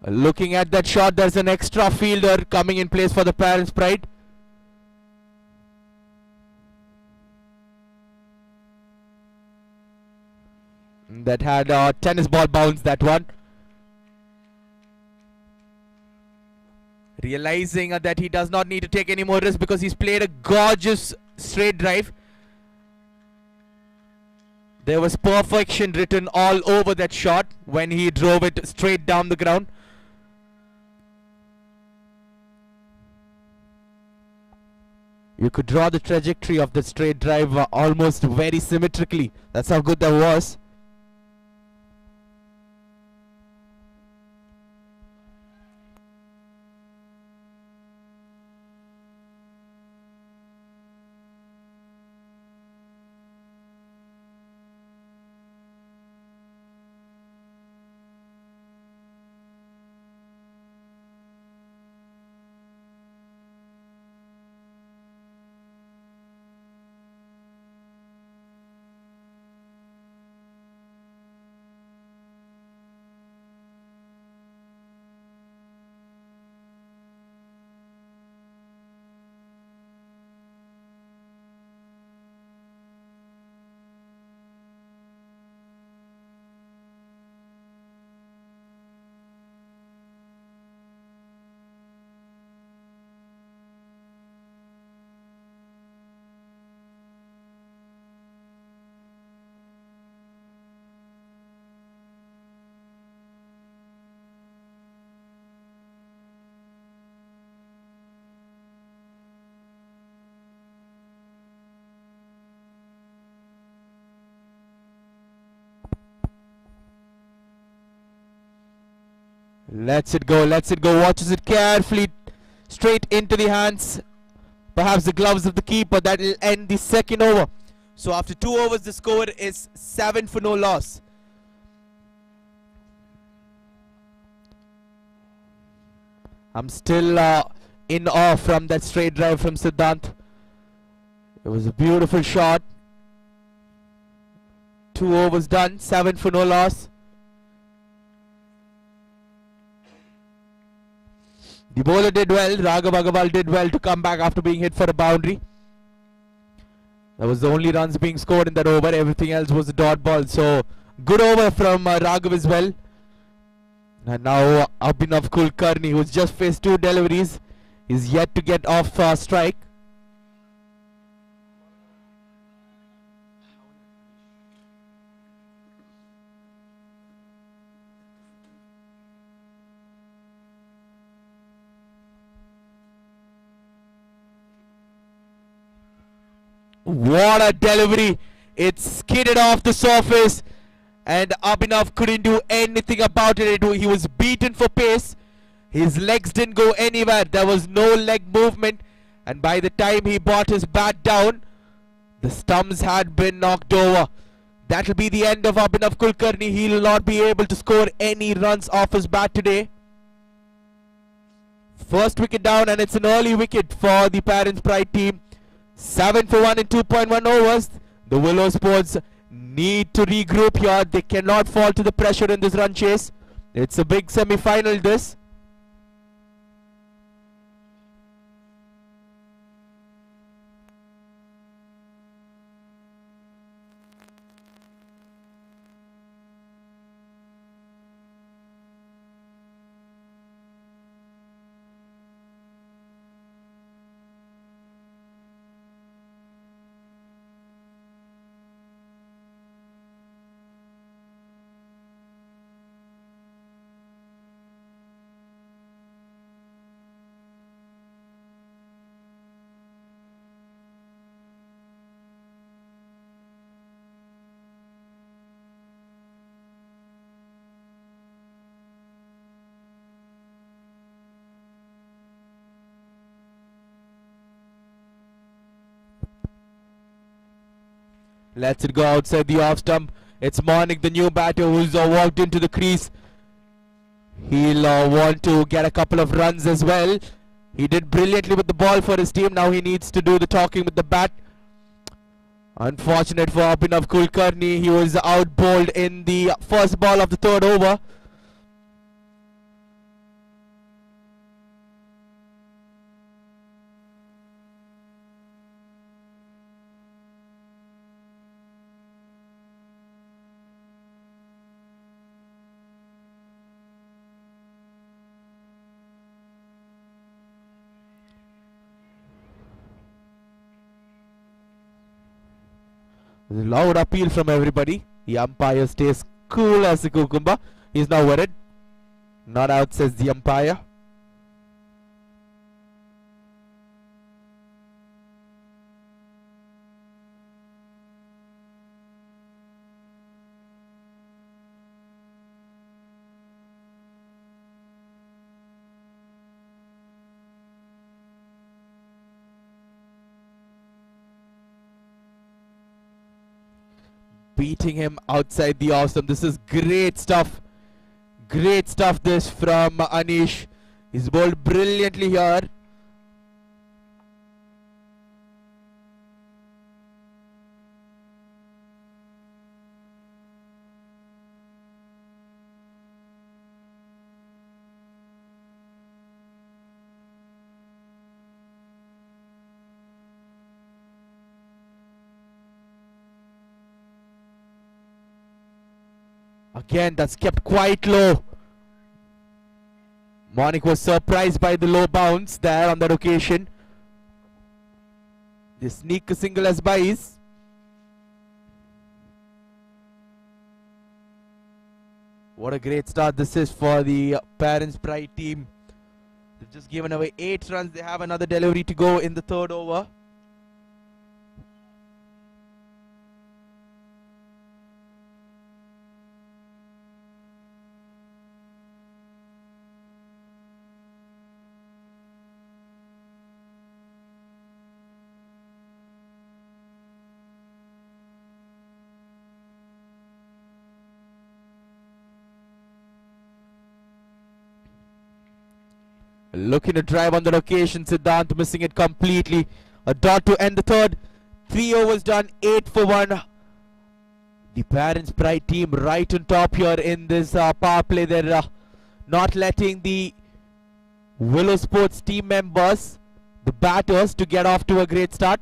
D: Looking at that shot, there's an extra fielder coming in place for the Parents' Pride. That had a tennis ball bounce, that one. Realizing that he does not need to take any more risk because he's played a gorgeous straight drive. There was perfection written all over that shot when he drove it straight down the ground. You could draw the trajectory of the straight drive almost very symmetrically. That's how good that was. Lets it go, lets it go. Watches it carefully. Straight into the hands. Perhaps the gloves of the keeper. That will end the second over. So after 2 overs, the score is 7 for no loss. I'm still in awe from that straight drive from Siddhant. It was a beautiful shot. 2 overs done, 7 for no loss. The bowler did well. Raghav Agarwal did well to come back after being hit for a boundary. That was the only runs being scored in that over. Everything else was a dot ball. So good over from Raghav as well. And now Abhinav Kulkarni, who's just faced 2 deliveries, is yet to get off strike. What a delivery. It skidded off the surface and Abhinav couldn't do anything about it. He was beaten for pace. His legs didn't go anywhere. There was no leg movement. And by the time he brought his bat down, the stumps had been knocked over. That will be the end of Abhinav Kulkarni. He will not be able to score any runs off his bat today. First wicket down, and it's an early wicket for the Parents Pride team. 7 for 1 in 2.1 overs. The Willow Sports need to regroup here. They cannot fall to the pressure in this run chase. It's a big semi-final this. Lets it go outside the off stump. It's Manik, the new batter, who's walked into the crease. He'll want to get a couple of runs as well. He did brilliantly with the ball for his team. Now he needs to do the talking with the bat. Unfortunate for Abhinav Kulkarni. He was out bowled in the first ball of the 3rd over. Loud appeal from everybody. The umpire stays cool as a cucumber. He's now worried. Not out, says the umpire. Beating him outside the off stump. This is great stuff. Great stuff this from Anish. He's bowled brilliantly here. Again, that's kept quite low. Manik was surprised by the low bounce there on that occasion. They sneak a single as buys. What a great start this is for the Parents Pride team. They've just given away 8 runs. They have another delivery to go in the 3rd over. Looking to drive on the occasion. Siddhant missing it completely. A dot to end the third. 3 overs done. 8 for 1. The Parents Pride team right on top here in this power play. They're not letting the Willow Sports team members, the batters, to get off to a great start.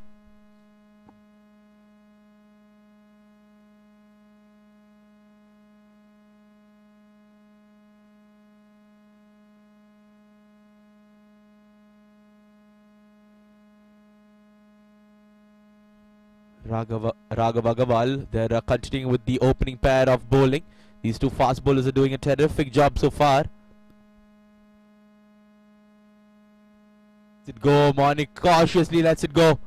D: Raghav Agarwal, they're continuing with the opening pair of bowling. These two fast bowlers are doing a terrific job so far. Lets it go, Monik cautiously lets it go.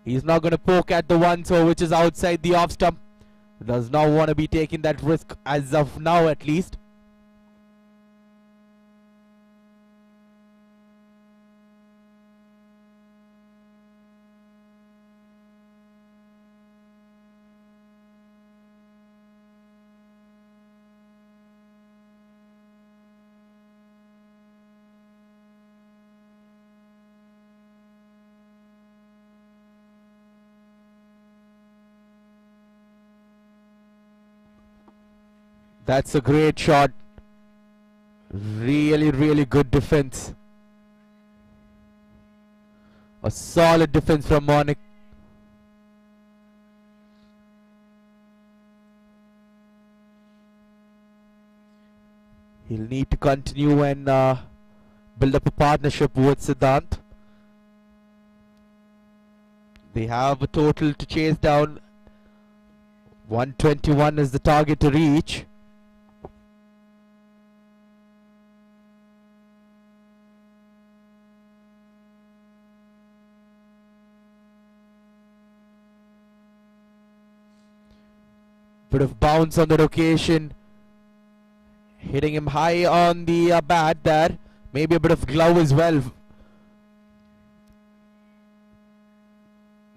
D: He's not going to poke at the one, so which is outside the off stump. Does not want to be taking that risk as of now at least. That's a great shot. Really, really good defense. A solid defense from Monik. He'll need to continue and build up a partnership with Siddhant. They have a total to chase down. 121 is the target to reach. Bit of bounce on the occasion. Hitting him high on the bat there. Maybe a bit of glove as well.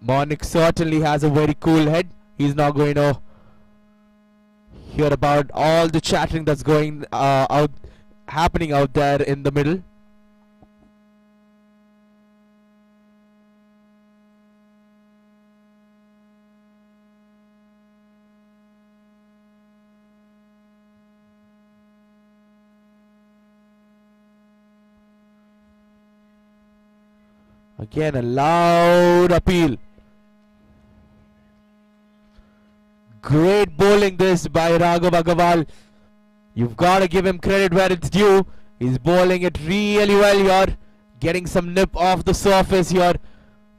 D: Monik certainly has a very cool head. He's not going to hear about all the chattering that's happening out there in the middle. Again, a loud appeal. Great bowling this by Raghav Agarwal. You've got to give him credit where it's due. He's bowling it really well here. Getting some nip off the surface here.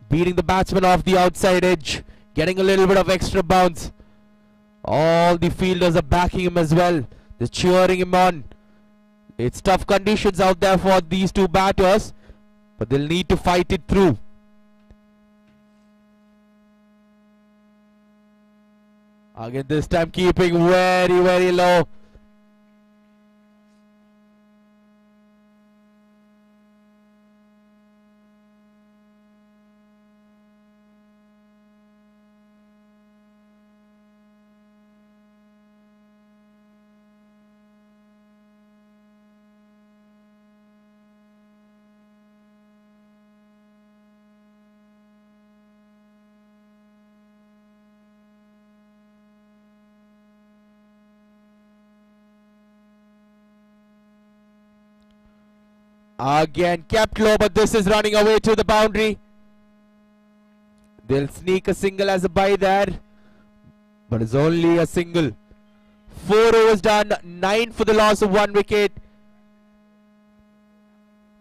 D: Beating the batsman off the outside edge. Getting a little bit of extra bounce. All the fielders are backing him as well. They're cheering him on. It's tough conditions out there for these two batters, but they'll need to fight it through. Again, this time keeping very, very low. Again, kept low, but this is running away to the boundary. They'll sneak a single as a bye there, but it's only a single. 4 overs done, 9 for the loss of 1 wicket.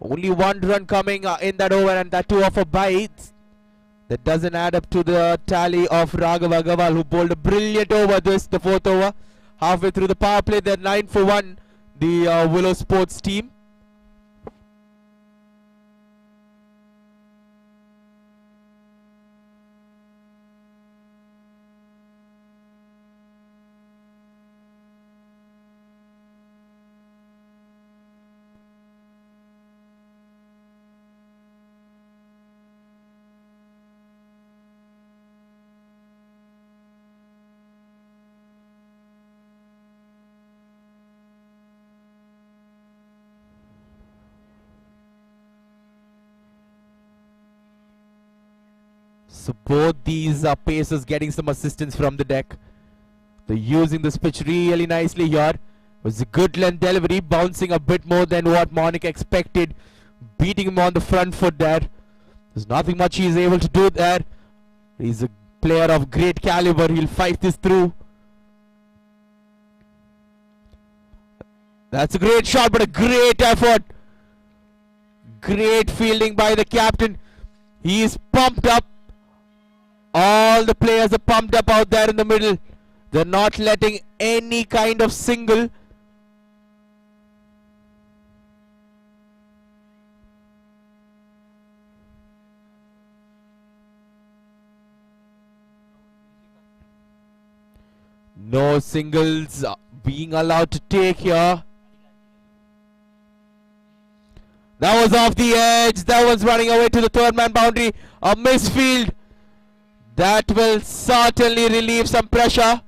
D: Only 1 run coming in that over, and that too off a bye. That doesn't add up to the tally of Raghav Agarwal, who bowled a brilliant over the 4th over. Halfway through the power play, they're 9 for 1, the Willow Sports team. So both these pacers getting some assistance from the deck. They're using this pitch really nicely here. It was a good length delivery, bouncing a bit more than what Monik expected, beating him on the front foot there. There's nothing much he's able to do there. He's a player of great caliber. He'll fight this through. That's a great shot, but a great effort. Great fielding by the captain. He is pumped up. All the players are pumped up out there in the middle. They're not letting any kind of single. No singles being allowed to take here. That was off the edge. That one's running away to the third man boundary. A misfield. That will certainly relieve some pressure.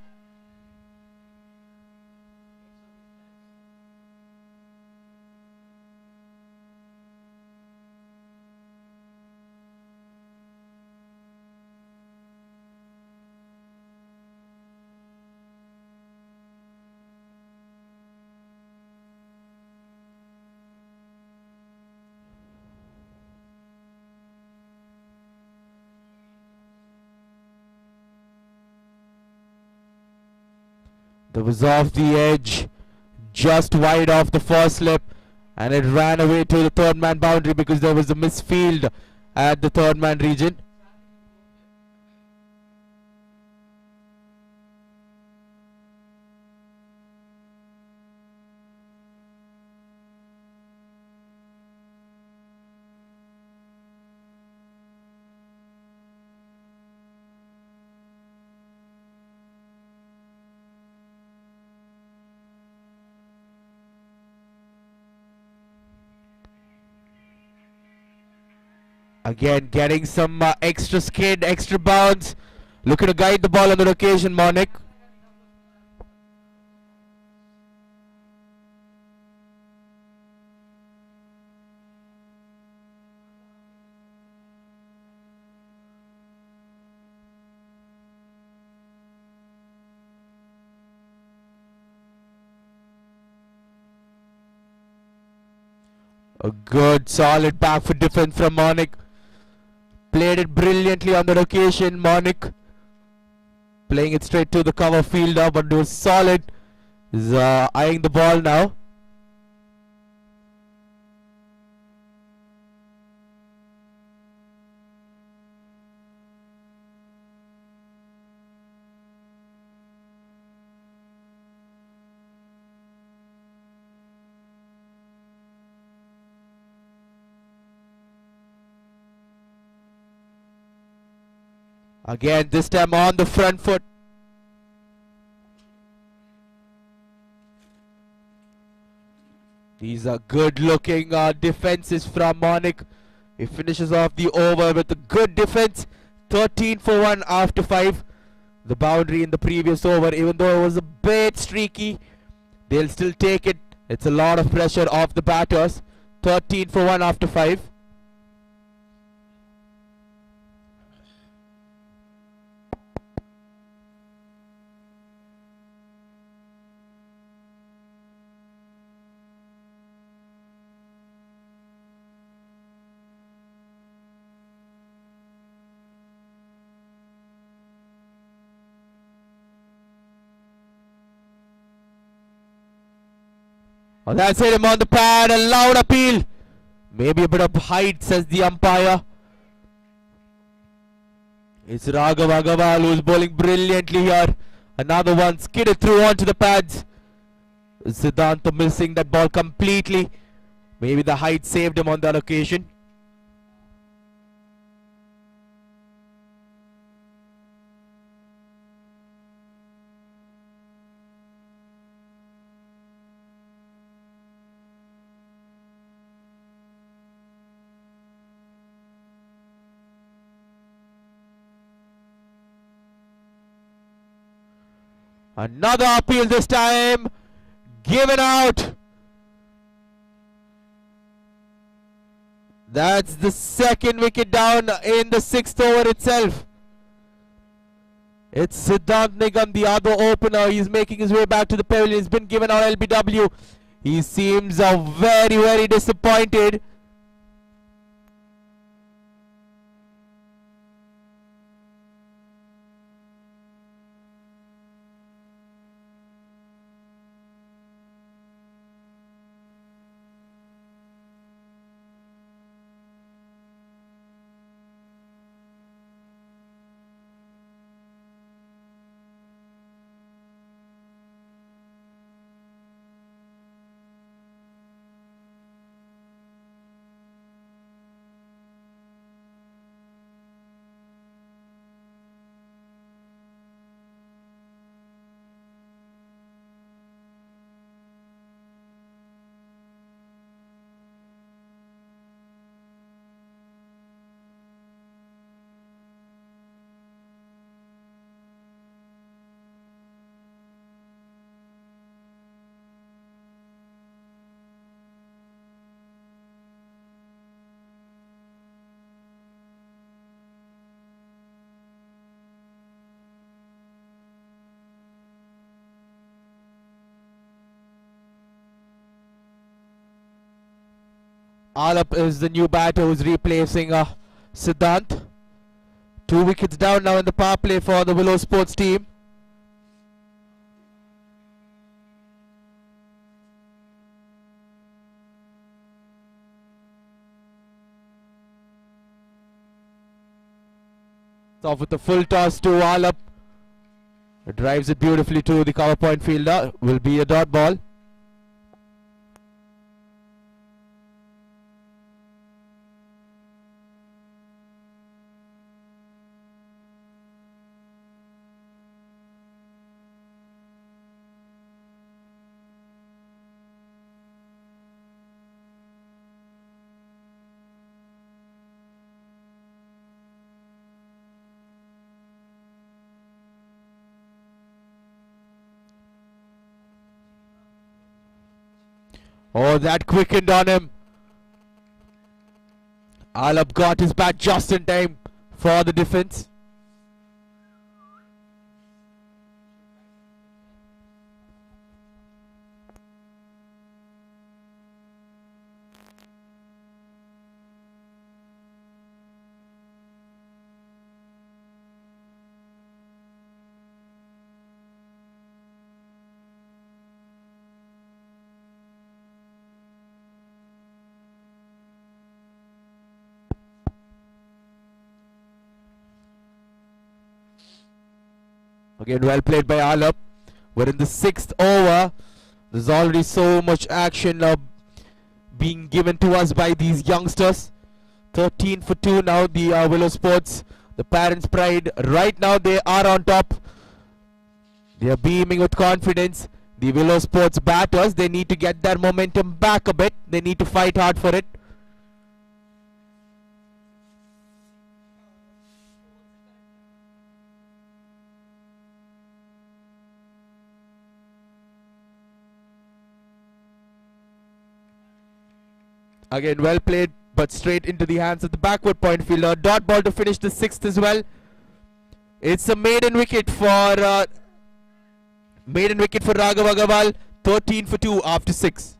D: That was off the edge, just wide off the first slip, and it ran away to the third man boundary because there was a misfield at the third man region. Again, getting some extra skid, extra bounce. Looking to guide the ball on the occasion, Monik. A good, solid back foot defense from Monik. Played it brilliantly on that occasion. Monik playing it straight to the cover fielder, but it was solid. He's eyeing the ball now. Again, this time on the front foot. These are good looking defenses from Monik. He finishes off the over with a good defense. 13 for 1 after 5. The boundary in the previous over, even though it was a bit streaky, they'll still take it. It's a lot of pressure off the batters. 13 for 1 after 5. Oh, that's hit him on the pad. A loud appeal. Maybe a bit of height, says the umpire. It's Raghav Agarwal who's bowling brilliantly here. Another one skidded through onto the pads. Siddhanta missing that ball completely. Maybe the height saved him on that occasion. Another appeal this time. Given out. That's the second wicket down in the 6th over itself. It's Siddhant Nigam, the other opener. He's making his way back to the pavilion. He's been given our LBW. He seems very, very disappointed. Alap is the new batter who's replacing Siddhant. 2 wickets down now in the power play for the Willow Sports team. Off with the full toss to Alap. Drives it beautifully to the cover point fielder. Will be a dot ball. Oh, that quickened on him. Alap got his bat just in time for the defense. Again, well played by Alap. We're in the 6th over. There's already so much action being given to us by these youngsters. 13 for 2 now, the Willow Sports, the parents' pride. Right now they are on top. They are beaming with confidence. The Willow Sports batters, they need to get their momentum back a bit. They need to fight hard for it. Again, well played, but straight into the hands of the backward point fielder. Dot ball to finish the 6th as well. It's a maiden wicket for Raghav Agarwal. 13 for 2 after 6.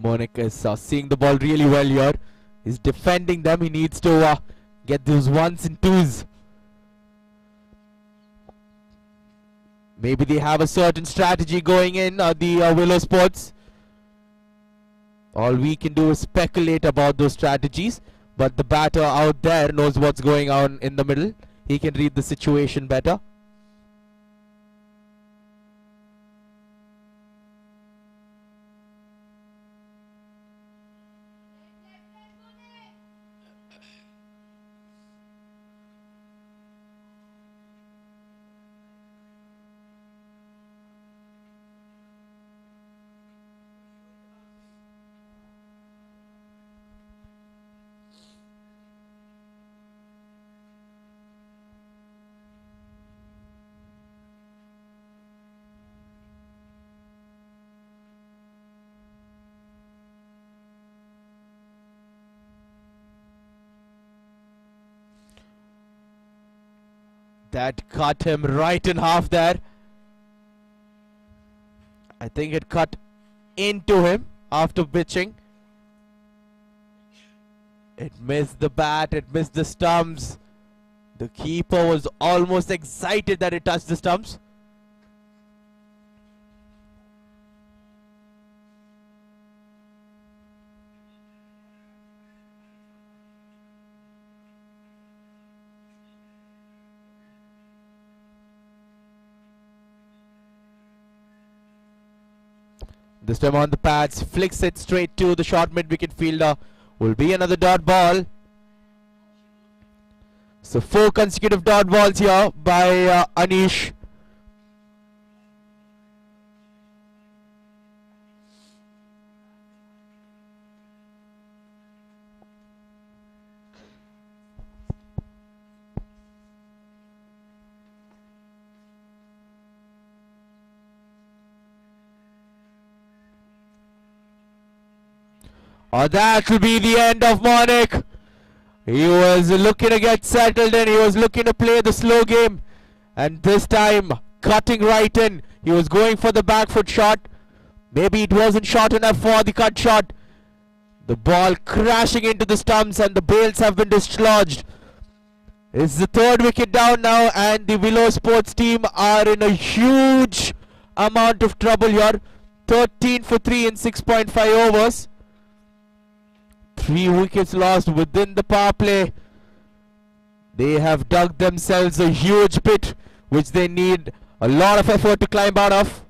D: Monik is seeing the ball really well here. He's defending them. He needs to get those ones and twos. Maybe they have a certain strategy going in, the Willow Sports. All we can do is speculate about those strategies. But the batter out there knows what's going on in the middle. He can read the situation better. That cut him right in half there. I think it cut into him after pitching. It missed the bat, it missed the stumps. The keeper was almost excited that it touched the stumps. This time on the pads, flicks it straight to the short mid-wicket fielder. Will be another dot ball. So 4 consecutive dot balls here by Anish. That will be the end of Monik. He was looking to get settled in. He was looking to play the slow game. And this time, cutting right in. He was going for the back foot shot. Maybe it wasn't short enough for the cut shot. The ball crashing into the stumps and the bails have been dislodged. It's the 3rd wicket down now and the Willow Sports team are in a huge amount of trouble here. 13 for 3 in 6.5 overs. 3 wickets lost within the power play. They have dug themselves a huge pit which they need a lot of effort to climb out of.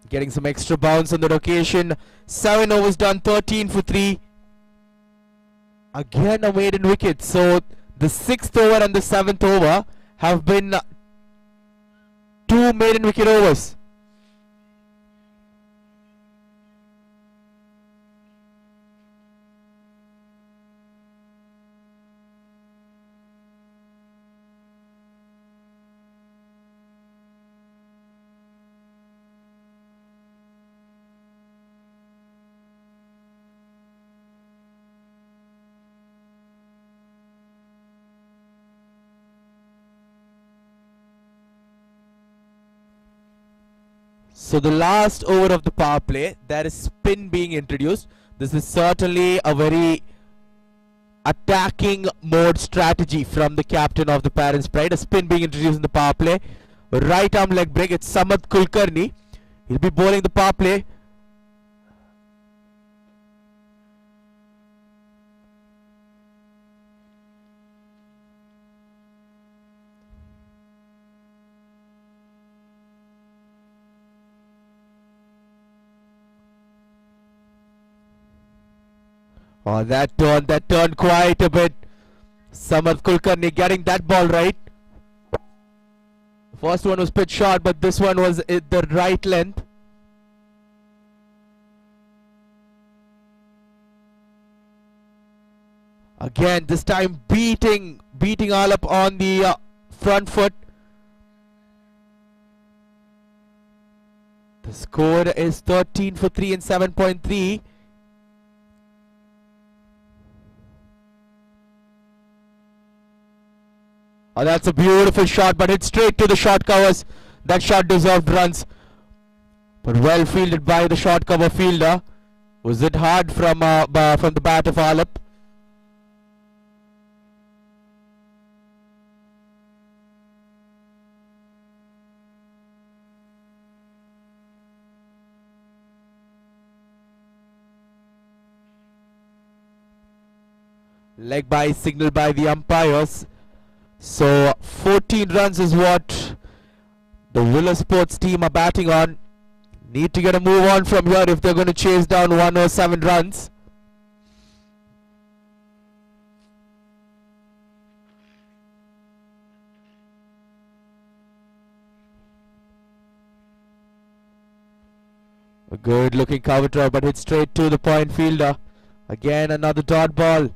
D: Getting some extra bounce on the occasion. 7 overs done, 13 for 3. Again a maiden wicket. So the 6th over and the 7th over have been 2 maiden wicket overs. So the last over of the power play, there is spin being introduced. This is certainly a very attacking mode strategy from the captain of the Parents Pride. A spin being introduced in the power play. Right arm leg break. It's Samad Kulkarni. He'll be bowling the power play. Oh, that turned quite a bit. Samarth Kulkarni getting that ball right. The first one was pitch short, but this one was at the right length. Again, this time beating all up on the front foot. The score is 13 for 3 and 7.3. Oh, that's a beautiful shot, but hit straight to the short covers. That shot deserved runs, but well fielded by the short cover fielder. Was it hard from the bat of Alap? Leg by signaled by the umpires. So 14 runs is what the Willow Sports team are batting on. Need to get a move on from here if they're going to chase down 107 runs. A good looking cover drive, but hit straight to the point fielder. Again another dot ball.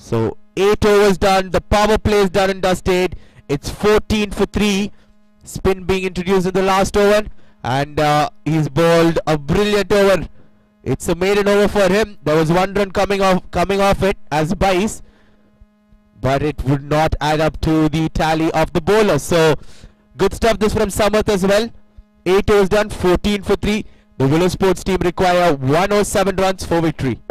D: So 8 overs done, the power play is done and dusted. It's 14 for 3. Spin being introduced in the last over, and he's bowled a brilliant over. It's a maiden over for him. There was one run coming off it as bice, but it would not add up to the tally of the bowler. So good stuff this from Samarth as well. 8 overs done, 14 for 3. The Willow Sports team require 107 runs for victory.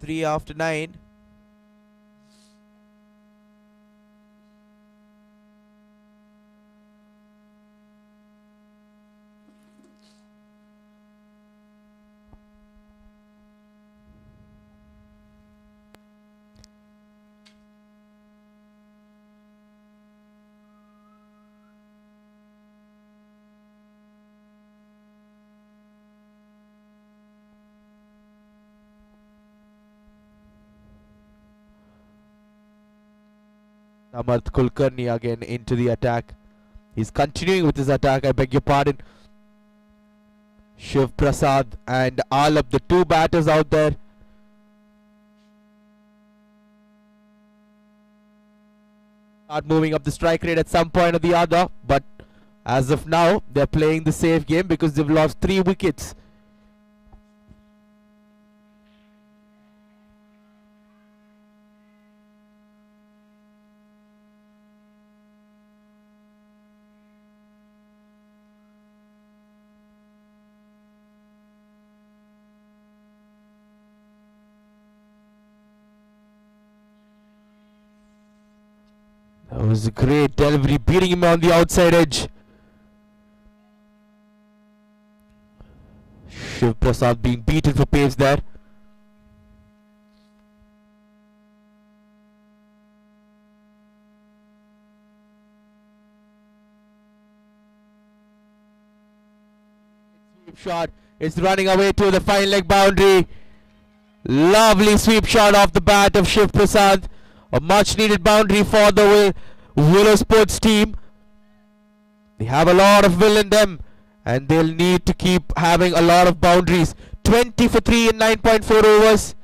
D: 3 after 9. Samarth Kulkarni again into the attack. He's continuing with his attack, I beg your pardon. Shiv Prasad and Alap, the two batters out there. Start moving up the strike rate at some point or the other, but as of now, they're playing the safe game because they've lost 3 wickets. That was a great delivery, beating him on the outside edge. Shiv Prasad being beaten for pace there. Sweep shot. It's running away to the fine leg boundary. Lovely sweep shot off the bat of Shiv Prasad. A much needed boundary for the Willow Sports team. They have a lot of will in them and they'll need to keep having a lot of boundaries. 20 for 3 in 9.4 overs.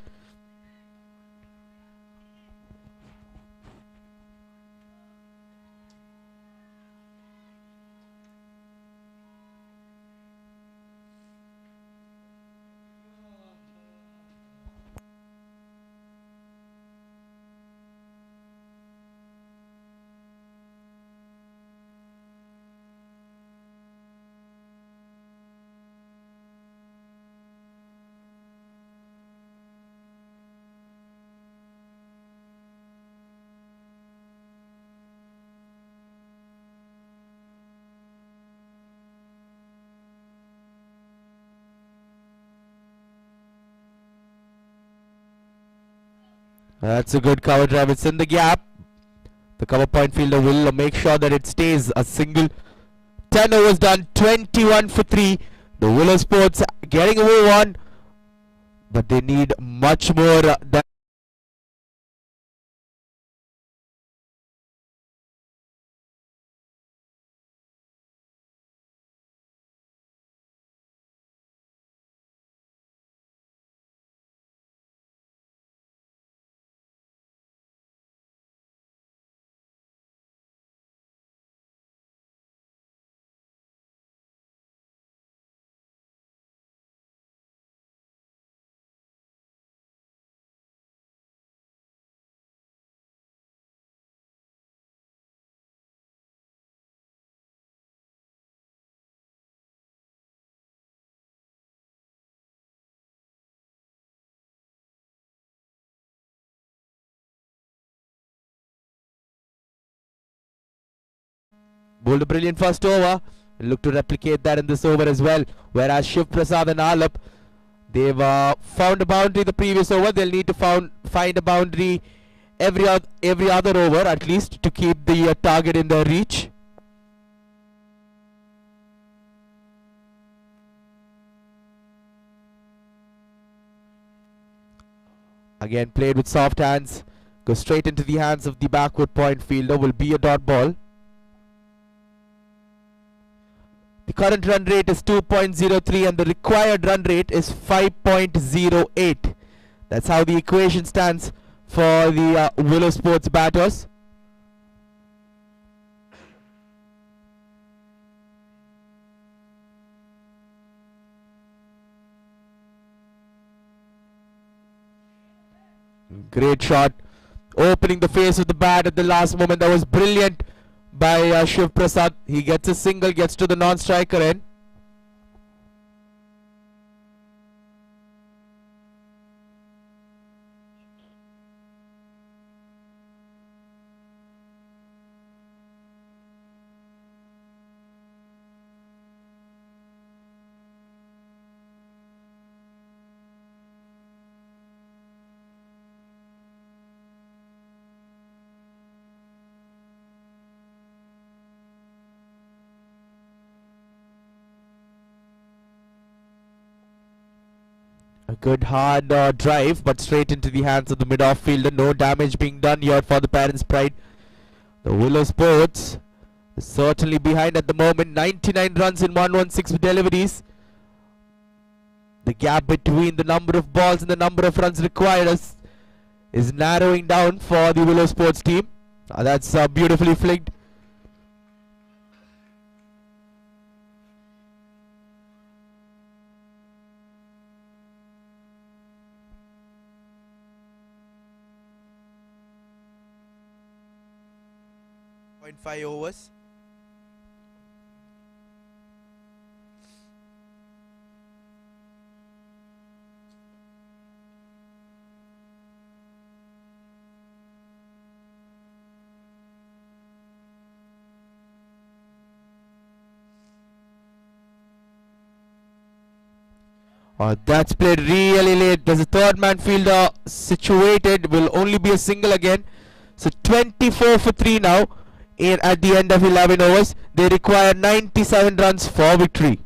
D: That's a good cover drive. It's in the gap. The cover point fielder will make sure that it stays a single. 10 overs done, 21 for 3. The Willow Sports getting away one, but they need much more than. Bowled a brilliant first over. Look to replicate that in this over as well. Whereas Shiv Prasad and Alap, they've found a boundary the previous over. They'll need to find a boundary every other over at least to keep the target in their reach. Again played with soft hands. Goes straight into the hands of the backward point fielder. Will be a dot ball. The current run rate is 2.03 and the required run rate is 5.08. That's how the equation stands for the Willow Sports batters. Great shot. Opening the face of the bat at the last moment. That was brilliant by Shiv Prasad. He gets a single, gets to the non-striker end. Good hard drive, but straight into the hands of the mid-off fielder. No damage being done here for the parents' pride. The Willow Sports is certainly behind at the moment. 99 runs in 116 deliveries. The gap between the number of balls and the number of runs required is narrowing down for the Willow Sports team. That's beautifully flicked. .5 overs. That's played really late. There's a third man fielder situated. Will only be a single again. So 24 for 3 now. At the end of 11 overs, they require 97 runs for victory.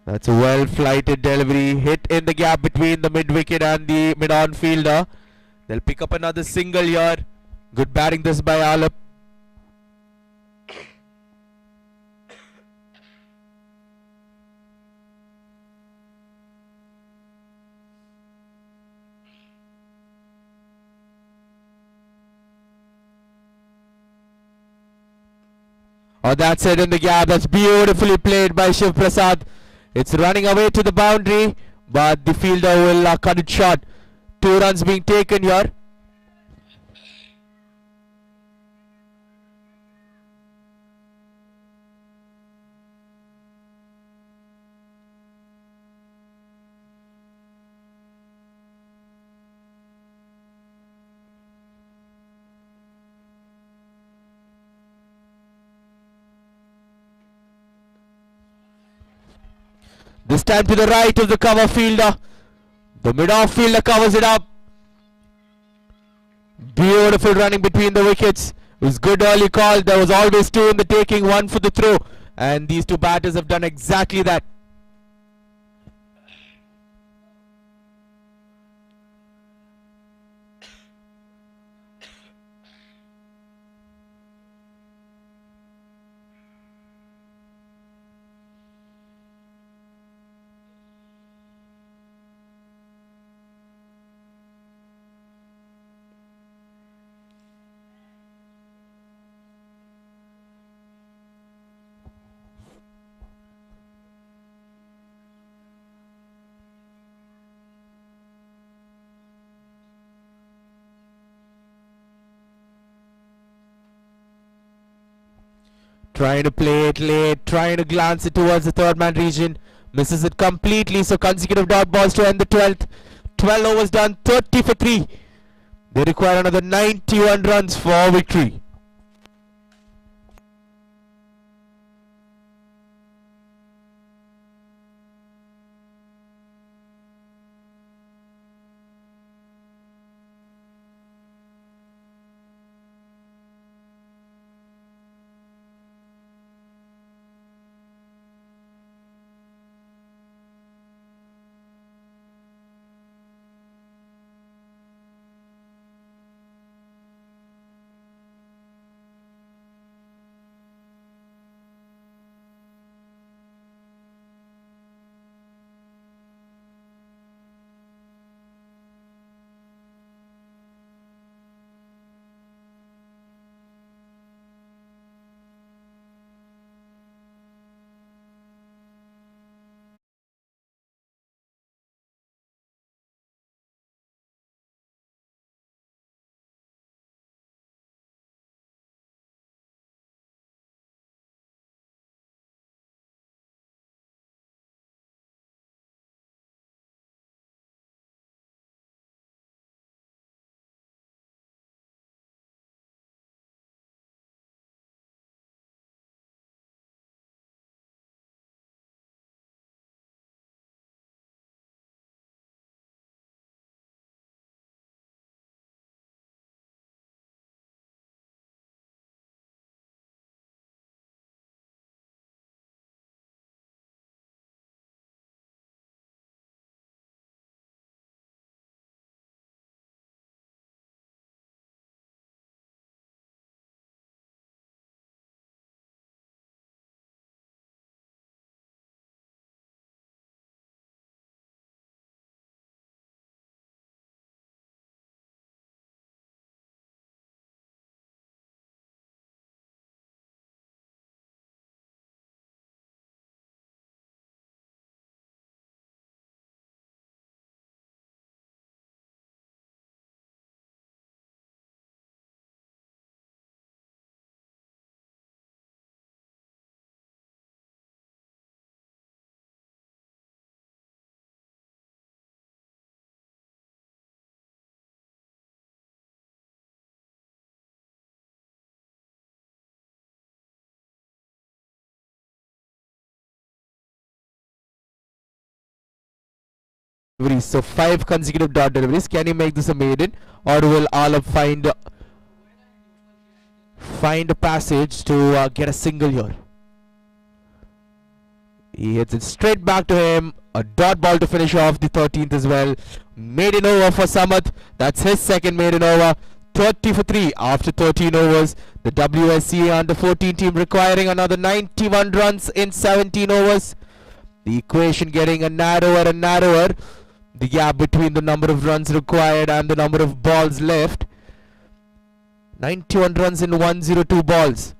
D: That's a well-flighted delivery. Hit in the gap between the mid-wicket and the mid-on fielder. They'll pick up another single here. Good batting this by Alap. Oh, that's it in the gap. That's beautifully played by Shiv Prasad. It's running away to the boundary, but the fielder will cut it short. 2 runs being taken here. This time to the right of the cover fielder. The mid-off fielder covers it up. Beautiful running between the wickets. It was good early call. There was always 2 in the taking, 1 for the throw. And these 2 batters have done exactly that. Trying to play it late, trying to glance it towards the third man region. Misses it completely, so consecutive dot balls to end the 12th. 12 overs done, 30 for 3. They require another 91 runs for victory. deliveries. So 5 consecutive dot deliveries. Can he make this a maiden, or will Alap find a passage to get a single here? He hits it straight back to him. A dot ball to finish off the 13th as well. Maiden over for Samath. That's his second maiden over. 30 for 3 after 13 overs. The WSCA under 14 team requiring another 91 runs in 17 overs. The equation getting a narrower and narrower. The gap between the number of runs required and the number of balls left. 91 runs in 102 balls.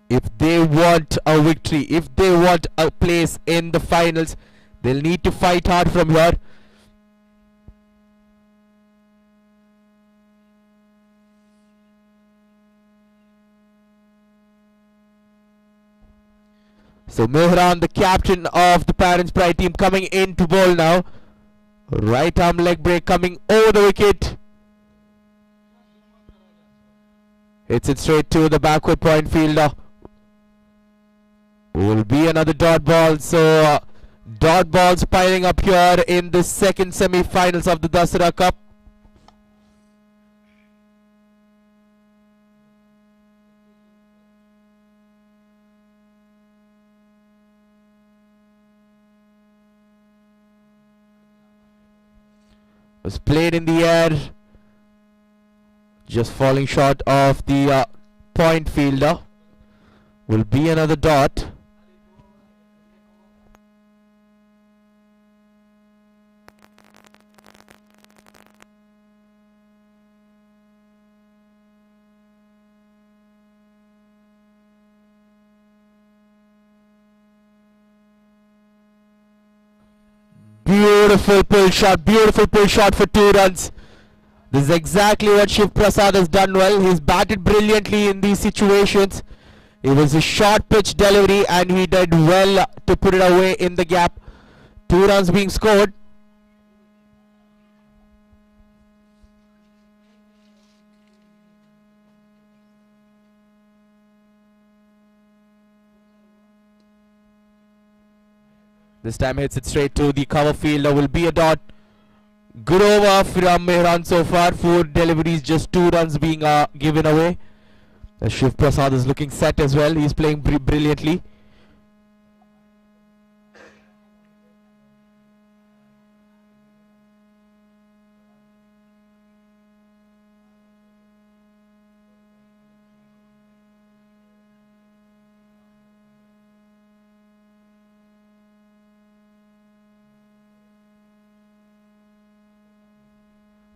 D: If they want a victory, if they want a place in the finals, they'll need to fight hard from here. So Mehran, the captain of the Parents Pride team, coming in to bowl now. Right arm leg break coming over the wicket. Hits it straight to the backward point fielder. Will be another dot ball. So dot balls piling up here in the second semi-finals of the Dasara Cup. Was played in the air, just falling short of the point fielder. Will be another dot. Beautiful pull shot for 2 runs. This is exactly what Shiv Prasad has done well. He's batted brilliantly in these situations. It was a short pitch delivery and he did well to put it away in the gap. 2 runs being scored. This time hits it straight to the cover fielder. Will be a dot. Good over from Mehran so far. 4 deliveries, just 2 runs being given away. Shiv Prasad is looking set as well. He's playing brilliantly.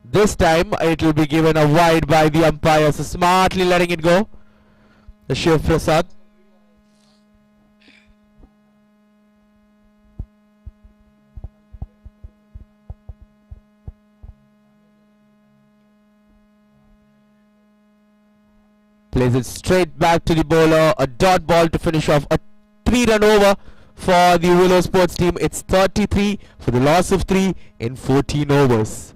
D: This time it will be given a wide by the umpire, so smartly letting it go. The Shiv Prasad. Plays it straight back to the bowler. A dot ball to finish off. A 3-run over for the Willow Sports team. It's 33 for the loss of 3 in 14 overs.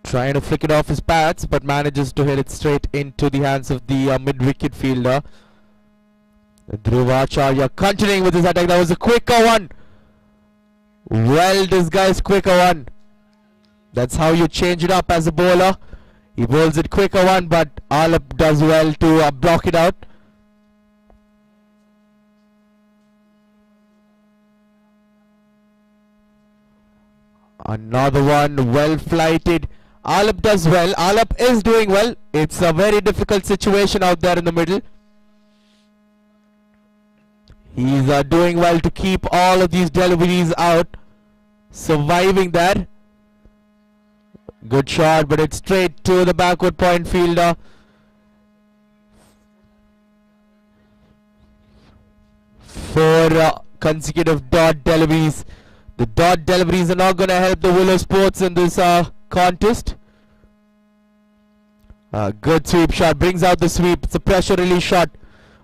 D: Trying to flick it off his pads, but manages to hit it straight into the hands of the mid-wicket fielder. Dhruvacharya continuing with his attack. That was a quicker one. Well disguised quicker one. That's how you change it up as a bowler. He bowls it quicker one, but Alap does well to block it out. Another one, well flighted. Alap does well. Alap is doing well. It's a very difficult situation out there in the middle. He's doing well to keep all of these deliveries out. Surviving there. Good shot, but it's straight to the backward point fielder. 4 consecutive dot deliveries. The dot deliveries are not going to help the Willow Sports in this contest. Good sweep shot, brings out the sweep. It's a pressure release shot.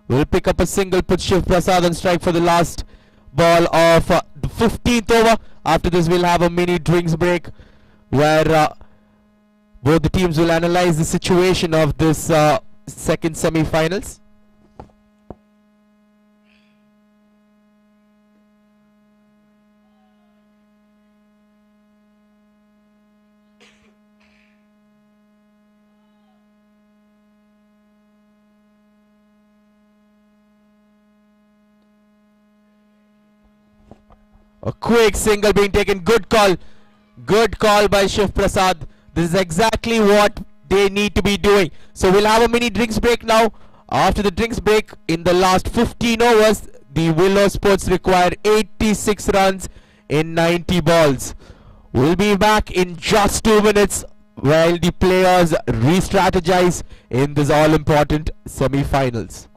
D: Will pick up a single, put Shiv Prasad on strike for the last ball of the 15th over. After this, we'll have a mini drinks break where both the teams will analyze the situation of this second semi-finals. A quick single being taken. Good call. Good call by Shiv Prasad. This is exactly what they need to be doing. So we'll have a mini drinks break now. After the drinks break, in the last 15 overs, the Willow Sports require 86 runs in 90 balls. We'll be back in just 2 minutes while the players re-strategize in this all-important semi-finals.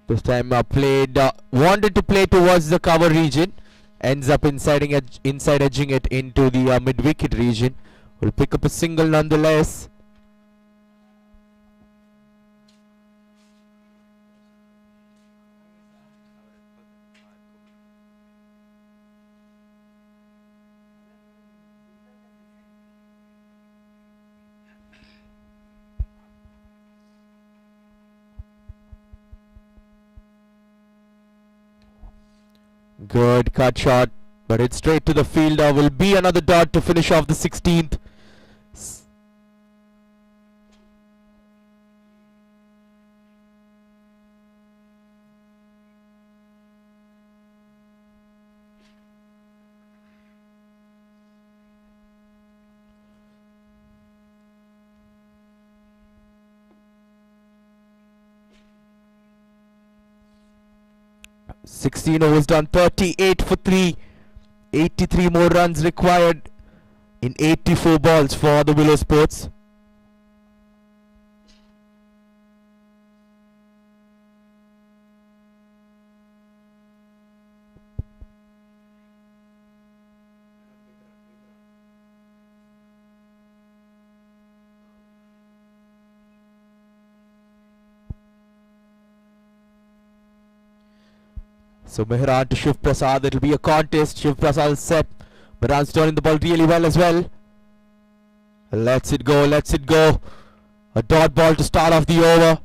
D: This time wanted to play towards the cover region. Ends up inside edging it into the mid-wicket region. Will pick up a single nonetheless. Good cut shot, but it's straight to the fielder. Will be another dot to finish off the 16th. Sixteen overs done, 38 for 3. 83 more runs required in 84 balls for the Willow Sports. So Mehran to Shiv Prasad. It'll be a contest. Shiv Prasad is set. Mehran's turning the ball really well as well. Lets it go. Lets it go. A dot ball to start off the over.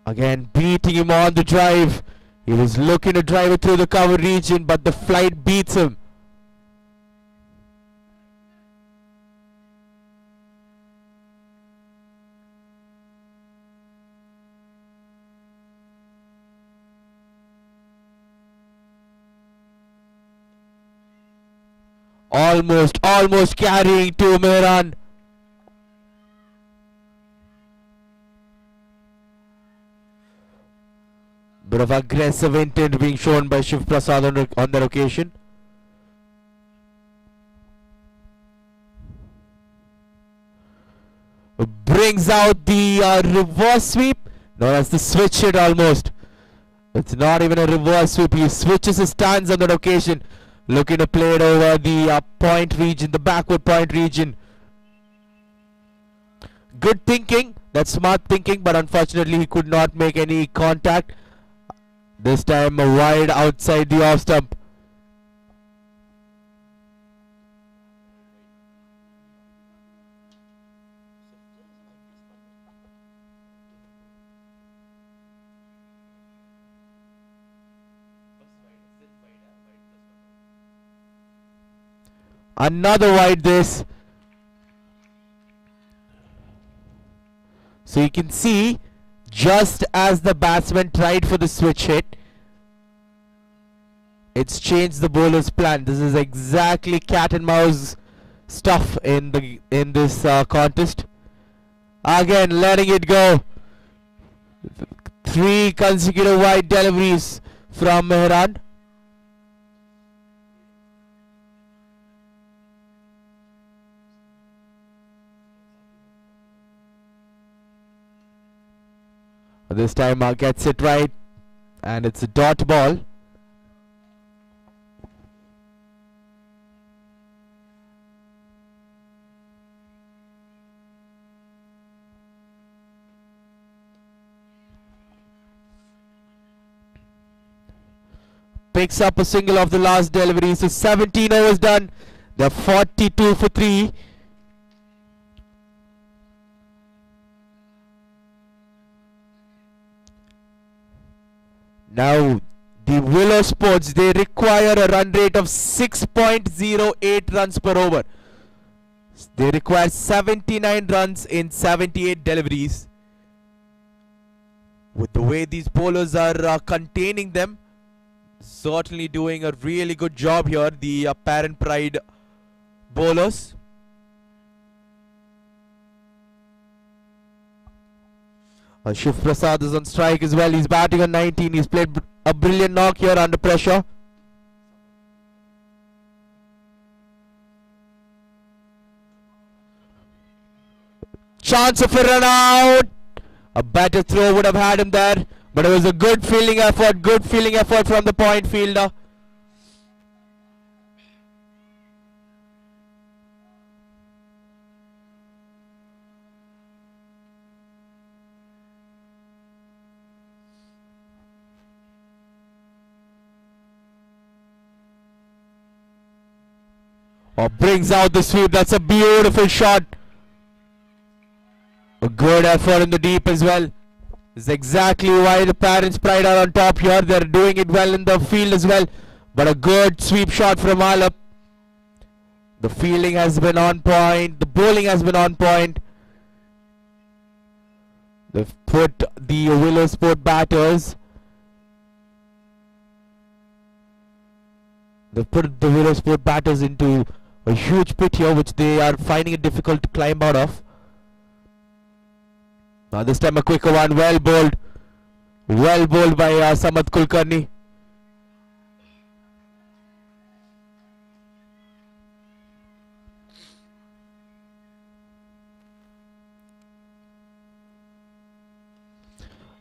D: Again beating him on the drive. He was looking to drive it through the cover region, but the flight beats him. Almost carrying to Mehran. Bit of aggressive intent being shown by Shiv Prasad on that occasion. Brings out the reverse sweep. No, that's the switch hit almost. It's not even a reverse sweep. He switches his stance on that occasion. Looking to play it over the point region, the backward point region. Good thinking. That's smart thinking, but unfortunately he could not make any contact. This time wide outside the off stump. Another wide this. So you can see, just as the batsman tried for the switch hit, it's changed the bowler's plan. This is exactly cat and mouse stuff in this contest. Again, letting it go. 3 consecutive wide deliveries from Mehran. This time gets it right, and it's a dot ball. Picks up a single of the last delivery, so 17 overs done. They're 42 for 3. Now, the Willow Sports, they require a run rate of 6.08 runs per over. They require 79 runs in 78 deliveries. With the way these bowlers are containing them, certainly doing a really good job here, the Parent Pride bowlers. Shiv Prasad is on strike as well. He's batting on 19. He's played a brilliant knock here under pressure. Chance of a run out. A better throw would have had him there, but it was a good fielding effort from the point fielder. Oh, brings out the sweep. That's a beautiful shot. A good effort in the deep as well. This is exactly why the Parents' Pride are on top here. They're doing it well in the field as well. But a good sweep shot from Alap. The fielding has been on point. The bowling has been on point. They've put the Willow Sport batters. They've put the Willow Sport batters into a huge pit here, which they are finding it difficult to climb out of. Now this time a quicker one, well bowled by Samad Kulkarni.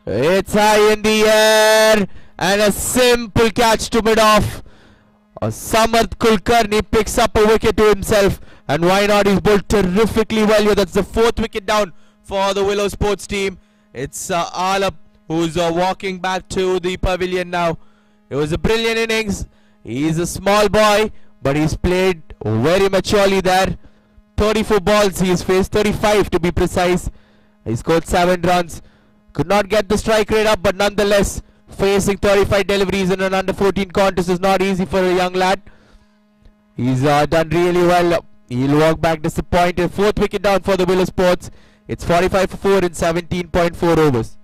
D: It's high in the air and a simple catch to mid off. Samarth Kulkarni picks up a wicket to himself, and why not? He's bowled terrifically well here. That's the 4th wicket down for the Willow Sports team. It's Alap who's walking back to the pavilion now. It was a brilliant innings. He's a small boy, but he's played very maturely there. 34 balls he's faced, 35 to be precise. He scored 7 runs. Could not get the strike rate up, but nonetheless, facing 35 deliveries in an under 14 contest is not easy for a young lad. He's done really well. He'll walk back disappointed. 4th wicket down for the Willow Sports. It's 45 for 4 in 17.4 overs.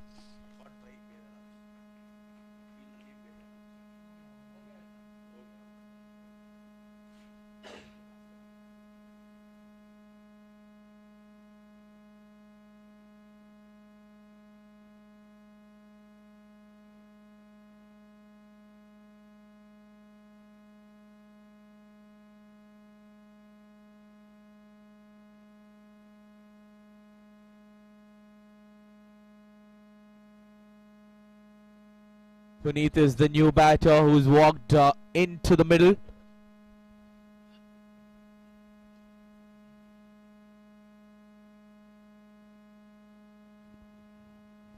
D: Puneet is the new batter who's walked into the middle.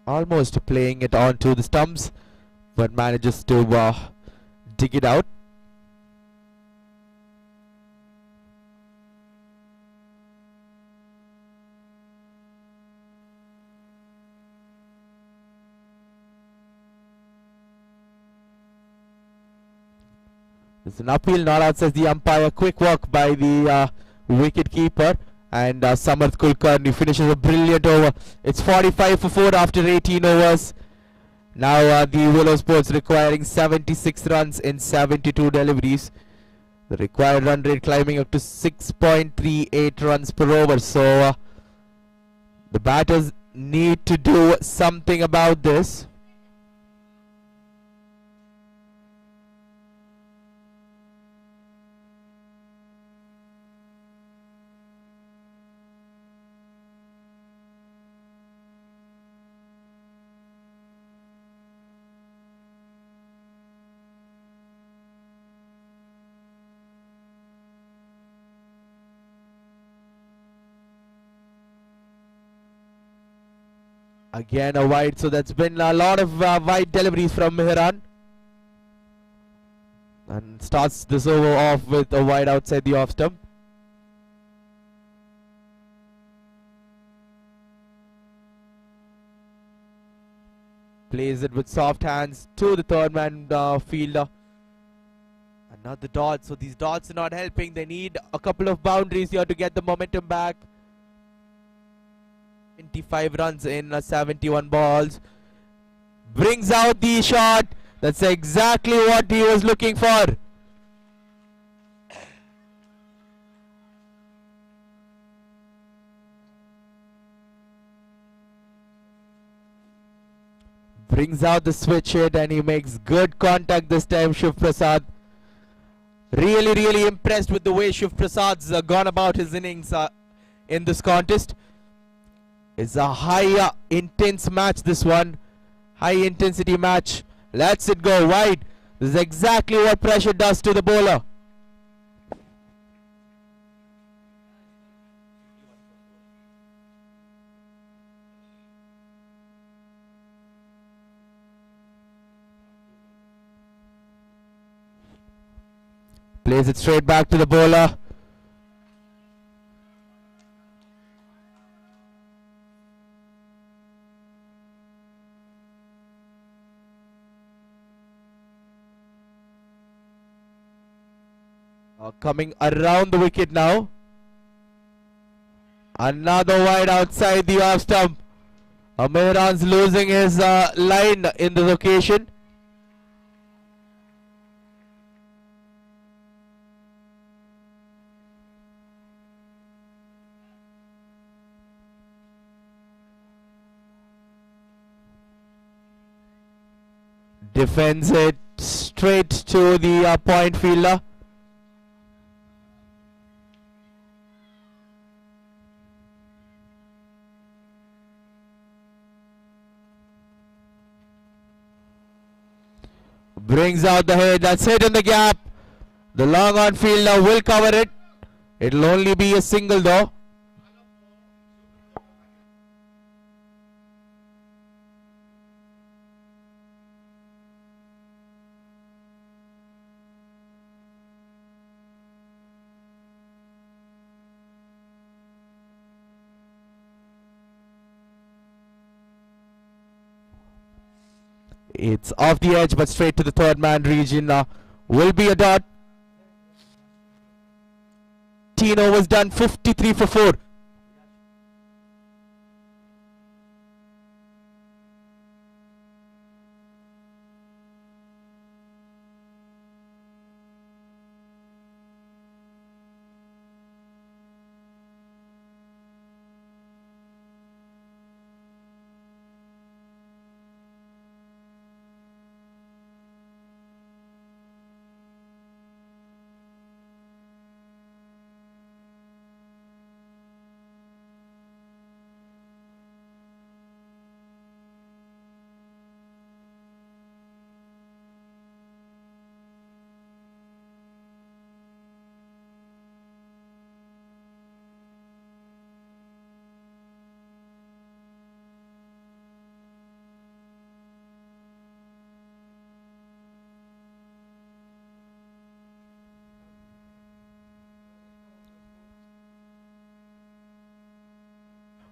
D: Almost playing it onto the stumps, but manages to dig it out. It's an uphill, not out, says the umpire. Quick walk by the wicket keeper, and Samarth Kulkarni finishes a brilliant over. It's 45 for 4 after 18 overs. Now the Willow Sports requiring 76 runs in 72 deliveries. The required run rate climbing up to 6.38 runs per over. So the batters need to do something about this. Again a wide, so that's been a lot of wide deliveries from Mihran. And starts this over off with a wide outside the off stump. Plays it with soft hands to the third man fielder. Another dot, so these dots are not helping. They need a couple of boundaries here to get the momentum back. 25 runs in 71 balls. Brings out the shot. That's exactly what he was looking for. Brings out the switch hit and he makes good contact this time, Shiv Prasad. Really impressed with the way Shiv Prasad's gone about his innings in this contest. It's a high intense match, this one. High intensity match. Lets it go wide. This is exactly what pressure does to the bowler. Plays it straight back to the bowler. Coming around the wicket now. Another wide outside the off stump. Mehran's losing his line in this occasion. Defends it straight to the point fielder. Brings out the head. That's hit in the gap. The long on fielder will cover it. It'll only be a single though. It's off the edge but straight to the third man region. Will be a dot. 18 overs done, 53 for 4.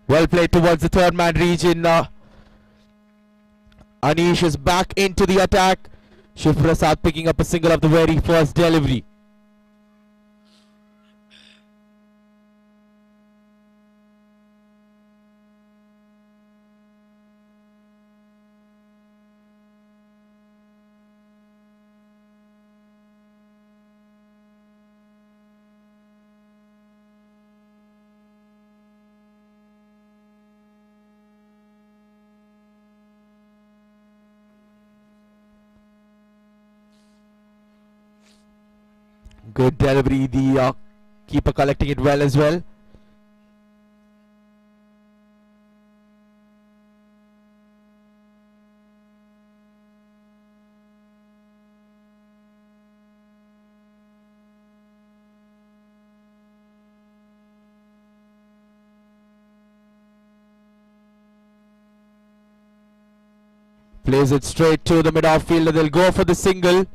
D: Well played towards the third man region. Anish is back into the attack. Shiv Prasad picking up a single of the very first delivery. Good delivery, the keeper collecting it well as well. Plays it straight to the mid-off fielder. They'll go for the single.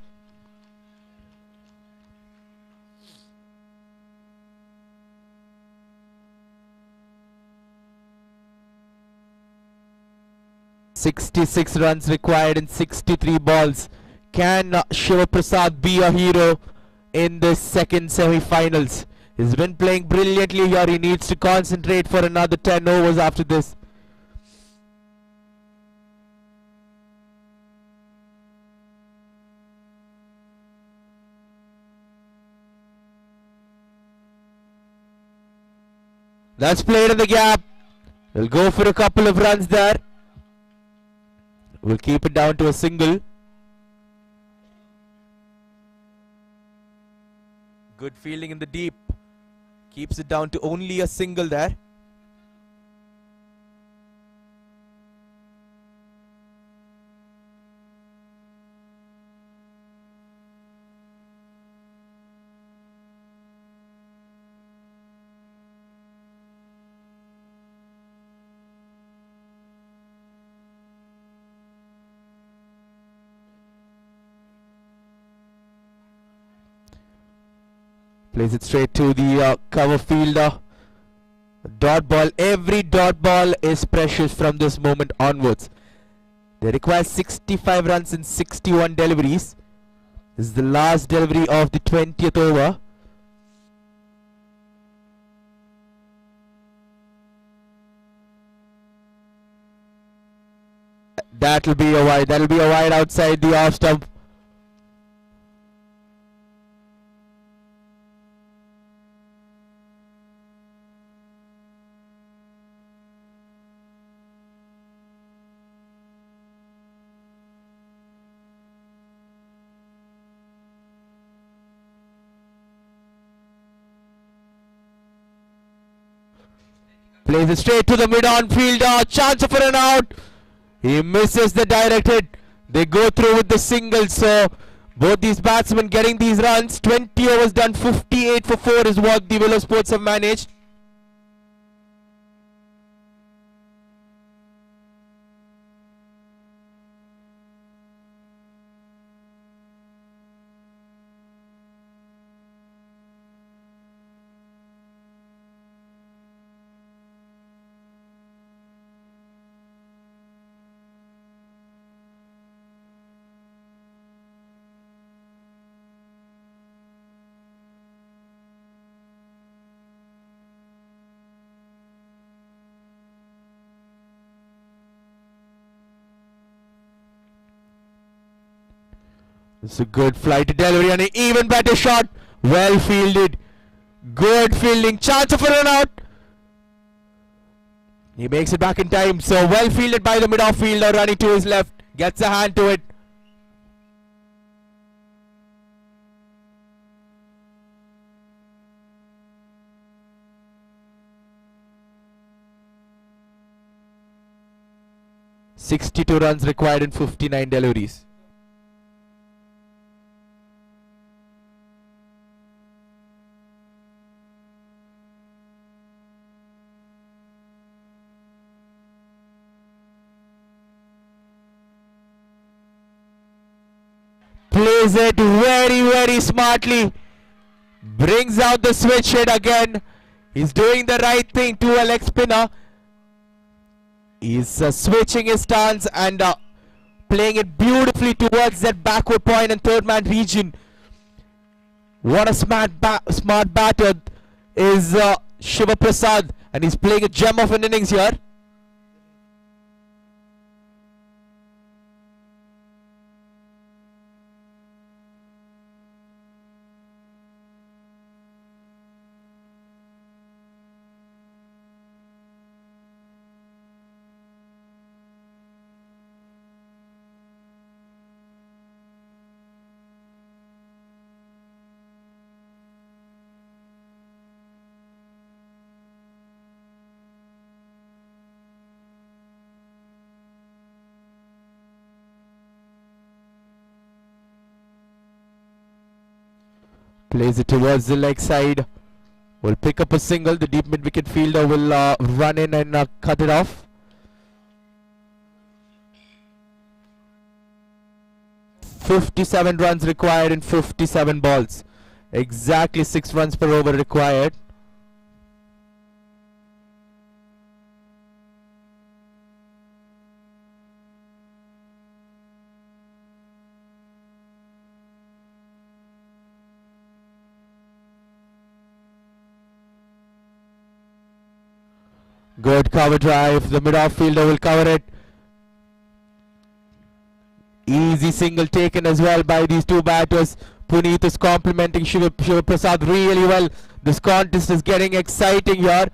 D: .66 runs required in 63 balls. Can Shiv Prasad be a hero in this second semi-finals? He's been playing brilliantly here. He needs to concentrate for another 10 overs after this. That's played in the gap. We'll go for a couple of runs there. will keep it down to a single. Good fielding in the deep. Keeps it down to only a single there. Plays it straight to the cover fielder. Dot ball. Every dot ball is precious from this moment onwards. They require 65 runs in 61 deliveries. This is the last delivery of the 20th over. That'll be a wide. That'll be a wide outside the off stump. Plays it straight to the mid-on fielder. Chance for an out. He misses the direct hit. They go through with the single. So both these batsmen getting these runs. 20 overs done. 58 for 4 is what the Willow Sports have managed. It's a good flight delivery and an even better shot. Well fielded. Good fielding. Chance of a run out. He makes it back in time. So well fielded by the mid-off fielder, running to his left. Gets a hand to it. .62 runs required in 59 deliveries. Plays it very smartly. Brings out the switch hit again. He's doing the right thing to a leg spinner. He's switching his stance and playing it beautifully towards that backward point and third man region. What a smart batter is Shiva Prasad, and he's playing a gem of an innings here. Plays it towards the leg side. Will pick up a single. The deep mid-wicket fielder will run in and cut it off. .57 runs required in 57 balls. Exactly 6 runs per over required. Good cover drive. The mid-off fielder will cover it. Easy single taken as well by these two batters. Puneet is complimenting Shiva Prasad really well. This contest is getting exciting here.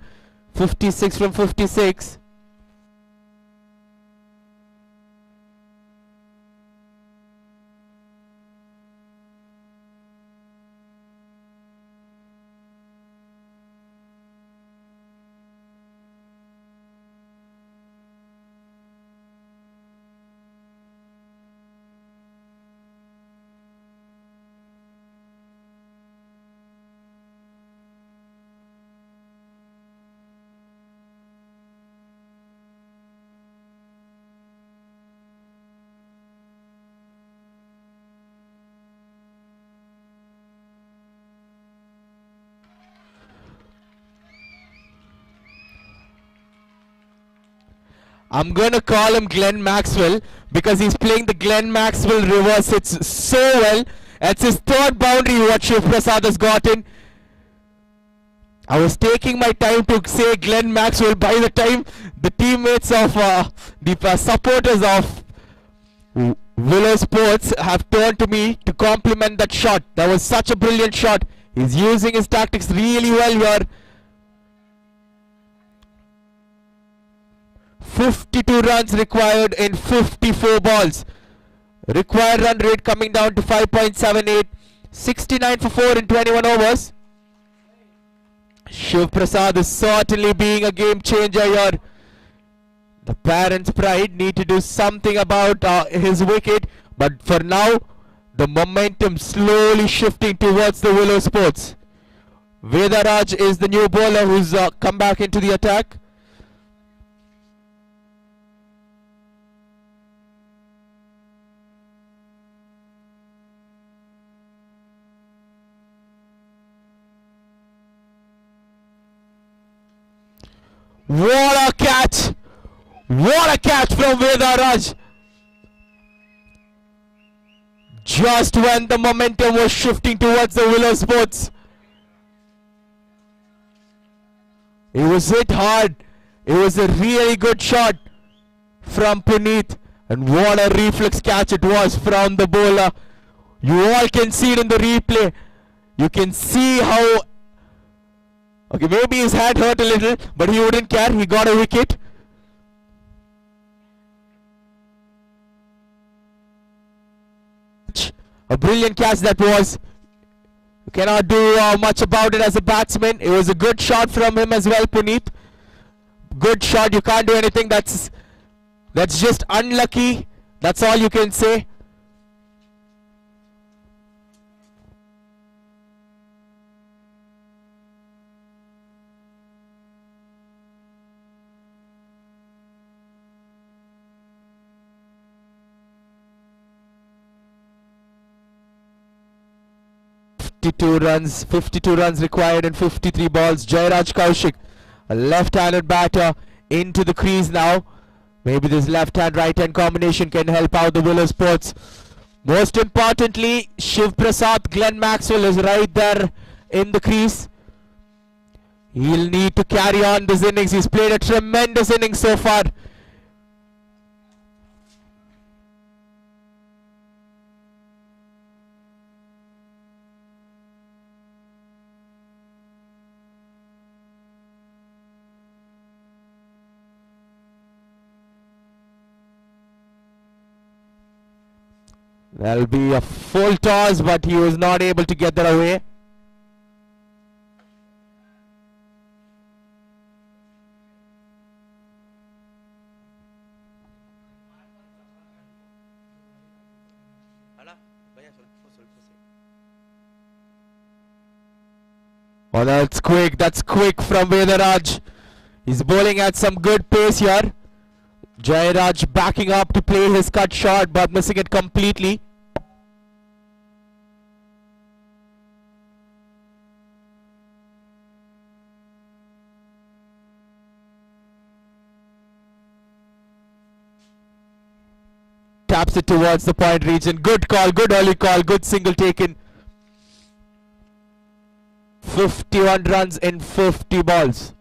D: 56 from 56. I'm gonna call him Glenn Maxwell because he's playing the Glenn Maxwell reverse hits so well. That's his third boundary what Shiv Prasad has gotten. I was taking my time to say Glenn Maxwell. By the time the teammates of the supporters of Willow Sports have turned to me to compliment that shot. That was such a brilliant shot. He's using his tactics really well here. 52 runs required in 54 balls. Required run rate coming down to 5.78. 69 for 4 in 21 overs. Shiv Prasad is certainly being a game changer here. The parents' pride need to do something about his wicket, but for now the momentum slowly shifting towards the Willow Sports. Vedaraj is the new bowler who's come back into the attack. What a catch! What a catch from Vedaraj! Just when the momentum was shifting towards the Willow Sports. It was hit hard. It was a really good shot from Puneet. And what a reflex catch it was from the bowler. You all can see it in the replay. You can see how... Okay, maybe his head hurt a little, but he wouldn't care. He got a wicket. A brilliant catch that was. You cannot do much about it as a batsman. It was a good shot from him as well, Puneet. Good shot. You can't do anything. That's just unlucky. That's all you can say. Runs, 52 runs required in 53 balls. Jairaj Kaushik, a left-handed batter, into the crease now. Maybe this left-hand, right-hand combination can help out the Willow Sports. Most importantly, Shiv Prasad, Glenn Maxwell is right there in the crease. He'll need to carry on this innings. He's played a tremendous innings so far. That'll be a full toss, but he was not able to get that away. Oh, that's quick. That's quick from Vedaraj. He's bowling at some good pace here. Jairaj backing up to play his cut shot, but missing it completely. Taps it towards the point region. Good call, good early call, good single taken. 51 runs in 50 balls.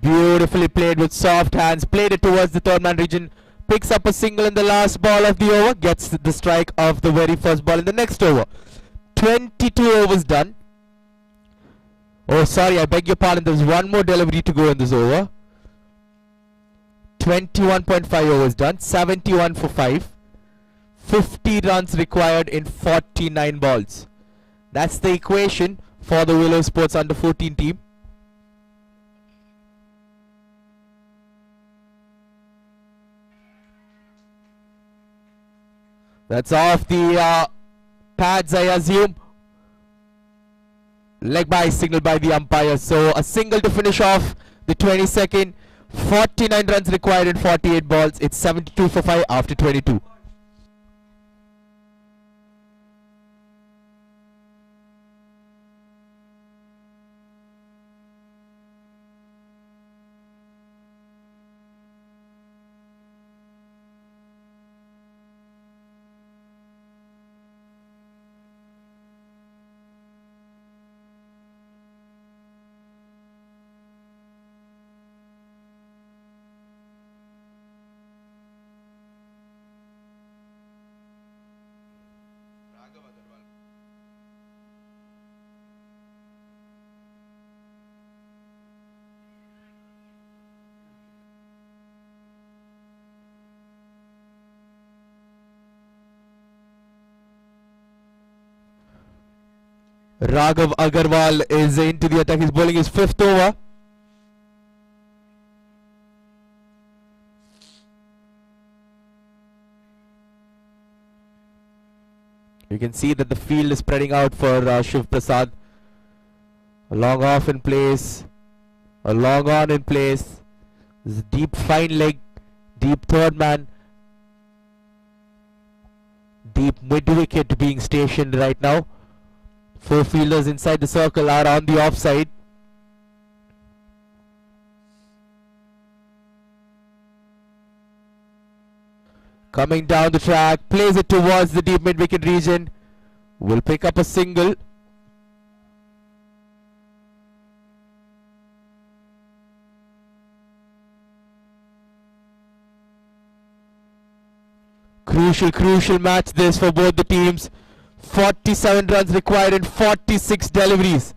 D: Beautifully played with soft hands, played it towards the third man region, picks up a single in the last ball of the over, gets the strike of the very first ball in the next over. 22 overs done. Oh, sorry, I beg your pardon, there's one more delivery to go in this over. 21.5 overs done, 71 for 5. 50 runs required in 49 balls. That's the equation for the Willow Sports under 14 team. That's off the pads, I assume. Leg by signal by the umpire. So a single to finish off the 22nd. 49 runs required in 48 balls. It's 72 for 5 after 22. Raghav Agarwal is into the attack. He's bowling his 5th over. You can see that the field is spreading out for Shiv Prasad. A long off in place. A long on in place. This is a deep fine leg. Deep third man. Deep mid wicket being stationed right now. 4 fielders inside the circle are on the offside. Coming down the track, plays it towards the deep mid wicket region. Will pick up a single. Crucial match this for both the teams. 47 runs required in 46 deliveries.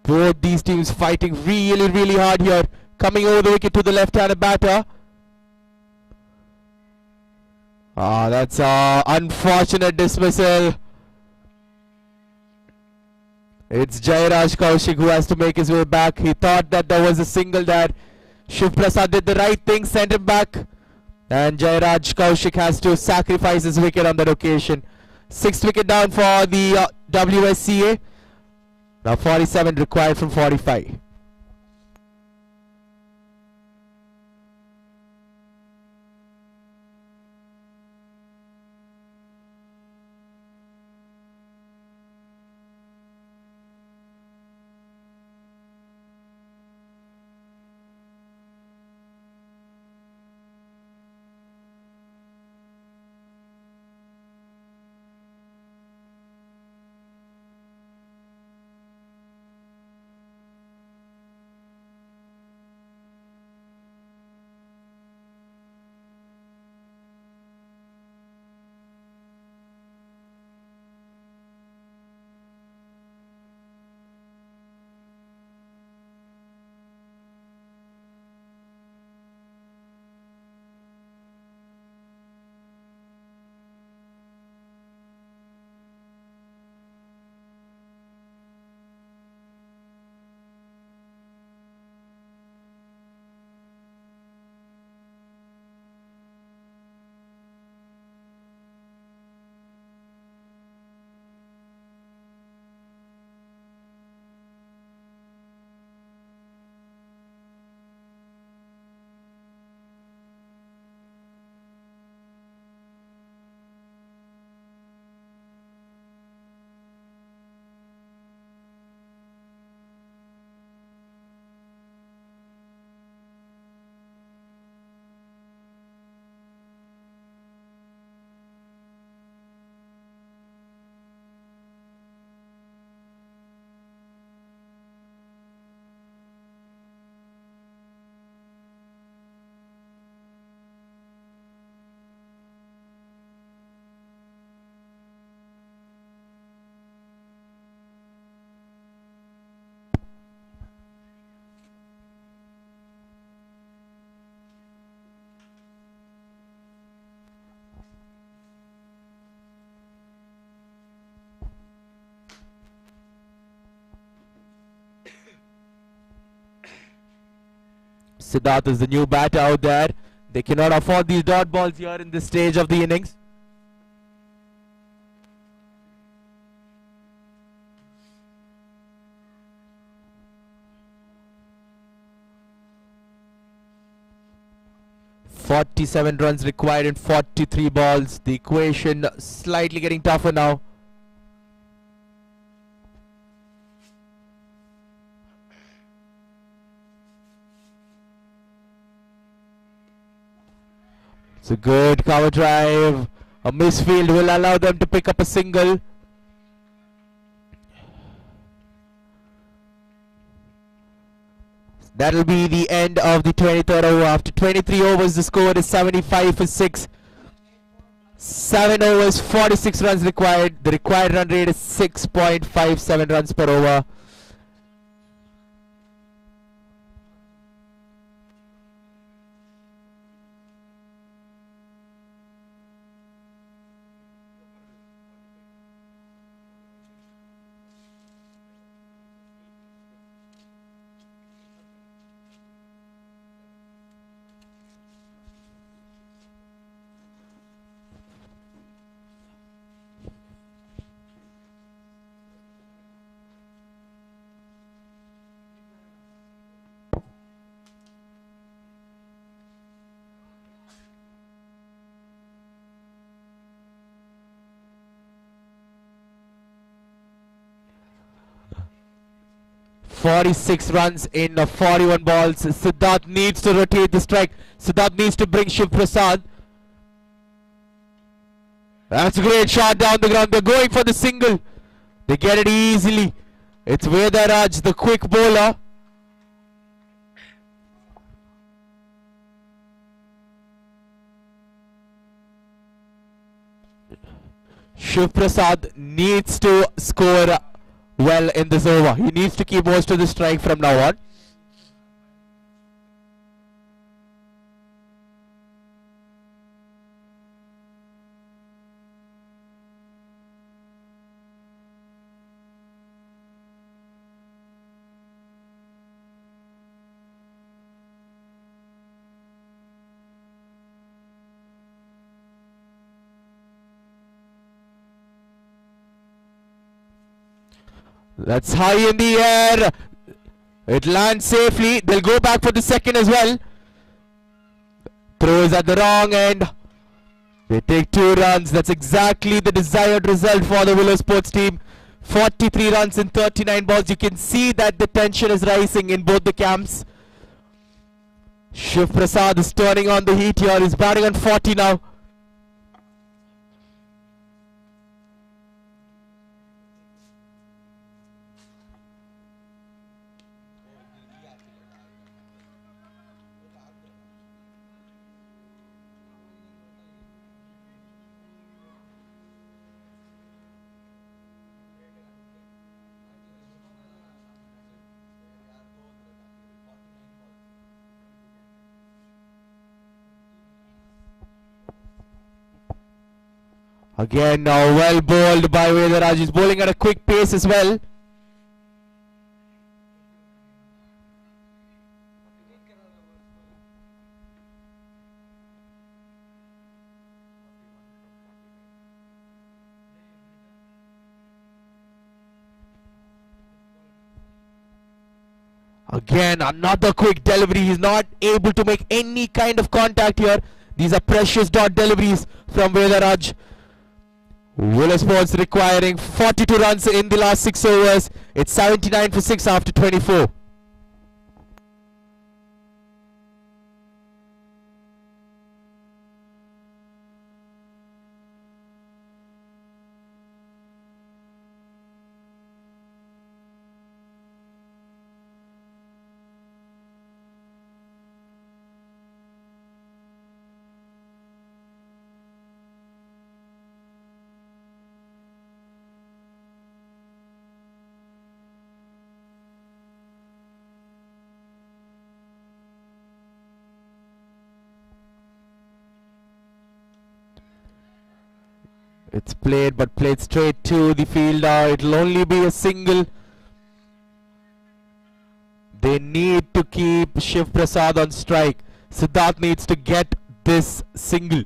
D: Both these teams fighting really hard here. Coming over the wicket to the left-handed batter. That's a unfortunate dismissal. It's Jairaj Kaushik who has to make his way back. He thought that there was a single there. Shiv Prasad did the right thing, sent him back. And Jairaj Kaushik has to sacrifice his wicket on that occasion. 6th wicket down for the WSCA. Now 47 required from 45. Siddharth is the new batter out there. They cannot afford these dot balls here in this stage of the innings. .47 runs required in 43 balls. The equation slightly getting tougher now. It's a good cover drive. A misfield will allow them to pick up a single. That'll be the end of the 23rd over. After 23 overs, the score is 75 for 6. 7 overs, 46 runs required. The required run rate is 6.57 runs per over. .46 runs in 41 balls. Siddharth needs to rotate the strike. Siddharth needs to bring Shiv Prasad. That's a great shot down the ground. They're going for the single. They get it easily. It's Vedaraj, the quick bowler. Shiv Prasad needs to score well in this over. He needs to keep most of the strike from now on. That's high in the air. It lands safely. They'll go back for the second as well. Throws at the wrong end. They take 2 runs. That's exactly the desired result for the Willow Sports team. 43 runs in 39 balls. You can see that the tension is rising in both the camps. Shiv Prasad is turning on the heat here. He's batting on 40 now. Again, well bowled by Vedaraj. He's bowling at a quick pace as well. Again, another quick delivery. He's not able to make any kind of contact here. These are precious dot deliveries from Vedaraj. Willow Sports requiring 42 runs in the last 6 overs. It's 79 for 6 after 24. It's played, but played straight to the fielder. It'll only be a single. They need to keep Shiv Prasad on strike. Siddharth needs to get this single.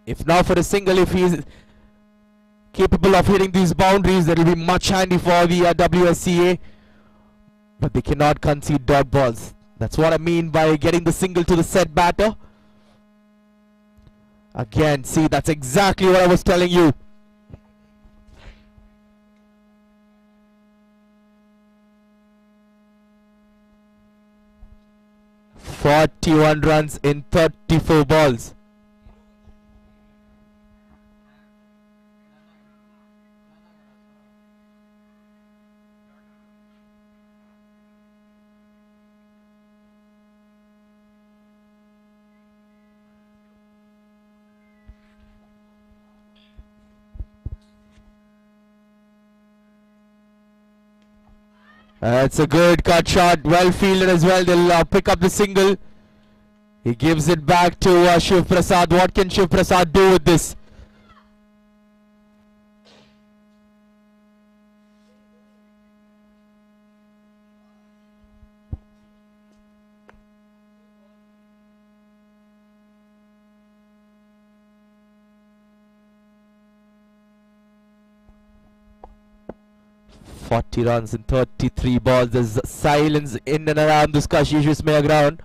D: If not for a single, if he is capable of hitting these boundaries, that will be much handy for the WSCA. But they cannot concede dot balls. That's what I mean by getting the single to the set batter. Again, see, that's exactly what I was telling you. "41 runs in 34 balls. That's a good cut shot, well fielded as well. They'll pick up the single. He gives it back to Shiv Prasad. What can Shiv Prasad do with this? "40 runs in 33 balls. There's silence in and around this Kashi Vismaya ground.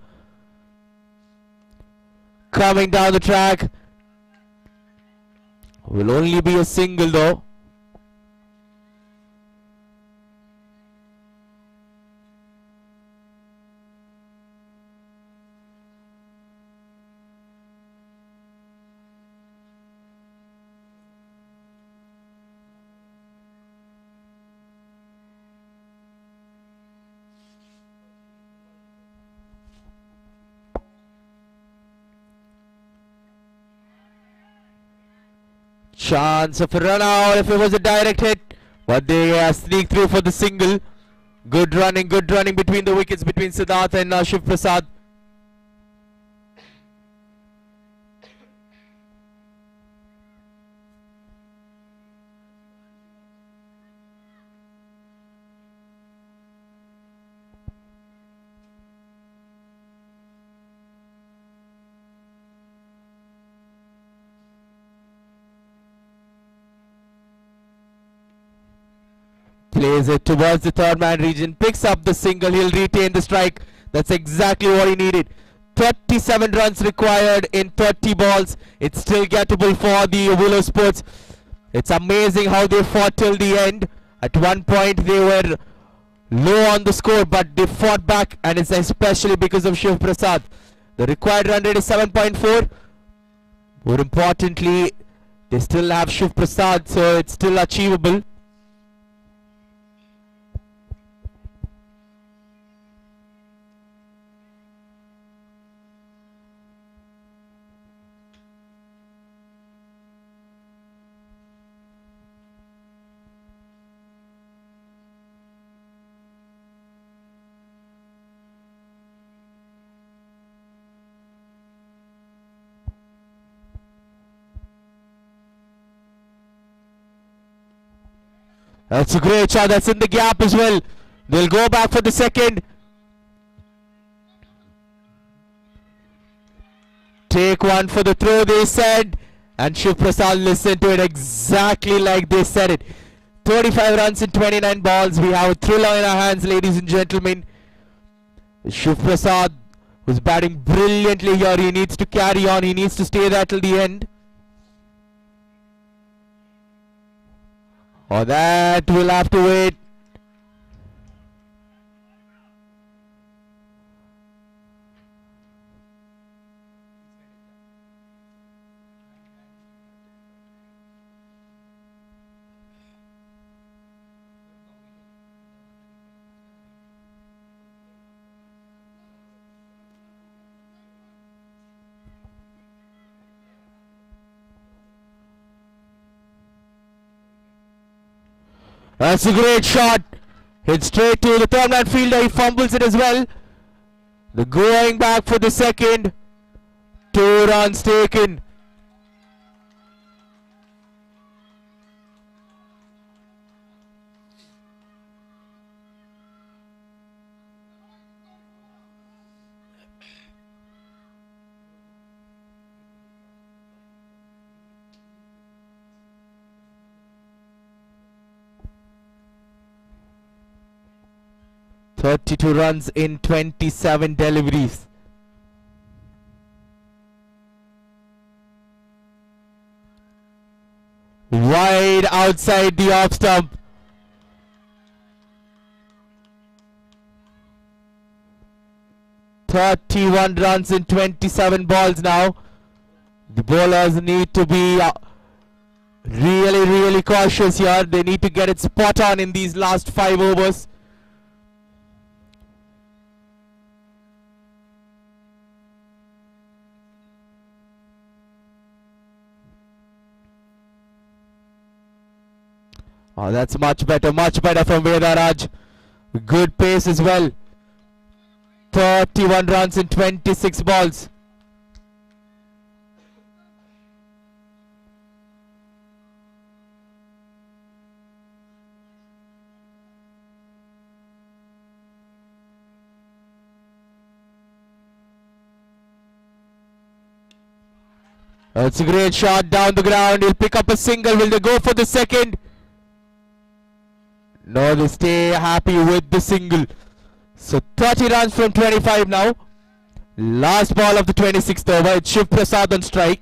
D: Coming down the track. Will only be a single though. Chance of a run out if it was a direct hit, but they sneak through for the single. Good running between the wickets between Siddharth and Shiv Prasad. Plays it towards the third man region, picks up the single, he'll retain the strike. That's exactly what he needed. 37 runs required in 30 balls. It's still gettable for the Willow Sports. It's amazing how they fought till the end. At one point they were low on the score, but they fought back, and it's especially because of Shiv Prasad. The required run rate is 7.4. More importantly, they still have Shiv Prasad, so it's still achievable. That's a great shot. That's in the gap as well. They'll go back for the second. Take one for the throw, they said. And Shiv Prasad listened to it exactly like they said it. 35 runs in 29 balls. We have a thriller in our hands, ladies and gentlemen. Shiv Prasad was batting brilliantly here. He needs to carry on. He needs to stay there till the end. Or that will have to wait. That's a great shot. Hit straight to the third man fielder. He fumbles it as well. The going back for the second. 2 runs taken. 32 runs in 27 deliveries. Wide outside the off stump. "31 runs in 27 balls now. The bowlers need to be really cautious here. They need to get it spot on in these last 5 overs. Oh, that's much better from Vedaraj. Good pace as well. 31 runs in 26 balls. That's a great shot down the ground. He'll pick up a single. Will they go for the second? No, they stay happy with the single. So 30 runs from 25 now. Last ball of the 26th over. It's Shiv Prasad on strike.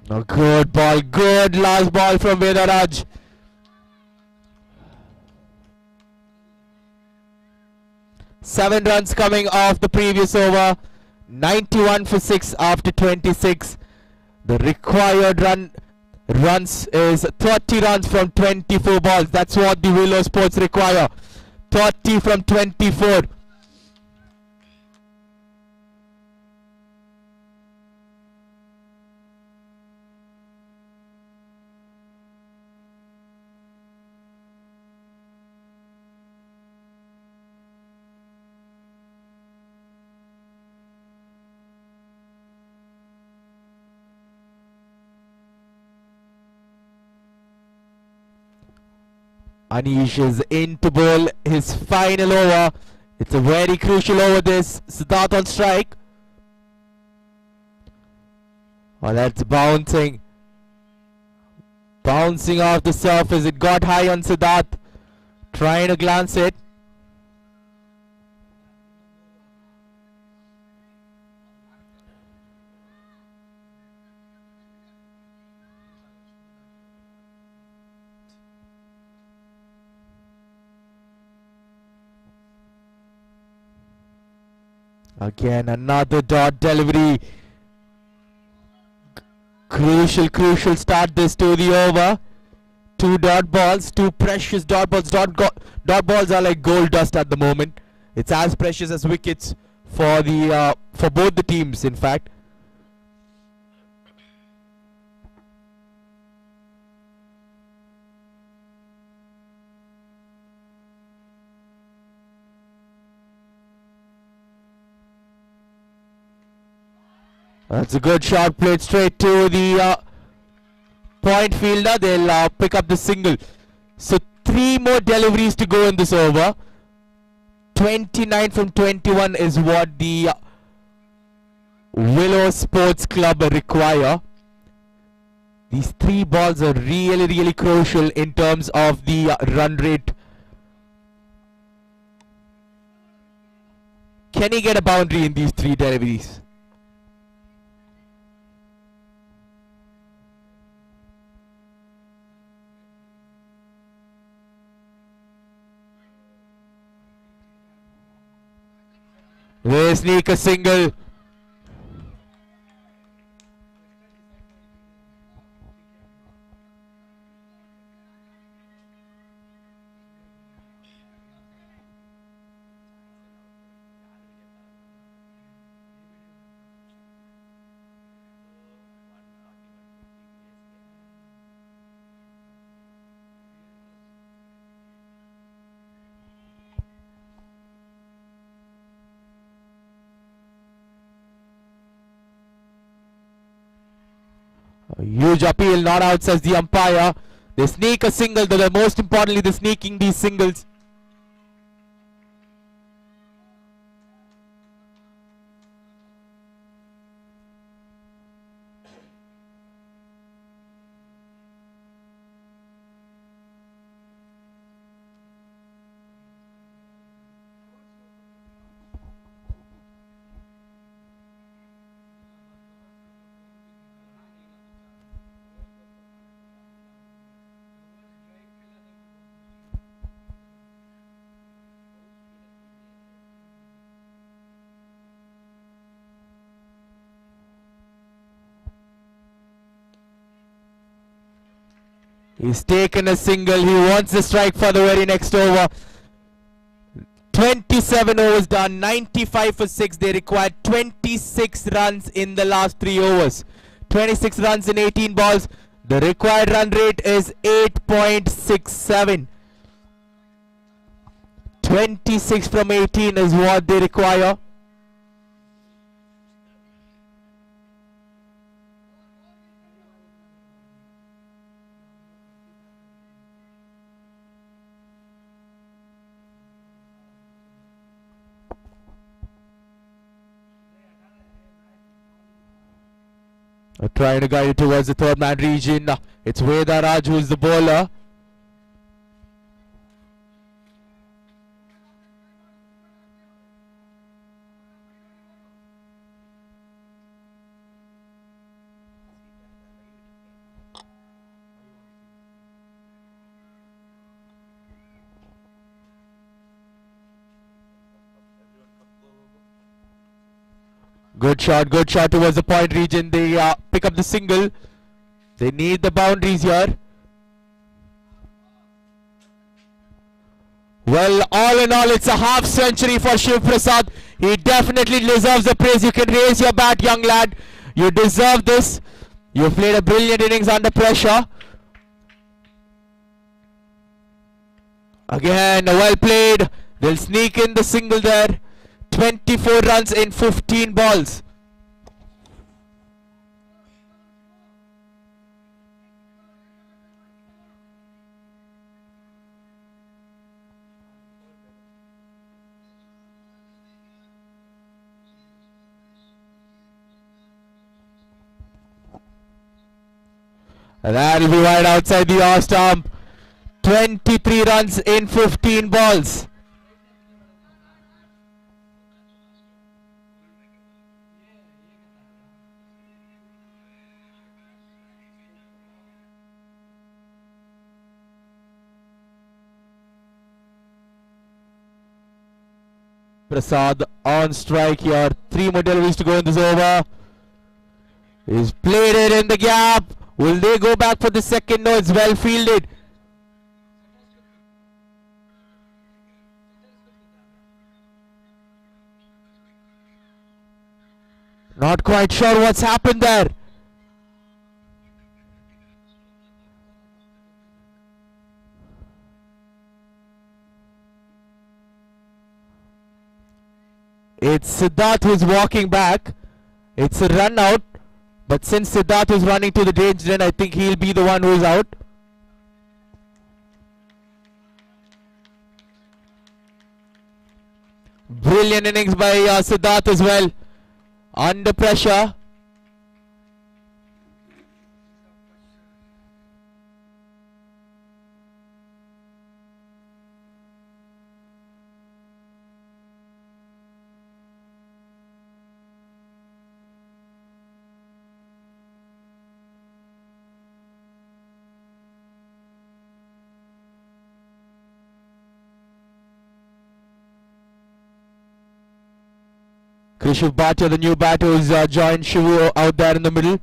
D: A good ball. Good last ball from Vedaraj. Seven runs coming off the previous over. 91 for 6 after 26. The required runs is 30 runs from 24 balls. That's what the Willow Sports require. 30 from 24. Anish is in to bowl his final over. It's a very crucial over this. Siddharth on strike. Oh, that's bouncing. Bouncing off the surface. It got high on Siddharth. Trying to glance it. Again, another dot delivery. Crucial start this to the over. 2 dot balls, 2 precious dot balls. Dot balls are like gold dust at the moment. It's as precious as wickets for both the teams, in fact. That's a good shot, played straight to the point fielder. They'll pick up the single. So 3 more deliveries to go in this over. 29 from 21 is what the Willow Sports Club require. These 3 balls are really crucial in terms of the run rate. Can he get a boundary in these 3 deliveries? They sneak a single. A huge appeal, not out, says the umpire. They sneak a single, though most importantly they're sneaking these singles. He's taken a single. He wants the strike for the very next over. 27 overs done. 95 for 6. They required 26 runs in the last 3 overs. 26 runs in 18 balls. The required run rate is 8.67. 26 from 18 is what they require. Trying to guide it towards the third man region. It's Vedaraj who is the bowler. Good shot towards the point region. They pick up the single. They need the boundaries here. Well, all in all, it's a half century for Shiv Prasad. He definitely deserves the praise. You can raise your bat, young lad. You deserve this. You played a brilliant innings under pressure. Again, well played. They'll sneak in the single there. 24 runs in 15 balls. And that'll be right outside the off stump. 23 runs in 15 balls. Prasad on strike here. 3 more deliveries to go in this over. He's played it in the gap. Will they go back for the second? No, it's well fielded. Not quite sure what's happened there. It's Siddharth who's walking back. It's a run out. But since Siddharth is running to the danger end, I think he'll be the one who's out. Brilliant innings by Siddharth as well. Under pressure. Krishiv Bhatia, the new batter, who's joined Shivu out there in the middle.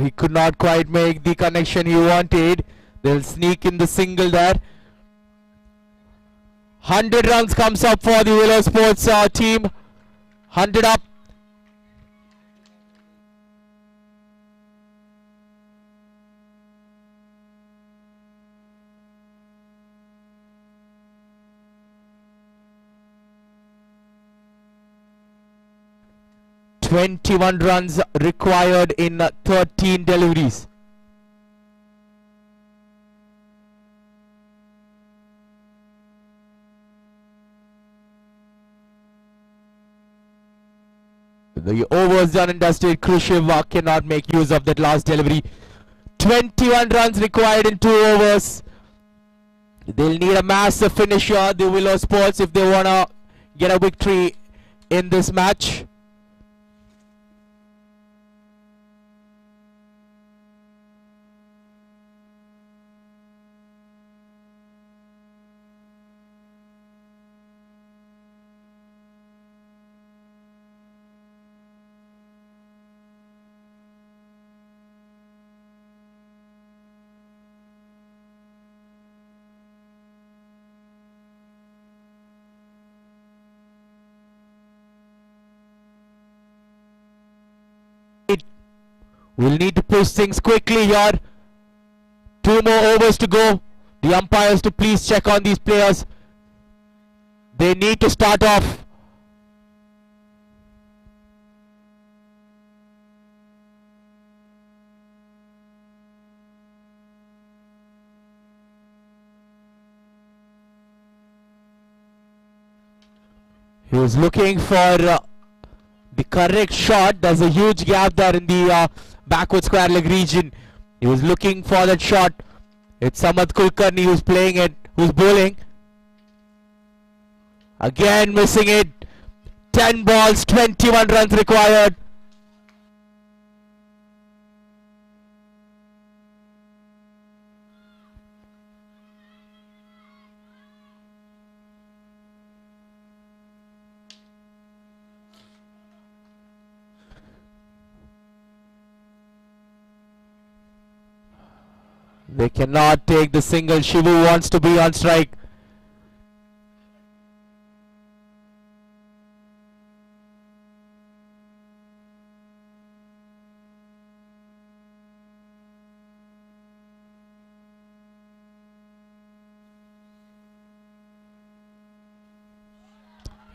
D: He could not quite make the connection he wanted. They'll sneak in the single there. 100 runs comes up for the Willow Sports team. 100 up. "21 runs required in 13 deliveries." The overs done and dusted. Krishiv cannot make use of that last delivery. 21 runs required in 2 overs. They'll need a massive finisher, the Willow Sports, if they want to get a victory in this match. We'll need to push things quickly here. 2 more overs to go. The umpires to please check on these players. They need to start off. He was looking for the correct shot. There's a huge gap there in the backward square leg region. He was looking for that shot. It's Samad Kulkarni who's playing it, who's bowling. Again missing it. 10 balls, 21 runs required. They cannot take the single. Shivu wants to be on strike.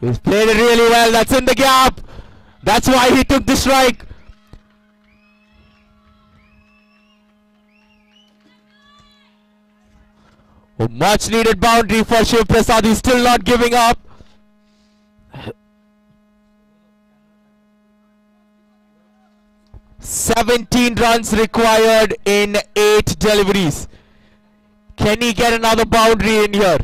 D: He's played it really well. That's in the gap. That's why he took the strike. A much needed boundary for Shiv Prasad. He's still not giving up. "17 runs required in 8 deliveries. Can he get another boundary in here?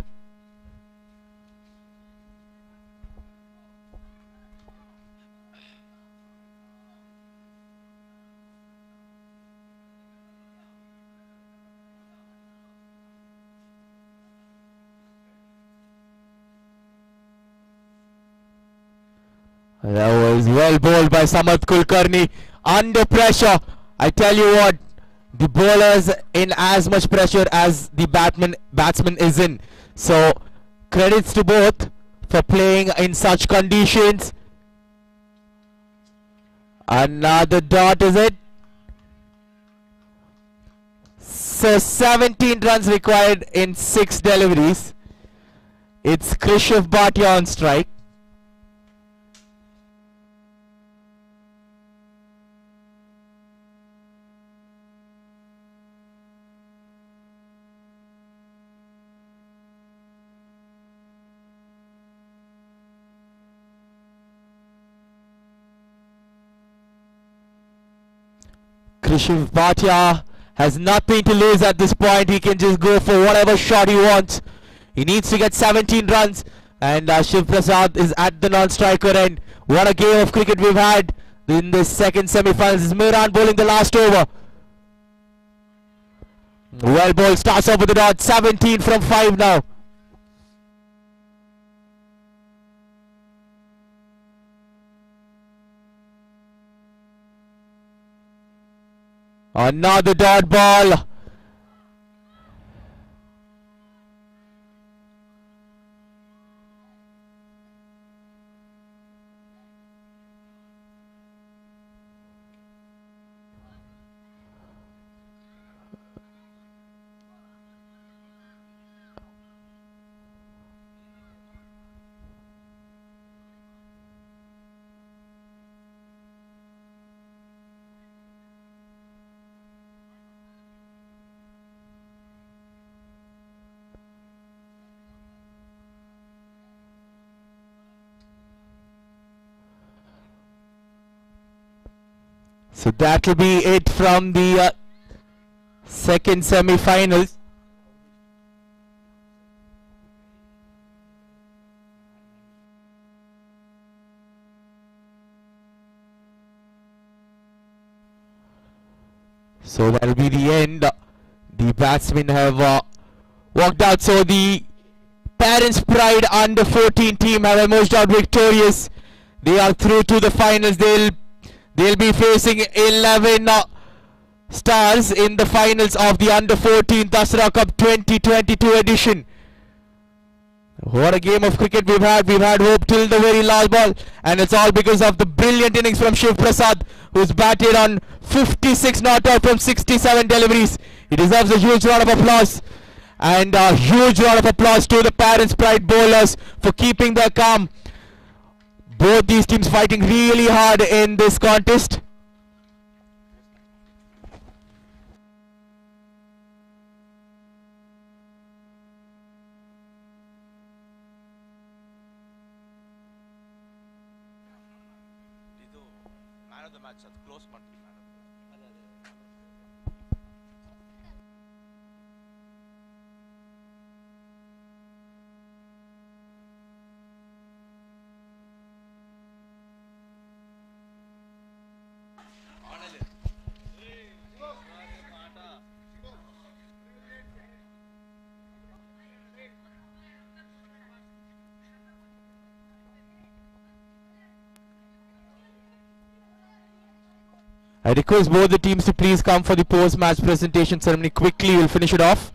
D: That was well bowled by Samad Kulkarni. Under pressure. I tell you what, the bowler's in as much pressure as the batsman is in. So credits to both for playing in such conditions. Another dot, is it? So 17 runs required in 6 deliveries. It's Krishav Bhatia on strike. Krishav Bhatia has nothing to lose at this point. He can just go for whatever shot he wants. He needs to get 17 runs. And Shiv Prasad is at the non-striker end. What a game of cricket we've had in this second semi-finals. This is Miran bowling the last over. Well bowled, starts off with the dot. 17 from 5 now. Another dot ball. So that will be it from the second semi-finals. So that will be the end. The batsmen have walked out. So the Parents Pride under 14 team have emerged out victorious. They are through to the finals. They'll be facing 11 stars in the finals of the under 14 Dasara Cup 2022 edition. What a game of cricket we've had. We've had hope till the very last ball, and it's all because of the brilliant innings from Shiv Prasad, who's batted on 56 not out from 67 deliveries. He deserves a huge round of applause, and a huge round of applause to the Parents Pride bowlers for keeping their calm. Both these teams fighting really hard in this contest. I request both the teams to please come for the post-match presentation ceremony quickly. We'll finish it off.